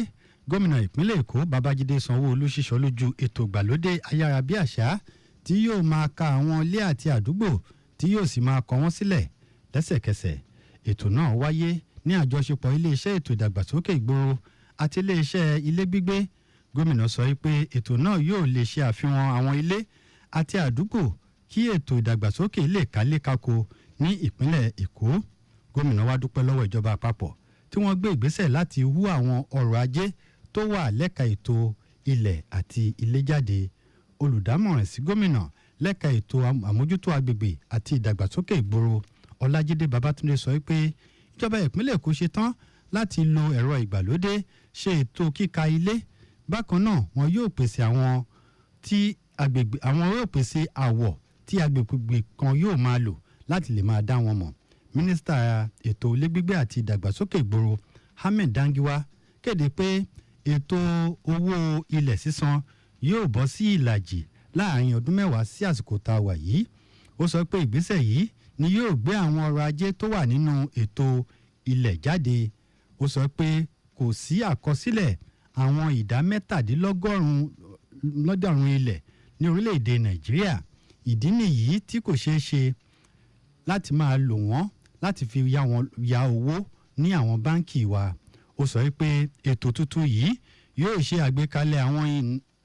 gómìnà ìpínlẹ̀ Èkó Babájídé Sanwó-Olú ṣíṣọ́ lójú ètò ìgbàlódé ayárabíàṣá tí yóò máa ka àwọn ilé àti àdúgbò tí yóò sì máa kọ wọ́n sílẹ̀ lẹ́sẹ̀kẹsẹ̀. Ètò náà wáyé ní àjọṣepọ̀ iléeṣẹ́ ètò ìdàgbàsókè ìgboro àti iléeṣẹ́ ilé gbígbé. Gómìnà sọ pé ètò náà yóò lè ṣe àfihàn àwọn ilé àti àdúgbò kí ètò ìdàgbàsókè lè kálé kákó ní ìpínlẹ̀ Èkó. Gómìnà wá dúpẹ́ lọ́wọ́ ìjọba àpapọ̀ tí wọ́n gbé ìgbésẹ̀ láti hú àwọn ọrọ̀ ajé tó wà lẹ́ka ètò ilẹ̀ àti ilé jáde. Olùdámọ̀ràn sí gómìnà lẹ́ka ètò àmójútó agbègbè àti ìdàgbàsókè ìgboro Ọlájídé Babátúndé sọ pé ìjọba ìpínlẹ̀ Èkó ṣe tán láti lo ẹ̀rọ ìgbàlódé ṣe ètò kíka ilé. Bákan náà wọn yóò pèsè àwọn yóò pèsè àwọ̀ tí agbègbè kan yóò máa lò láti lè máa dá wọn mọ̀. Mínísítà ètò ilé gbígbé àti ìdàgbàsókè ìgboro Ahmed Dangiwa kéde pé ètò owó ilẹ̀ sísan yóò bọ́ sí ìlàjì láàrin ọdún 10 sí àsìkò tá a wà yìí. Ó sọ pé ìgbésẹ̀ yìí ni yóò gbé àwọn ọrọ̀ ajé tó wà nínú ètò ilẹ̀ jáde. Ó sọ pé kò sí àkọsílẹ̀ àwọn ìdá 17% ilẹ̀ ní orílẹ̀-èdè Nàìjíríà. Ìdí nìyí tí kò ṣeé ṣe láti máa lò wọ́n láti fi ya owó ní àwọn báńkì wa. Ó sọ pé ètò tuntun yìí yóò ṣe àgbékalẹ̀ àwọn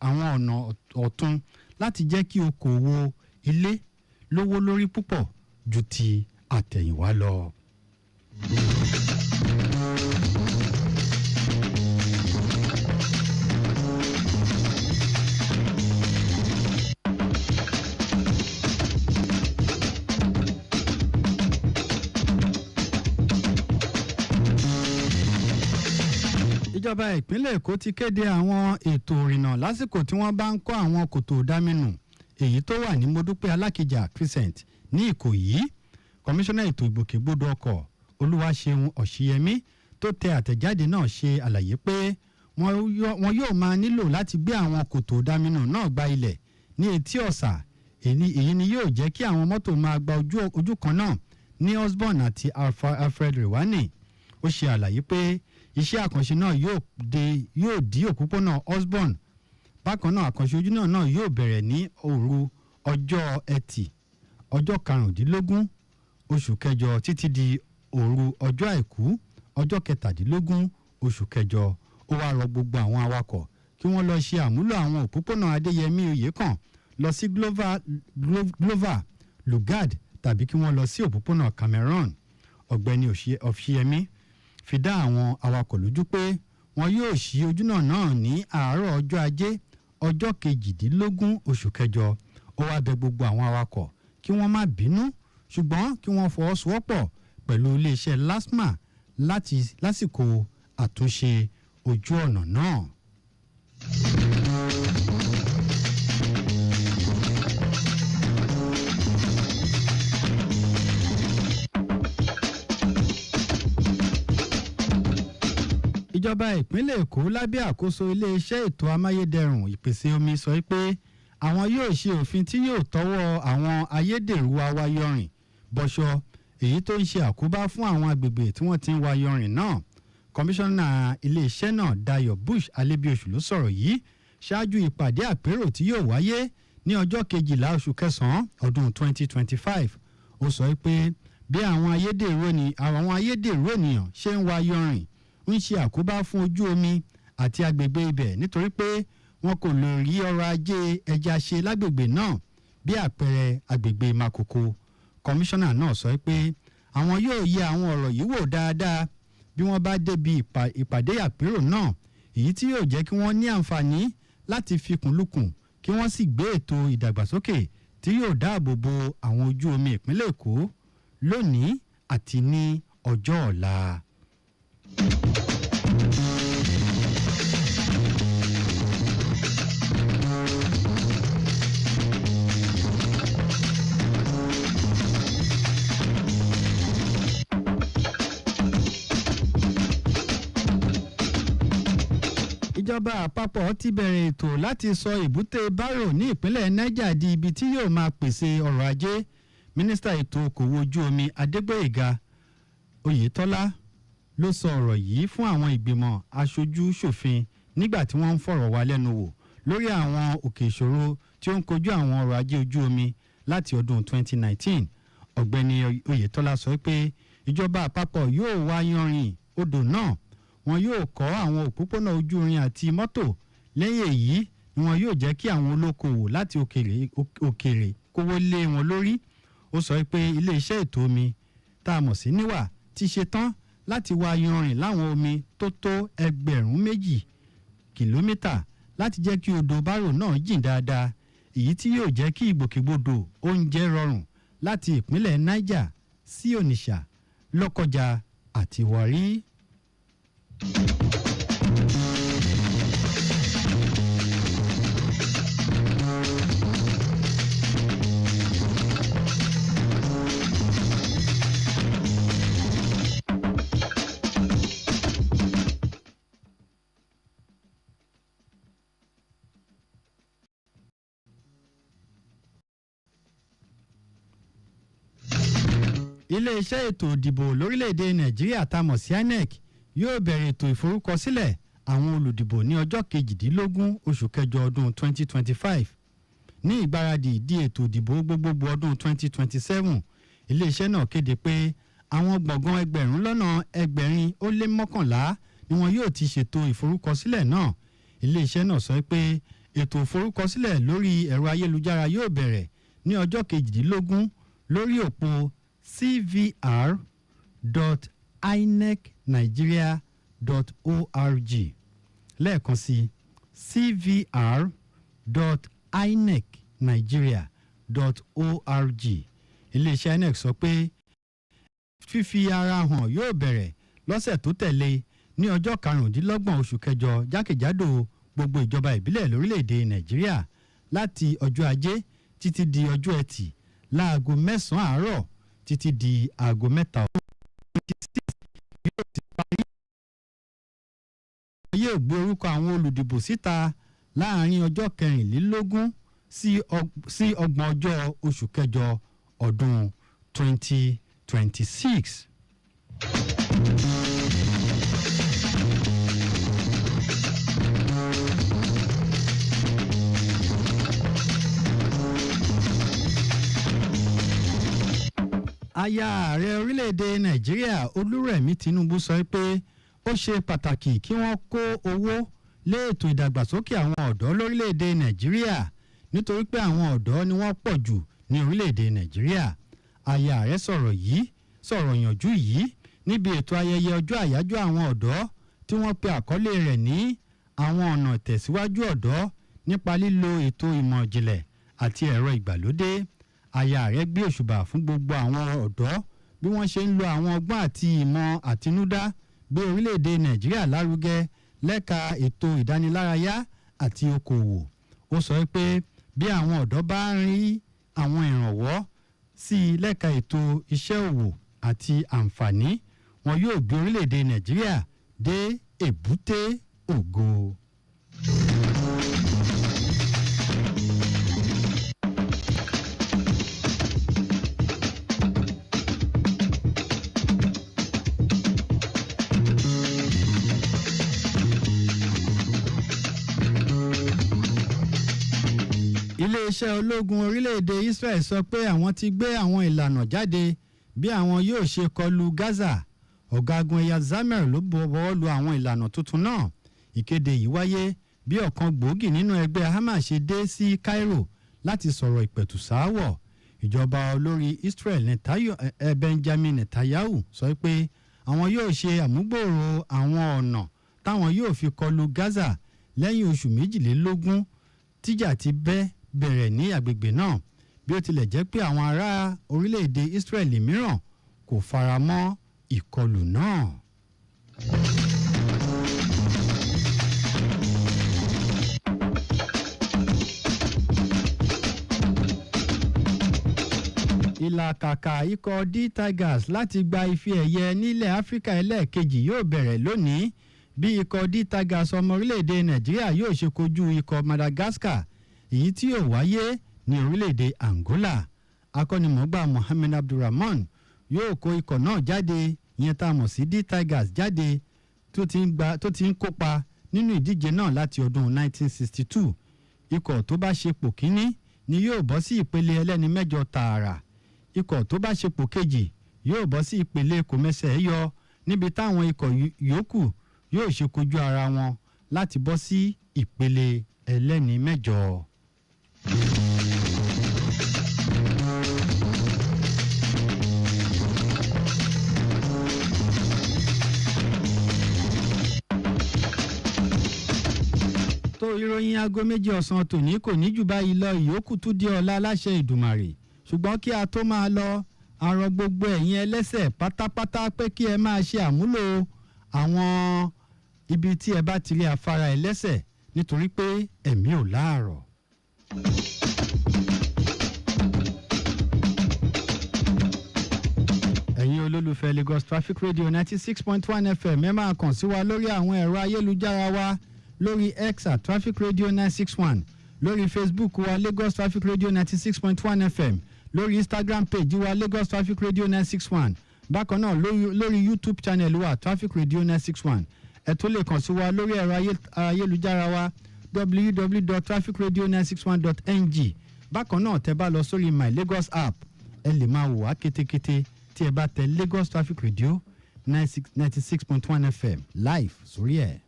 ọ̀nà ọ̀tun láti jẹ́ kí okòwò ilé lówó lórí púpọ̀ ju ti àtẹ̀yìnwá lọ. Ìjọba ìpínlẹ̀ Èkó ti kéde àwọn ètò ìrìnnà lásìkò tí wọ́n bá ń kọ́ àwọn kòtò dámínù èyí tó wà ní Modúpẹ́ Alákìjà Crescent ní Ìkòyí. Kọmíṣánná ètò ìgbòkègbodò ọkọ̀ Olúwaṣeun Ọ̀ṣìyẹmí tó tẹ àtẹ̀jáde náà ṣe àlàyé pé wọn yóò máa nílò láti gbé àwọn kòtò dámínù náà gba ilẹ̀ ní etí ọ̀sà. Èyí ni yóò jẹ́ kí àwọn mọ́tò máa gba ojú kan náà ní Osborn àti Alfred Rewani. ó ṣe àlàyé pé iṣẹ́ àkànṣe náà yóò dí òpópónà Osborn. Bákan náà àkànṣe ojúnà náà yóò bẹ̀rẹ̀ ní òru ọjọ́ ẹtì ọjọ́ 15 oṣù kẹjọ títí di òru ọjọ́ àìkú ọjọ́ 17 oṣù kẹjọ. Ó wá rọ gbogbo àwọn awakọ̀ kí wọ́n lọ ṣe àmúlò àwọn òpópónà Adéyẹmí Oyèkàn lọ sí Glover Lugard tàbí kí wọ́n lọ sí òpópónà Cameroon. Ọ̀gbẹ́ni Ọ̀fíyẹmí fi dá àwọn awakọ̀ lójú pé wọn yóò ṣí ojúnà náà ní àárọ̀ ọjọ́ ajé ọjọ́ 18 oṣù kẹjọ. Ó wá bẹ̀ gbogbo àwọn awakọ̀ kí wọ́n má bínú ṣùgbọ́n kí wọ́n fọwọ́sowọ́pọ̀ pẹ̀lú iléeṣẹ́ LASTMA lásìkò àtúnṣe ojú ọ̀nà náà. Ìjọba ìpínlẹ̀ Èkó lábẹ́ àkóso iléeṣẹ́ ètò amáyédẹrùn ìpèsè omi sọ pé àwọn yóò ṣe òfin tí yóò tọwọ́ àwọn ayédèrú awayọrin bọ̀ṣọ èyí tó ń ṣe àkóbá fún àwọn agbègbè tí wọ́n ti ń wayọrin náà. Kọmíṣánná iléeṣẹ́ náà Dayo Bush Alebiosu ló sọ̀rọ̀ yìí ṣáájú ìpàdé àpérò tí yóò wáyé ní ọjọ́ 12 oṣù kẹsàn-án ọdún 2025. Ó sọ pé bí àwọn ayédèrú ènìyàn ṣe ń wayọrin ń ṣe àkóbá fún ojú omi àti agbègbè ibẹ̀ nítorí pé wọn kò lè rí ọrọ̀ ajé ẹja ṣe lágbègbè náà bí àpẹẹrẹ agbègbè Makoko. Kọmíṣánná náà sọ pé àwọn yóò yẹ àwọn ọ̀rọ̀ yìí wò dáadáa bí wọ́n bá débi ìpàdé àpérò náà èyí tí yóò jẹ́ kí wọ́n ní àǹfààní láti fikùnlukùn kí wọ́n sì gbé ètò ìdàgbàsókè tí yóò dáàbò bo àwọn ojú omi ìpínlẹ̀ Èkó lónìí àti ní ọjọ́ ọ̀la. Ìjọba àpapọ̀ ti bẹ̀rẹ̀ ètò láti sọ èbúté Bárò ní ìpínlẹ̀ Niger di ibi tí yóò máa pèsè ọrọ̀ ajé. Mínísítà ètò okòwò ojú omi Adégbóyèga Oyètọ́lá ló sọ ọ̀rọ̀ yìí fún àwọn ìgbìmọ̀ aṣojú ṣòfin nígbà tí wọ́n ń fọ̀rọ̀ wá lẹ́nu wò lórí àwọn òkè ìṣòro tí ó ń kojú àwọn ọrọ̀ ajé ojú omi láti ọdún 2019. Ọ̀gbẹ́ni Oyètọ́lá sọ pé ìjọba àpapọ̀ yóò wá yanrìn odò náà, wọn yóò kọ́ àwọn òpópónà ojú irin àti mọ́tò. Lẹ́yìn èyí ni wọn yóò jẹ́ kí àwọn olókoòwò láti òkèèrè kówó lé wọn lórí. Ó sọ pé iléeṣẹ́ ètò omi tá a mọ̀ sí NIWA ti ṣe tán láti wá yanrìn láwọn omi tó tó 2,000 kìlómítà láti jẹ́ kí odò Bárò náà jìn dáadáa, èyí tí yóò jẹ́ kí ìgbòkègbodò oúnjẹ rọrùn láti ìpínlẹ̀ Niger sí Onitsha, Lọ́kọ́jà àti Warri. Ilé-iṣẹ́ ètò ìdìbò lórílẹ̀‐èdè Nàìjíríà tá a mọ̀ sí INEC yóò bẹ̀rẹ̀ ètò ìforúkọsílẹ̀ àwọn olùdìbò ní ọjọ́ 18 oṣù kẹjọ ọdún 2025. Ní ìgbáradì di ètò ìdìbò gbogbogbò ọdún 2027, ilé-iṣẹ́ náà kéde pé àwọn gbọ̀ngàn 1,211 ni wọn yóò ti ṣètò ìforúkọsílẹ̀ náà. Ilé-iṣẹ́ náà sọ pé ètò ìforúkọsílẹ̀ lórí ẹ̀rọ ayélujára yóò bẹ̀rẹ̀ ní ọjọ́ 18 lórí òpó cvr.inecnigeria.org. lẹ́ẹ̀kan sí cvr.inecnigeria.org. iléeṣẹ́ INEC sọ pé fífi ara hàn yóò bẹ̀rẹ̀ lọ́sẹ̀ tó tẹ̀lé ní ọjọ́ 25 oṣù kẹjọ jákèjádò gbogbo ìjọba ìbílẹ̀ lórílẹ̀‐èdè Nàìjíríà láti ọjọ́ ajé títí di ọjọ́ ẹtì láago 9 àárọ̀ títí di aago 3 yóò ti parí. Yóò gbé orúkọ àwọn olùdìbò síta láàrin ọjọ́ 24 sí 30 oṣù kẹjọ ọdún 2026. aya ààrẹ orílẹ̀-èdè nàìjíríà olúrẹ̀mí tinubu sọ pé ó ṣe pàtàkì kí wọ́n kó owó lé ètò ìdàgbàsókè àwọn ọ̀dọ́ lórílẹ̀-èdè nàìjíríà nítorí pé àwọn ọ̀dọ́ ni wọ́n pọ̀ jù ní orílẹ̀-èdè nàìjíríà. aya ààrẹ sọ̀rọ̀ yànjú yìí níbi ètò ayẹyẹ ọjọ́ àyájọ́ àwọn ọ̀dọ́ tí wọ́n pe àkọlé rẹ̀ ní àwọn ọ̀nà ìtẹ̀síwájú ọ̀dọ́ nípa lílo ètò ìmọ̀ ìjìnlẹ̀ àti ẹ̀rọ ìgbàlódé. aya ààrẹ gbé òṣùbà fún gbogbo àwọn ọ̀dọ́ bí wọ́n ṣe ń lo àwọn ọgbọ́n àti ìmọ̀ àtinúdá gbé orílẹ̀-èdè nàìjíríà lárugẹ lẹ́ka ètò ìdánilárayá àti okòwò. ó sọ pé bí àwọn ọ̀dọ́ bá ń rí àwọn ìrànwọ́ sí i lẹ́ka ètò iṣẹ́ òwò àti àǹfààní wọn yóò gbé orílẹ̀-èdè nàìjíríà dé èbúté ògo. iléeṣẹ́ ológun orílẹ̀-èdè Israel sọ pé àwọn ti gbé àwọn ìlànà jáde bí àwọn yóò ṣe kọlu Gaza. ọ̀gágun ẹ̀yà Zamer ló bọ̀wọ́ lu àwọn ìlànà tuntun náà. ìkéde yìí wáyé bí ọ̀kan gbòógì nínú ẹgbẹ́ Hamas ṣe dé sí Cairo láti sọ̀rọ̀ ìpẹ̀tùsááwọ̀. ìjọba olórí Israel Benjamin Netanyahu sọ pé àwọn yóò ṣe àmúgbòòrò àwọn ọ̀nà táwọn yóò fi kọlu Gaza lẹ́yìn oṣù 22 tíjà ti bẹ̀rẹ̀ ní agbègbè náà bí ó tilẹ̀ jẹ́ pé àwọn ará orílẹ̀-èdè Israel mìíràn kò fara mọ́ ìkọlù náà. ìlàkàkà ikọ̀ D Tigers láti gba ife ẹ̀yẹ nílẹ̀ Áfíríkà ẹlẹ́ẹ̀kejì yóò bẹ̀rẹ̀ lónìí bí ikọ̀ D Tigers ọmọ orílẹ̀-èdè Nàìjíríà yóò ṣe kojú ikọ̀ Madagascar èyí tí yóò wáyé ní orílẹ̀-èdè Angola. akọ́nimọ̀ọ́gbà Mohammed Abdulrahman yóò kó ikọ̀ náà jáde ìyẹn tá a mọ̀ sí D Tigers jáde tó ti ń kópa nínú ìdíje náà láti ọdún 1962. ikọ̀ tó bá ṣe pò kíní ni yóò bọ́ sí ìpele ẹlẹ́ni mẹ́jọ tààrà. ikọ̀ tó bá ṣe pò kejì yóò bọ́ sí ìpele kòmẹ́sẹ̀ yọ níbi táwọn ikọ̀ yòókù yóò ṣe kojú ara wọn láti bọ́ sí ìpele ẹlẹ́ni mẹ́jọ. tó ìròyìn aago méjì ọ̀sán tòní kò ní jù báyìí lọ ìyókù tún di ọ̀la láṣẹ Ìdùmarè ṣùgbọ́n kí a tó máa lọ àrọ gbogbo ẹ̀yin ẹlẹ́sẹ̀ pátápátá pé kí ẹ máa ṣe àmúlò àwọn ibi tí ẹ bá ti rí afárá ẹlẹ́sẹ̀ nítorí pé ẹ̀mí ò láàrọ̀. ẹ̀yin olólùfẹ́ Lagos Traffic Radio 96.1 FM ẹ máa kàn sí wa lórí àwọn ẹ̀rọ ayélujára wa lórí X at Traffic Radio 961 lórí Facebook wa Lagos Traffic Radio 96.1 FM lórí Instagram page wa Lagos Traffic Radio 961 bákan náà lórí YouTube channel wa Traffic Radio 961 ẹ tún lè kàn sí wa lórí ẹ̀rọ ayélujára wa www.trafficradio961.ng bákan náà tẹ́ bá lọ sórí My Lagos app ẹ lè máa wò wá kétékété tí ẹ bá tẹ Lagos Traffic Radio 96.1 FM live sórí ẹ̀.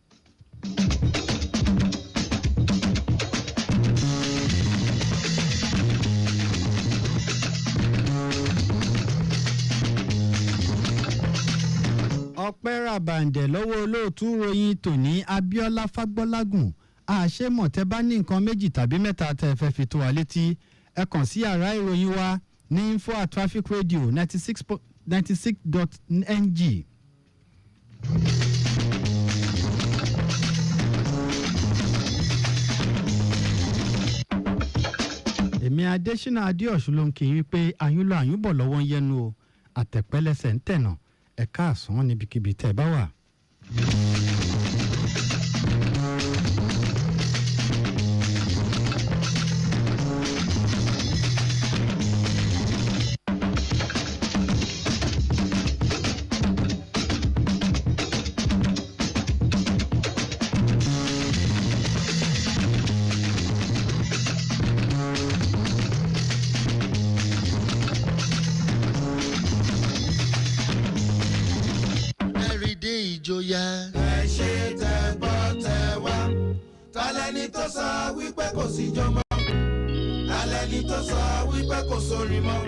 ọpẹ́ ràbàǹdẹ̀ lọ́wọ́ olóòtú ròyìn tòní Abíọ́lá Fágbọ́lágùn àṣemọ̀ tẹ́ bá ní nǹkan méjì tàbí mẹ́ta tẹ́ fẹ́ fi tó wa létí ẹ kàn sí yàrá ìròyìn wa ní info@trafficradio96.ng. èmi Adésínà Adéọ̀sùn ló ń kí i pé àyúnlọ àyúnbọ̀ lọ́wọ́ ń yẹnu o àtẹ̀pẹ́lẹsẹ̀ ń tẹ̀nà ẹ̀ka àsán níbikíbi tẹ́ ẹ bá wà. joya. ẹ ṣe tẹ gbọ́ tẹ wá tálẹ́ni tó sọ wípé kò sí jọmọ́ tálẹ́ni tó sọ wípé kò sórí mọ́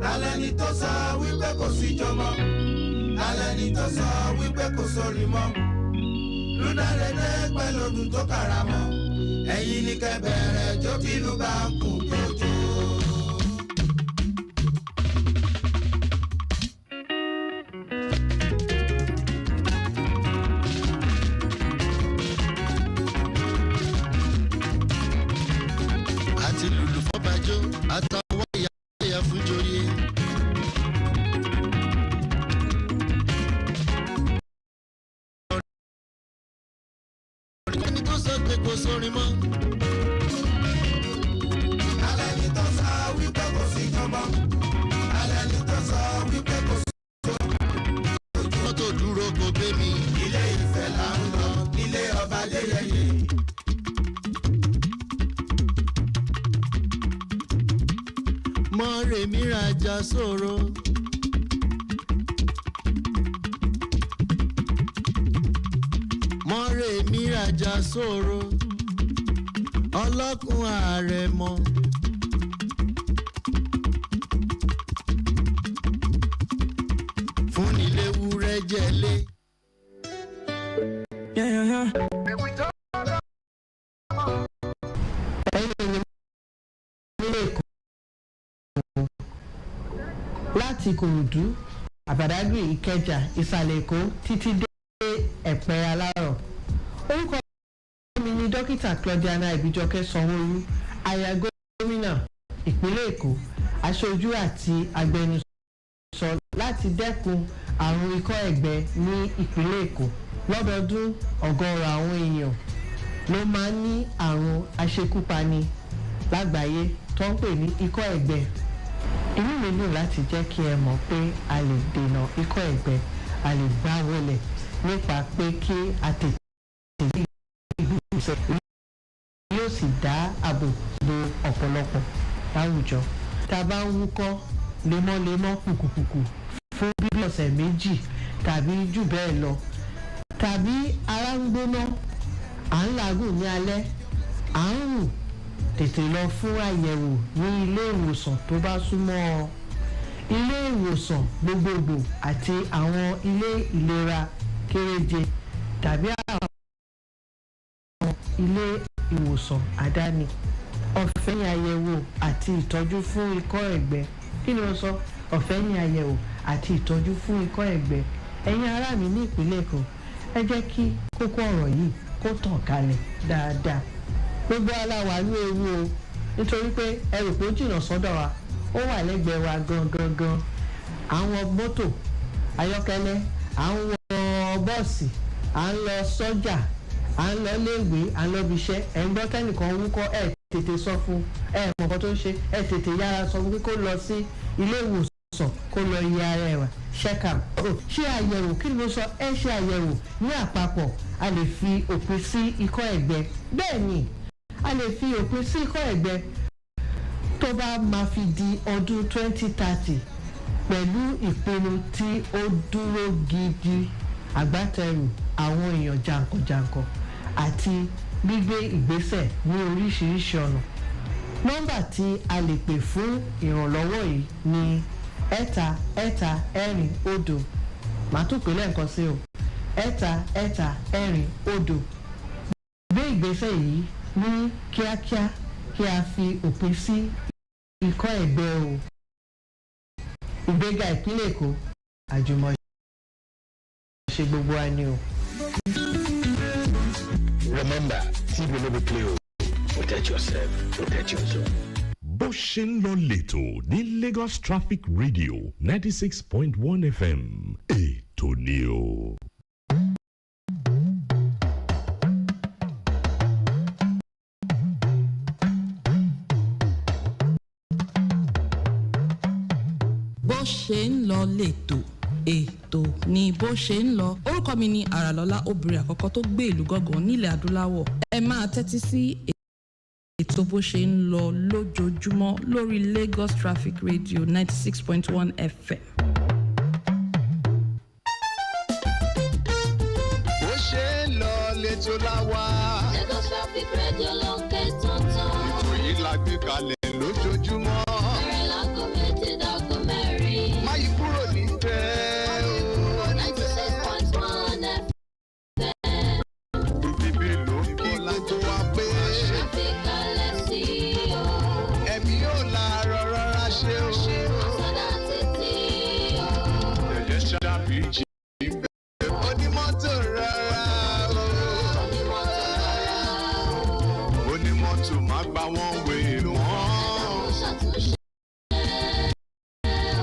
tálẹ́ni tó sọ wípé kò sí jọmọ́ tálẹ́ni tó sọ wípé kò sórí mọ́ lúdàrẹ́dẹ́ pẹ̀lú ọdún tó kàrà mọ́ ẹ̀yin ní kẹ́ bẹ̀rẹ̀ jó bínú bá ń kún jójó. àti lùlù fọ́bàjọ́ àtàwọn ìyá fún joyè. ẹni tó sọ pé kò sórin mọ́. alẹ́ ni tó sọ wípé kò sí jọmọ́ alẹ́ ni tó sọ wípé kò sí jọmọ́. ojúmọ́ tó dúró kò gbé mi. ilé ìfẹ́ là ń lọ nílé ọba Adéyẹyè. Mọ́rèmí rajà sòro. Mọ́rèmí rajà sòro. Ọlọ́kùn ààrẹ mọ́. Fún nílé wúrẹ́ jẹ́lé. láti Ìkòròdú Àbàdágìrì Ìkẹjà Ìsàlẹ̀ Èkó títí dé Ẹ̀pẹ́ Alárọ̀. Orúkọ mi ni dókítà Claudiana Ìbíjọkẹ́ Sanwó-Olú, aya gómìnà ìpínlẹ̀ Èkó, aṣojú àti agbẹnusọ láti dẹ́kun àrùn ikọ́ ẹ̀gbẹ ní ìpínlẹ̀ Èkó. Lọ́dọọdún ọ̀gọ̀ọ̀rọ̀ àwọn èèyàn ló máa ń ní àrùn aṣekúpani lágbàáyé tó ń pè ní ikọ́ ẹ̀gbẹ. Inú mi dùn láti jẹ́ kí ẹ mọ̀ pé a lè dènà ikọ́ ẹ̀gbẹ, a lè gbá wọlé nípa pé kí a tètè ní ìgbésẹ̀ yóò sì dá ààbò bo ọ̀pọ̀lọpọ̀ láwùjọ. Tá a bá ń wúkọ́ lemọ́lemọ́ kùkùkùkù fún bíbí ọ̀sẹ̀ méjì tàbí jù bẹ́ẹ̀ lọ, tàbí ara ń gbóná, à ń làágùn ní alẹ́, à ń rù, tètè lọ fún àyẹ̀wò ní ilé ìwòsàn tó bá súnmọ́ ọ. Ilé ìwòsàn gbogbogbò àti àwọn ilé ìlera kéréje tàbí àwọn ilé ìwòsàn àdáni. Ọ̀fẹ́ ni àyẹ̀wò àti ìtọ́jú fún ikọ́ ẹ̀gbẹ. Kí ni ó sọ? Ọ̀fẹ́ ni àyẹ̀wò àti ìtọ́jú fún ikọ́ ẹ̀gbẹ. Ẹ̀yin ará mi ní ìpínlẹ̀ Èkó, ẹ jẹ́ kí kókó ọ̀rọ̀ yìí kó tàn kálẹ̀ dáadáa. Gbogbo aláwa ní ewu o, nítorí pé ẹrù pé ó jìnnà sọ́dọ̀ wa, ó wà lẹ́gbẹ̀ẹ́ wa gangan. À ń wọ mọ́tò ayọ́kẹ́lẹ́, à ń wọ bọ́ọ̀sì, à ń lọ sọ́jà, à ń lọ léèwé, à ń lọ ibiṣẹ́. Ẹ̀ ń gbọ́ tẹ́nìkan wúkọ́, ẹ̀ tètè sọ fún, ẹ̀ mọ̀ nǹkan tó ń ṣe, ẹ̀ tètè yára sọ fún pé kó lọ sí ilé ìwòsàn kó lọ yẹ ara ẹ̀ wá, check up. Ṣé àyẹ̀wò, kí ni mo sọ? Ẹ ṣe àyẹ̀wò ní àpapọ̀, a lè fi òpin sí ikọ́ ẹ̀gbẹ. Bẹ́ẹ̀ ni, a lè fi òpin sí ikọ́ ẹ̀gbẹ tó bá máa fi di ọdún 2030 pẹ̀lú ìpinnu tí ó dúró gidi, àgbátẹrù àwọn èèyàn jàǹkànjàǹkàn àti gbígbé ìgbésẹ̀ ní oríṣiríṣi ọ̀nà. Nọ́mbà tí a lè pè fún ìrànlọ́wọ́ yìí ni 334. Màá tún pè lẹ́ẹ̀kan sí o, 334. Gbé ìgbésẹ̀ yìí ní kíákíá kí a fi òpin sí ikọ́ ẹ̀gbẹ o. Ìgbéga ìpínlẹ̀ Èkó, àjùmọ̀ ṣe gbogbo wa ni o. Remember, TV will never play. Protect yourself, protect your zone. bó ṣe ń lọ lẹ́tọ̀ ní Lagos Traffic Radio 96.1 FM ètò ni o. bó ṣe ń lọ lẹ́tọ̀ ètò ni bó ṣe ń lọ. Orúkọ mi ni Àràlọ́lá, obìnrin àkọ́kọ́ tó gbé ìlú gángan nílẹ̀ adúláwọ̀. Ẹ máa tẹ́tí sí ètò bó ṣe ń lọ lójoojúmọ́ lórí Lagos Traffic Radio 96.1 FM. Traffic Radio ló ń ké tuntun. ètò yìí la gbé kalẹ̀ lójoojúmọ́. Bẹ̀rẹ̀ láago méjì dáago mẹ́rin. má yí kúrò níbẹ̀ o. 96.1 FM. bíbí ló ń kí gbogbo wa pé. Traffic kalẹ̀ sí o. ẹ̀mí yóò la rọra ṣe o. Sọ́dá títí o. ẹ̀yẹ ṣáàbì jí bẹ́ẹ̀. onímọ́tò rárá o. Onímọ́tò rárá o. onímọ́tò má gbà wọ́n wé wọ́n. Ó ṣàtúnṣe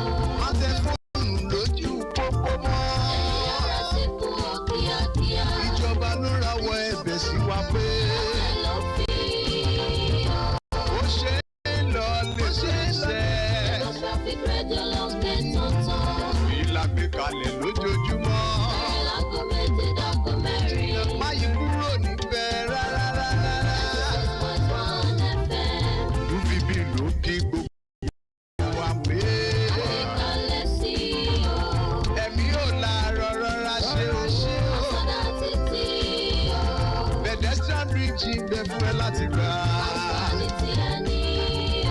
o. má tẹ fóònù lójú pópó mọ́. Ẹ̀yin ará sí kú o kíákíá. ìjọba ló rawọ́ ẹ̀bẹ̀ sí wa pé. Ẹ lọ fi o. ó ṣe é lọ lè ṣe é ṣẹ́. Traffic Radio ló ń ké tuntun. èyí la gbé kalẹ̀ lójoojúmọ́. Bẹ̀rẹ̀ láago méjì dáago mẹ́rin. má yí kúrò níbẹ̀ rárá rárá. 96.1 FM. bíbí ló kí gbogbo wa pé. Kalẹ̀ sí o. ẹ̀mí yóò la rọra ṣe o. Sọ́dá títí o. pedestrian bridge ń bẹ fún ẹ láti gbà. Àǹfààní tí ẹ ní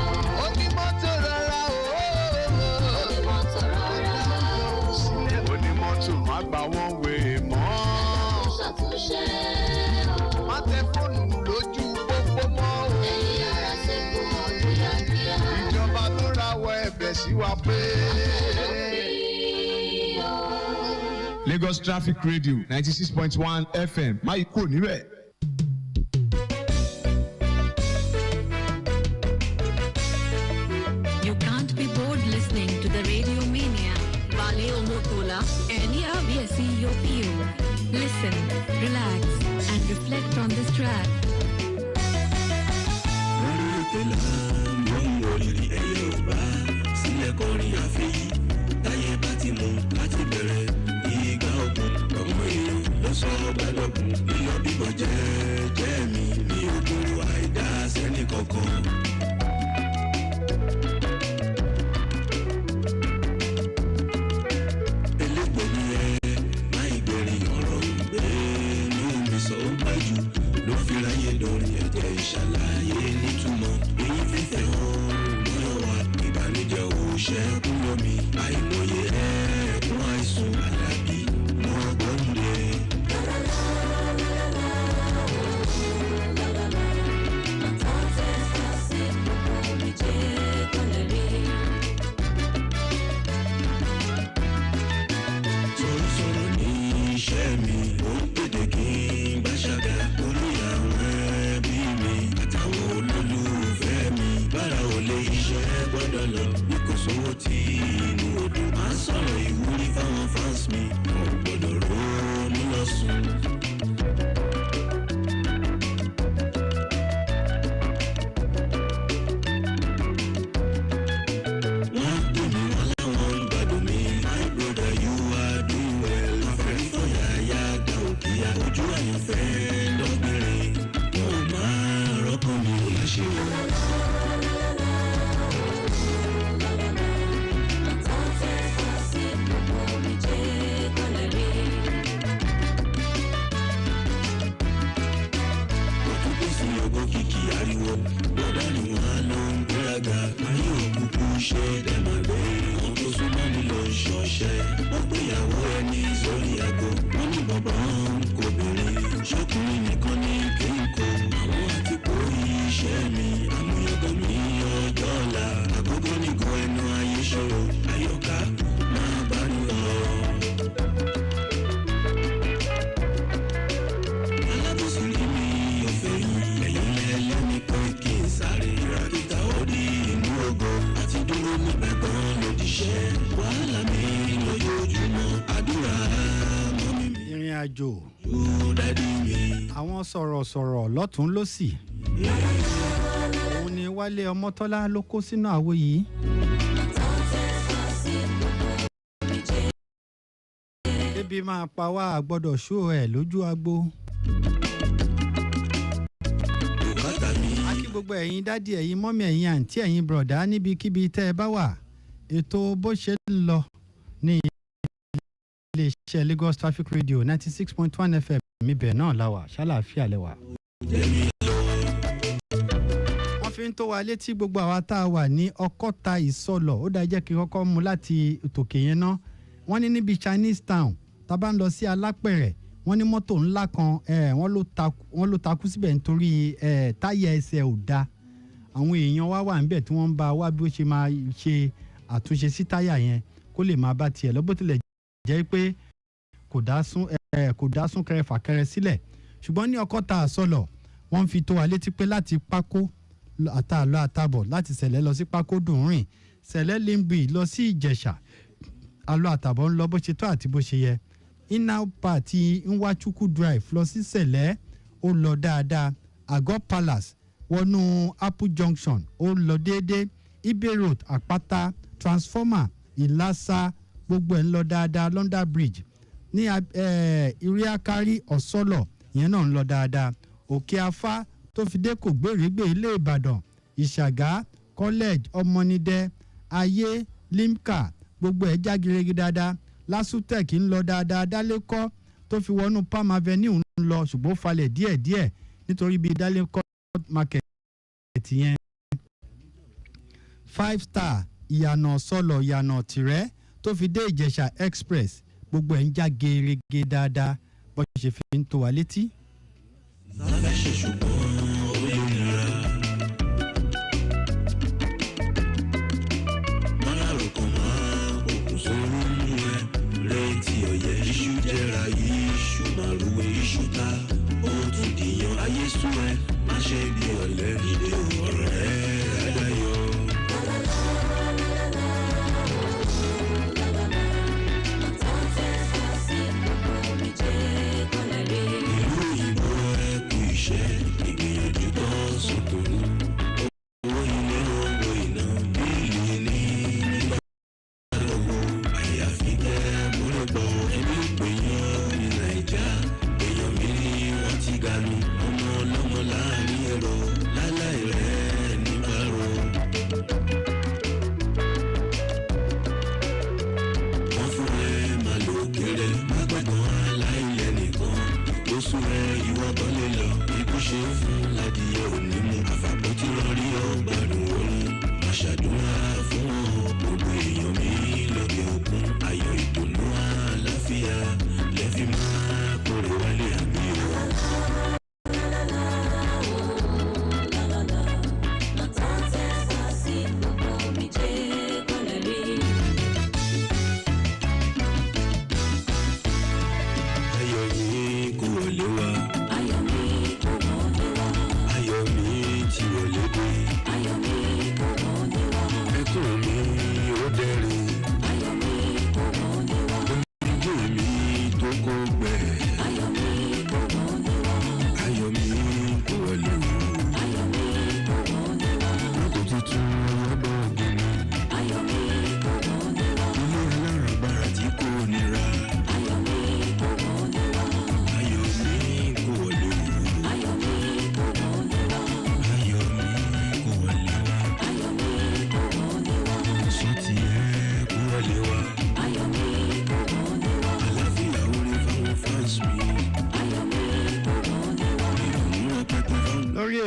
o. onímọ́tò rárá o. Onímọ́tò rárá o. onímọ́tò má gbà wọ́n wé mọ́. Ó ṣàtúnṣe o. má tẹ fóònù lójú pópó mọ́ o. Ẹ̀yin ará sí kú o kíákíá. ìjọba ló rawọ́ ẹ̀bẹ̀ sí wa pé. Lagos Traffic Radio 96.1 FM má yí kúrò níbẹ̀. You can't be bored listening to the Radio Mania. Vale Omotola, any ABSC your view. Listen, relax, and reflect on this track. àjò àwọn sọ̀rọ̀sọ̀rọ̀ lọ́tún lọ́sì òun ni Wálé Ọmọ́tọ́lá ló kó sínú àwo yìí. ebi máa pa wá gbọ́dọ̀ ṣó ẹ̀ lójú agbo. a kí gbogbo ẹ̀yin dádì ẹ̀yin mọ́mí ẹ̀yin àǹtí ẹ̀yin bùrọ̀dá níbikíbi tẹ́ ẹ bá wà ètò bó ṣe ń lọ ní iléeṣẹ́ Lagos Traffic Radio 96.1 FM ibẹ̀ náà la wà ṣàlàáfíà lẹ́wà. wọ́n fi ń tó wa létí gbogbo àwa tá a wà ní ọkọ́ta ìsọlọ̀ ó dáa jẹ́ kí kọ́kọ́ mú láti tòkè yẹn ná wọ́n ní níbi Chinese town tá a bá ń lọ sí alápẹ̀rẹ̀ wọ́n ní mọ́tò ńlá kan wọ́n ló takú síbẹ̀ nítorí táyà ẹsẹ̀ ò da àwọn èèyàn wá níbẹ̀ tí wọ́n ń bá wá bí ó ṣe máa ṣe àtúnṣe sí táyà yẹn kó lè máa bá tiẹ̀ lọ bó tilẹ̀ jẹ́ pé kò dá súnkẹrẹ fàkẹrẹ sílẹ̀ ṣùgbọ́n ní ọkọ́ta àsọlọ̀ wọ́n fi tó wa létí pé láti pákó àtàlọ́ àtàbọ̀ láti sẹ̀lẹ̀ lọ sí pákó dùnrìn sẹ̀lẹ̀ limbi lọ sí ìjẹ̀ṣà alọ́ àtàbọ̀ ń lọ bó ṣe tó àti bó ṣe yẹ inner party nwachukwu drive lọ sí sẹ̀lẹ̀ ó lọ dáadáa àgọ́ palace wọnú apple junction ó lọ déédéé ibe road àpáta transformer ìlàsà gbogbo ẹ̀ ń lọ dáadáa london bridge ní iriakari ọ̀sọ́lọ̀ ìyẹn náà ń lọ dáadáa òkè afá tó fi dé kò gbèrègbè ilé ìbàdàn ìṣàgá college ọmọnidẹ ayé limca gbogbo ẹ̀ já gerege dáadáa lasutech ń lọ dáadáa dálékọ́ tó fi wọnú palm avenue ń lọ ṣùgbọ́n falẹ̀ díẹ̀díẹ̀ nítorí bíi dálékọ́ market yẹn 5 star ìyànà sọlọ ìyànà tìrẹ tó fi dé ìjẹ̀ṣà express gbogbo ẹ̀ ń já gerege dáadáa bó ṣe fi ń tó wa létí.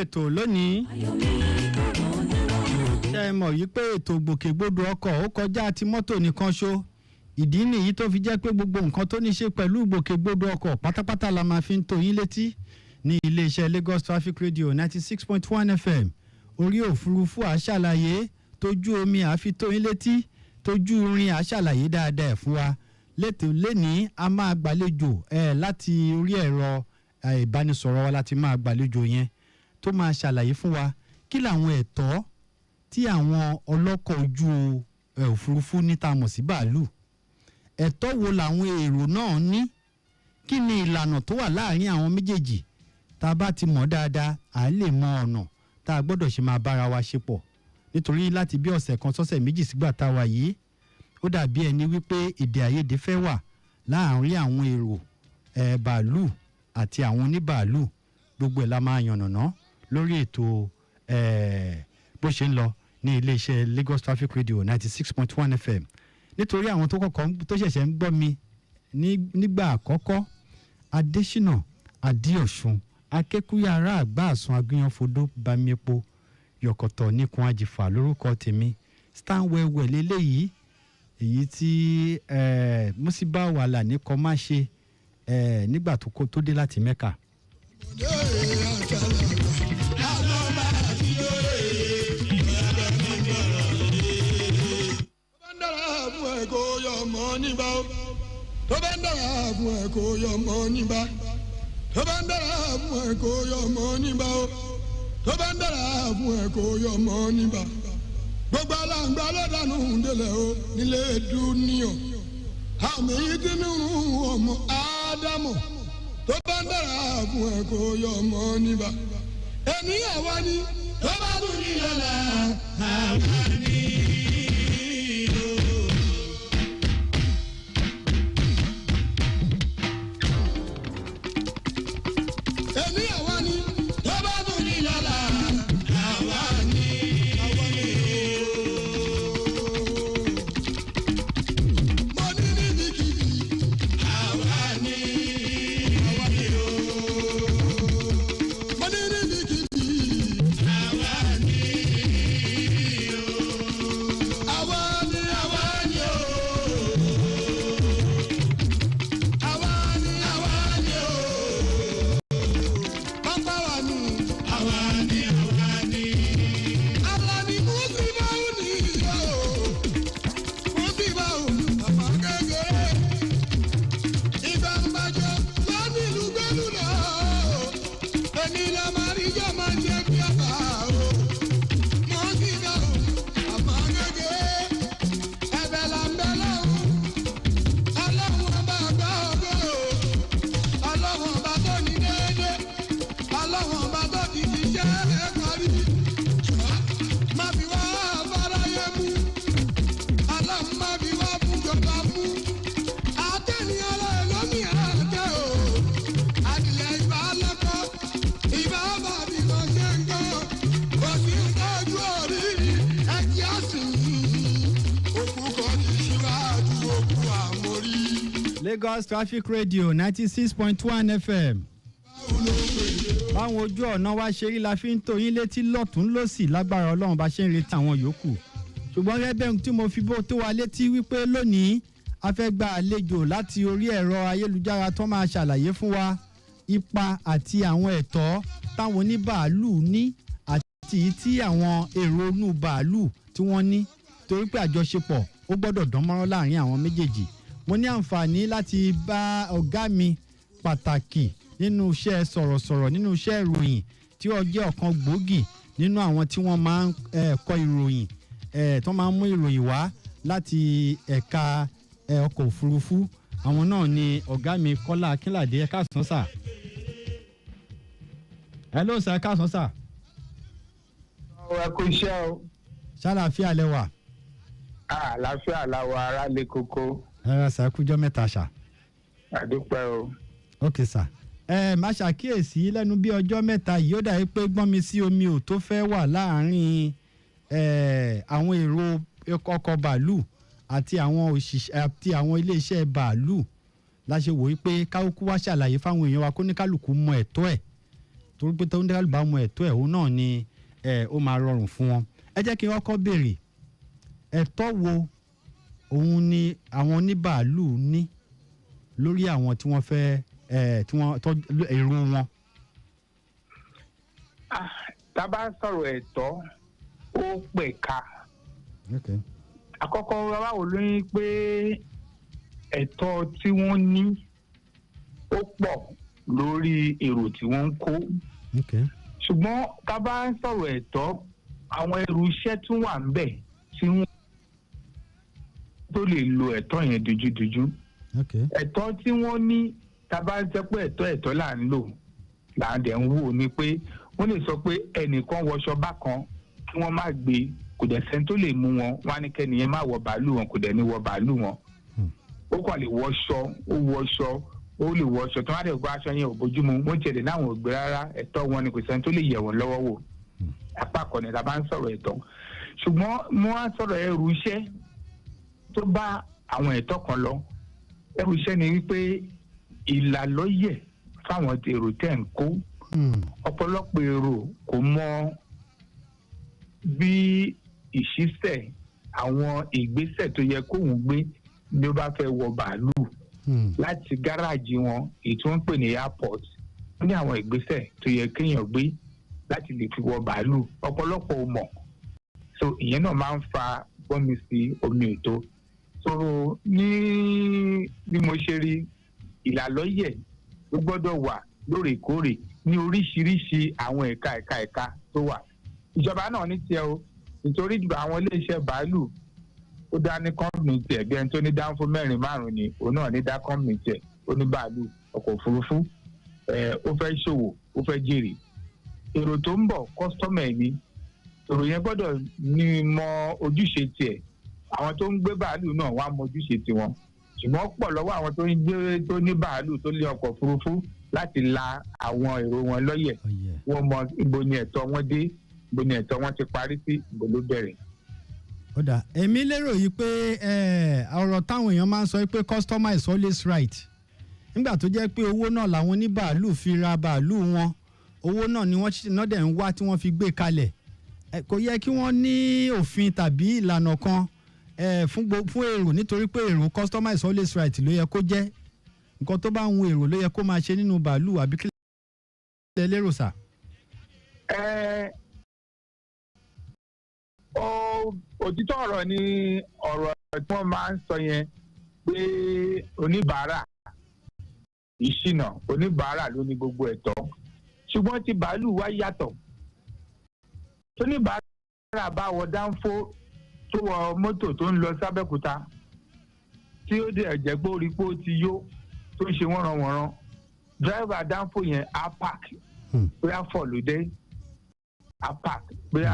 ètò lónìí ṣe é mọ̀ yìí pé ètò gbòkègbodò ọkọ̀ ó kọjá ti mọ́tò nìkan ṣó ìdí nìyí tó fi jẹ́ pé gbogbo nǹkan tó ní ṣe pẹ̀lú gbòkègbodò ọkọ̀ pátápátá la máa fi ń tó yín létí ní iléeṣẹ́ Lagos Traffic Radio 96.1 FM orí òfurufú àṣàlàyé tójú omi àfi tó yín létí tójú irin àṣàlàyé dáadáa fún wa létò lẹ́ni a máa gbàlejò láti orí ẹ̀rọ ìbánisọ̀rọ̀ wa láti máa gbàlejò yẹn tó máa ṣàlàyé fún wa kí làwọn ẹ̀tọ́ tí àwọn ọlọ́kọ̀ ojú òfurufú ní tá a mọ̀ sí bàálù ẹ̀tọ́ wo làwọn èrò náà ní kí ni ìlànà tó wà láàrin àwọn méjèèjì tá a bá ti mọ̀ dáadáa à lè mọ ọ̀nà tá a gbọ́dọ̀ ṣe máa bára wa ṣe pọ̀ nítorí láti bí ọ̀sẹ̀ kan sọ́sẹ̀ méjì sígbà tá a wà yìí ó dàbí ẹni wípé èdè àìyedè fẹ́ wà láàrin àwọn èrò bàálù àti àwọn oníbàálù gbogbo ẹ̀ la máa yànnàná lórí ètò bó ṣe ń lọ ní iléeṣẹ́ Lagos Traffic Radio 96.1 FM nítorí àwọn tó ṣẹ̀ṣẹ̀ ń gbọ́ mi nígbà àkọ́kọ́ Adésínà Adéọ̀ṣun akékúyàrá àgbà àsun agbíyanfodó bámiepo yọ̀kọ̀tọ̀ níkun àjìfà lórúkọ tèmi stanwellwell eléyìí èyí tí musiba wàhálà ní kọ́ máa ṣe nígbà tó dé láti mẹ́kà. tó bá ń dára fún ẹ kó yọ mọ́ níbà tó bá ń dára fún ẹ kó yọ mọ́ níbà ó tó bá ń dára fún ẹ kó yọ mọ́ níbà gbogbo aláǹgbá lọ́dàánú délẹ̀ o nílé dúníọ̀ àmì yìí tí nínú ọmọ ádámọ̀ tó bá ń dára fún ẹ kó yọ mọ́ níbà ènìyàn wá ní tó bá tún ní lọ́la àwa ní. Lagos Traffic Radio 96.1 FM. báwọn ojú ọ̀nà wa ṣe rí la fi ń tó yín létí lọ́tún lọ́sì lágbára ọlọ́run bá ṣe ń retí àwọn yòókù ṣùgbọ́n gẹ́gẹ́ tí mo fi bó tó wa létí wípé lónìí a fẹ́ gba àlejò láti orí ẹ̀rọ ayélujára tó máa ṣàlàyé fún wa ipa àti àwọn ẹ̀tọ́ táwọn oníbàálù ní àti tí àwọn èrò inú bàálù tí wọ́n ní torí pé àjọṣepọ̀ ó gbọ́dọ̀ dánmọ́rán láàrin àwọn méjèèjì mo ní àǹfààní láti bá ọ̀gá mi pàtàkì nínú iṣẹ́ sọ̀rọ̀sọ̀rọ̀ nínú iṣẹ́ ìròyìn tí ó jẹ́ ọ̀kan gbòógì nínú àwọn tí wọ́n máa ń kọ ìròyìn tó máa ń mú ìròyìn wá láti ẹ̀ka ọkọ̀ òfurufú àwọn náà ni ọ̀gá mi Kọ́lá Akínládé ẹ káàsán sà. hello sà ẹ káàsán sà. ẹ kú iṣẹ́ o. ṣàlàáfíà lẹ wà. àlàáfíà làwọn ará lè kókó. ẹ rà sà kújọ́ mẹ́ta ṣá. àdúpẹ́ o. ok sà má ṣàkíyèsí lẹ́nu bí ọjọ́ mẹ́ta yìí ó dàbí pé gbọ́n mi sí omi ò tó fẹ́ wà láàárín àwọn èrò ọkọ̀ bàálù àti àwọn òṣìṣẹ́ àti àwọn iléeṣẹ́ bàálù láṣẹ wò wípé káwọ́kú wá ṣàlàyé fáwọn èèyàn wa kó ní kálukú mọ ẹ̀tọ́ ẹ̀ torí pé tó ń dẹ́rẹ́lù bá mọ ẹ̀tọ́ ẹ̀ òun náà ni ó máa rọrùn fún wọn. ẹ jẹ́ kí n kọ́kọ́ béèrè ẹ̀tọ́ wo òun ni àwọn oníbàálù ní lórí àwọn tí wọ́n fẹ́ tí wọ́n tọ́ èrò wọn. tá a bá sọ̀rọ̀ ẹ̀tọ́ ó pẹ̀ka. àkọ́kọ́ báwo ló ń pé ẹ̀tọ́ tí wọ́n ní ó pọ̀ lórí èrò tí wọ́n ń kó. ṣùgbọ́n tá a bá sọ̀rọ̀ ẹ̀tọ́ àwọn ẹrù iṣẹ́ tún wà ń bẹ̀ tí wọ́n tó lè lo ẹ̀tọ́ yẹn dojúdojú. ẹ̀tọ́ tí wọ́n ní tá a bá jẹ́ pé ẹ̀tọ́ là ń lò là ń dẹ̀ ń wò ni pé wọ́n lè sọ pé ẹnìkan wọṣọ bákan kí wọ́n má gbé kò dẹ̀ sẹ́ni tó lè mú wọn wọ́n á ní kẹ́niyẹn má wọ bàálù wọn kò dẹ̀ ní wọ bàálù wọn. ó kàn lè wọṣọ ó lè wọṣọ tó má dẹ̀ gbọ́ aṣọ yẹn ò bójúmu wọ́n tiẹ̀ lè láwọn ò gbé rárá ẹ̀tọ́ wọn ni kò sẹ́ni tó lè yẹ̀ wọ́n lọ́wọ́ wò. apá kan ni tá a bá ń sọ̀rọ̀ ẹ̀tọ́ ṣùgbọ́n mo wá sọ̀rọ̀ ẹrù iṣẹ́ tó bá àwọn ẹ̀tọ́ kan lọ ẹrù iṣẹ́ ni wípé ìlàlọ́yẹ̀ fáwọn èrò tẹ̀ ń kó ọ̀pọ̀lọpọ̀ èrò kò mọ bí ìṣísẹ̀ àwọn ìgbésẹ̀ tó yẹ kóun gbé ní ó bá fẹ́ wọ bàálù láti gáràjì wọn èyí tí wọ́n ń pè ní airport ní àwọn ìgbésẹ̀ tó yẹ kéèyàn gbé láti lè fi wọ bàálù ọ̀pọ̀lọpọ̀ ò mọ̀ so ìyẹn náà máa ń fa gbọ́nmi sí omi ètò so ní bí mo ṣe rí ìlàlọ́yẹ̀ ló gbọ́dọ̀ wà lóòrèkóòrè ní oríṣiríṣi àwọn ẹ̀ka tó wà ìjọba náà ní tiẹ̀ o nítorí àwọn iléeṣẹ́ bàálù ó dá ní kọ́mpìnì tiẹ̀ bí ẹni tó ní dáńfó 4-5 ni òun náà ní dá kọ́mpìnì tiẹ̀ ó ní bàálù ọkọ̀ òfurufú ó fẹ́ ṣòwò ó fẹ́ jèrè èrò tó ń bọ̀ kọ́sítọ́mù ẹ̀ ni èrò yẹn gbọ́dọ̀ ní mọ ojúṣe tiẹ̀ àwọn tó ń gbé bàálù náà wá mọ ojúṣe tiwọn ṣùgbọ́n pọ̀ lọ́wọ́ àwọn tó ní bàálù tó lé ọkọ̀ òfurufú láti la àwọn èrò wọn lọ́yẹ̀ wọ́n mọ ibo ni ẹ̀tọ́ wọn dé ibo ni ẹ̀tọ́ wọn ti parí sí ibo ló bẹ̀rẹ̀. ó dà èmi lérò yìí pé ọ̀rọ̀ táwọn èèyàn máa ń sọ pé customer is always right nígbà tó jẹ́ pé owó náà làwọn oníbàálù fi ra bàálù wọn owó náà ni wọ́n náà dẹ̀ ń wá tí wọ́n fi gbé kalẹ̀ kò yẹ kí wọ́n ní òfin tàbí ìlànà kan fún èrò nítorí pé èrò customer is always right ló yẹ kó jẹ́ nǹkan tó bá ń wo èrò ló yẹ kó máa ṣe nínú bàálù àbí kí lè lérò sà. òtítọ́ ọ̀rọ̀ ni ọ̀rọ̀ tí wọ́n máa ń sọ yẹn pé oníbàárà ìṣìnà oníbàárà ló ní gbogbo ẹ̀tọ́ ṣùgbọ́n tí bàálù wá yàtọ̀ tóníbàárà bá wọ dánfó tó wọ mọ́tò tó ń lọ sábẹ́kúta tí ó dẹ̀ jẹ́ pé ó rí pé ó ti yó tó ń ṣe wọ́nranwọ̀nran dírẹ́fà dánfó yẹn á park bóyá fọ̀lùdé á park bóyá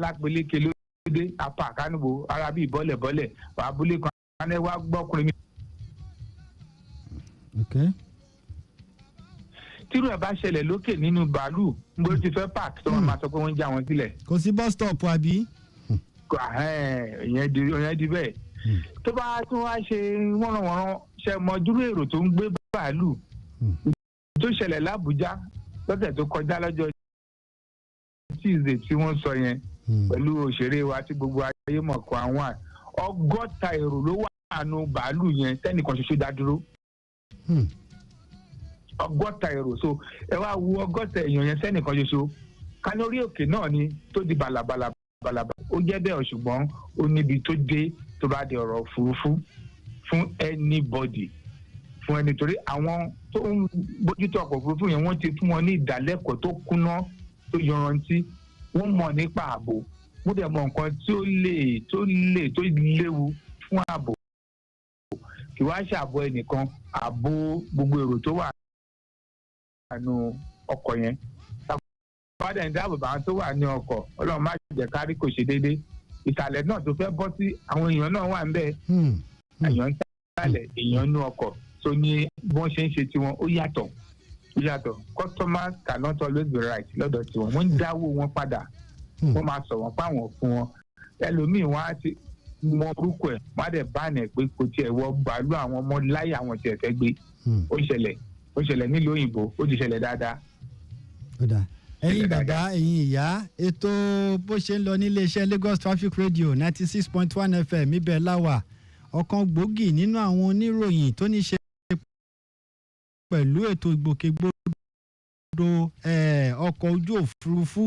lápẹ̀lẹ́kẹ ló dé á park ánìbò ara bíi bọ́lẹ̀bọ́lẹ̀ abúlé kan á wá gbọ́kùnrin mi. tírú ẹ̀ bá ṣẹlẹ̀ lókè nínú bàálù bó ti fẹ́ park tó wọ́n máa sọ pé wọ́n ń já wọn sílẹ̀. kò sí bus stop àbí. ìyẹn di bẹ́ẹ̀ tó bá tún wá ṣe wọ́nranwọ̀nran ṣe mọ dúró èrò tó ń gbé bàálù tó ṣẹlẹ̀ l'Àbújá lọ́sẹ̀ tó kọjá lọ́jọ́ Tuesday tí wọ́n sọ yẹn pẹ̀lú òṣèré wa tí gbogbo ayé mọ̀ kọ́ àwọn 100 èrò ló wà nù bàálù yẹn tẹ́nìkan ṣoṣo dá dúró 100 èrò so ẹ wá wo 100 èèyàn yẹn sẹ́nìkan ṣoṣo ká lórí òkè náà ni tó di bàlàbàlà ó jẹ́ bẹ́ẹ̀ ṣùgbọ́n ó níbi tó dé tó bá di ọ̀rọ̀ òfurufú fún anybody fún ẹni torí àwọn tó ń bójútó ọkọ̀ òfurufú yẹn wọ́n ti fún wọn ní ìdálẹ́kọ̀ọ́ tó kúnná tó yanrantí wọ́n mọ̀ nípa ààbò wọ́n dẹ̀ mọ̀ nǹkan tó léwu fún ààbò kì wá ṣàbò ẹnìkan ààbò gbogbo èrò tó wà nínú ọkọ̀ yẹn wádà ní dáàbò bá tó wà ní ọkọ̀ ọlọ́run má jẹ́ kárí kò ṣe déédé ìsàlẹ̀ náà tó fẹ́ bọ́ sí àwọn èèyàn náà wà ń bẹ́ẹ̀ èèyàn ń tàlẹ̀ èèyàn ní ọkọ̀ tó ní bí wọ́n ṣe ń ṣe tiwọn ó yàtọ̀ customers cannot always be right lọ́dọ̀ tiwọn wọ́n ń dáwó wọn padà wọ́n máa sọ wọ́n fáwọn fún wọn ẹlòmíì wọ́n á ti mọ orúkọ ẹ̀ wọ́n á dẹ̀ bá ẹ̀ pé kò tiẹ̀ wọ bàálù àwọn ọmọ láyé àwọn tiẹ̀ fẹ́ gbé ó ṣẹlẹ̀ nílùú òyìnbó ó ti ṣẹlẹ̀ dáadáa. ẹ̀yin bàbá ẹ̀yin ìyá ètò bó ṣe ń lọ nílé iṣẹ́ Lagos Traffic Radio 96.1 FM ibẹ̀ láwà ọ̀kan gbòógì nínú àwọn oníròyìn tó ní ṣe pẹ̀lú ètò ìgbòkègbodò ọkọ̀ ojú òfurufú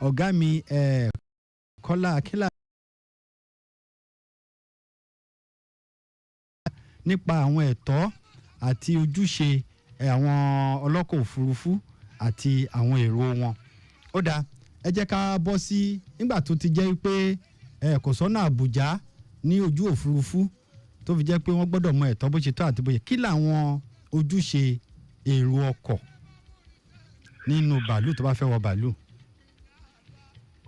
ọ̀gá mi Kọ́lá Akínlá nípa àwọn ẹ̀tọ́ àti ojúṣe àwọn ọlọ́kọ̀ òfurufú àti àwọn èrò wọn. ó dáa ẹ jẹ́ ká bọ́ sí nígbà tó ti jẹ́ pé kò sọ́nà Àbújá ní ojú òfurufú tó fi jẹ́ pé wọ́n gbọ́dọ̀ mọ ẹ̀tọ́ bó ṣe tó àti bó ṣe kí làwọn ojúṣe èrò ọkọ̀ nínú bàálù tó bá fẹ́ wọ bàálù.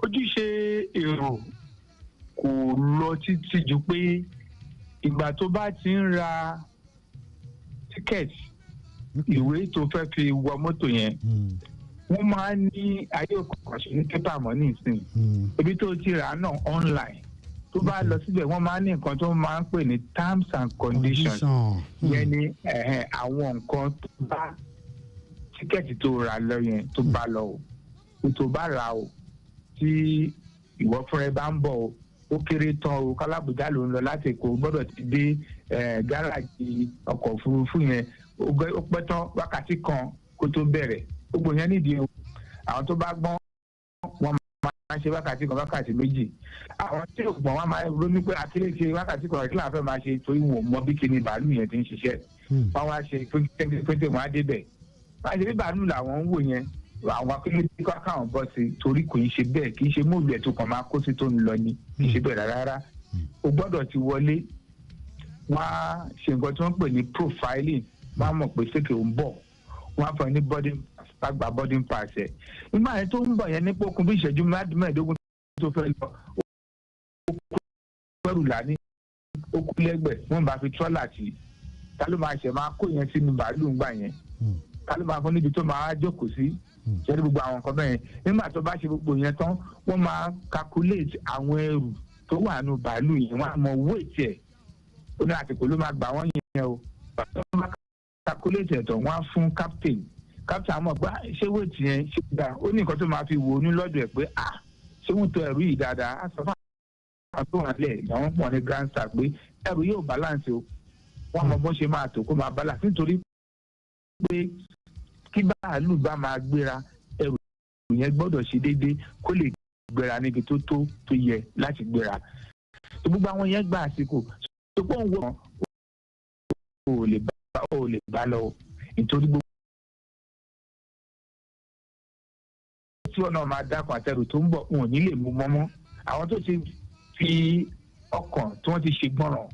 ojúṣe èrò kò lọ títí ju pé ìgbà tó bá ti ń ra tíkẹ́ẹ̀tì ìwé tó fẹ́ fi wọ mọ́tò yẹn wọ́n máa ń ní ayé òkùnkùn ní pépà mọ́ nísìnyí ibi tó ti rà náà online tó bá lọ síbẹ̀ wọ́n máa ń ní nǹkan tó máa ń pè ní terms and conditions yẹn ni àwọn nǹkan tó bá tíkẹ́ẹ̀tì tó rà lọ yẹn tó bá lọ o tó bá rà o tí ìwọ fúnra ẹ bá ń bọ̀ o ó kéré tán o kálábùjá ló ń lọ láti Èkó gbọ́dọ̀ ti dé gáràjì ọkọ̀ òfurufú yẹn ó pẹ́ tán wákàtí kan kó tó bẹ̀rẹ̀ gbogbo yẹn nídìí o àwọn tó bá gbọ́n wọ́n máa ṣe wákàtí kan wákàtí méjì àwọn tí ò gbọ́n wọ́n máa ronú pé akílẹ̀ ṣe wákàtí kan kí làwọn fẹ́ máa ṣe torí wọn ò mọ bí kíni bàálù yẹn ti ń ṣiṣẹ́ wọ́n wá ṣe pété wọn á débẹ̀ wọ́n á ṣe bí bàálù làwọn ń wò yẹn àwọn akílẹ̀ tí káwọn bọ́ sí torí kò ń ṣe bẹ́ẹ̀ kì í ṣe móòlù ẹ̀ tó kàn máa kó sí tó ń lọ ni kì í ṣe bẹ́ẹ̀ rárá o gbọ́dọ̀ ti wọlé wọ́n á ṣe nǹkan tí wọ́n pè ní profiling wọ́n á mọ̀ pé ṣé kì í ń bọ̀ wọ́n á fọ ní boarding pass gba boarding pass ẹ̀ nígbà yẹn tó ń bọ̀ yẹn ní pókun bí ìṣẹ́jú mẹ́ẹ̀ẹ́dógún tó fẹ́ lọ ó kú ẹrù lání ó kú lẹ́gbẹ̀ẹ́ wọ́n bá fi trọ́là tì ta ló máa ṣẹ̀ máa kó yẹn sínú bàálù ńgbà yẹn ta ló máa fún níbi tó máa jókòó sí ṣẹ́ni gbogbo àwọn nǹkan bẹ́ẹ̀ nígbà tó bá ṣe gbogbo yẹn tán wọ́n máa calculate àwọn ẹrù tó wà nù bàálù yẹn wọ́n á mọ weight ẹ̀ ó ní àsìkò ló máa gbà wọ́n yẹn o wọ́n máa calculate ẹ̀ tán wọ́n á fún captain àmọ́ gbá ṣé weight yẹn ṣe gbà ó ní nǹkan tó máa fi wò ó ní lọ́dọ̀ ẹ̀ pé ṣé wọ́n tó ẹrù yìí dáadáa á sọ fún àwọn tó wà lẹ̀ làwọn pọ̀ ní grand star pé ẹrù yóò balance o wọ́n mọ bó ṣe máa tó kó máa balance nítorí pé kí bàálù bá máa gbéra ẹrù yẹn gbọ́dọ̀ ṣe déédéé kó lè gbéra níbi tó yẹ láti gbéra tó gbogbo àwọn yẹn gba àsìkò tó pọ̀ ń wọ̀ ò lè bá lọ nítorí gbogbo tí wọn náà máa dákun àtẹrù tó ń bọ̀ wọn ò ní lè mú mọ́mọ́ àwọn tó ti fi ọkàn tí wọ́n ti ṣe gbọ́ràn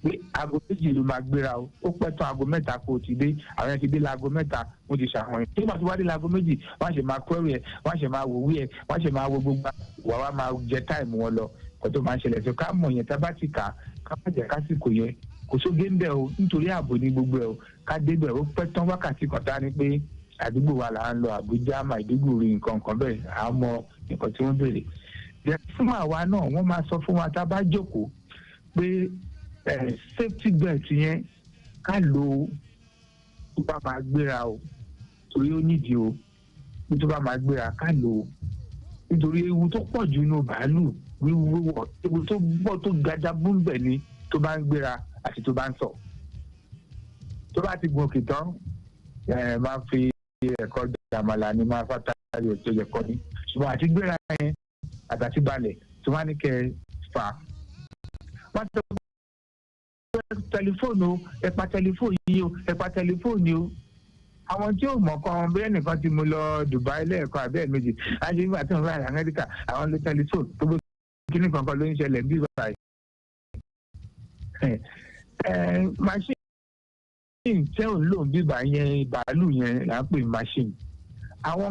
pé aago méjì ló máa gbéra o ó pẹ́ tán aago mẹ́ta kó o ti dé àwọn yẹn ti dé láago mẹ́ta wọ́n ti ṣàwọn yẹn tó bá ti wá dé láago méjì wọ́n á ṣe máa kúrẹ́rù ẹ̀ wọ́n á ṣe máa wòwí ẹ̀ wọ́n á ṣe máa wo gbogbo wà wá máa jẹ táìmù wọn lọ kó tó máa ń ṣẹlẹ̀ tó ká mọ̀ yẹn tá bá ti kà ká má jẹ́ kásìkò yẹn kò sóge ń bẹ̀ o nítorí ààbò ní gbogbo ẹ̀ o ká débẹ̀ ó pẹ́ tán wákàtí kan tá ní pé àdúgbò wa là ń lọ Àbújá Maiduguri nǹkan kan bẹ́ẹ̀ à ń mọ nǹkan tí wọ́n béèrè fún àwa náà wọ́n máa sọ fún wa tá a bá jókòó pé safety belt yẹn ká lò tó bá máa gbéra o torí ó nídìí o tó bá máa gbéra ká lò ó nítorí ewu tó pọ̀ jù nínú bàálù wíwọ́ ewu tó bọ́ tó gajá búńbẹ̀ ni tó bá ń gbéra àti tó bá ń sọ̀ tó bá ti gun òkè tán máa fi ẹ̀kọ́ jàmàlà ni máa fàtà rẹ̀ tó yẹ kọ́ ni ṣùgbọ́n àti gbéra yẹn àtàtì balẹ̀ tí wọ́n á ní kẹ́ fà wọ́n ti sọ tẹlifóònù ẹ̀pà tẹlifóònù yìí o ẹ̀pà tẹlifóònù o àwọn tí ò mọ̀ kan bẹ́ẹ̀ nìkan ti mú lọ Dubai lẹ́ẹ̀kan àbẹ́ẹ̀ méjì àti nígbà tí wọ́n bá rà Amẹ́ríkà àwọn ló tẹlifóònù tó gbé kíní kankan ló ń ṣẹlẹ̀ bí báyìí. machine tẹ́ ò ń lò ń bíbà yẹn bàálù yẹn là ń pè machine àwọn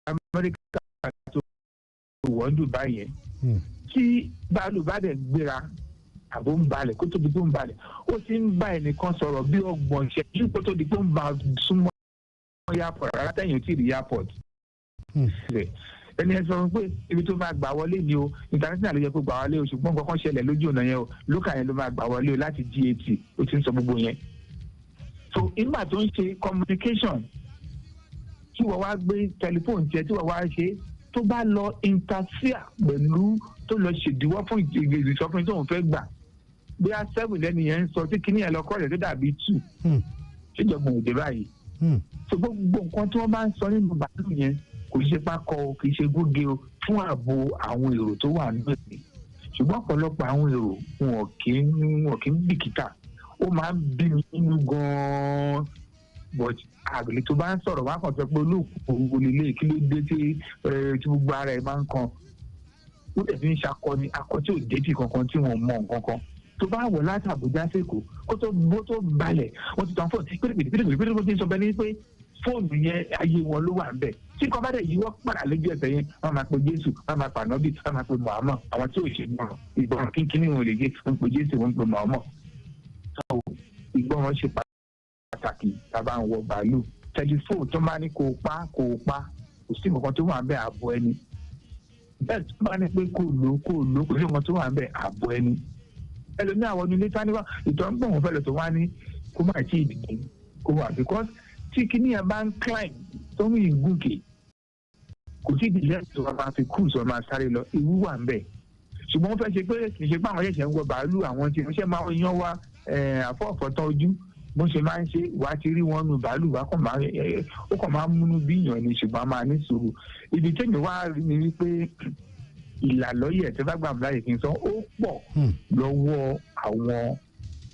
Amẹ́ríkà tó wọ́n Dubai yẹn tí bàálù bá dẹ̀ gbéra àbò ń balẹ̀ kó tó di pé ń balẹ̀ ó ti ń bá ẹnìkan sọ̀rọ̀ bí ọgbọ̀n ìṣẹ́jú kó tó di pé ń bá súnmọ́ airport rárá tẹ̀yìn ò tí ì rí airport. ẹni ẹ sọ pé ibi tó máa gbà wọlé ni o international ló yẹ kó gbà wọlé o ṣùgbọ́n nǹkan kan ṣẹlẹ̀ lójú ọ̀nà yẹn o local yẹn ló máa gbà wọlé o láti GAT ó ti ń sọ gbogbo yẹn. so ìgbà tó ń ṣe communication tí wọ́n wá gbé tẹlifóònù tiẹ̀ tí wọ́n wá ṣe tó bá lọ interfere pẹ̀lú tó lọ ṣèdíwọ́ fún ìsọfúnni tó ń fẹ́ gbà bí a 7 lẹ́nu yẹn ń sọ tí kinní yẹn lọ kọ́ rẹ̀ tó dàbí 2 ṣèjọba òde báyìí. so gbogbo nǹkan tí wọ́n bá ń sọ nínú bàálù yẹn kò ṣe pákó o kì í ṣe gúge o fún ààbò àwọn èrò tó wà nínú èdè ṣùgbọ́n ọ̀pọ̀lọpọ̀ àwọn èrò wọn kì í bìkítà ó máa ń bí mi nínú gan-an but àgbèlè tó bá ń sọ̀rọ̀ wá kàn sọ pé olóòkú olè kí ló dé tí gbogbo ara ẹ̀ máa ń kan ó dẹ̀ fi ń ṣakọni akọ tí ò déjì kankan tí wọ́n mọ nǹkan kan tó bá wọ̀ láti Àbújá sẹ́kọ̀ọ́ kó tó bó tó balẹ̀ wọ́n ti tàn fóònù pérépéré tó ti sọ bẹ́ẹ̀ ni pé fóònù yẹn ayé wọn ló wà ń bẹ̀ tí nǹkan bá dẹ̀ yíwọ́ padà lójú ẹsẹ̀ yẹn wọ́n máa pe Jésù wọ́n máa pa Ànábì wọ́n máa pe Muhammad àwọn tí ò ṣe gbọ́ràn ìgbọràn kínkínní wọn lè gé wọ́n pe Jésù wọ́n pe Muhammad ìgbọràn ṣe pàtàkì tá a bá ń wọ bàálù tẹlifóònù tó máa ní kó pa kò sí nǹkan tó wà ń bẹ ààbò ẹni bẹ́ẹ̀ tó máa ní pé kó lò kò sí nǹkan tó wà ń bẹ ààbò ẹni ẹlòmíì àwọn onílé táníwá ìtọ́ ń gbọ̀n wọn fẹ́ lọ tó wá ní kó má tí ì dìde kó wà because tí kíní yẹn bá ń climb tó ń yìn gòkè kò sí ìdílé tó wà máa fi cruise ọ̀ máa sáré lọ ewu wà ń bẹ ṣùgbọ́n wọ́n fẹ́ ṣe pé kì í ṣe pé àwọn ẹ̀ṣẹ̀ ń wọ bàálù àwọn tí wọ́n ṣe máa ń yan wá àfọ̀ọ̀fọ̀tán ojú bó ṣe máa ń ṣe wàá ti rí wọn nù bàálù wá ó kàn máa ń múnú bíyàn ni ṣùgbọ́n a máa ní sùúrù ibi tẹ́mi wá rí ni wípé ìlàlọ́yẹ̀ tó bá gbà láyè kí n sọ ó pọ̀ lọ́wọ́ àwọn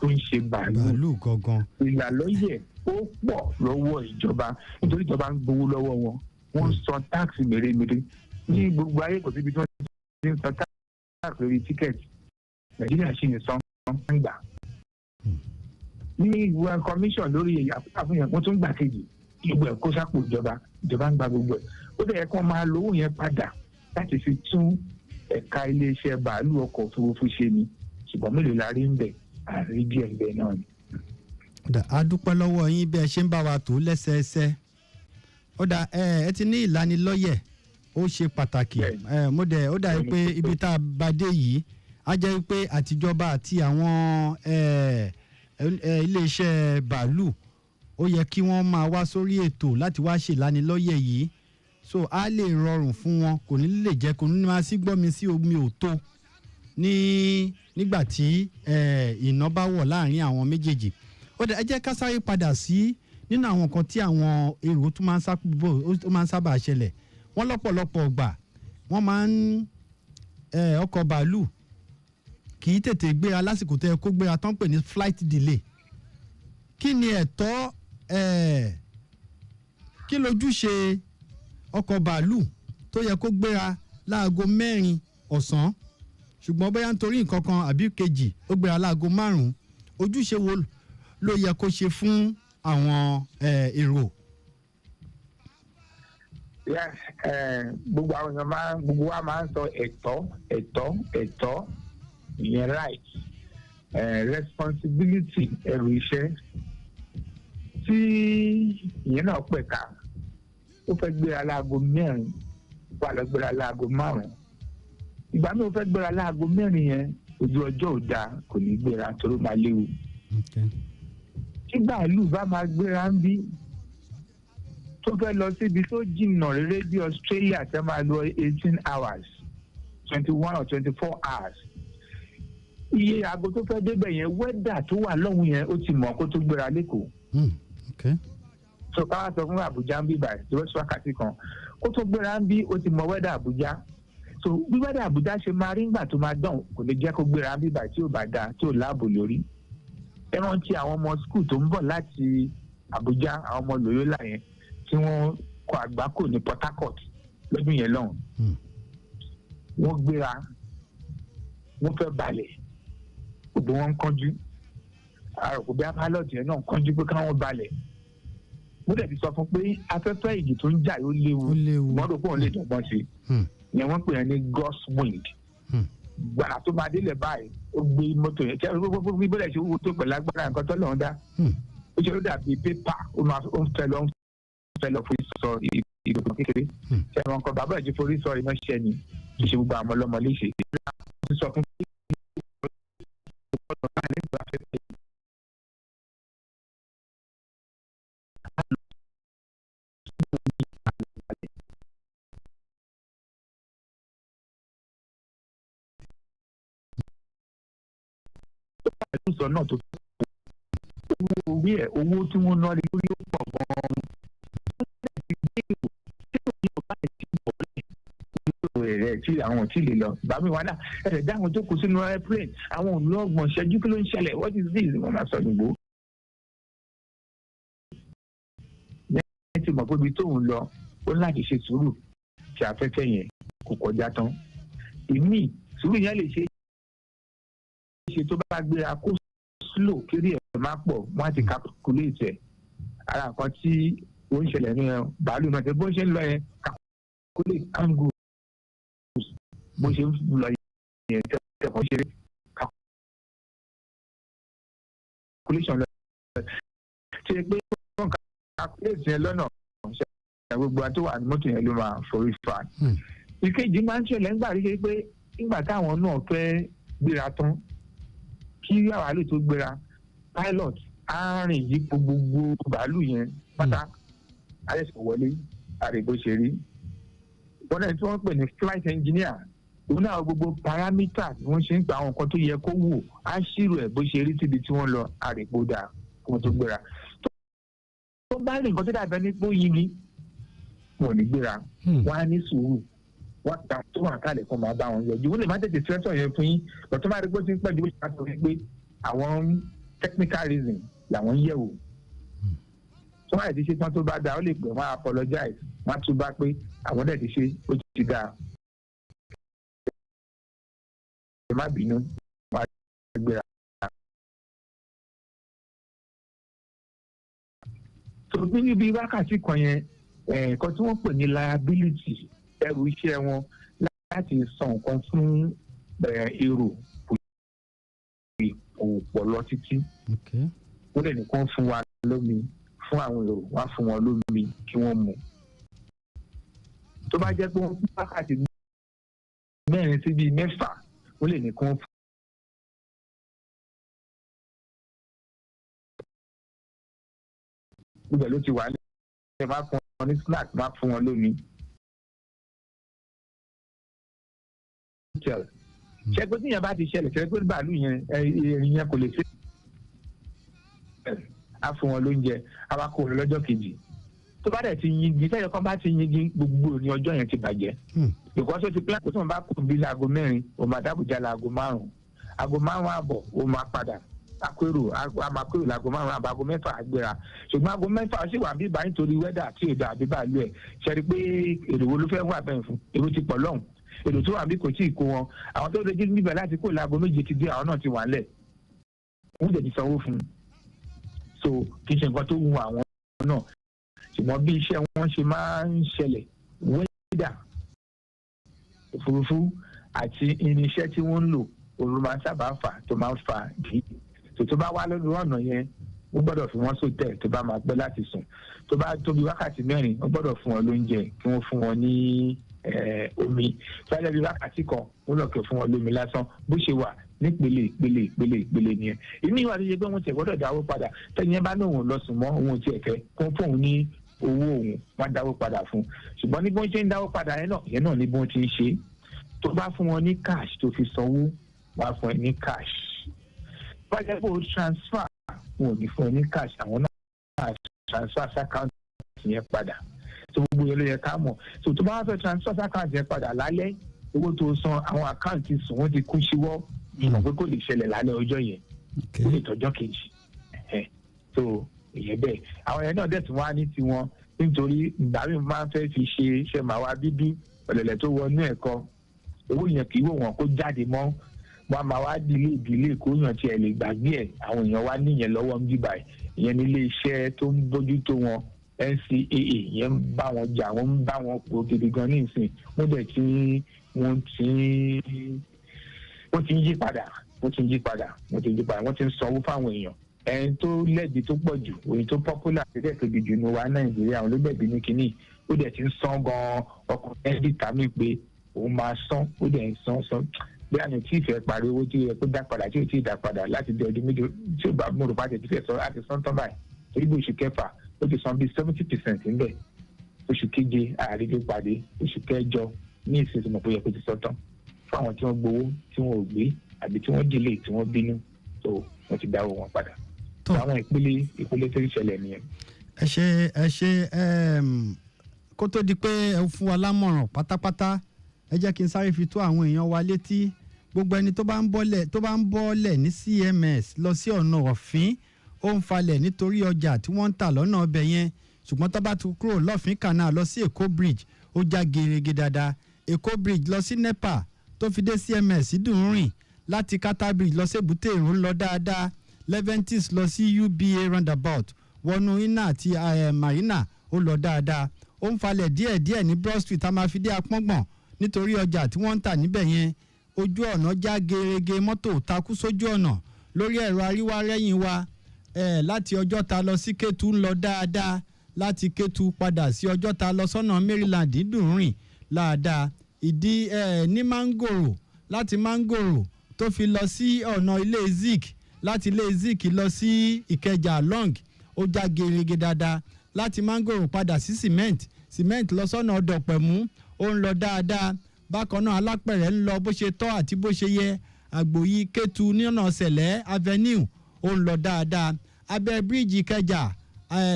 tó ń ṣe bàálù gangan ìlàlọ́yẹ̀ ó pọ̀ lọ́wọ́ ìjọba nítorí ìjọba ń gbowó lọ́wọ́ wọn wọ́n ń san táàkì mèremère ní gbogbo ayé kò síbi tí wọ́n ti ń san táàkì lórí tíkẹ́ẹ̀tì nàìjíríà ṣì ń san ń gbà ní ìwé commission lórí àfihàn wọn tún gbà kejì gbogbo ẹ̀ kó sápò ìjọba ń gba gbogbo ẹ̀ ó dẹ̀ yẹ kó máa lówó yẹn padà láti fi tún ẹ̀ka iléeṣẹ́ bàálù ọkọ̀ òfurufú ṣe ni ṣùgbọ́n mélòó la rí ń bẹ̀ àrí díẹ̀ ń bẹ̀ náà ni. a dúpẹ́ lọ́wọ́ yín bí ẹ ṣe ń bá wa tó lẹ́sẹẹsẹ ẹ ti ní ìlanilọ́yẹ̀ ó ṣe pàtàkì ó dà pé ibi tá a bá dé yìí á jẹ́ pé àtijọba àti àwọn iléeṣẹ́ bàálù ó yẹ kí wọ́n máa wá sórí ètò láti wá ṣèlanilọ́yẹ̀ yìí so a lè rọrùn fún wọn kò ní lè jẹ́ kó ní máa sí gbọ́mi sí omi ò tó nígbà tí iná bá wọ̀ láàrin àwọn méjèèjì ó dẹ̀ ẹ jẹ́ ká sáré padà sí nínú àwọn nǹkan tí àwọn èrò tó máa ń sábà ṣẹlẹ̀ wọ́n lọ́pọ̀lọpọ̀ ọgbà wọ́n máa ń ọkọ̀ bàálù kì í tètè gbéra lásìkò tẹ́ kó gbéra tán pè ní flight delay kí ni ẹ̀tọ́ kí lójúṣe ọkọ̀ bàálù tó yẹ kó gbéra láago 4 ọ̀sán ṣùgbọ́n bóyá nítorí nǹkan kan àbí kejì ó gbéra láago 5 ojúṣe wo ló yẹ kó ṣe fún àwọn èrò. gbogbo àwọn èèyàn gbogbo wa máa ń sọ ẹ̀tọ́ ìyẹn right responsibility ẹrù iṣẹ́ tí ìyẹn náà pẹ̀ka ó fẹ́ gbéra láago 4 wà lọ gbéra láago 5 ìgbà mi ò fẹ́ gbéra láago 4 yẹn ojú ọjọ́ ò dáa kò ní gbéra torí máa léwu tí bàálù bá máa gbéra ń bí tó fẹ́ lọ síbi tó jìnnà rere bí Australia tẹ́ máa lọ 18 hours 21 or 24 hours iye aago tó fẹ́ débẹ̀ yẹn wẹ́dà tó wà lọ́hùn yẹn ó ti mọ̀ kó tó gbéra lẹ́kọ̀ọ́. so káwá sọ fún Àbújá ń bí báyìí tó wẹ́sì wákàtí kan kó tó gbéra ń bí ó ti mọ̀ wẹ́dà Àbújá so bí wẹ́dà Àbújá ṣe máa rí ńgbà tó máa dán kò lè jẹ́ kó gbéra ń bí báyìí tí ò bá dáa tí ò láàbò lórí. ẹ rántí àwọn ọmọ skul tó ń bọ̀ láti Àbújá àwọn ọmọ Loyola yẹn tí wọ́n kọ àgbákò ní Port Harcourt lọ́dún yẹn lọ́hùn. wọ́n gbéra wọ́n fẹ́ balẹ̀ gbogbo wọn ń kánjú àròkò bí apálọ̀tì yẹn náà ń kánjú pé káwọn balẹ̀ mo dẹ̀ ti sọ fún pé afẹ́fẹ́ ìjì tó ń jà yóò léwu mọ́tò pọ̀ lè dọ̀gbọ́n sí yẹn wọ́n pè é ní gust wind gbàrà tó máa délẹ̀ báyìí ó gbé mọ́tò yẹn kí gbogbo bí bọ́lẹ̀ ṣe wúwo tó pẹ̀lú agbára nǹkan tó lọ́n dá ó ṣe ló dàbí pépà ó ń fẹ́ lọ forí sọ ìdòkò kékeré ṣe àwọn nǹkan bàbá ìjì forí sọ iná ṣẹ́ ni ṣe gbogbo àwọn ọlọ́mọ léṣe sọ fún sọ náà tó owó tí wọ́n ná lórí ó pọ̀ gan-an rẹ̀ tí àwọn tí lè lọ bàmí wà náà ẹ̀rẹ̀ dáhùn tó kù sínú airplane àwọn olóògbọ̀n ṣẹ́jú kí ló ń ṣẹlẹ̀ what is this wọ́n máa sọ nígbó. lẹ́yìn tí mọ̀ pé ibi tóun lọ ó láti ṣe sùúrù tí afẹ́fẹ́ yẹn kò kọjá tán ìmí sùúrù yẹn lè ṣe tó bá gbéra kó slow kiri ẹ̀ máa pọ̀ wọ́n á ti calculate ẹ̀ ara nǹkan tí ó ń ṣẹlẹ̀ ní bàálù náà tẹ́ bó ṣe ń lọ yẹn calculate angle bó ṣe ń lọ yẹn tẹ̀kọ́ ṣeré calculation lọ ṣe pé wọ́n àpèjì yẹn lọ́nà gbogbo àti wà ní mọ́tò yẹn ló máa forí fa. ìkejì máa ń ṣẹlẹ̀ ńgbà rí pé nígbà táwọn náà fẹ́ gbéra tán kí àwálò tó gbéra pilot á rìn yípo gbogbo bàálù yẹn pátá àyẹ̀sọ̀ wọlé àrègbó ṣe rí. wọ́n náà tí wọ́n pè ní flight engineer òun náà gbogbo parameter ni wọ́n ṣe ń gba àwọn nǹkan tó yẹ kó wò á ṣírò ẹ̀ bó ṣe rí síbi tí wọ́n lọ àrègbó dà kó wọ́n tó gbéra. tó bá rí nǹkan tó dàbẹ́ ní pé ó yí ni wọn ò ní gbéra wọn á ní sùúrù wọn ta tó wà kálẹ̀ kó máa bá wọn yọjú wọn lè má tètè sẹ́tọ̀ yẹn fún yín lọ́tọ́ bá rí pé ó ti ń pẹ́ ju bó ṣe pé àwọn technical reason làwọn ń yẹ̀wò tó wáyé ti ṣe tán tó bá dáa ó lè pè wọ́n apologize wọ́n á tún bá pé àwọn dẹ̀ ti ṣe ó ti dáa ẹ má bínú wọ́n á gbéra. tó níbi wákàtí kan yẹn nǹkan tí wọ́n pè ní liability ẹrù iṣẹ́ wọn láti san nǹkan fún èrò kò pọ̀ lọ títí. wọ́n lè nìkan fún wa lómi fún àwọn èrò wá fún wọn lómi kí wọ́n mu. tó bá jẹ́ pé wọ́n fún wákàtí 4 sí bíi 6 wọ́n lè nìkan fún. ibẹ̀ ló ti wà ní ẹ máa fún wọn ní snack máa fún wọn lómi. ṣẹ́gbẹ́ tí yẹn bá ti ṣẹlẹ̀ ṣẹ́gbẹ́ bàálù yẹn ẹ̀yìn yẹn kò lè ṣe. a fún wọn lóúnjẹ a wá kó wọn lọ́jọ́ kejì. tó bá dẹ̀ ti yingi sẹ́yìn kan bá ti yingi gbogbo ní ọjọ́ yẹn ti bàjẹ́. ìkọ́sọ́ ti plan kó tí wọ́n bá kó bí láago 4 ó máa dábòjá láago 5 aago 5 àbọ̀ ó máa padà akérò amakérò láago 5 àbọ̀ aago 6 àgbéra ṣùgbọ́n aago 6 sì wà bíbá nítorí wẹ́dà tí èdè àbí bàálù ẹ̀ ṣẹ́rí pé èrò wo ló fẹ́ wà bẹ́ẹ̀ fún èrò ti pọ̀ lọ́hùn èrò tó wà bí kò tí ì kó wọn àwọn tó dojú níbẹ̀ láti kó láago 7 ti dé àwọn náà ti wà lẹ̀ wọ́n jẹ̀ ti sanwó fún un so kì í ṣe nǹkan tó wù àwọn náà ṣùgbọ́n bí iṣẹ́ wọn ṣe máa ń ṣẹlẹ̀ wẹ́dà òfurufú àti irinṣẹ́ tí wọ́n ń lò òun ló máa ń sábà fà tó máa ń fa dì tó bá wá lórí ọ̀nà yẹn wọ́n gbọ́dọ̀ fi wọ́n sótẹ̀ tó bá máa pẹ́ láti sùn tó bá tóbi wákàtí 4 wọ́n gbọ́dọ̀ fún wọn lóúnjẹ kí wọ́n fún wọn ní omi fẹ́lẹ́ bí wákàtí kan wọ́n lọ́ọ́ kẹ́ fún wọn lómi lásán bó ṣe wà nípele nìyẹn ìmí ìwà tó yẹ pé wọ́n ti gbọ́dọ̀ dáwó padà tẹ́yìn yẹn bá ní òun lọ sùn mọ́ òun ti ẹ̀kẹ́ kó fóun ní owó òun wọ́n dáwó padà fún ṣùgbọ́n ní bí wọ́n ṣe ń dáwó padà yẹn náà ní bí wọ́n ti ń ṣe tó bá fún wọn ní cash tó fi sanwó wàá fún ẹ ní cash bá jẹ́ pé o transfer wọn ò ní fún ẹ ní cash àwọn náà transfer account yẹn padà tó gbogbo yẹn ló yẹ ká mọ̀ so tó bá wá fẹ́ transfer account yẹn padà lálẹ́ owó tó san àwọn àkáǹtì sùn wọ́n ti kú síwọ́ ìmọ̀ pé kò lè ṣẹlẹ̀ lálẹ́ ọjọ́ yẹn ó lè tọ́jọ́ kejì so ìyẹn bẹ́ẹ̀ àwọn yẹn náà dẹ̀ tún wá ní tiwọn nítorí ìgbà mi máa ń fẹ́ fi ṣe iṣẹ́ màwa bíbí ọ̀lẹ̀lẹ̀ tó wọnú ẹ̀kọ́ owó yẹn kì í wò wọ́n kó jáde mọ́ wọn máa wá dílé ìdílé kó yàn tiẹ̀ lè gbàgbé ẹ̀ àwọn èèyàn wá níyẹn lọ́wọ́ ń bíbà ìyẹn nílé iṣẹ́ tó ń bójútó wọn NCAA yẹn ń bá wọn jà wọ́n ń bá wọn pò gidi gan ní ìsìn wọ́n ti ń yí padà wọ́n ti ń sanwó fáwọn èèyàn ẹni tó lẹ́bi tó pọ̀ jù òyìn tó popular tẹ́tẹ́ tóbi jù ní wa Nàìjíríà àwọn olóbẹ̀bí ní kínní ó dẹ̀ ti ń san gan ọkùnrin ẹbí tàmí pé òun máa san ó dẹ̀ ń san bí àná tí ìfẹ́ parí owó tí ó yẹ kó dá padà tí ó ti dá padà láti di ọdún méjì tí ó bá mú òrùka tẹ̀ tí fẹ́ sọ láti san tán báyìí torí bí oṣù kẹfà ó ti san bíi 70% ńbẹ̀ oṣù keje àrídó pàdé oṣù kẹjọ ní ìsinsìnyí mọ̀ pé ó yẹ kó ti san tán fún àwọn tí wọ́n gbowó tí wọ́n ò gbé àbí tí wọ́n délé tí wọ́n bínú tó wọ́n ti dáwọ́ wọn padà àwọn ìpele tó ń ṣẹlẹ̀ nìyẹn. ẹ ṣe kó tó di pé ẹ fún wa lámọ̀ràn pátápátá ẹ jẹ́ kí n sáré fi tó àwọn èèyàn wa létí gbogbo ẹni tó bá ń bọ́lẹ̀ ní CMS lọ sí ọ̀nà ọ̀fín ó ń falẹ̀ nítorí ọjà tí wọ́n ń tà lọ́nà ọbẹ̀ yẹn ṣùgbọ́n tó bá ti kúrò lọ́fín canal lọ sí Èkó bridge ó já gerege dáadáa Èkó bridge lọ sí NEPA tó fi dé CMS dùn rìn láti Kata bridge lọ sí Èbúté Ìrú lọ dáadáa Leventis lọ sí UBA roundabout wọnú iná àti Marina ó lọ dáadáa ó ń falẹ̀ díẹ̀díẹ̀ ní Broad Street a máa fi dé Apọ́ngbọ̀n nítorí ọjà tí wọ́n ń tà níbẹ̀ yẹn ojú ọ̀nà já gerege mọ́tò takú sójú ọ̀nà lórí ẹ̀rọ àríwá rẹ́yìn wa láti Ọjọ́ta lọ sí Kétu ń lọ dáadáa láti Kétu padà sí Ọjọ́ta lọ sọ́nà Maryland dùn rìn láàdáa ìdí ní Mangoro láti Mangoro tó fi lọ sí ọ̀nà ilé Zik láti ilé Zik lọ sí Ìkẹjà long ó já gerege dáadáa láti Mangoro padà sí cement lọ sọ́nà Ọ̀dọ̀pẹ̀mú ó ń lọ dáadáa bákan náà Alápẹ̀rẹ̀ ń lọ bó ṣe tọ́ àti bó ṣe yẹ Àgbòyí Kétu níọ̀nà Sẹ̀lẹ̀ Avenue ó ń lọ dáadáa abẹ́ bíríìjì Ìkẹjà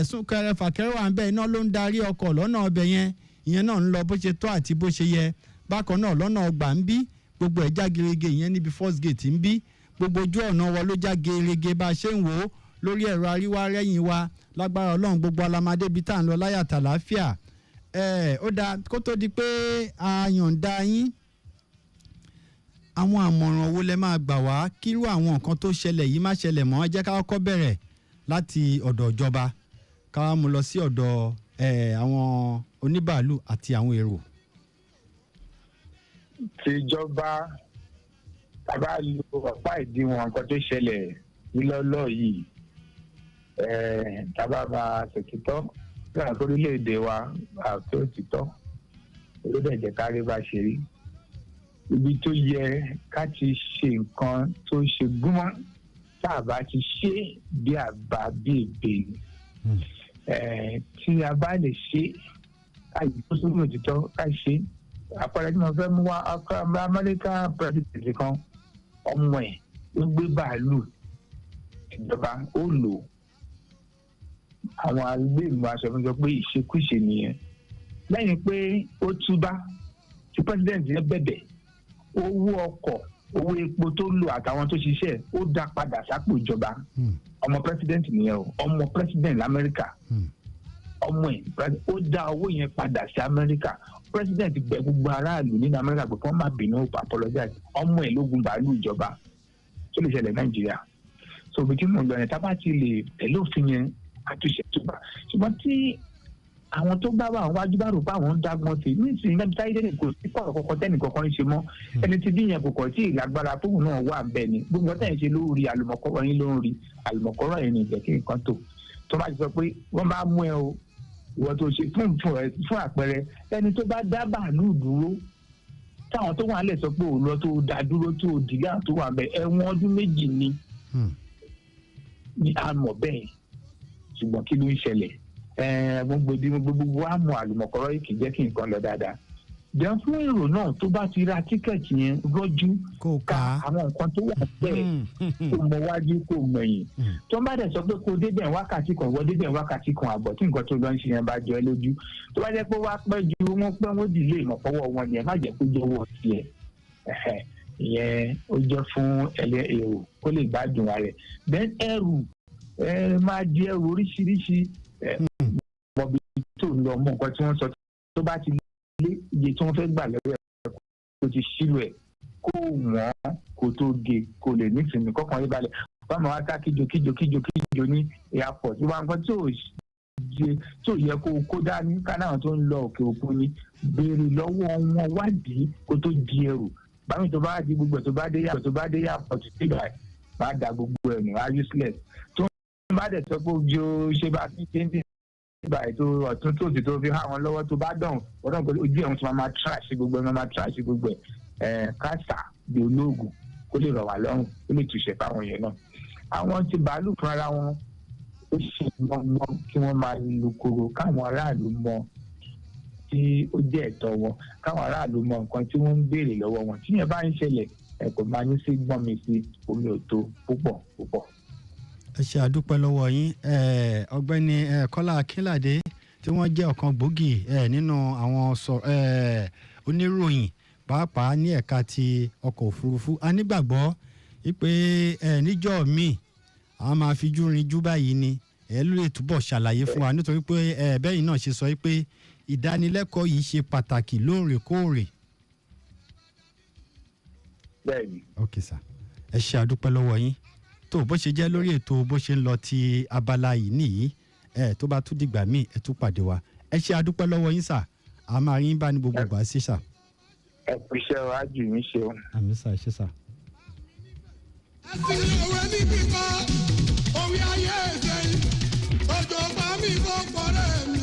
súnkẹrẹ fàkẹrẹ wà ń bẹ iná ló ń darí ọkọ̀ lọ́nà ọbẹ̀ yẹn ìyẹn náà ń lọ bó ṣe tọ́ àti bó ṣe yẹ bákan náà lọ́nà ọgbà ń bí gbogbo ẹ̀ já gerege ìyẹn níbi first gate ń bí gbogbo ojú ọ̀nà wa ló já gerege bá a ṣe ń wò ó lórí ẹ̀rọ àríwá rẹ́yìn wa lágbára Ọlọ́run gbogbo alamadé bíi tá à ń lọ láyà tàlàáfíà ó dáa kó tó di pé a yọ̀ǹda yín àwọn àmọ̀ràn wo lẹ máa gbà wá kírú àwọn nǹkan tó ṣẹlẹ̀ yìí má ṣẹlẹ̀ mọ́ ẹ jẹ́ ká kọ́kọ́ bẹ̀rẹ̀ láti ọ̀dọ̀ ìjọba ká mú lọ sí ọ̀dọ̀ àwọn oníbàálù àti àwọn èrò. tìjọba tàbá lo ọ̀pá ìdíwọ̀n nǹkan tó ṣẹlẹ̀ nílọ́lọ́ yìí tàbá máa ṣètìtọ́ láti orílẹ̀-èdè wa àti òtítọ́ olódẹ̀jẹ̀ kárí bá ṣe rí ibi tó yẹ ká ti ṣe nǹkan tó ṣe gúnmọ́ tá a bá ti ṣe bí àbá bí èbè tí a bá lè ṣe káyì tó sórí òtítọ́ ká ṣe àpẹẹrẹ tí mo fẹ́ mú wá Amẹ́ríkà president kan ọmọ ẹ̀ ló gbé bàálù ìjọba ó lò àwọn agbègbè aṣòfin sọ pé ìṣekúṣe nìyẹn lẹ́yìn pé ó túbá tí president yẹn bẹ̀bẹ̀ owó ọkọ̀ owó epo tó lò àtàwọn tó ṣiṣẹ́ ó dá padà sápò ìjọba ọmọ president nìyẹn o ọmọ president lamẹ́ríkà ọmọ ẹ̀ ó dá owó yẹn padà sí Amẹ́ríkà president bẹ̀ gbogbo aráàlú nínú Amẹ́ríkà pé kí wọ́n má bínú apologize ọmọ ẹ̀ lógun bàálù ìjọba tó lè ṣẹlẹ̀ Nàìjíríà so bí tí mo lọ yẹn tá bá ti lè tẹ̀lé òfin yẹn àtúnṣe tó bá ṣùgbọ́n tí àwọn tó bá wà wájú bá rò pé àwọn ń dágbọ́n sí nísìnyí náà táyé dẹ́nì kò sí pọ̀ kọ̀ọ̀kan tẹ́nì kọ̀ọ̀kan ń ṣe mọ́ ẹni tí bí yẹn kò kọ̀ sí ìlágbára tóun náà wà bẹ́ẹ̀ ni gbogbo ọ̀tá yẹn ṣe lórí àlùmọ̀kọ́rọ̀ yín ló ń rí àlùmọ̀kọ́rọ̀ yẹn ní ìjẹ́ kí nǹkan tó bá ti sọ pé wọ́n bá mú ẹ o ìwọ tó ṣe fún àpẹẹrẹ ẹni tó bá dá bàálù dúró táwọn tó wà lẹ̀ sọ pé òun lọ tó dá dúró tó dìgá tó wà bẹ́ẹ̀ ẹ̀wọ̀n ọdún 2 ni a mọ̀ bẹ́ẹ̀ ṣùgbọ́n kí ló ń ṣẹlẹ̀ gbogbo wa mọ àlùmọ̀kọ́rọ́ yìí kì í jẹ́ kí nǹkan lọ dáadáa jẹun fún èrò náà tó bá ti ra tíkẹ́ẹ̀tì yẹn rọ́jú ka àwọn nǹkan tó wà bẹ́ẹ̀ kó mọ wájú kó mọ ẹ̀yìn tó ń bá dẹ̀ sọ pé kó débẹ̀ wákàtí kan wọ́n débẹ̀ wákàtí kan àbọ̀ tí nǹkan tó lọ ń ṣe yẹn bá jọ ẹ́ lójú tó bá jẹ́ pé wá pẹ́ ju wọ́n pẹ́ wọ́n dìlé ìmọ̀fọwọ́ wọn ni ẹ má jẹ́ kó jẹ́ owó tiẹ̀ ìyẹn ó jẹ́ fún èrò kó lè gbádùn rẹ̀ then ẹrù máa di ẹrù oríṣiríṣi mọ̀bí tó ń lọ mọ̀ nǹkan tí wọ́n sọ tó bá ti lé iye tí wọ́n fẹ́ gbà lọ́wọ́ ẹ̀ kó ti ṣírò ẹ̀ kó wọ́n kó tó ge kó lè nífìmí kọ́kàn yí balẹ̀ wọ́n máa wá ká kíjo ní airport wọ́n nǹkan tó yẹ kó dání kánáà tó ń lọ òkè òkun ni béèrè lọ́wọ́ wọn wádìí kó tó di ẹrù bámi tó bá di gbogbo ẹ̀ tó bá dé airport sígbà máa da gbogbo ẹ̀ nù useless tó ń bá dẹ̀ sọ pé ojú ṣe bá fi ṣe ń dì nígbà ètò ọ̀tún tó ti tó fi há wọn lọ́wọ́ tó bá dọ̀hún wọ́n dọ̀hún pé ojú ẹ̀hún tí wọ́n máa trash gbogbo ẹ̀ káàsà bí olóògùn kó lè rọ̀ wá lọ́rùn kó lè túṣẹ̀ fáwọn yẹn náà. àwọn ti bàálù fúnra wọn ó ṣe mọ́ kí wọ́n máa lu koro káwọn aráàlú mọ tí ó jẹ́ ẹ̀tọ́ wọn káwọn aráàlú mọ nǹkan tí wọ́n ń béèrè lọ́wọ́ wọn tí yẹn bá ń ṣẹlẹ̀ ẹ̀ kò máa ní sí gbọ́n mi sí omi ò tó púpọ̀. ẹ ṣe àdúpẹ́ lọ́wọ́ yín ọ̀gbẹ́ni Kọ́lá Akínládé tí wọ́n jẹ́ ọ̀kan gbòógì nínú àwọn oníròyìn pàápàá ní ẹ̀ka ti ọkọ̀ òfurufú a nígbàgbọ́ wípé níjọ́ míì àwọn máa fi jú rin jú báyìí ni ló lè túbọ̀ ṣàlàyé fún wa nítorí pé bẹ́yìn náà ṣe sọ pé ìdánilẹ́kọ̀ọ́ yìí ṣe pàtàkì lóòrèkóòrè. bẹ́ẹ̀ni. ok sir ẹ ṣe àdúpẹ́ lọ́wọ́ yín tó bó ṣe jẹ́ lórí ètò bó ṣe ń lọ ti abala yìí nìyí tó bá tún dìgbà míì ẹ tún pàdé wa ẹ ṣe àdúpẹ́ lọ́wọ́ yín sà a máa rí bá ní gbogbo ìgbà sí sà. ẹ kú iṣẹ́ wájú mi ṣe o. àmì sà ẹ ṣe sà. ẹsìn ìwé ní kíkọ́ orí ayé ẹ̀sẹ̀ yìí ọjọ́ bá mi kọ́ pọ̀rẹ́ mi.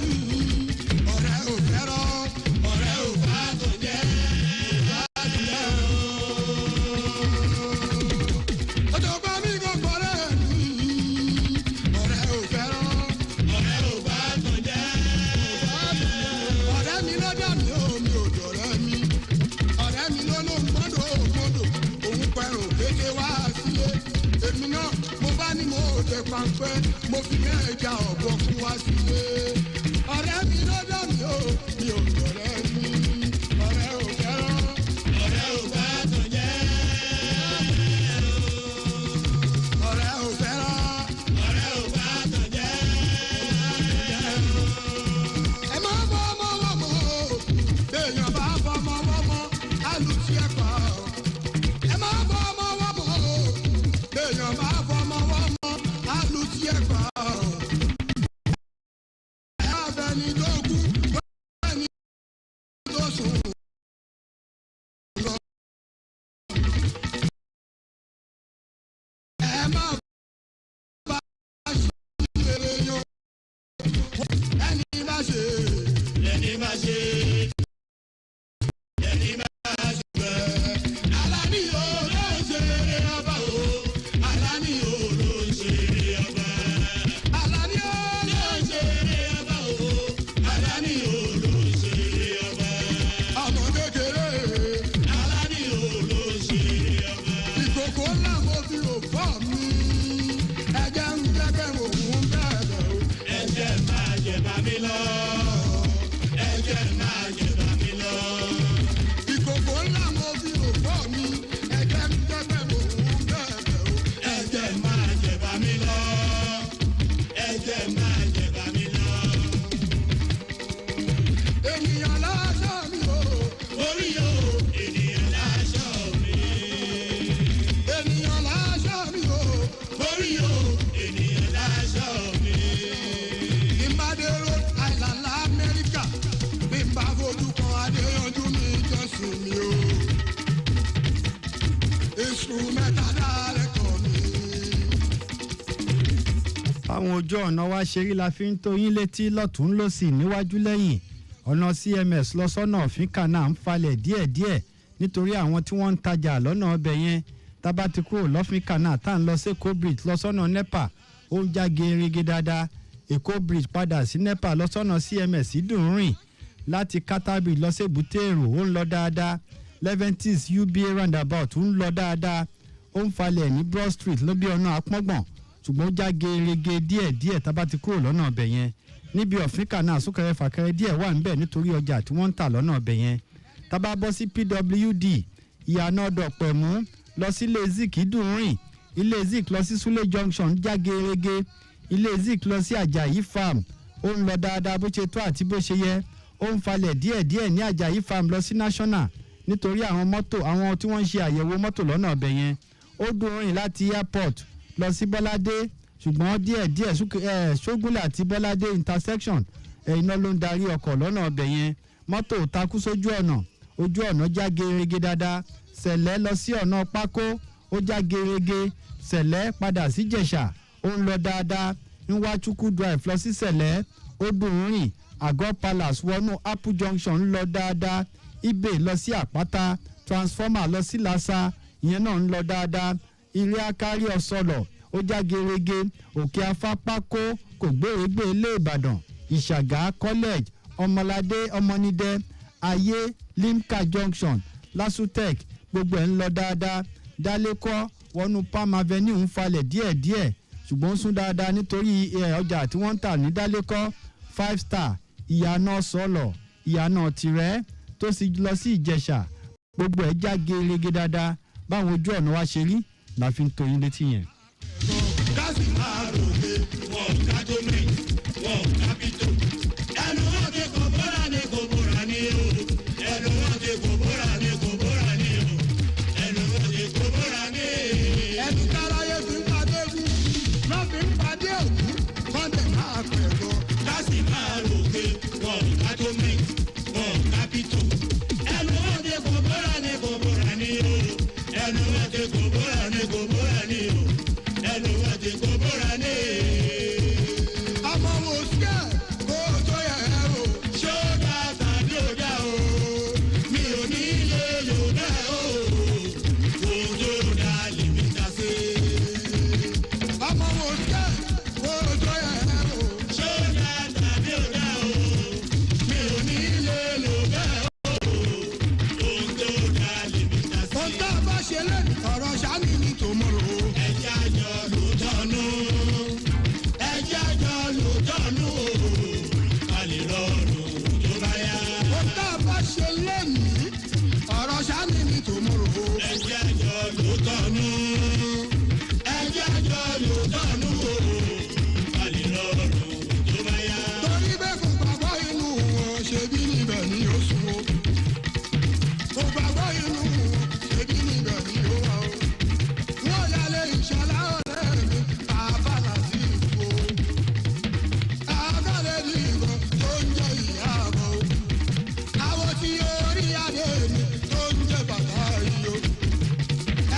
jẹ pampẹ́ mo fi mẹ́ẹ̀ẹ́jà ọ̀bọ fún wa sílé ọ̀rẹ́ mi ló dá mi ò lọ́rẹ́ mi ọ̀rẹ́ ò fẹ́ràn ọ̀rẹ́ ò bá tó jẹ́ ọ̀rẹ́ ò fẹ́ràn ọ̀rẹ́ ò bá tó jẹ́ ẹ má bọ́ ọmọ wọ́n mọ́ èèyàn bá bọ́ ọmọ wọ́n mọ́ alùpùpù ẹ̀ pa ẹ má bọ́ ọmọ wọ́n mọ́ èèyàn bá bọ́ ọmọ wọ́n mọ́ alùpùpù ẹ̀ pa ẹ abẹni tó kú ẹni tó sùn lọ ẹ má bá ṣe yan ẹni bá ṣe ẹni bá ṣe. àwọn ojú ọ̀nà wa ṣe rí la fi ń tó yín létí lọ́tún lọ́sì níwájú lẹ́yìn ọ̀nà CMS lọ́sọ́nà òfin náà ń falẹ̀ díẹ̀díẹ̀ nítorí àwọn tí wọ́n ń tajà lọ́nà ọbẹ̀ yẹn tábà ti kúrò lọ́fínkà náà tá à ń lọ sí Èkó bridge lọ́sọ́nà NEPA ó ń já gerege dáadáa Èkó bridge padà sí NEPA lọ́sọ́nà CMS dùn rìn láti Katabi lọ sí Èbúté Èrò ó ń lọ dáadáa Leventis UBA roundabout ń lọ dáadáa ó ń falẹ̀ ní Broad Street ló bí ọ̀nà Àpọ́ngbọ̀n ṣùgbọ́n ó já gerege díẹ̀díẹ̀ tábà ti kúrò lọ́nà ọbẹ̀ yẹn níbi ọ̀fínkà náà súnkẹrẹ fàkẹrẹ díẹ̀ wà ń bẹ̀ nítorí ọjà tí wọ́n ń tà lọ́nà ọbẹ̀ yẹn tábà bọ́ sí PWD ìyànà ọ̀dọ̀pẹ̀mú lọ sí ilé Zik dùn rìn ilé Zik lọ sí Sule Junction já gerege ilé Zik lọ sí Àjàyí Farm ó ń lọ dáadáa bó ṣe tó àti bó ṣe yẹ ó ń falẹ̀ díẹ̀díẹ̀ ní Àjàyí Farm lọ sí National nítorí àwọn mọ́tò àwọn tí wọ́n ń ṣe àyẹ̀wò mọ́tò lọ́nà ọbẹ̀ yẹn ó dùn rìn láti airport lọ sí Bọ́ládé ṣùgbọ́n díẹ̀díẹ̀ Ṣógúnlẹ̀ àti Bọ́ládé intersection iná ló ń darí ọkọ̀ lọ́nà ọbẹ̀ yẹn mọ́tò takú sójú ọ̀nà ojú ọ̀nà já gerege dáadáa Sẹ̀lẹ̀ lọ sí ọ̀nà Pákó ó já gerege Sẹ̀lẹ̀ padà sí Jẹ̀ṣà ó ń lọ dáadáa Nwachukwu drive lọ sí Sẹ̀lẹ̀ ó dùn rìn Àgọ́ Palace wọnú Apple Junction ń lọ dáadáa Ibè lọ sí Àpáta transformer lọ sí Lásà ìyẹn náà ń lọ dáadáa Ilé Akárí Ọ̀sọ̀lọ̀ ó já gerege Òkè Afápákó kò gbèrègbè ilé Ìbàdàn Ìṣàgá college Ọmọládé Ọmọnídé Ayé Limca Junction Lasutech gbogbo ẹ̀ ń lọ dáadáa Dálékọ́ wọnú Palm Avenue ń falẹ̀ díẹ̀díẹ̀ ṣùgbọ́n sún dáadáa nítorí ọjà tí wọ́n ń tà ní Dálékọ́ 5 star ìyànà Sọ̀lọ̀ ìyànà Tìrẹ́ tó sì lọ sí Ìjẹ̀ṣà gbogbo ẹ̀ já gerege dáadáa báwọn ojú ọ̀nà wa ṣe rí la fi ń tó yín létí yẹn. Kásì máa ròde wọn kájọ mi wọn kábító ẹnu wọn ti kò bóra ní kò bóra ní o ẹnu wọn ti kò bóra ní kò bóra ní o ẹnu wọn ti kò bóra ní. ẹnu káráyé fi ń padé wú lọ́ fi ń padé òkú kọ́ndé máa pẹ̀ lọ. Kásì máa ròde wọn kájọ mi wọn kábító ẹnu wọn ti kò bóra ní kò bóra ní o ẹnu wọn ti kò bóra ní kò bóra ní o ẹnu wọn ti kò bóra ní. ọmọ wo ṣe kó tó yẹ o ṣódà tàbí òdà o mi ò ní ilé yòódà o òjò dá lèmi ta sí. ọmọ wo ṣe kó tó yẹ o ṣódà tàbí òdà o mi ò ní ilé yòódà o òjò dá lèmi ta sí. ohun tá a bá ṣe lẹ́nu ọ̀rọ̀ ṣáà ní ní tòmọ́rò. ẹ̀jẹ̀ àjọ ló tọ́nu. lóòótọ́nù ẹjẹ́ àjọ lóòótọ́nù o àlè lọ́rùn tó bá yá. torí bẹ́ẹ̀ kò gbàgbọ́ inú wọn ṣe bí níbẹ̀ ni ó sùn o. kò gbàgbọ́ inú wọn ṣe bí níbẹ̀ ni ó wà o. wọ́n yálé ìṣọ̀lá ọ̀rẹ́ mi àbálà sí ìfò. àgọ́lẹ̀ ní ìbọn tó ń jẹ ìyá àbọ̀ o. àwọn tí orí adé mi tó ń jẹ bàbá yìí o.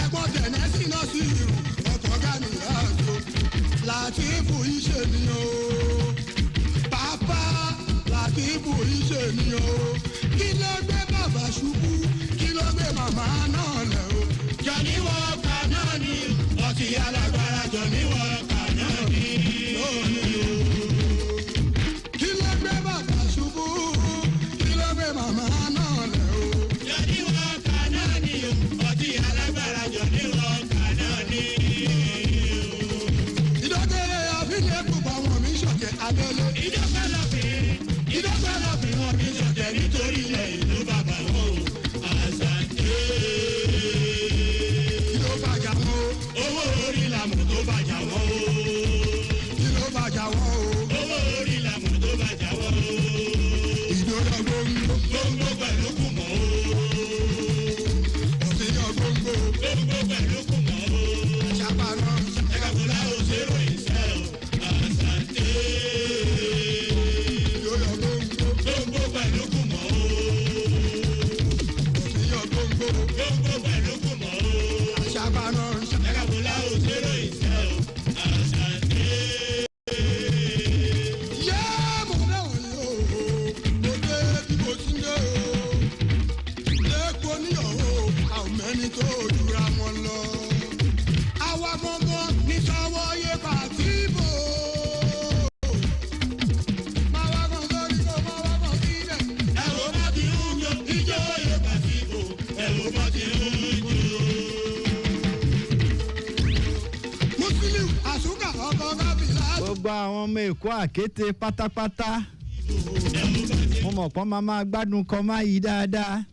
ẹ̀gbọ́n tẹ̀lé sí náà sí ìrù ọkọ̀ gani àjò. Làtífù iṣẹ́ ni o. Pàápàá Làtífù iṣẹ́ ni o. Kí ló gbé bàbá ṣubú? Kí ló gbé màmá náà lẹ̀ o? Jọ̀ní wọ́ọ̀kà náà ni ọtí alágbára Jọ̀ní wọ́ọ̀kà náà ni. Kí ló gbé bàbá ṣubú? Kí ló gbé màmá náà lẹ̀ o? Jọ̀ní wọ́ọ̀kà náà ni ọtí alágbára Jọ̀ní wọ́ọ̀kà náà ni. Ìdókòlè àfihàn púpọ̀ wọn mi ṣọ̀kẹ́ abẹ́lé. Ìdókòlè wọn mi ṣọ̀kẹ́ nítorí ilẹ̀ ìlú bàbá wọn o. Àṣàkè. Ìlú bàjá wọn o. Owó orí làmù tó bàjá wọn o. Ìlú bàjá wọn o. Owó orí làmù tó bàjá wọn o. Ìdókòlè gbòǹgbò. Gbòǹgbò pẹ̀lú kùmọ̀ o. Òfìyàn gbòǹgbò. Gbòǹgbò pẹ̀lú kùmọ̀ o. Ṣàpàrọ̀. Ẹ̀kàkùnlá ò ṣèrò ìṣẹ́ o. Àṣàkè. Ìdókòlè gbòǹgbò. Gbòǹgbò pẹ̀lú kùmọ̀ o. Òfìyàn gbòǹgbò. Gbòǹgbò pẹ̀lú kùmọ̀ o. Ṣàpàrọ̀. Ẹ̀kàkùnlá ò ṣèrò ìṣẹ́ o. Àṣàkè. Yé mo dáhùn yìí o. Mo dé bí mo ti ń dé o. Lẹ́kọ̀ọ́ níyàwó àwọn mẹ́ni tó jura wọn lọ. Àwa gbọ́ngàn ní sáwọ́ yé pàtí bò. Máa wá kan sórí kó máa wá kan sílẹ̀. Ẹ wo bá ti ń jó ijó yé pàtí bò. Ẹ wo bá ti ń jó. Musiliu Àṣùkà ọkọ̀ Gábìlá. gbogbo àwọn ọmọ èkó àkété pátápátá mo mọ̀ pọ́n máa gbádùn kan máa yí dáadáa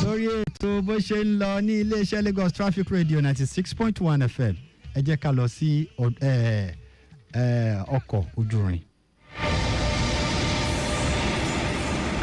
lórí ètò bó ṣe ń lọ ní iléeṣẹ́ Lagos Traffic Radio 96.1 FM ẹ jẹ́ ká lọ sí ọkọ̀ ojúrin.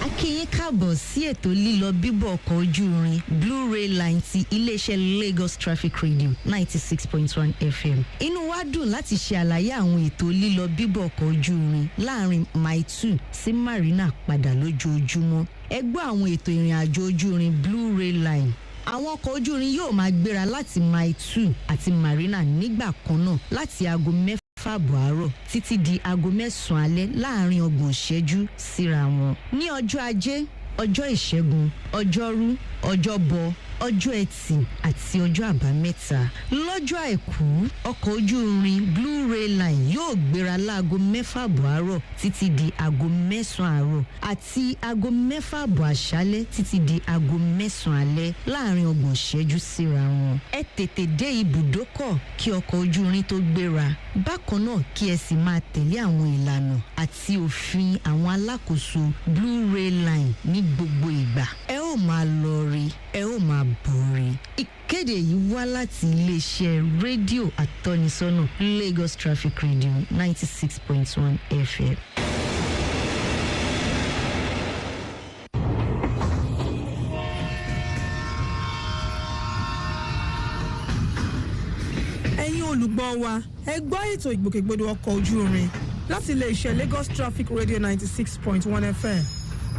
A kí yín káàbọ̀ sí ètò lílọ bíbọ̀ ọkọ̀ ojú irin Blue Rail Line ti iléeṣẹ́ Lagos Traffic Radio 96.1 FM. Inú wa dùn láti ṣe àlàyé àwọn ètò lílọ bíbọ̀ ọkọ̀ ojú irin láàrin Mile 2 sí Marina padà lójoojúmọ́. Ẹ gbọ́ àwọn ètò ìrìn àjò ojú irin Blue Rail Line. Àwọn ọkọ̀ ojú irin yóò máa gbéra láti Mile 2 àti Marina nígbà kan náà láti aago 6:30 àárọ̀ títí di aago 9 alẹ́ láàrin 30 ìṣẹ́jú síra wọn. Ní ọjọ́ Ajé, ọjọ́ Ìṣẹ́gun, ọjọ́rú, ọjọ́bọ̀, ọjọ́ Ẹtì àti ọjọ́ Àbámẹ́ta. Lọ́jọ́ Àìkú, ọkọ̀ ojú irin Blue Rail Line yóò gbéra láago 6:30 àárọ̀ títí di aago 9 àárọ̀ àti aago 6:30 àṣálẹ́ títí di aago 9 alẹ́ láàrin 30 ìṣẹ́jú síra wọn. Ẹ tètè dé ibùdókọ̀ kí ọkọ̀ ojú irin tó gbéra. Bákan náà kí ẹ sì máa tẹ̀lé àwọn ìlànà àti òfin àwọn alákòóso Blue Rail Line ní gbogbo ìgbà. Ẹ ó máa lọ rí, ẹ ó máa bọ̀ rí. Ìkéde yìí wá láti iléeṣẹ́ rédíò àtọ́nisọ́nà Lagos Traffic Radio 96.1 FM. Ẹ̀yin olùgbọ́ wa ẹ gbọ́ ètò ìgbòkègbodò ọkọ̀ ojú irin láti iléeṣẹ́ Lagos Traffic Radio 96.1 FM.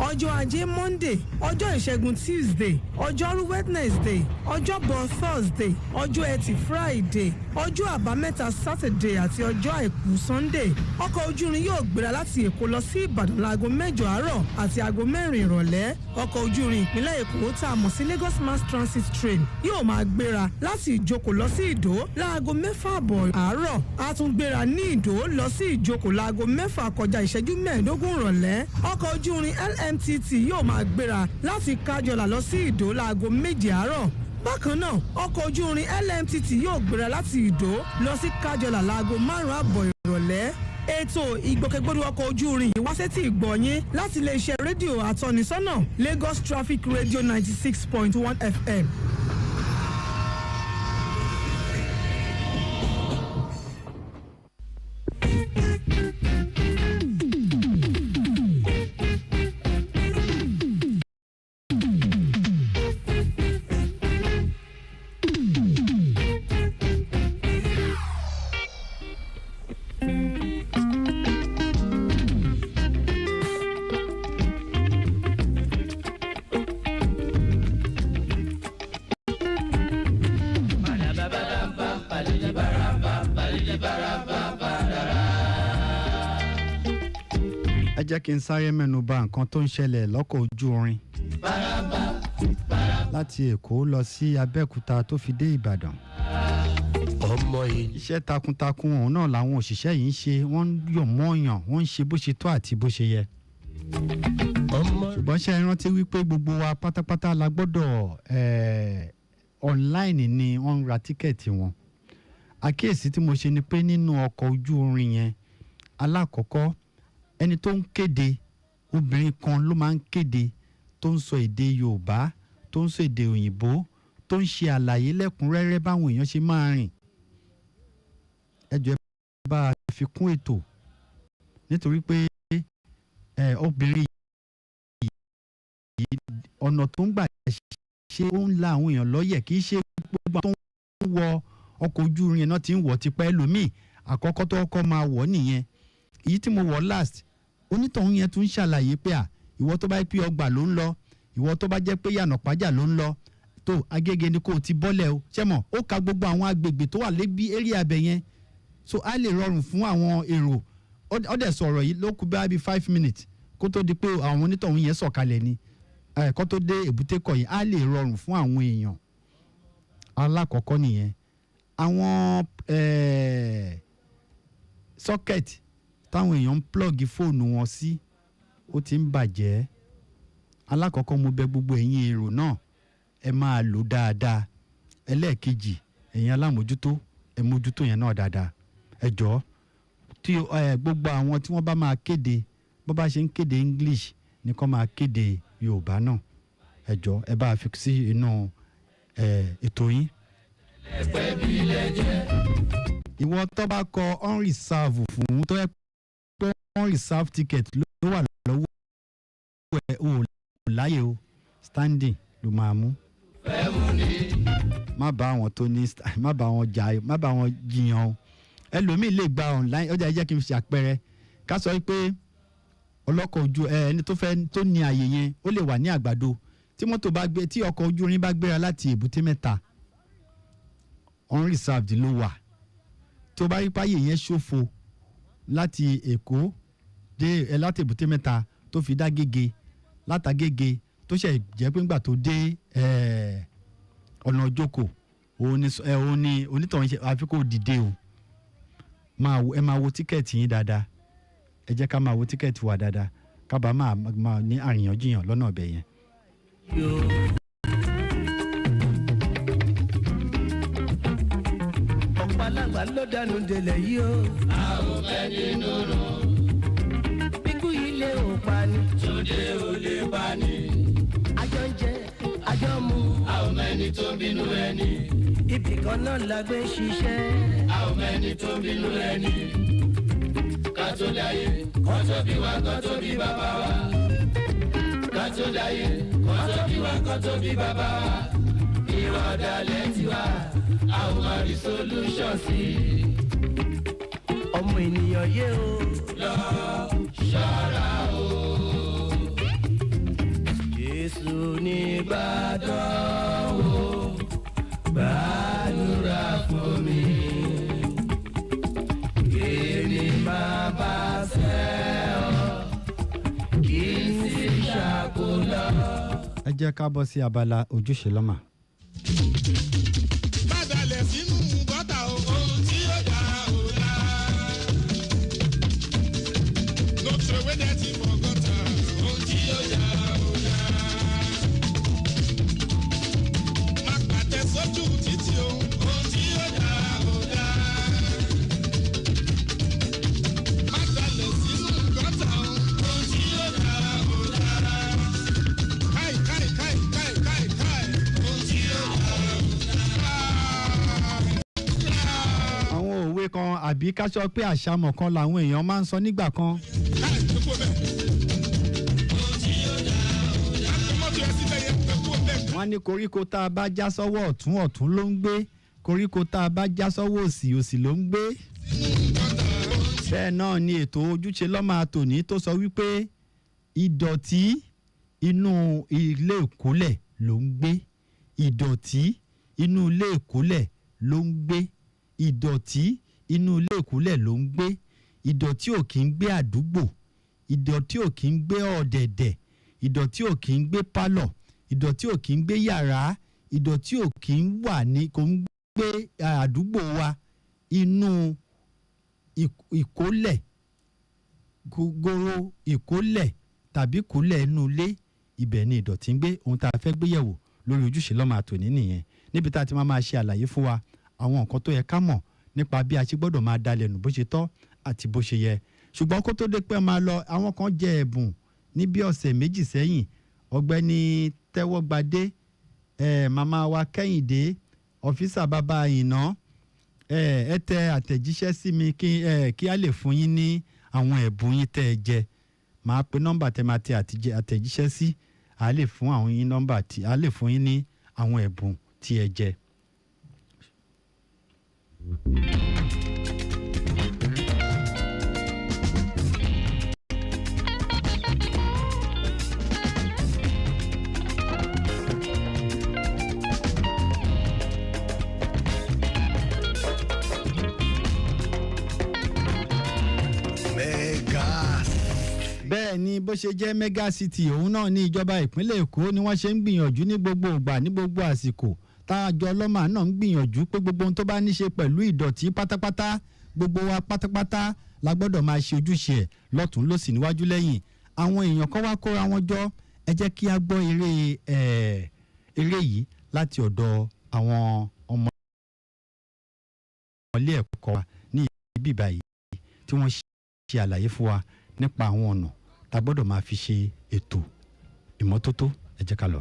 Ọjọ́ Ajé Monday, ọjọ́ Ìṣẹ́gun Tuesday, ọjọ́rú Wednesday, ọjọ́bọ̀ Thursday, ọjọ́ Ẹtì Friday, ọjọ́ Àbámẹ́ta Saturday àti ọjọ́ Àìkú Sunday. Ọkọ̀ ojú irin yóò gbéra láti Èkó lọ sí Ìbàdàn láago 8 àárọ̀ àti aago 4 ìrọ̀lẹ́. Ọkọ̀ ojú irin ìpínlẹ̀ Èkó tá a mọ̀ sí Lagos Mass Transit Train yóò máa gbéra láti Ìjókòó lọ sí Ìdó láago 6:30 àárọ̀. A tún gbéra ní Ìdó lọ sí Ìjókòó láago 6 kọjá ìṣẹ́jú 15 ìrọ̀lẹ́. Ọkọ̀ ojú irin LMTT yóò máa gbéra láti Kájọlà lọ sí Ìdó láago 7 àárọ̀. Bákan náà, ọkọ̀ ojú irin LMTT yóò gbéra láti Ìdó lọ sí Kájọlà láago 5:30 ìrọ̀lẹ́. Ètò ìgbòkègbodò ọkọ̀ ojú irin yìí wá sétí ìgbọ̀nyín láti iléeṣẹ́ rédíò àtọ́nisọ́nà Lagos Traffic Radio 96.1 FM. ẹ jẹ́ kí n sáré mẹ́nu bà nǹkan tó ń ṣẹlẹ̀ lọ́kọ̀ ojú irin láti Èkó lọ sí Abẹ́òkúta tó fi dé Ìbàdàn. Iṣẹ́ takuntakun òun náà làwọn òṣìṣẹ́ yìí ń ṣe, wọ́n ń yọ̀ mọ́ọ̀yàn, wọ́n ń ṣe bó ṣe tó àti bó ṣe yẹ. Ṣùgbọ́n ṣe é rántí wípé gbogbo wa pátápátá la gbọ́dọ̀ online ni wọ́n ń ra tíkẹ́ẹ̀tì wọn. Àkíyèsí tí mo ṣe ni pé nínú ọkọ̀ ojú irin yẹn, alákọ̀ọ́kọ́ ẹni tó ń kéde, obìnrin kan ló máa ń kéde tó ń sọ èdè Yorùbá, tó ń sọ èdè òyìnbó, tó ń ṣe àlàyé lẹ́kùnrẹ́rẹ́ báwọn èèyàn ṣe máa rìn. Ẹ jọ̀ọ́ ẹ bá a fi kún ètò nítorí pé obìnrin yìí ọ̀nà tó ń gbà ṣe ó ń la àwọn èèyàn lọ́yẹ̀, kì í ṣe gbogbo àwọn tó ń wọ ọkọ̀ ojú irin náà ti ń wọ̀ tipẹ́ ẹlòmíì àkọ́kọ́ tó kọ́ máa wọ̀ nìyẹn. Èyí tí mo wọ̀ last onítọ̀hún yẹn tún ṣàlàyé pé ìwọ tó bá jẹ́ pé ọgbà ló ń lọ, ìwọ tó bá jẹ́ pé yànà pàjà ló ń lọ, tó Agége ni kò ti bọ́lẹ̀ o ṣẹ́mọ̀ ó ka gbogbo àwọn agbègbè tó wà lébi eré abẹ yẹn, so á lè rọrùn fún àwọn èrò. Ó dẹ̀ sọ̀rọ̀ yìí ló kù bí 5 minutes kó tó di pé àwọn onítọ̀hún yẹn sọ̀kalẹ̀ ni kó tó dé èbúté kọ̀ yìí á lè rọrùn fún àwọn èèyàn. Alákọ̀ọ́kọ́ nìyẹn. Àwọn socket táwọn èèyàn ń plug fóònù wọn sí ó ti ń bàjẹ́. Alákọ̀ọ́kọ́ mo bẹ̀ gbogbo ẹ̀yin èrò náà ẹ máa lò dáadáa. Ẹlẹ́ẹ̀kejì ẹ̀yin alámòjútó ẹ mójútó yẹn náà dáadáa. Ẹ jọ̀ọ́ tí gbogbo àwọn tí wọ́n bá máa kéde bó bá ṣe ń kéde English ni kó máa kéde Yorùbá náà. Ẹ jọ̀ọ́ ẹ bá a fi sí inú ètò yín. Ìwọ tó bá kọ unreserve fún tó yẹ pé unreserve ticket ló wà lọ́wọ́ ẹ̀ ò láyè o, standing ló máa mú. Má bá àwọn tó ní má bá wọn jà, má bá wọn jiyàn o. Ẹlòmíì lè gba online. Ó jẹ́ kí n fi àpẹẹrẹ ká sọ pé ọlọ́kọ̀ ojú ẹni tó ní àyè yẹn ó lè wà ní Àgbàdo, tí mọ́tò bá gbé, tí ọkọ̀ ojú irin bá gbéra láti Èbúté Mẹ́ta unreserved ló wà. Tó bá rí páyé yẹn ṣòfò láti Èkó dé láti Èbúté Mẹ́ta tó fi dá Gègé, látàgègé tó ṣe jẹ́ pé ńgbà tó dé ọ̀nà Òjòkó òun ni onítọ̀hún ṣe àfi kó dìde o. Ẹ máa wo tíkẹ́ẹ̀tì yín dáadáa. Ẹ jẹ́ ká máa wo tíkẹ́ẹ̀tì wa dáadáa ká bá máa ní àríyànjiyàn lọ́nà ọbẹ̀ yẹn. ọ̀pọ̀ alágbà ló dànù délẹ̀ yìí o. àwọn bẹ́ẹ̀ nínú rò. bíkú yìí lè ò pa ni. tóde ò lè pa ni. àjọ ń jẹ àjọ mu. àwọn mẹ́ni tó bínú ẹni. ibì kan náà la gbé ṣiṣẹ́. àwọn mẹ́ni tó bínú ẹni. ká tó dáyé kó tó bí wa kó tó bí bàbá wa. ká tó dáyé kó tó bí wa kó tó bí bàbá wa. ìwà ọ̀dàlẹ̀ tiwa a ò máa rí solution sí. ọmọ ènìyàn yé o. lọ ṣọ́ra o. Jésù ní Ìbàdàn o. gbàdúrà fún mi. èmi máa bá ṣẹ́ ọ. kì í sì ṣàkólọ. Ẹ jẹ́ ká bọ́ sí abala ojúṣe lọ́mà. Bádàlẹ̀ sínú gọ́tà ohun tí ó dá o dá. No throw away that thing for gọ́tà ohun tí ó dá o dá. Má pàtẹ sójú títì ohun tí ó dá o dá. Bádàlẹ̀ sínú gọ́tà ohun tí ó dá o dá. Káì káì káì káì káì káì ohun tí ó dá o dá. Àwọn òwe kan àbí ká sọ pé àṣàmọ̀ kan làwọn èèyàn máa ń sọ nígbà kan. Wọ́n ní koríko tá a bá já sọ́wọ́ ọ̀tún ọ̀tún ló ń gbé, koríko tá a bá já sọ́wọ́ òsì òsì ló ń gbé. Bẹ́ẹ̀ náà ni ètò ojúṣe lọ́mà tòní tó sọ wípé ìdọ̀tí inú ilé ìkólẹ̀ ló ń gbé, ìdọ̀tí inú ilé ìkólẹ̀ ló ń gbé, ìdọ̀tí inú ilé ìkólẹ̀ ló ń gbé, ìdọ̀tí ò kì í gbé àdúgbò, ìdọ̀tí ò kí ń gbé ọ̀dẹ̀dẹ̀, ìdọ̀tí ò kí ń gbé pálọ̀, ìdọ̀tí ò kí ń gbé yàrá, ìdọ̀tí ò kí ń wà ní kò ń gbé àdúgbò wa inú ìkólẹ̀ gogoro ìkólẹ̀ tàbí kólẹ̀ inú ilé ibẹ̀ ni ìdọ̀tí ń gbé. Ohun tá a fẹ́ gbé yẹ̀wò lórí ojúṣe lọ́mọ àtòní nìyẹn, níbi tá a ti máa ṣe àlàyé fún wa àwọn nǹkan tó yẹ ká mọ̀ nípa bí a ṣe gbọ́dọ̀ máa dalẹ̀ nù bó ṣe tọ́ àti bó ṣe yẹ. Ṣùgbọ́n kó tó dé pé máa lọ, àwọn kan jẹ ẹ̀bùn ní bí ọ̀sẹ̀ méjì sẹ́yìn. Ọ̀gbẹ́ni Tẹ́wọ́gbadé, màmá wa Kẹ́hìndé, ọ̀fíìsà bàbá Àyìnà, ẹ tẹ àtẹ̀jíṣẹ́ sí mi kí a lè fún yín ní àwọn ẹ̀bùn yín tẹ́ ẹ jẹ. Màá pe nọ́mbà tẹ́ máa tẹ àtẹ̀jíṣẹ́ sí, a lè fún àwọn yín nọ́mbà tí a lè fún yín ní àwọn ẹ̀bùn tí ẹ jẹ. Bẹ́ẹ̀ ni bó ṣe jẹ́ mega city òun náà ní ìjọba ìpínlẹ̀ Èkó ni wọ́n ṣe ń gbìyànjú ní gbogbo ìgbà ní gbogbo àsìkò. Táàjọ ọlọ́mà náà ń gbìyànjú pé gbogbo ohun tó bá ní ṣe pẹ̀lú ìdọ̀tí pátápátá, gbogbo wa pátápátá la gbọ́dọ̀ máa ṣe ojúṣe ẹ̀ lọ́tún lósì níwájú lẹ́yìn. Àwọn èèyàn kan wá kóra wọn jọ, ẹ jẹ́ kí a gbọ́ eré yìí láti ọ̀dọ̀ àwọn ọmọ ilé ẹ̀kọ́ wa ní ibi báyìí tí wọ́n ṣe àlàyé fún wa nípa àwọn ọ̀nà tá a gbọ́dọ̀ máa fi ṣe ètò ìmọ́tótó. Ẹ jẹ́ ká lọ.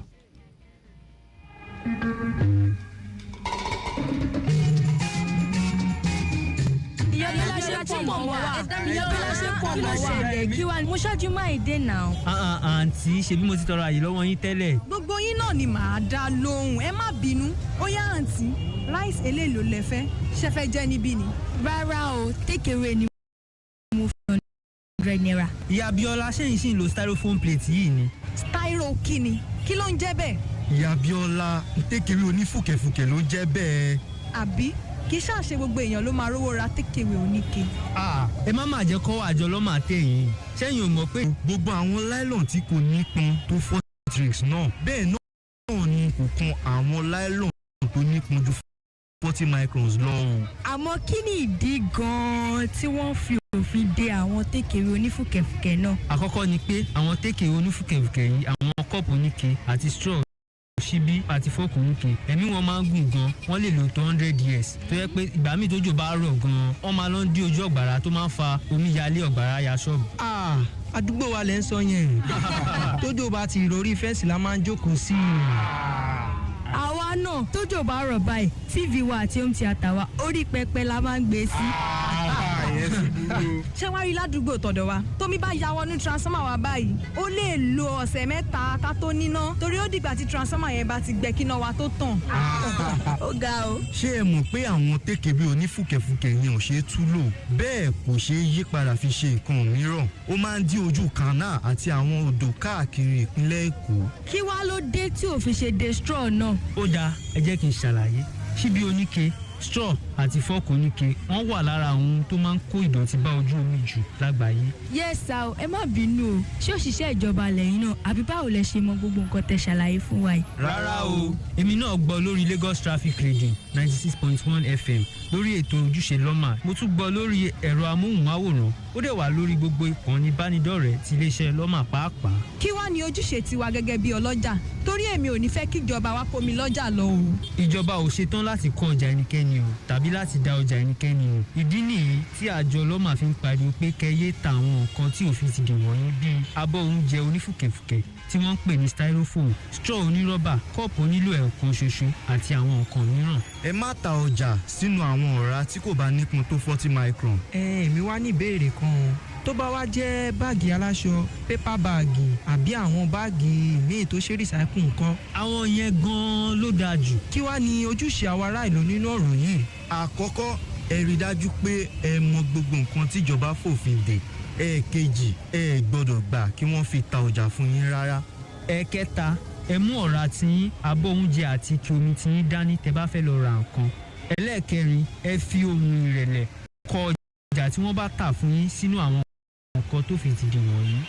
mo ṣáájú máa dé náà. àǹtí ṣebí mo ti tọrọ àyè lọ́wọ́ yín tẹ́lẹ̀. gbogbo yín náà ni màá dá lóhùn, ẹ má bínú. Ó yá àǹtí, ráìsì eléèlò lẹ́fẹ́ ṣe fẹ́ jẹ́ níbí ni. rárá o, take away ni mo fi £100. ìyá Abíọ́lá ṣẹ́yìn sì ń lo styrofoam plate yìí ni. styro kíni? Kí ló ń jẹ́ bẹ́ẹ̀? ìyá Abíọ́lá take away onífùkẹ̀fùkẹ̀ ló jẹ́ bẹ́ẹ̀. Àbí kì í ṣàṣe gbogbo èèyàn ló máa rówó ra take away oníke. ẹ má má jẹ́ kọ́ àjọ lọ́mọ àtẹ̀yìn. ṣẹ́yìn ò mọ̀ pé gbogbo àwọn nylon tí kò nípọn tó 40 drinks náà bẹ́ẹ̀ náà ni kò kan àwọn nylon tó nípọn ju 40 microns lọ. àmọ́ kí ni ìdí gan-an tí wọ́n fi òfin de àwọn take away onífùkẹ̀fùkẹ̀ náà? àkọ́kọ́ ni pé àwọn take away onífùkẹ̀fùkẹ̀ yìí, àwọn kọ́ọ̀pù oníke àti straw ṣíbí àti fọ́ọ̀kù oníke, ẹ̀mí wọn máa ń gùn gan, wọ́n lè lò tó 100 years. tó yẹ pé ìgbà míì tójò bá rọ̀ gan, wọ́n máa lọ dí ojú ọ̀gbàrá tó máa ń fa omíyalé ọ̀gbàrá ya ṣọ́ọ̀bù. àdúgbò wa lẹ́ ń sọ yẹn. tójò bá ti rórí fẹ́ǹsì la máa ń jókòó sí i. àwa náà tójò bá rọ̀ báyìí tv wa àti home theatre wa orí pẹpẹ la máa ń gbé sí. ṣé wàá rí ládùúgbò tọ̀dọ̀ wa tómi bá ya wọnú transformer wa báyìí ó lè lo ọ̀sẹ̀ mẹ́ta ká tó níná torí ó dìgbà tí transformer yẹn bá ti gbẹ kíná wa tó tàn. ó ga o. ṣé ẹ mọ̀ pé àwọn tékèbí onífùkẹ̀fùkẹ̀ yẹn ò ṣe é tú lò bẹ́ẹ̀ kò ṣe é yí padà fi ṣe nǹkan mìíràn, ó máa ń dí ojú kànáà àti àwọn odò káàkiri ìpínlẹ̀ Èkó. kí wàá ló dé tí ò fi ṣe de straw náà? ó dáa, ẹ jẹ́ kí n ṣàlàyé. ṣíbí oníke, straw àti fọ́ọ̀kù oníke wọ́n wà lára àwọn tó máa ń kó ìdọ̀tí bá ojú omi jù lágbàáyé. yes sir, ẹ má bínú o, ṣé òṣìṣẹ́ ìjọba lẹ́yìn náà àbí báwo lẹ ṣe mọ gbogbo nǹkan tẹ́ ṣàlàyé fún wa yìí? rárá o, èmi náà gbọ́ lórí Lagos Traffic Radio 96.1 FM lórí ètò ojúṣe lọ́mà. mo tún gbọ́ lórí ẹ̀rọ amóhùnmáwòrán, ó dẹ̀ wà lórí gbogbo ìkànnì ìbánidọ́rẹ̀ẹ́ ti iléeṣẹ́ lọ́mà pàápàá. kí wàá ní ojúṣe tiwa gẹ́gẹ́ bí ọlọ́jà? torí èmi ò ní fẹ́ kí ìjọba wa kó mi lọ́jà lọ o. ìjọba ò ṣetán láti kó ọjà ẹnikẹ́ni o tàbí láti da ọjà ẹnikẹ́ni o. ìdí nìyí tí àjọ lọ́mà fi ń pariwo pé kẹ́yé ta àwọn nǹkan tí òfin ti dè wọ̀nyí bíi abọ́ oúnjẹ onífùkẹ̀fùkẹ̀ tí wọ́n ń pè ní styrofoam, straw onírọ́bà, kọ́ọ̀pù onílò ẹ̀ẹ̀kan ṣoṣo àti àwọn nǹkan mìíràn. ẹ má ta ọjà sínú àwọn ọ̀rá tí kò bá nípọn tó 40 micron. èmi wá ní ìbéèrè kan o. tó bá wá jẹ́ báàgì aláṣọ, pépà báàgì àbí àwọn báàgì míì tó ṣe recycle nǹkan. àwọn yẹn gan-an ló dáa jù. kí wá ní ojúṣe àwọn ará ìlú nínú ọ̀rọ̀ yìí? àkọ́kọ́, ẹ rí dájú pé ẹ mọ gbogbo nǹkan tíjọba fòfin dè. ẹ̀ẹ̀kejì, ẹ gbọ́dọ̀ gbà kí wọ́n fi ta ọjà fún yín rárá. ẹ̀ẹ̀kẹta, ẹ mú ọ̀rá tiyín, abọ́ oúnjẹ àti ike omi tiyín dání tẹ́ bá fẹ́ lọ ra nǹkan. ẹlẹ́ẹ̀kẹrin, ẹ fi ohùn ìrẹ̀lẹ̀ kọ ọjà tí wọ́n bá tà fún yín sínú àwọn nǹkan tó fi ti dì wọ̀nyí.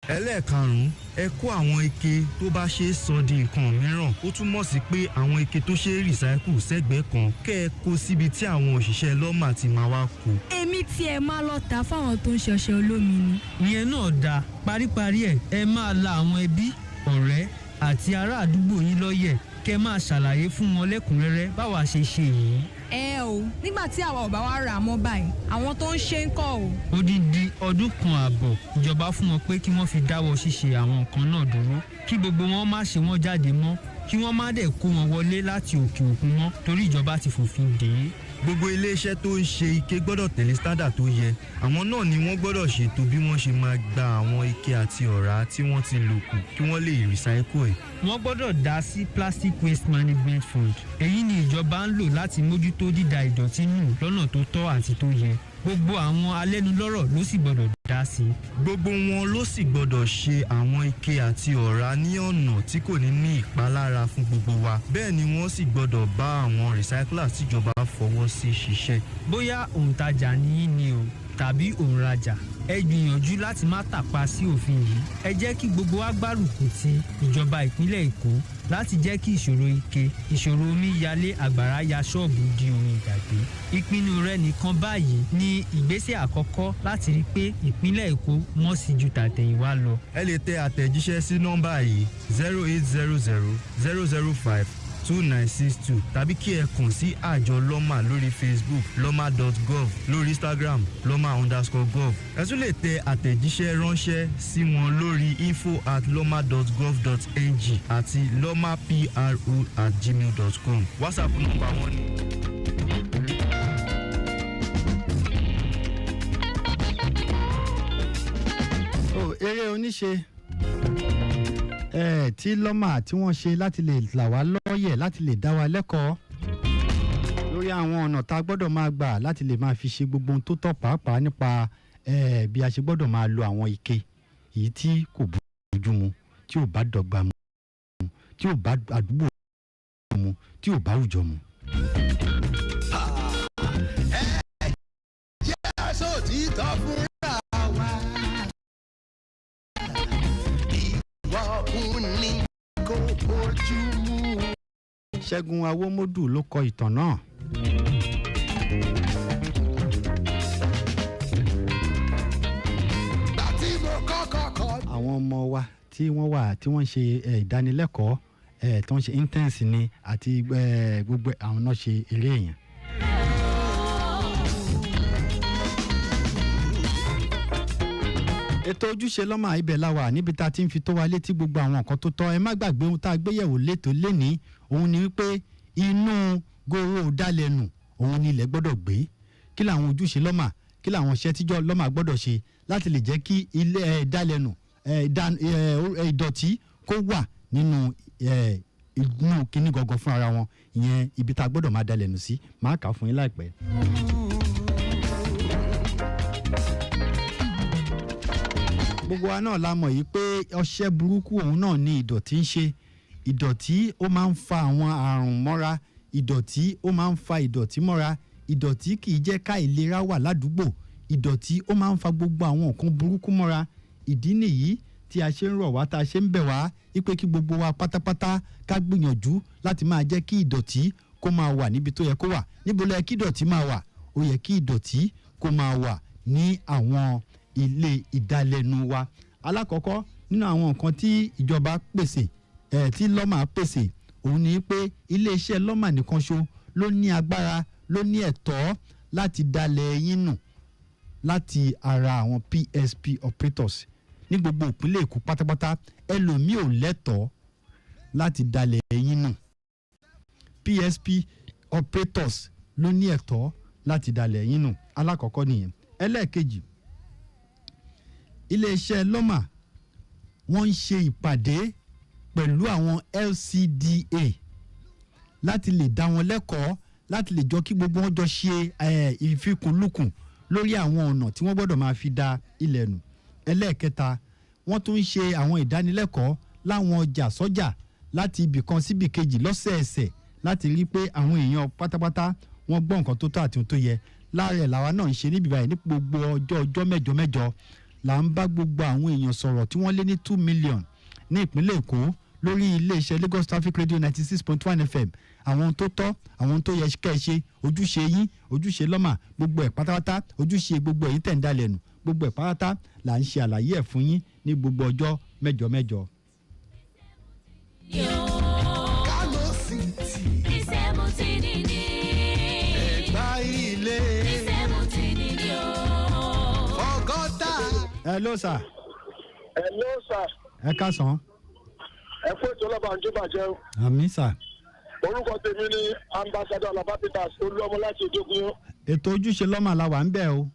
ẹlẹ́ẹ̀karùn-ún ẹ kó àwọn ike tó bá ṣe é sọ di nǹkan mìíràn ó túmọ̀ sí pé àwọn ike tó ṣe é recycle sẹ́gbẹ̀ẹ́ kan kẹ́ ẹ kó síbi tí àwọn òṣìṣẹ́ lọ́mà ti máa wá kó. èmi tiẹ̀ máa lọ tà fáwọn tó ń ṣe ọṣẹ olómi ni. ìyẹn náà dáa paríparí ẹ máa la àwọn ẹbí ọ̀rẹ́ àti ará àdúgbò yín lọ́yẹ̀ kẹ́ máa ṣàlàyé fún wọn lẹ́kùnrẹ́rẹ́ báwa ṣe ṣe yìí. ẹ o nígbà tí àwa ò bá wá rà á mọ́ báyìí àwọn tó ń ṣe ń kọ́ o. odidi ọdún kan ààbọ̀ ìjọba fún wọn pé kí wọ́n fi dáwọ́ ṣíṣe àwọn nǹkan náà dúró kí gbogbo wọn má ṣe wọ́n jáde mọ́ kí wọ́n má dẹ̀ kó wọn wọlé láti òkè òkun mọ́ torí ìjọba ti fòfin dè é. gbogbo iléeṣẹ́ tó ń ṣe ike gbọ́dọ̀ tẹ̀lé standard tó yẹ àwọn náà ni wọ́n gbọ́dọ̀ ṣètò bí wọ́n ṣe máa gba àwọn ike àti ọ̀rá tí wọ́n ti lò kù kí wọ́n lè recycle ẹ̀. wọ́n gbọ́dọ̀ dá sí plastic waste management fund èyí ni ìjọba ń lò láti mójútó dídà ìdọ̀tí nù lọ́nà tó tọ́ àti tó yẹ gbogbo àwọn alẹ́nulọ́rọ̀ ló sì gbọ́dọ̀ dá sí. gbogbo wọn ló sì gbọ́dọ̀ ṣe àwọn ike àti ọ̀rá ní ọ̀nà tí kò ní ní ìpalára fún gbogbo wa bẹ́ẹ̀ ni wọ́n sì gbọ́dọ̀ bá àwọn recyclers tíjọba fọwọ́ sí ṣiṣẹ́. bóyá òǹtajà ni ni o tàbí òǹrajà ẹ gbìyànjú láti má tàpá sí òfin yìí ẹ jẹ́ kí gbogbo wa gbárùkù ti ìjọba ìpínlẹ̀ èkó láti jẹ́ kí ìṣòro ike ìṣòro omíyalé àgbàrá ya ṣọ́ọ̀bù di ohun ìgbàgbé ìpinnu rẹ nìkan báyìí ni ìgbésẹ̀ àkọ́kọ́ láti rí pé ìpínlẹ̀ èkó mọ́ sí ju tàtẹ̀yìnwá lọ. ẹ lè tẹ àtẹ̀jíṣẹ́ sí nọ́mbà yìí 08000002962 tàbí kí ẹ kàn sí àjọ lọ́mà lórí facebook lọ́mà.gov lórí instagram lọ́mà_gov ẹ tún lè tẹ àtẹ̀jíṣẹ́ ránṣẹ́ sí wọn lórí info@loma.gov.ng àti lomapro@gmail.com whatsapp nọ́mbà wọn ni. eré oníṣe tí lọ́mà tí wọ́n ṣe láti lè là wá lọ́yẹ̀ láti lè dá wa lẹ́kọ̀ọ́ lórí àwọn ọ̀nà tá a gbọ́dọ̀ máa gbà láti lè máa fi ṣe gbogbo ohun tó tọ́ pàápàá nípa bí a ṣe gbọ́dọ̀ máa lo àwọn ike èyí tí kò bójú mu tí ò bá dọ́gba mu tí ò bá àdúgbò mu tí ò bá àwùjọ mu. yẹ́sọ̀ tí tọ́ fúnra wa ìwọ òní kò bójú mu. ṣẹ́gun awómódù ló kọ ìtàn náà. àwọn ọmọ wa tí wọ́n wà tí wọ́n ń ṣe ìdánilẹ́kọ̀ọ́ tó ń ṣe intense ni àti gbogbo àwọn náà ṣe eré èèyàn. ètò ojúṣe lọ́mà ibẹ̀ la wà níbi tá a ti ń fi tó wa létí gbogbo àwọn nǹkan tó tọ́ ẹ má gbàgbé ohun tá a gbéyẹ̀wò létò lénìí òun ni wípé inú goro dálẹ́nu òun ni ilẹ̀ gbọ́dọ̀ gbé kí làwọn ojúṣe lọ́mà kí làwọn iṣẹ́ tíjọ́ lọ́mà gbọ́dọ̀ ṣe láti lè jẹ́ kí ilé dálẹ́nu ìdọ̀tí kó wà nínú inú kíní gangan fún ara wọn ìyẹn ibi tá a gbọ́dọ̀ máa dálẹ́nu sí máa kà á fún yín láìpẹ́. gbogbo wa náà la mọ̀ yìí pé ọṣẹ́ burúkú òun náà ni ìdọ̀tí ń ṣe ìdọ̀tí ó máa ń fa àwọn àrùn mọ́ra ìdọ̀tí ó máa ń fa ìdọ̀tí mọ́ra ìdọ̀tí kì í jẹ́ ká ìlera wà ládùúgbò ìdọ̀tí ó máa ń fa gbogbo àwọn nǹkan burúkú mọ́ra ìdí nìyí tí a ṣe ń rọ̀ wá tá a ṣe ń bẹ̀ wá wípé kí gbogbo wa pátápátá ká gbìyànjú láti máa jẹ́ kí ìdọ̀tí kó máa wà níbi tó yẹ kó wà níbo ló yẹ kí ìdọ̀tí máa wà ó yẹ kí ìdọ̀tí kó máa wà ní àwọn ilé ìdálẹ́nu wa alákọ̀ọ́kọ́ nínú àwọn nǹkan tí ìjọba pèsè tí lọ́mà pèsè òun ni pé iléeṣẹ́ lọ́mà nìkan ṣo ló ní agbára ló ní ẹ̀tọ́ láti dalẹ̀ yín nù láti ara àwọn PSP operators ní gbogbo ìpínlẹ̀ Èkó pátápátá ẹlòmíì ò lẹ́tọ̀ọ́ láti dalẹ̀ yín nù PSP operators ló ní ẹ̀tọ́ láti dalẹ̀ yín nù alákọ̀ọ́kọ́ nìyẹn ẹlẹ́ẹ̀kejì iléeṣẹ́ lọ́mà wọ́n ń ṣe ìpàdé pẹ̀lú àwọn LCDA láti lè dá wọn lẹ́kọ̀ọ́ láti lè jọ kí gbogbo wọn jọ ṣe ìfikùnlukùn lórí àwọn ọ̀nà tí wọ́n gbọ́dọ̀ máa fi da ilẹ̀ nù ẹlẹ́ẹ̀kẹta wọ́n tún ń ṣe àwọn ìdánilẹ́kọ̀ọ́ láwọn ọjà sọ́jà láti ibì kan síbì kejì lọ́sẹ̀ẹsẹ̀ láti rí pé àwọn èèyàn pátápátá wọ́n gbọ́ nǹkan tó tọ́ àti ohun tó yẹ láàrẹ̀ làwa náà ń ṣe níbi báyìí ní gbogbo ọjọ́ mẹ́jọ là ń bá gbogbo àwọn èèyàn sọ̀rọ̀ tí wọ́n lé ní 2 million ní ìpínlẹ̀ Èkó lórí iléeṣẹ́ Lagos Traffic Radio 96.1 FM àwọn tó tọ́ àwọn tó yẹ kẹ́ ẹ ṣe ojúṣe yín ojúṣe lọ́mà gbogbo ẹ̀ pátápátá ojúṣe gbogbo ẹ̀yin tẹ̀ ń dalẹ̀ nù gbogbo ẹ̀ pátápátá là ń ṣe àlàyé ẹ̀ fún yín ní gbogbo ọjọ́ mẹ́jọ. Kano City. Ẹ̀gbá ilé. Ọgọ́ta. Hello sir. Hello sir. Ẹ káàsán. Ẹ fún ètò ọlọ́ba àǹjọ́ bàjẹ́ o. Àmín sir. Orúkọ tèmi ni ambassador Alaba Peters olúọmọ láti Ìdógún. Ètò ojúṣe lọ́mà la wà ń bẹ̀ o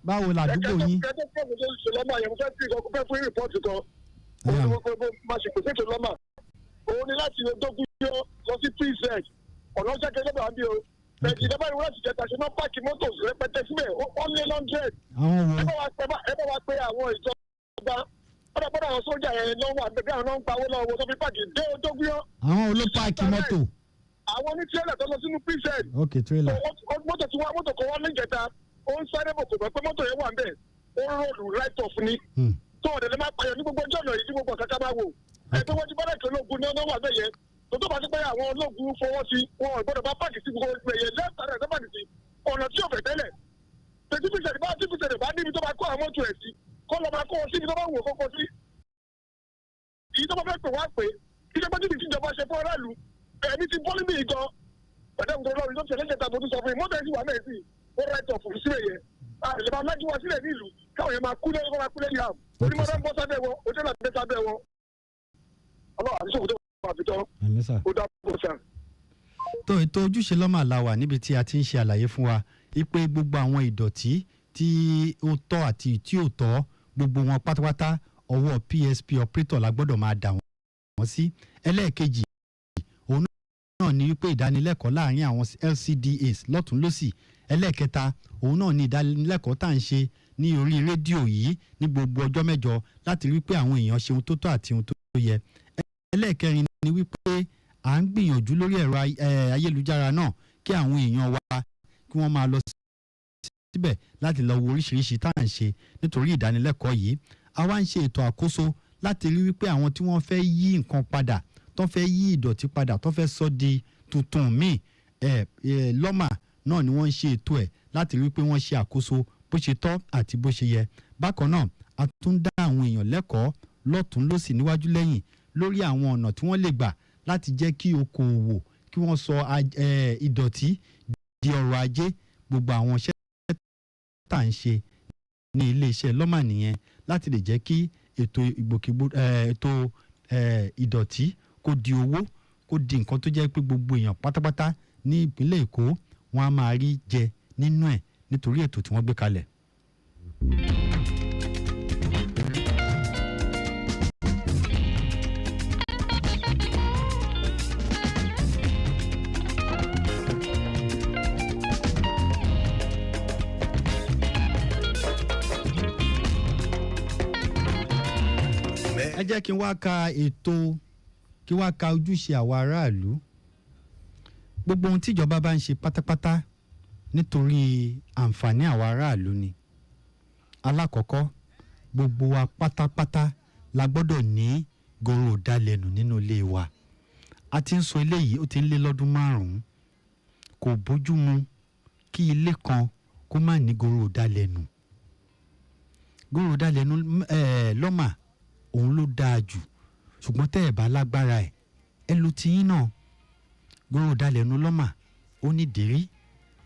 báwo làdúgbò yín. Kẹ́kẹ́ fún ojúṣe lọ́mà yẹn mo fẹ́ tí ìkọ̀kọ̀ fẹ́ fún rìpọ́ọ̀tì kan. Olúwo máa ṣe pèsè ètò lọ́mà. Òun ni láti Ìdógún lọ sí PZ. Ọ̀nà ọ̀sẹ̀ kẹ́kẹ́ bá bí o. Bẹ̀ẹ̀dì ìjọba ìwé láti jẹta ṣe náà páàkì mọ́tò rẹpẹtẹ síbẹ̀ ó lé 100. Ẹ bá wa pé àwọn ìjọba pátápátá àwọn sójà yẹn lọ́wọ́ àgbẹ̀bí àwọn náà ń pawó lọ́wọ́ tó fi páàkì dé Ìdógún yọ. Àwọn olópáàkì mọ́tò. Àwọn ní tírélà tó lọ sínú PZ. Ok tírélà. Mọ́tò kan wá ní ìjẹta ó ń sáré bò kò mọ̀ pé mọ́tò yẹn wà ń bẹ̀ ó ń rọ̀lù right off ni. Tó ọ̀dẹ̀ lè máa pààyàn ní gbogbo ọjọ́ ọ̀nà yìí tí gbogbo ọ̀kàkà máa wò. Ẹgbẹ́ wọn ti bá dẹ̀kẹ́ ológun náà wà bẹ́ẹ̀ yẹn. Tó bá ti pé àwọn ológun fọwọ́ sí wọn ò gbọ́dọ̀ bá páàkì sí gbogbo ìgbẹ́ yẹn lẹ́ẹ̀tàrà ẹ̀sẹ̀ páàkì sí ọ̀nà tí ò fẹ́ tẹ́lẹ̀. Tífìsẹ̀rẹ̀ bá níbi tó bá kó àwọn mọ́tò ẹ̀ sí kọ́ lọ́ máa kó wọn síbi tó bá wù kókó sí. Èyí tó bá fẹ́ pè wá pé ìjọba níbi tíjọba ṣe fún aráàlú ẹ̀mí ti bọ́ níbi ìgan pẹ̀lú tó lọ́rùn tó ṣẹlẹ̀ jẹta bó tún sọ fún yín mọ́tò ẹ̀ sì wà mẹ́ẹ̀ sí ó right off sílẹ̀ yẹn àlè máa májú wọn sílẹ̀ nílùú káwọn yẹn máa kú lẹ́yìn kó máa kú lẹ́yìn àmì onímọ̀tò ń bọ́ sábẹ́ wọn ojú ọ̀nà àti sábẹ́ wọn ọlọ́run àti sòkòtò wà fi tán ó dá bó sàn. tó ètò ojúṣe lọ́mà la wà níbi tí a ti ń ṣe àlàyé fún wa wípé gbogbo àwọn ìdọ̀tí tí ó tọ́ àti tí ò tọ́ gbogbo wọn pátápátá ọwọ́ PSP operator la gbọ́dọ̀ máa dà wọ́n sí. Ẹlẹ́ẹ̀kejì òun náà ní wípé ìdánilẹ́kọ̀ọ́ láàrin àwọn LCDAs lọ́tún lọ́sì. Ẹlẹ́ẹ̀kẹta òun náà ní ìdánilẹ́kọ̀ọ́ tá à ń ṣe ní orí rédíò yìí ní gbogbo ọjọ́ mẹ́jọ láti rí pé àwọn èèyàn ṣe ohun tó tọ́ àti ohun tó yẹ. Ẹlẹ́ẹ̀kẹrin ni wípé à ń gbìyànjú lórí ẹ̀rọ ayélujára náà kí àwọn èèyàn wa kí wọ́n máa lọ síbẹ̀ láti lọ wo oríṣiríṣi tá à ń ṣe nítorí ìdánilẹ́kọ̀ọ́ yìí. A wá ń ṣe ètò àkóso láti rí wípé àwọn tí wọ́n fẹ́ yí nǹkan padà tó fẹ́ yí ìdọ̀tí padà tó fẹ́ sọ di tuntun míì lọ́mà náà ni wọ́n ń ṣe ètò ẹ̀ láti rí pé wọ́n ṣe àkóso bó ṣe tọ́ àti bó ṣe yẹ. Bákan náà a tún dá àwọn èèyàn lẹ́kọ̀ọ́ lọ́tún lósì níwájú lẹ́yìn lórí àwọn ọ̀nà tí wọ́n lè gbà láti jẹ́ kí okòòwò kí wọ́n sọ ìdọ̀tí di ọrọ̀ ajé. Gbogbo àwọn iṣẹ́ tá à ń ṣe ní iléeṣẹ́ lọ́mà nìyẹn láti lè jẹ́ kí ètò ètò ìdọ̀tí kó di owó kó di nǹkan tó jẹ́ pé gbogbo èèyàn pátápátá ní ìpínlẹ̀ Èkó wọn á máa rí jẹ nínú ẹ̀ nítorí ètò tí wọ́n gbé kalẹ̀. Ẹ jẹ́ kí n wá ka ojúṣe àwa aráàlú. Gbogbo ohun tíjọba bá ń ṣe pátápátá nítorí àǹfààní àwa aráàlú ni. Alákọ̀ọ́kọ́ gbogbo wa pátápátá la gbọ́dọ̀ ní goro ìdálẹ́nu nínú ilé wa. A ti ń sọ eléyìí ó ti ń lé lọ́dún 5. Kò bójú mu kí ilé kan kó má ní goro ìdálẹ́nu. Goro ìdálẹ́nu lọ́mà òun ló dáa jù ṣùgbọ́n tẹ́ ẹ̀ bá lágbára ẹ lu tiyín náà. Goro ìdálẹ́nu lọ́mà ó ní dèrí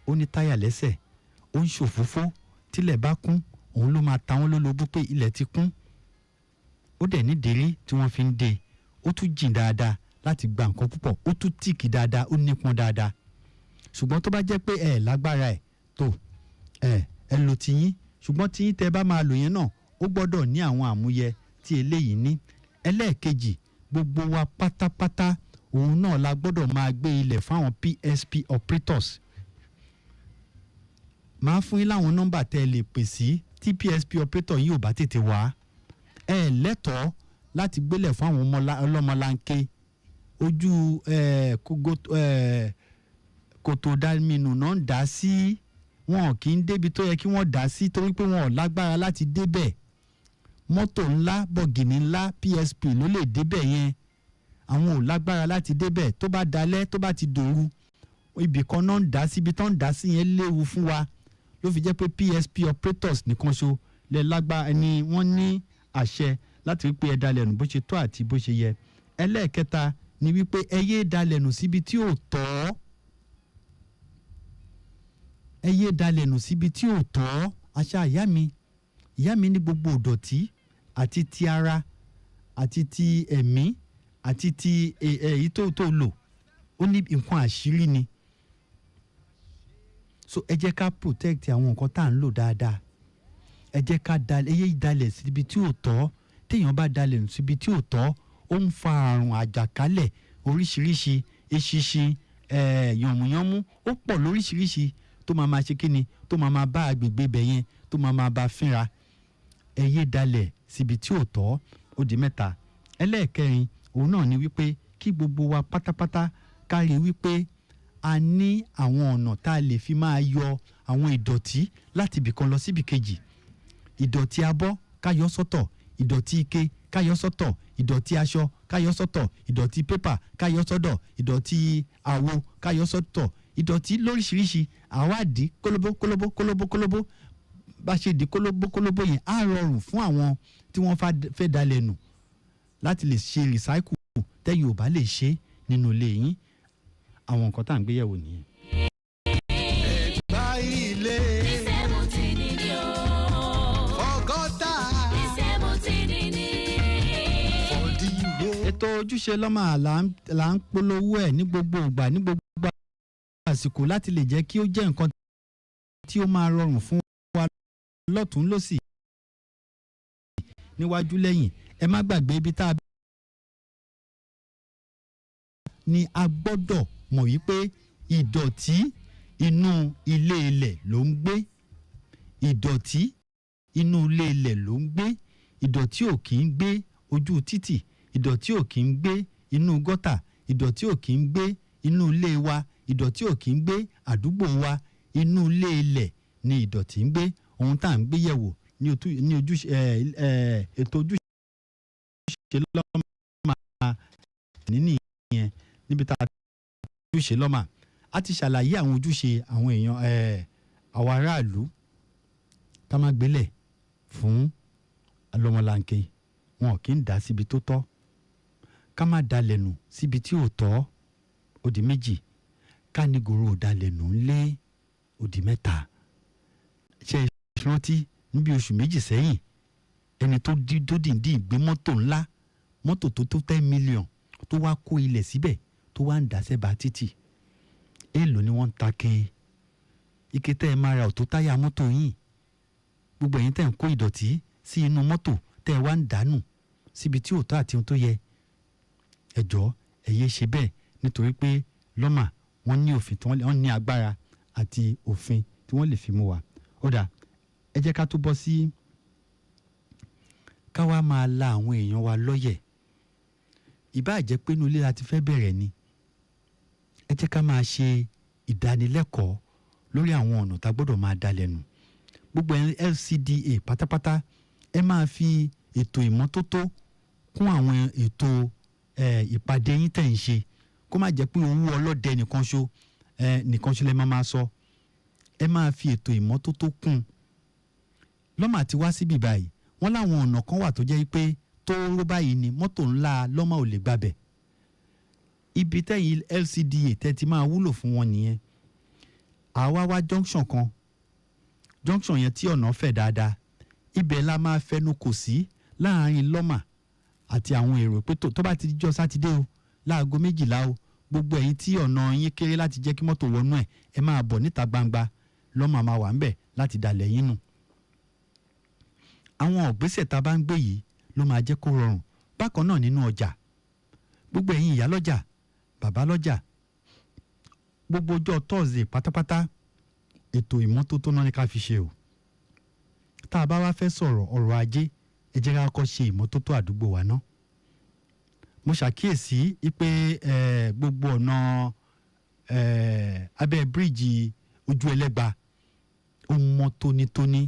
ó ní táyà lẹ́sẹ̀ ó ń ṣòfófó tílẹ̀ bá kún òun ló máa ta wọ́n lólobó pé ilẹ̀ ti kún. Ó dẹ̀ ní dèrí tí wọ́n fi ń de ó tún jìn dáadáa láti gba nǹkan púpọ̀ ó tún tíìkì dáadáa ó nípọn dáadáa. Ṣùgbọ́n tó bá jẹ́ pé ẹ lágbára ẹ tó ẹ lu tiyín ṣùgbọ́n tiyín tẹ́ bá máa lò yẹn náà ó gbọ́dọ̀ ní àwọn àmúyẹ tí eléyìí ní. Ẹlẹ́ẹ̀kejì gbogbo wa pátápátá òun náà la gbọ́dọ̀ máa gbé ilẹ̀ fáwọn PSP operators. Máa fún yín láwọn nọ́mbà tẹ́ ẹ lè pè sí tí PSP operator yìí ò bá tètè wá. Ẹ lẹ́tọ̀ọ́ láti gbélẹ̀ fún àwọn ọlọ́mọlanke ojú kòtò dámínú náà ń dá sí wọn kì í débi tó yẹ kí wọ́n dá sí torí pé wọn ò lágbára láti débẹ̀. Mọ́tò ńlá bọ̀gìnì ńlá PSP ló lè débẹ̀ yẹn. Àwọn ò lágbára láti débẹ̀. Tó bá dalẹ̀ tó bá ti dòru ibì kan náà ń dá sí ibi tó ń dá sí yẹn léwu fún wa. Ló fi jẹ́ pé PSP operators nìkan ṣo lè lágbára ni wọ́n ní àṣẹ láti wípé ẹ dalẹ̀ nù bó ṣe tó àti bó ṣe yẹ. Ẹlẹ́ẹ̀kẹta ni wípé ẹ yé dalẹ̀ nù síbi tí ò tọ́. Ẹ yé dalẹ̀ nù síbi tí ò tọ́. Àṣà ìyá mi ní gbogbo ìdọ̀tí àti ti ara àti ti ẹ̀mí àti ti èyí tó lò ó ní nǹkan àṣírí ni. So ẹ jẹ́ ká protect àwọn nǹkan tá à ń lò dáadáa. Ẹ jẹ́ ká yé dalẹ̀ síbi tí ò tọ́. Téèyàn bá dalẹ̀ nù síbi tí ò tọ́ ó ń fa àrùn àjàkálẹ̀ oríṣiríṣi eṣinṣin yànmùyánmú ó pọ̀ lóríṣiríṣi tó máa ṣe kíni tó máa bá agbègbè ibẹ̀ yẹn tó máa bá fínra. Ẹ yé dalẹ̀ síbi tí ò tọ́. Ó di mẹ́ta. Ẹlẹ́ẹ̀kẹrin òun náà ni wípé kí gbogbo wa pátápátá ká rí wípé a ní àwọn ọ̀nà tá a lè fi máa yọ àwọn ìdọ̀tí láti ibìkan lọ síbì kejì. Ìdọ̀tí abọ́ ká yọ sọ́tọ̀, ìdọ̀tí ike ká yọ sọ́tọ̀, ìdọ̀tí aṣọ ká yọ sọ́tọ̀, ìdọ̀tí pépà ká yọ sọ́tọ̀, ìdọ̀tí àwo ká yọ sọ́tọ̀, ìdọ̀tí lóríṣiríṣi àwádìí kólóbó bá ṣe di kólóbó yẹn á rọrùn fún àwọn tí wọ́n fẹ́ dalẹ̀ nù láti lè ṣe recycle tẹ́yìn ò bá lè ṣe nínú ilé yín. Àwọn nǹkan tá à ń gbé yẹ̀wò nìyẹn. Ẹ̀gbá ilé. Ọgọ́ta. Ètò ojúṣe lọ́mà là ń polówó ẹ̀ ní gbogbo ìgbà ní gbogbo àsìkò láti lè jẹ́ kí ó jẹ́ nǹkan tí ó máa rọrùn fún wa lọ́tún lósì níwájú lẹ́yìn. Ẹ má gbàgbé ibi tá a ní a gbọ́dọ̀ mọ̀ wípé ìdọ̀tí inú ilé ilẹ̀ ló ń gbé. Ìdọ̀tí inú ilé ilẹ̀ ló ń gbé. Ìdọ̀tí ò kì í gbé ojú títì. Ìdọ̀tí ò kì í gbé inú gọ́tà. Ìdọ̀tí ò kì í gbé inú ilé wa. Ìdọ̀tí ò kì í gbé àdúgbò wa. Inú ilé ilẹ̀ ni ìdọ̀tí ń gbé. Ohun tá à ń gbé yẹ̀wò ní ètò ojúṣe lọ́mà nínú ìyẹn níbi tá a ojúṣe lọ́mà a ti ṣàlàyé àwọn ojúṣe àwọn èèyàn àwọn aráàlú tá má gbélẹ̀ fún alọ́mọlanke. Wọn kì í dá síbi tó tọ́. Ká má dalẹ̀ nù síbi tí ò tọ́. Ó di méjì. Ká ní gòrò dalẹ̀ nù ńlé. Ó di mẹ́ta. Ṣé ìrántí níbi oṣù méjì sẹ́yìn ẹni tó dìndín gbé mọ́tò ńlá mọ́tò tó 10 million tó wá kó ilẹ̀ síbẹ̀ tó wá ń dà sẹ́bà títì. Èèlò ni wọ́n ń ta ke ike tẹ́ ẹ máa ra òtó táyà mọ́tò yìí. Gbogbo ẹ̀yin tẹ́ ń kó ìdọ̀tí sí inú mọ́tò tẹ́ ẹ wá ń dànù síbi tí òótọ́ àti ohun tó yẹ. Ẹ jọ̀ọ́ ẹ yé ṣe bẹ́ẹ̀ nítorí pé lọ́mà wọ́n ní òfin tí wọ́n ní agbára àti òfin tí wọ́n lè fi mú wa. Ó dà ẹ jẹ́ ká tó bọ́ sí ká wá máa la àwọn èèyàn wa lọ́yẹ̀. Ìbá jẹ́ pé inú ilé la ti fẹ́ bẹ̀rẹ̀ ni. Ẹ jẹ́ ká máa ṣe ìdánilẹ́kọ̀ọ́ lórí àwọn ọ̀nà tá gbọ́dọ̀ máa dalẹ̀ nù. Gbogbo LCDA pátápátá ẹ máa fi ètò ìmọ́tótó kún àwọn ètò ìpàdé yín tẹ̀ ń ṣe. Kó má jẹ́ pé owó ọlọ́dẹ nìkan ṣo lẹ máa sọ. Ẹ máa fi ètò ìmọ́tótó kún. Lọ́mà ti wá síbí báyìí wọ́n láwọn ọ̀nà kan wà tó jẹ́ pé tóóró báyìí ni mọ́tò ńlá lọ́mà ò lè gbabẹ̀. Ibi tẹ́yìn LCDA tẹ́ ti máa wúlò fún wọn nìyẹn. Àwa wá junction kan. Junction yẹn tí ọ̀nà fẹ̀ dáadáa. Ibẹ̀ la máa fẹnu kò sí láàárín lọ́mà àti àwọn èrò pé tó bá ti jọ́ sátidé o láago 12 o gbogbo ẹ̀yin tí ọ̀nà yín kéré láti jẹ́ kí mọ́tò wọnú ẹ̀ ẹ máa bọ̀ níta gbangba lọ́mà máa wà ń bẹ̀ láti dalẹ̀ yín nù. Àwọn ògbésẹ̀ tá a bá ń gbé yìí ló máa jẹ́ kó rọrùn. Bákan náà nínú ọjà gbogbo ẹ̀yin ìyá lọ́jà bàbá lọ́jà gbogbo ọjọ́ Thursday pátápátá ètò ìmọ́tótó náà ní ká fi ṣe o. Tá a bá wá fẹ́ sọ̀rọ̀ ọrọ̀ ajé ẹ jẹ́ ká kọ́ ṣe ìmọ́tótó àdúgbò wa ná. Mo ṣàkíyèsí pé gbogbo ọ̀nà abẹ́ bíríìjì ojú ẹlẹ́gba ó mọ́ tónítóní.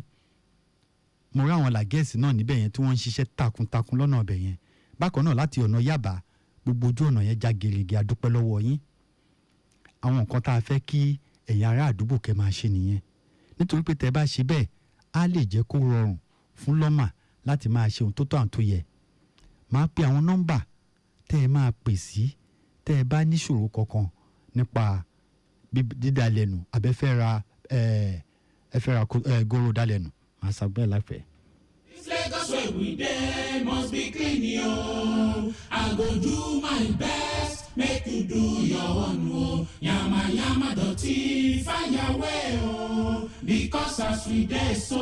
Mo rí àwọn làgẹ́ẹ̀sì náà níbẹ̀ yẹn tí wọ́n ń ṣiṣẹ́ takuntakun lọ́nà ọbẹ̀ yẹn. Bákan náà láti ọ̀nà Yaba gbogbo ojú ọ̀nà yẹn já gerege, adúpẹ́ lọ́wọ́ yín. Àwọn nǹkan tá a fẹ́ kí ẹ̀yin ará àdúgbò kẹ́ máa ṣe nìyẹn. Nítorí pé tẹ́ bá ṣe bẹ́ẹ̀ á lè jẹ́ kó rọrùn fún lọ́mà láti máa ṣe ohun tó tọ́ àwọn tó yẹ. Máa pe àwọn nọ́mbà tẹ́ ẹ máa pè sí tẹ́ ẹ bá níṣòro kankan nípa dídalẹ̀nù abẹ́fẹ́ ra goro dalẹ̀nù. Màá ṣàgbẹ́ láìpẹ́. This Lagos way we dey must be clean, yo. I go do my best, make you do your own, oh. Yama yama dirty, find your way, oh. Because as we dey so,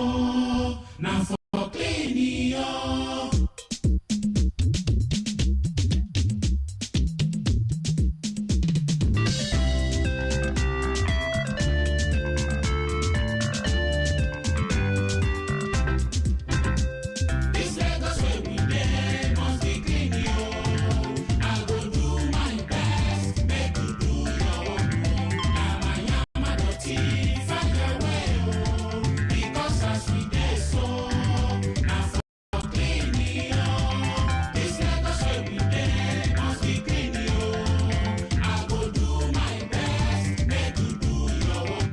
now for clean, yo.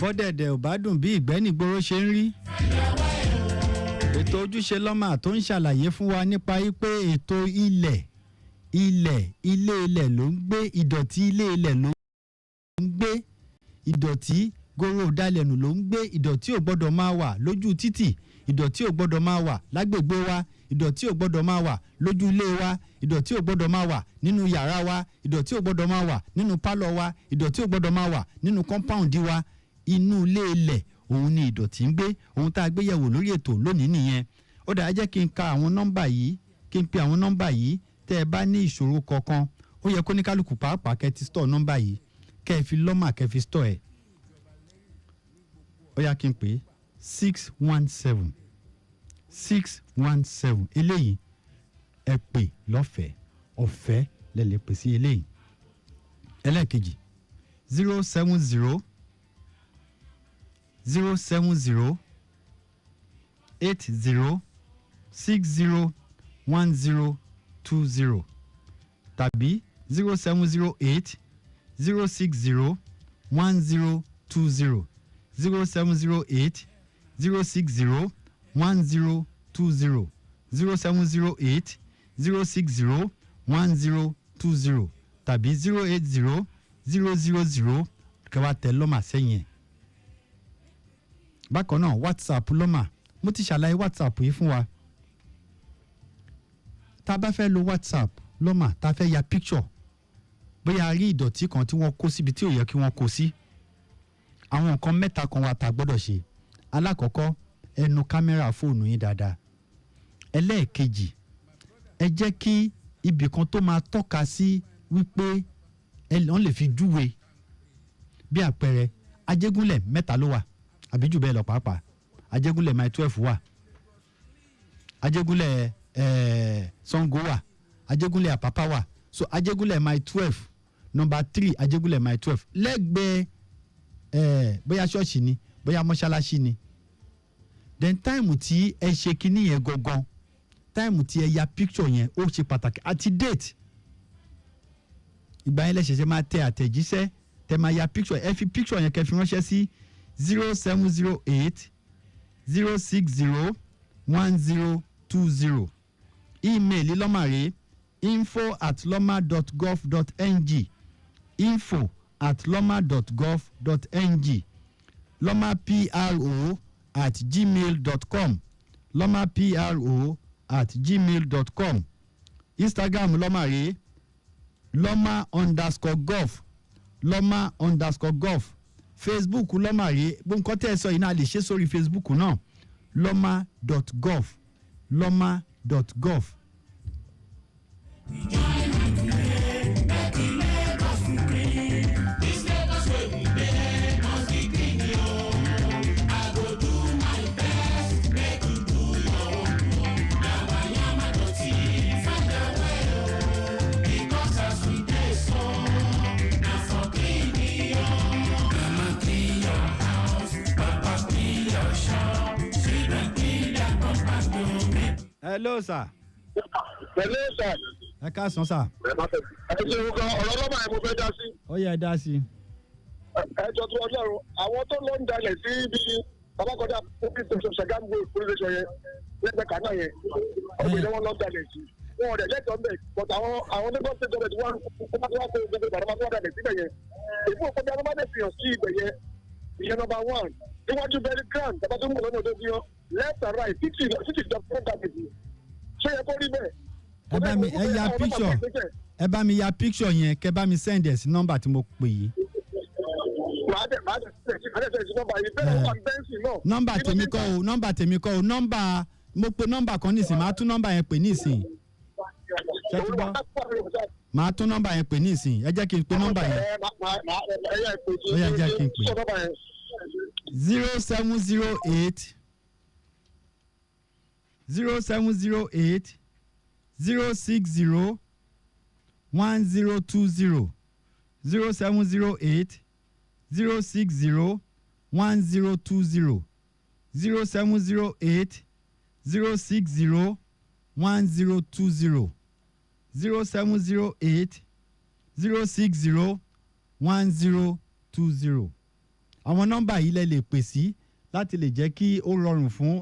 Bọ́dẹ̀dẹ̀ ò bá dùn bí ìgbẹ́nìgboro ṣe ń rí. Ètò ojúṣe lọ́mà tó ń ṣàlàyé fún wa nípa wípé ètò ilé ilẹ̀ ló ń gbé ìdọ̀tí, ilé ilẹ̀ ló ń gbé ìdọ̀tí, goro ìdálẹ́nu ló ń gbé ìdọ̀tí, ò gbọ́dọ̀ máa wà lójú títì, ìdọ̀tí ò gbọ́dọ̀ máa wà lágbègbè wa, ìdọ̀tí ò gbọ́dọ̀ máa wà lójú ilé wa, ìdọ̀tí ò gbọ́dọ̀ máa wà nínú yàrá wa, ìdọ̀tí ò gbọ́dọ̀ máa wà nínú pálọ̀ wa, ìdọ̀tí ò gbọ́dọ̀ máa wà nínú compound wa. Inú ilé ilẹ̀ òun ni ìdọ̀tí ń gbé. Ohun tá a gbé yẹ̀wò lórí ètò lónìí nìyẹn. Ó dáa jẹ́ kí n ka àwọn nọ́mbà yìí, kí n pe àwọn nọ́mbà yìí tẹ́ ẹ bá ní ìṣòro kankan. Ó yẹ kó ní kálukú pàápàá kẹ́ ti store nọ́mbà yìí, kẹ́ ẹ fi lọ́mà kẹ́ fi store ẹ̀. Ó yá kí n pè é 617 617. Eléyìí ẹ pè lọ́fẹ̀ẹ́, ọ̀fẹ́ lẹ lè pè sí eléyìí. Ẹlẹ́ẹ̀kejì 070 070 80 60 1020 tàbí 0708 060 1020 0708 060 1020 0708 060 1020 tàbí 080 000 kẹwàá tẹ lọ́mà sẹ́yìn ẹ̀. Bákan náà WhatsApp lọ́mà, mo ti ṣàlàyé WhatsApp yìí fún wa. Tá a bá fẹ́ lo WhatsApp lọ́mà, tá a fẹ́ ya picture bóyá a rí ìdọ̀tí kan tí wọ́n kó síbi tí ò yẹ kí wọ́n kó sí. Àwọn nǹkan mẹ́ta kan wà tá a gbọ́dọ̀ ṣe. Alákọ̀ọ́kọ́, ẹ nu kámẹ́rà fóònù yín dáadáa. Ẹlẹ́ẹ̀kejì, ẹ jẹ́ kí ibì kan tó máa tọ́ka sí wípé wọ́n lè fi júwe. Bí àpẹẹrẹ, Ajégúnlẹ̀ 3 ló wà àbí jù bẹ́ẹ̀ lọ pàápàá. Ajégúnlẹ̀ mile 12 wà, Ajégúnlẹ̀ Ṣàngó wà, Ajégúnlẹ̀ Àpápá wà. So Ajégúnlẹ̀ mile 12 number 3 Ajégúnlẹ̀ mile 12 lẹ́gbẹ̀ẹ́ bóyá ṣọ́ọ̀ṣì ni bóyá mọ́ṣáláṣí ni. Then táìmù tí ẹ ṣe kinní yẹn gangan, táìmù tí ẹ ya picture yẹn ó ṣe pàtàkì àti date. Ìgbà yẹn lẹ́sẹ̀ṣẹ̀ máa tẹ àtẹ̀jíṣẹ́ tẹ máa ya picture, ẹ fi picture yẹn kẹ́ fi ránṣẹ́ sí 0708 060 1020. Email lọ́màrè info@loma.gov.ng info@loma.gov.ng lomapro@gmail.com lomapro@gmail.com. Instagram lọ́màrè loma_gov loma_gov. Facebook lọ́màrè gbọ́nkọ́ tẹ́ ẹ sọ yìí náà lè ṣe sórí Facebook náà loma.gov loma.gov. Clean your hello sir. Hello sir. Ẹ káàsán sir. Ẹ ṣe orúkọ ọ̀rọ̀ ọlọ́mọ ẹ̀ mo fẹ́ dá sí. Ó yẹ ẹ dá sí. Ẹ jọ tó ọlọ́run àwọn tó lọ ń dalẹ̀ sí ibi babakọ́dá police station Ṣàgámù police station yẹn lẹ́gbẹ̀ẹ́ kanáà yẹn ọ̀gbìn ni wọ́n lọ ń dalẹ̀ sí. Wọ́n rẹ̀ lẹ́tọ̀ọ́ ń bẹ̀ but àwọn Lagos state government wọ́n wá kó gbogbo ìbàdàn máa dalẹ̀ síbẹ̀ yẹn. Èmi ò kọjá lọ́mọdé fi hàn sí ibẹ̀ yẹn. Ìyẹn number one. Níwájú very grand tàbá tó ń bọ̀ lọ́nà tó fi hàn left and right títì ìjọba dalẹ̀ ṣé yẹ kó rí bẹ́ẹ̀? Ẹ bá mi ya picture yẹn kẹ́ bá mi send ẹ̀ sí nọ́mbà tí mo pè yìí. Nọ́mbà tèmi kọ́ o mo pe nọ́mbà kan nísìn máa tún nọ́mbà yẹn pè nísìn. Máa tún nọ́mbà yẹn pè nísìn ẹ jẹ́ kí n pe nọ́mbà yẹn. Ó yẹ jẹ́ kí n pè. 0708 0708 060 1020 0708 060 1020 0708 060 1020 0708 060 1020. Àwọn nọ́mbà yìí lẹ lè pè sí láti lè jẹ́ kí ó rọrùn fún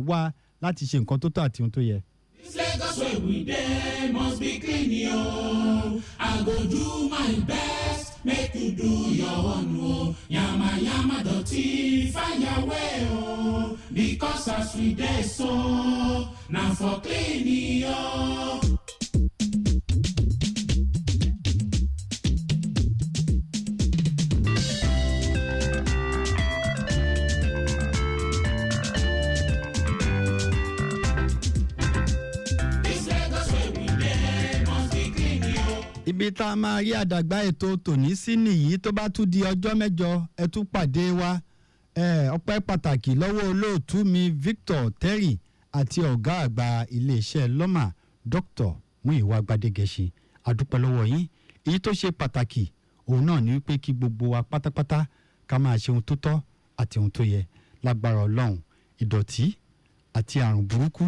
wa láti ṣe nǹkan tó tọ́ àti ohun tó yẹ. This Lagos way we dey must be clean yo. I go do my best, make you do your own o. Yama yama dirty, find your way o. Because as we dey so, na for clean yo. Ibi tá a máa rí àdàgbà ètò tòní sí nìyí tó bá tún di ọjọ́ mẹ́jọ ẹ tún pàdé wa ọpẹ́ pàtàkì lọ́wọ́ olóòtú mi Victor Terry àti ọ̀gá àgbà iléeṣẹ́ lọ́mà Dr. Múyìwá Gbádégẹṣin àdúpẹ́ lọ́wọ́ yín èyí tó ṣe pàtàkì òun náà ni wípé kí gbogbo wa pátápátá ká máa ṣe ohun tó tọ́ àti ohun tó yẹ lágbára Ọlọ́run ìdọ̀tí àti àrùn burúkú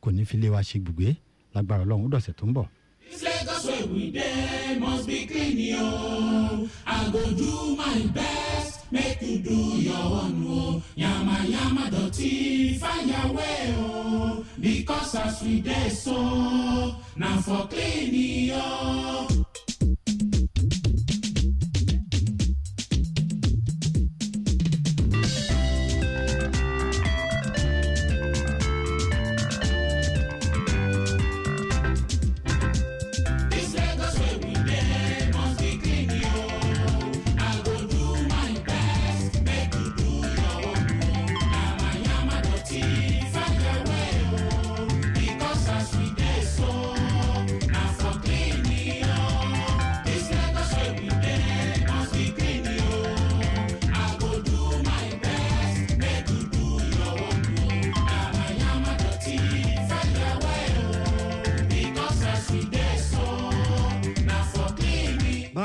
kò ní fi lé wa ṣe gbùgbé lágbára Ọlọ́run ó dọ̀sẹ̀ tó ń bọ̀. This Lagos way we dey must be clean yo. I go do my best, make you do your own o. Yama yama dirty, find your way o. Because as we dey so, na for clean yo.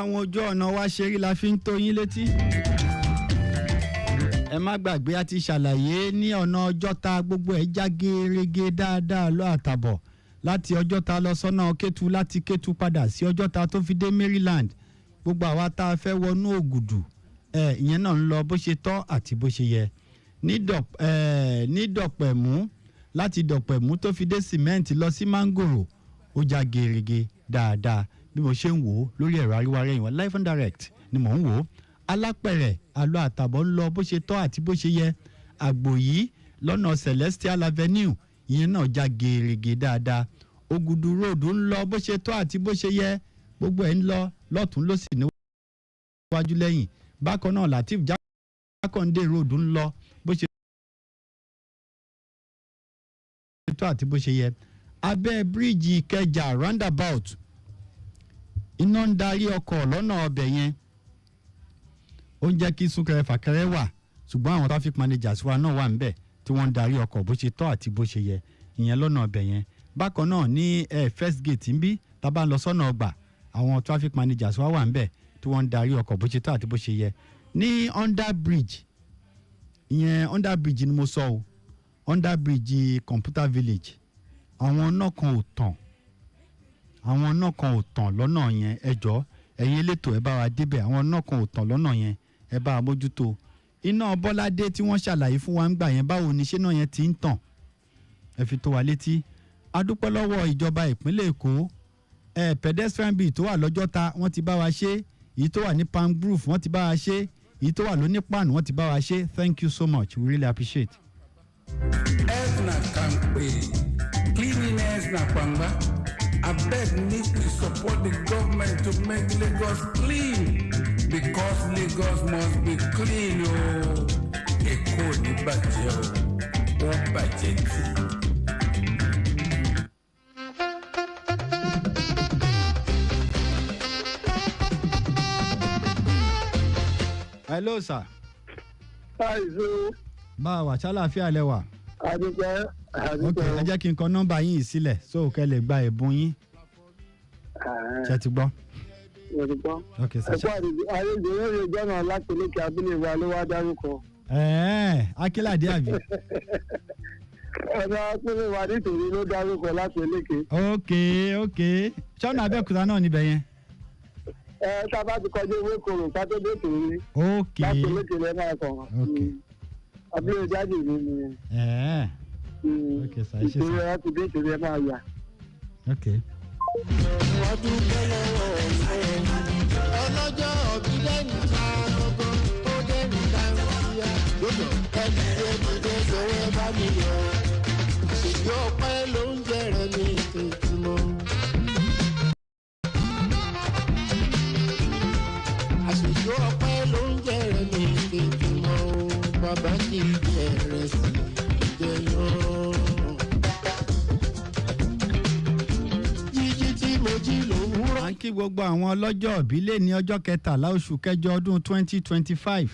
Àwọn ojú ọ̀nà wa ṣe rí la fi ń tó yín létí. Ẹ má gbàgbé a ti ṣàlàyé ní ọ̀nà Ọjọ́ta gbogbo ẹ̀ já gerege dáadáa lọ àtàbọ̀ láti Ọjọ́ta lọ sọ́nà Kétu láti Kétu padà sí Ọjọ́ta tó fi dé Maryland gbogbo àwa tá a fẹ́ wọnú Ògùdù ìyẹn náà ń lọ bó ṣe tọ́ àti bó ṣe yẹ ní Dọ̀pẹ̀mú láti Dọ̀pẹ̀mú tó fi dé Cement lọ sí Mángòrò ó já gerege dáadáa bí mo ṣe ń wò ó lórí ẹ̀rọ àríwáyé ìwọ̀n live and direct ni mò ń wò ó Alápẹ̀rẹ̀ àlọ́ àtàbọ̀ ń lọ bó ṣe tọ́ àti bó ṣe yẹ àgbò yìí lọ́nà Celestial Avenue ìyẹn náà já gerege dáadáa Ògùdù road ń lọ bó ṣe tọ́ àti bó ṣe yẹ gbogbo ẹ̀ ń lọ lọ́tún lósì níwájú lẹ́yìn bákan náà Latif Jákàndé road ń lọ bó ṣe tọ́ àti bó ṣe yẹ abẹ́ bíríìjì Ìkẹjà roundabout iná ń darí ọkọ̀ lọ́nà ọbẹ̀ yẹn ó ń jẹ́ kí súnkẹrẹ fàkẹrẹ wà ṣùgbọ́n àwọn traffic managers wa náà wà níbẹ̀ tí wọ́n ń darí ọkọ̀ bó ṣe tọ́ àti bó ṣe yẹ ìyẹn lọ́nà ọbẹ̀ yẹn bákan náà ní first gate ń bí tá a bá ń lọ sọ́nà ọgbà àwọn traffic managers wa wà níbẹ̀ tí wọ́n ń darí ọkọ̀ bó ṣe tọ́ àti bó ṣe yẹ ní under bridge ìyẹn under bridge ni mo sọ o under bridge computer village àwọn náà kan ò tàn lọ́nà yẹn ẹjọ́ ẹ̀yin elétò ẹ bá wa débẹ̀ àwọn náà kan ò tàn lọ́nà yẹn ẹ bá wa mójútó iná bọ́ládé tí wọ́n ṣàlàyé fún wa ń gbà yẹn báwo ni ṣé náà yẹn ti ń tàn ẹ fi tó wa létí adúpẹ́ lọ́wọ́ ìjọba ìpínlẹ̀ èkó pedestrian bill tó wà lọ́jọ́ta wọ́n ti bá wa ṣe èyí tó wà ní palm grove wọ́n ti bá wa ṣe èyí tó wà lónípàánù wọ́n ti bá wa ṣe thank you so much we really appreciate. Health na kampe, cleanliness na kwangba. Abeg make we support the government to make Lagos clean because Lagos must be clean o. Èkó ní bàjẹ́ o, ó bàjẹ́ tì. Hello sir. Hi sir. Báwa ṣàlàáfíà lẹ́wà. Adúpẹ́. Ok, ẹ jẹ́ kí n kọ nọ́mbà yín sílẹ̀ so kẹ́ lè gba ẹ̀bùn yín. Ṣé ti gbọ́? Mo ti gbọ́. Ok sir. Ẹ̀kọ́ àlejò lórí ìjọ́nà láti lékè abúlé wa ló wá dárúkọ. Akílàdé àbí. Ọ̀nà abúlé wa nítorí ló dárúkọ láti lékè. Ok. Ṣọ́nà Abẹ́òkúta náà níbẹ̀ yẹn. Tábà ti kọjú ewé koro kátó dé tòun. Ok. Láti lékè lẹ́nu àkàn. Ok. Abúlé jáde mi nìyẹn. Ok sir, ẹ ṣé sir. Ìṣòro ẹ ti dé ìṣòro ẹ máa yà. Ok. wọ́n dúpẹ́ lọ́wọ́ ọlọ́jọ́ ọ̀bí lẹ́nu ta gbogbo ó dẹ́nu ta ń kíá ẹni dé sọ̀rọ̀ bá mi yọ ìjọ ọpẹ́ ló ń jẹrẹ ní ìtẹ̀tùmọ̀. àṣìjọ ọpẹ́ ló ń jẹrẹ ní ìtẹ̀tùmọ̀ bàbá kì í jẹrẹ sí ìjẹyàn. à ń kí gbogbo àwọn ọlọ́jọ́ ìbílẹ̀ ní ọjọ́ kẹtàlá oṣù kẹjọ ọdún 2025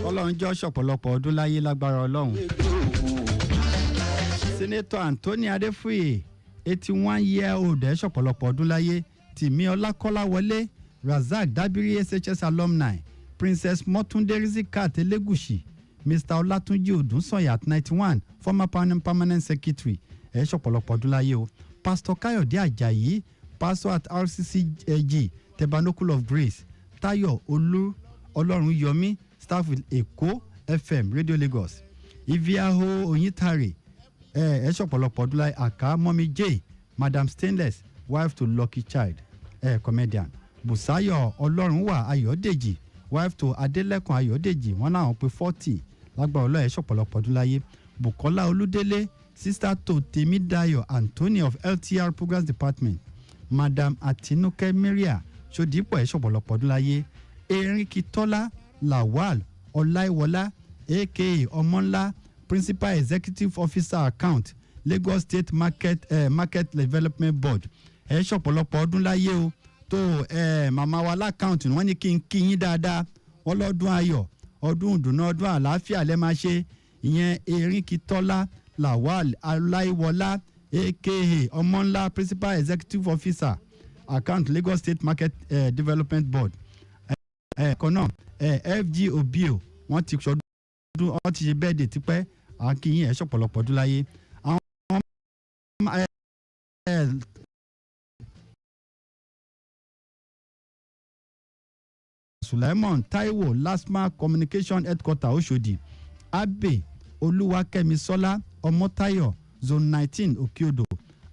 ọlọ́run jọ́ ṣọ̀pọ̀lọpọ̀ ọdún láyé lágbára ọlọ́run. Senator Anthony Adéfúyè 81-year-old ẹ̀ ṣọ̀pọ̀lọpọ̀ ọdún láyé Tìmí Ọlákọ́láwọlé Razak Dabiri SHS alumni Princess Mọ́túndé Rizikat Elégùṣì Mr Ọlátúnjí Odúnsànyà at 91 former permanent secretary ẹ̀ ṣọ̀pọ̀lọpọ̀ ọdún láyé o. Pastor Káyọ̀dé Àjàyí pastor at RCCG Tabernacle of Grace Tayo Ọlọ́runyomi staff with Èkó FM Radio Lagos Iviaho Oyintare ṣọ̀pọ̀lọpọ̀ ọdún láyé Àká Mọ́mí J Madam Stainless wife to Lucky Child comedian Bùsáyọ̀ Ọlọ́runwà Ayọ̀dèjì wife to Adélẹ́kùn Ayọ̀dèjì wọ́n náà pé 40 lágbára ọlọ́yẹ̀ ṣọ̀pọ̀lọpọ̀ ọdún láyé Bùkọ́lá Olúdélé sister to Temidayo Anthony of LTR Programs Department Madam Atinuke Maria Ṣodipọ̀ ṣọ̀pọ̀lọpọ̀ ọdún láyé Erinkintola Lawal Ọláìwọlá aka Ọmọnlá Principal Executive Officer Account Lagos State Market Development Board ṣọ̀pọ̀lọpọ̀ ọdún láyé o tó màmá wa lákàùntì wọ́n ní kí n kí yín dáadáa wọ́n lọ́dún ayọ̀ ọdún ìdùnnú ọdún àlàáfíà lẹ́ máa ṣe ìyẹn Erinkintola Lawal Ọláìwọlá aka Ọmọnlá Principal Executive Officer Account Lagos State Market Development Board kan náà FG Obio wọ́n ti ṣọdún wọ́n ti ṣe bẹ́ẹ̀ dé tipẹ́ àkíyìn ṣọ̀pọ̀lọpọ̀ ọdún láyé àwọn Sulaimon Taiwo Lasma Communication Headquarter Oshodi Abe Olúwakẹ́misọ́lá Ọmọ́táyọ̀ Zone 19 Òkèodò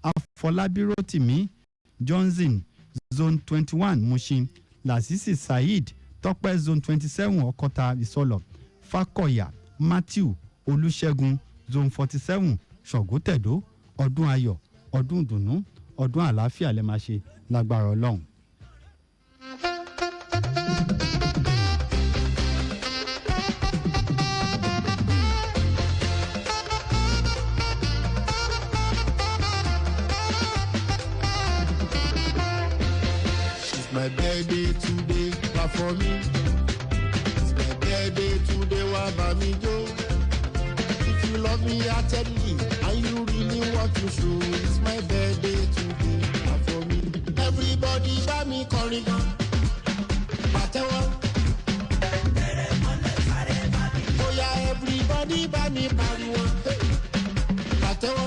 Afọlábí Rótìmí Johnson Zone 21 Mushin Lasisi Saheed Tọ́pẹ́ Zone 27 Ọ̀kọ́ta Ìsọlọ̀ Fákọ̀yà Matthew Olúṣẹ́gun Zone 47 Ṣọ̀gótẹ̀dó ọdún ayọ̀ ọdún ìdùnnú ọdún àlàáfíà lè máa ṣe lágbára Ọlọ́run. My birthday today, clap for me. It's my birthday today, Wabamijo. If you love me heartedly and you really want to show, it's my birthday today, clap for me. Everybody buy me calling. Patewa. Oh yeah, everybody buy me pariwo. Patewa.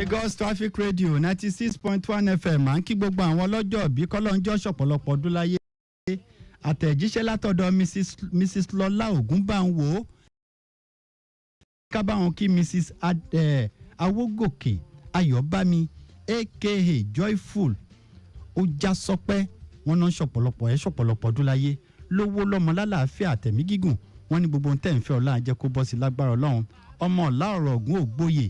Lagos Traffic Radio 96.1 FM à ń kí gbogbo àwọn ọlọ́jọ́ bí kọ́lọ́njọ́ ṣọ̀pọ̀lọpọ̀ ọdún láyé àtẹ̀jíṣẹ́ látọ̀dọ̀ Mrs. Lọ́lá Ògúnbáwò kábàáwọn kí Mrs. Awógòkè Ayọ̀bámi aka Joyful ó já sọpẹ́ wọn náà ṣọ̀pọ̀lọpọ̀ ọdún láyé lówó lọ́mọ lálàáfíà àtẹ̀mí gígùn wọn ní gbogbo tẹ̀ ń fẹ́ ọlá jẹ́ kó bọ́ sí lágbára Ọlọ́run ọmọ ọ̀la ọ̀rọ̀ ògùn ògbóyè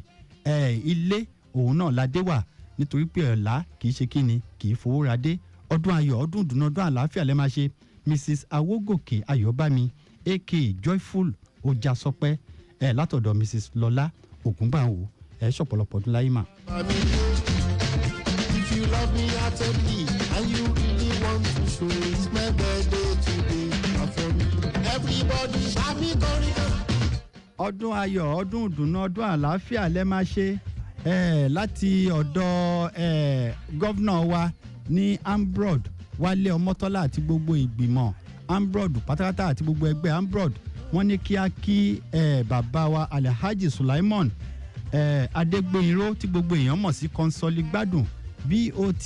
ilé òun náà ládé wà nítorí pé ọ̀la kì í ṣe kíni kì í fowó ra dé ọdún ayọ̀ ọdún ìdùnnú ọdún àlàáfíà lẹ́ máa ṣe Mrs. Awógòkè Ayọ̀bámi aka Joyful ó já sọpẹ́ látọ̀dọ̀ Mrs. Lọ́lá Ògúnbáwò ṣọ̀pọ̀lọpọ̀ ọdún láyé mà. If you love me heartedly and you really want to show it's my birthday today for me. Everybody happy going. Ọdún ayọ̀ ọdún ìdùnnú ọdún àlàáfíà lẹ́ máa ṣe láti ọ̀dọ̀ gọ́vnà wa ní Ambrod Wálé Ọmọ́tọ́lá àti gbogbo ìgbìmọ̀ Ambrod pátápátá àti gbogbo ẹgbẹ́ Ambrod wọ́n ní kí á kí bàbá wa Alhaji Sulaiman Adégbénró tí gbogbo èèyàn mọ̀ sí Kọ́nsọ́lì Gbádùn BOT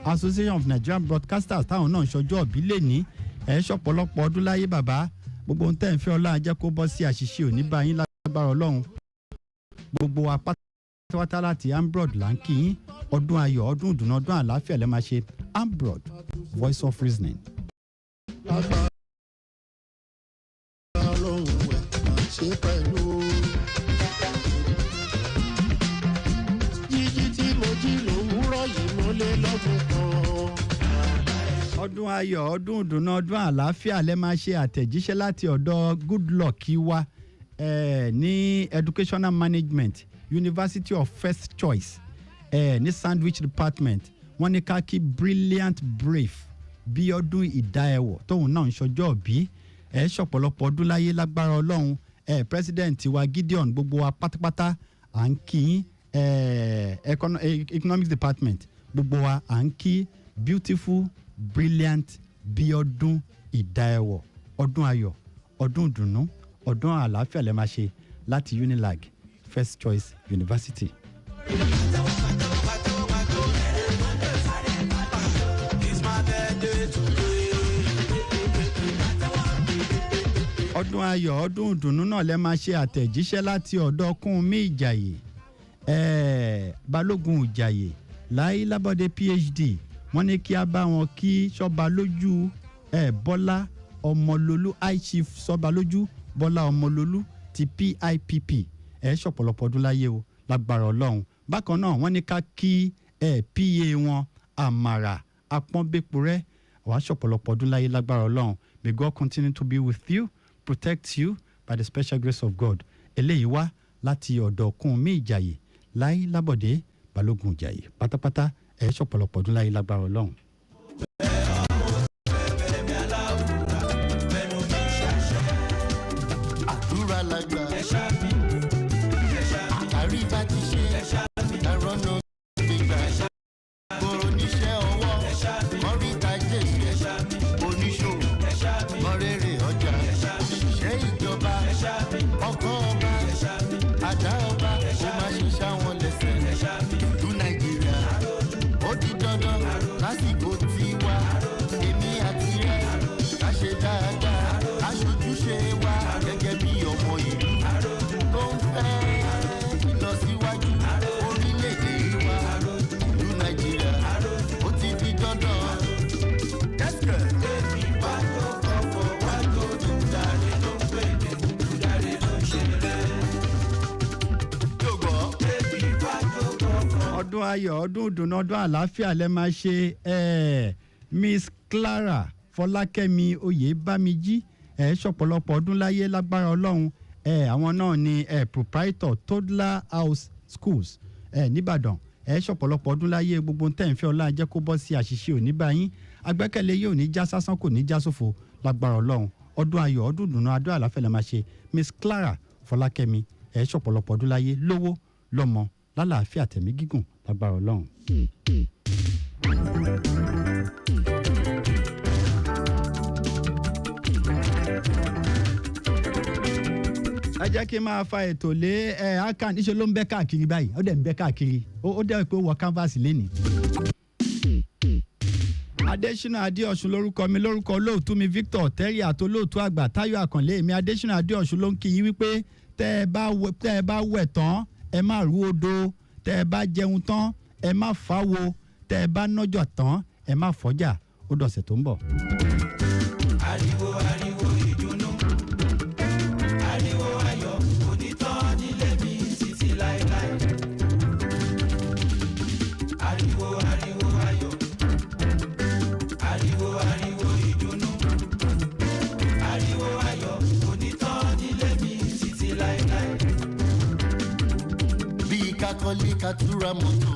Association of Nigerian Broadcasters táwọn náà ń ṣọjọ́ òbí lè ní ṣọ̀pọ̀lọpọ̀ ọdún láyé bàbá gbogbo ohun tẹ́ ń fẹ́ ọlá jẹ́ kó bọ́ sí àṣìṣe òní bá yín lágbára Ọlọ́run gbogbo wa pátápátá láti Ambrod là ń kí yín ọdún ayọ̀ ọdún ìdùnnú ọdún àlàáfíà lẹ́ máa ṣe Ambrod Voice of Reasoning. Ṣe pẹ̀lú jíjí tí mo jí lòwúrọ̀ yìí mo lé lọ́dún kan. Ọdún ayọ̀ ọdún ìdùnnú ọdún àlàáfíà lẹ́ máa ṣe àtẹ̀jíṣẹ́ láti ọ̀dọ̀ Goodluck wa ní Educational Management University of First Choice ní Sandwich Department wọ́n ní ká kí Brilliant Brave bí ọdún ìdáẹ̀wọ̀ tóun náà ń ṣọjọ́ bí ṣọ̀pọ̀lọpọ̀ ọdún láyé lágbára Ọlọ́run president wa Gideon gbogbo wa pátápátá à ń kí Economics Department gbogbo wa à ń kí Beautiful Brilliant bí ọdún ìdáẹ̀wọ̀ ọdún ayọ̀ ọdún ìdùnnú ọdún àlàáfíà lẹ́ máa ṣe láti Unilag First Choice University. Ọdún ayọ̀ ọdún ìdùnnú náà lẹ́ máa ṣe àtẹ̀jíṣẹ́ láti ọ̀dọ̀ Kúnmi Ìjàyè Balógun Ìjàyè Láyé Lábọ́dé PhD wọ́n ní kí a bá wọn kí Ṣọ́ba lójú Bọ́lá Ọmọlólú High Chief Ṣọ́ba lójú Bọ́lá Ọmọlólú ti PIPP ṣọ̀pọ̀lọpọ̀ ọdún láyé o lágbára Ọlọ́run bákan náà wọ́n ní ká kí PA wọn Àmàrà Apọ́nbépurẹ́ wàá ṣọ̀pọ̀lọpọ̀ ọdún láyé lágbára Ọlọ́run. May God continue to be with you, protect you by the special grace of God. Eléyìí wá láti ọ̀dọ̀ Kúnmi Ìjàyè Láyé Lábọ̀dé Balógun Ìjàyè pátápátá ṣọ̀pọ̀lọpọ̀ ọdún láyé lágbára Ọlọ́run. Àdúrà lágbà àkárí bá ti ṣe ẹ̀rọ náà gbígbà oníṣẹ́ ọwọ́ kọ́ríta jèṣe oníṣòwò mọ́rẹ́rẹ́ ọjà òṣìṣẹ́ ìjọba ọkọ̀ ọba àdá ọba ó máa ṣiṣẹ́ àwọn lẹ́sẹ̀ ìlú Nàìjíríà ó di dandan lásìkò tí wá èmi àti rẹ̀ ká ṣe dáadáa aṣojúṣe wa gẹ́gẹ́ bí ọmọ ìlú tó ń fẹ́ ìlọsíwájú orílẹ̀-èdè wa ìlú Nàìjíríà ó ti di dandan. Ọdún ayọ̀ ọdún ìdùnnú ọdún àlàáfíà lẹ́ máa ṣe Miss Clara Fọlákẹ́mi Oyèbámijí ṣọ̀pọ̀lọpọ̀ ọdún láyé lágbára Ọlọ́run àwọn náà ni proprietor Toddler House Schools nìbàdàn ṣọ̀pọ̀lọpọ̀ ọdún láyé gbogbo tẹ̀ ń fẹ́ ọlá jẹ́ kó bọ́ sí àṣìṣe òní báyìí agbẹ́kẹ̀lé yóò ní já sásán kò ní já sófo lágbára Ọlọ́run ọdún ayọ̀ ọdún ìdùnnú ọdún àlàáfíà lẹ́ máa ṣe Miss Clara Fọlákẹ́mi ṣọ̀pọ̀lọpọ̀ ọdún láyé lówó lọ́mọ lálàáfíà tẹ̀mí gígùn lágbára Ọlọ́run. ẹ jẹ́ kí n máa fa ètò lé akan níṣẹ́ ló ń bẹ́ káàkiri báyìí ó dẹ̀ ń bẹ́ káàkiri ó dẹ̀ pé ó wọ canvas lénìí. Adésínà Adéọ̀sùn lórúkọ mi lórúkọ olóòtú mi Victor Terry àtolóòtú àgbà Táyọ̀ Àkànlé mi Adésínà Adéọ̀sùn ló ń kí yín wípé tẹ́ ẹ bá wẹ̀ tán ẹ má rú odò tẹ́ ẹ bá jẹun tán ẹ má fáwo tẹ́ ẹ bá nọ́jọ̀ tán ẹ má fọ́jà ó dọ̀sẹ̀ tó ń bọ̀. ariwo ariwo ìdùnnú ariwo ayọ̀ onítàn nílé mi títí láéláé ariwo ariwo ayọ̀ ariwo ariwo ìdùnnú ariwo ayọ̀ onítàn nílé mi títí láéláé. bí kakọ́lé katúra mọ́tò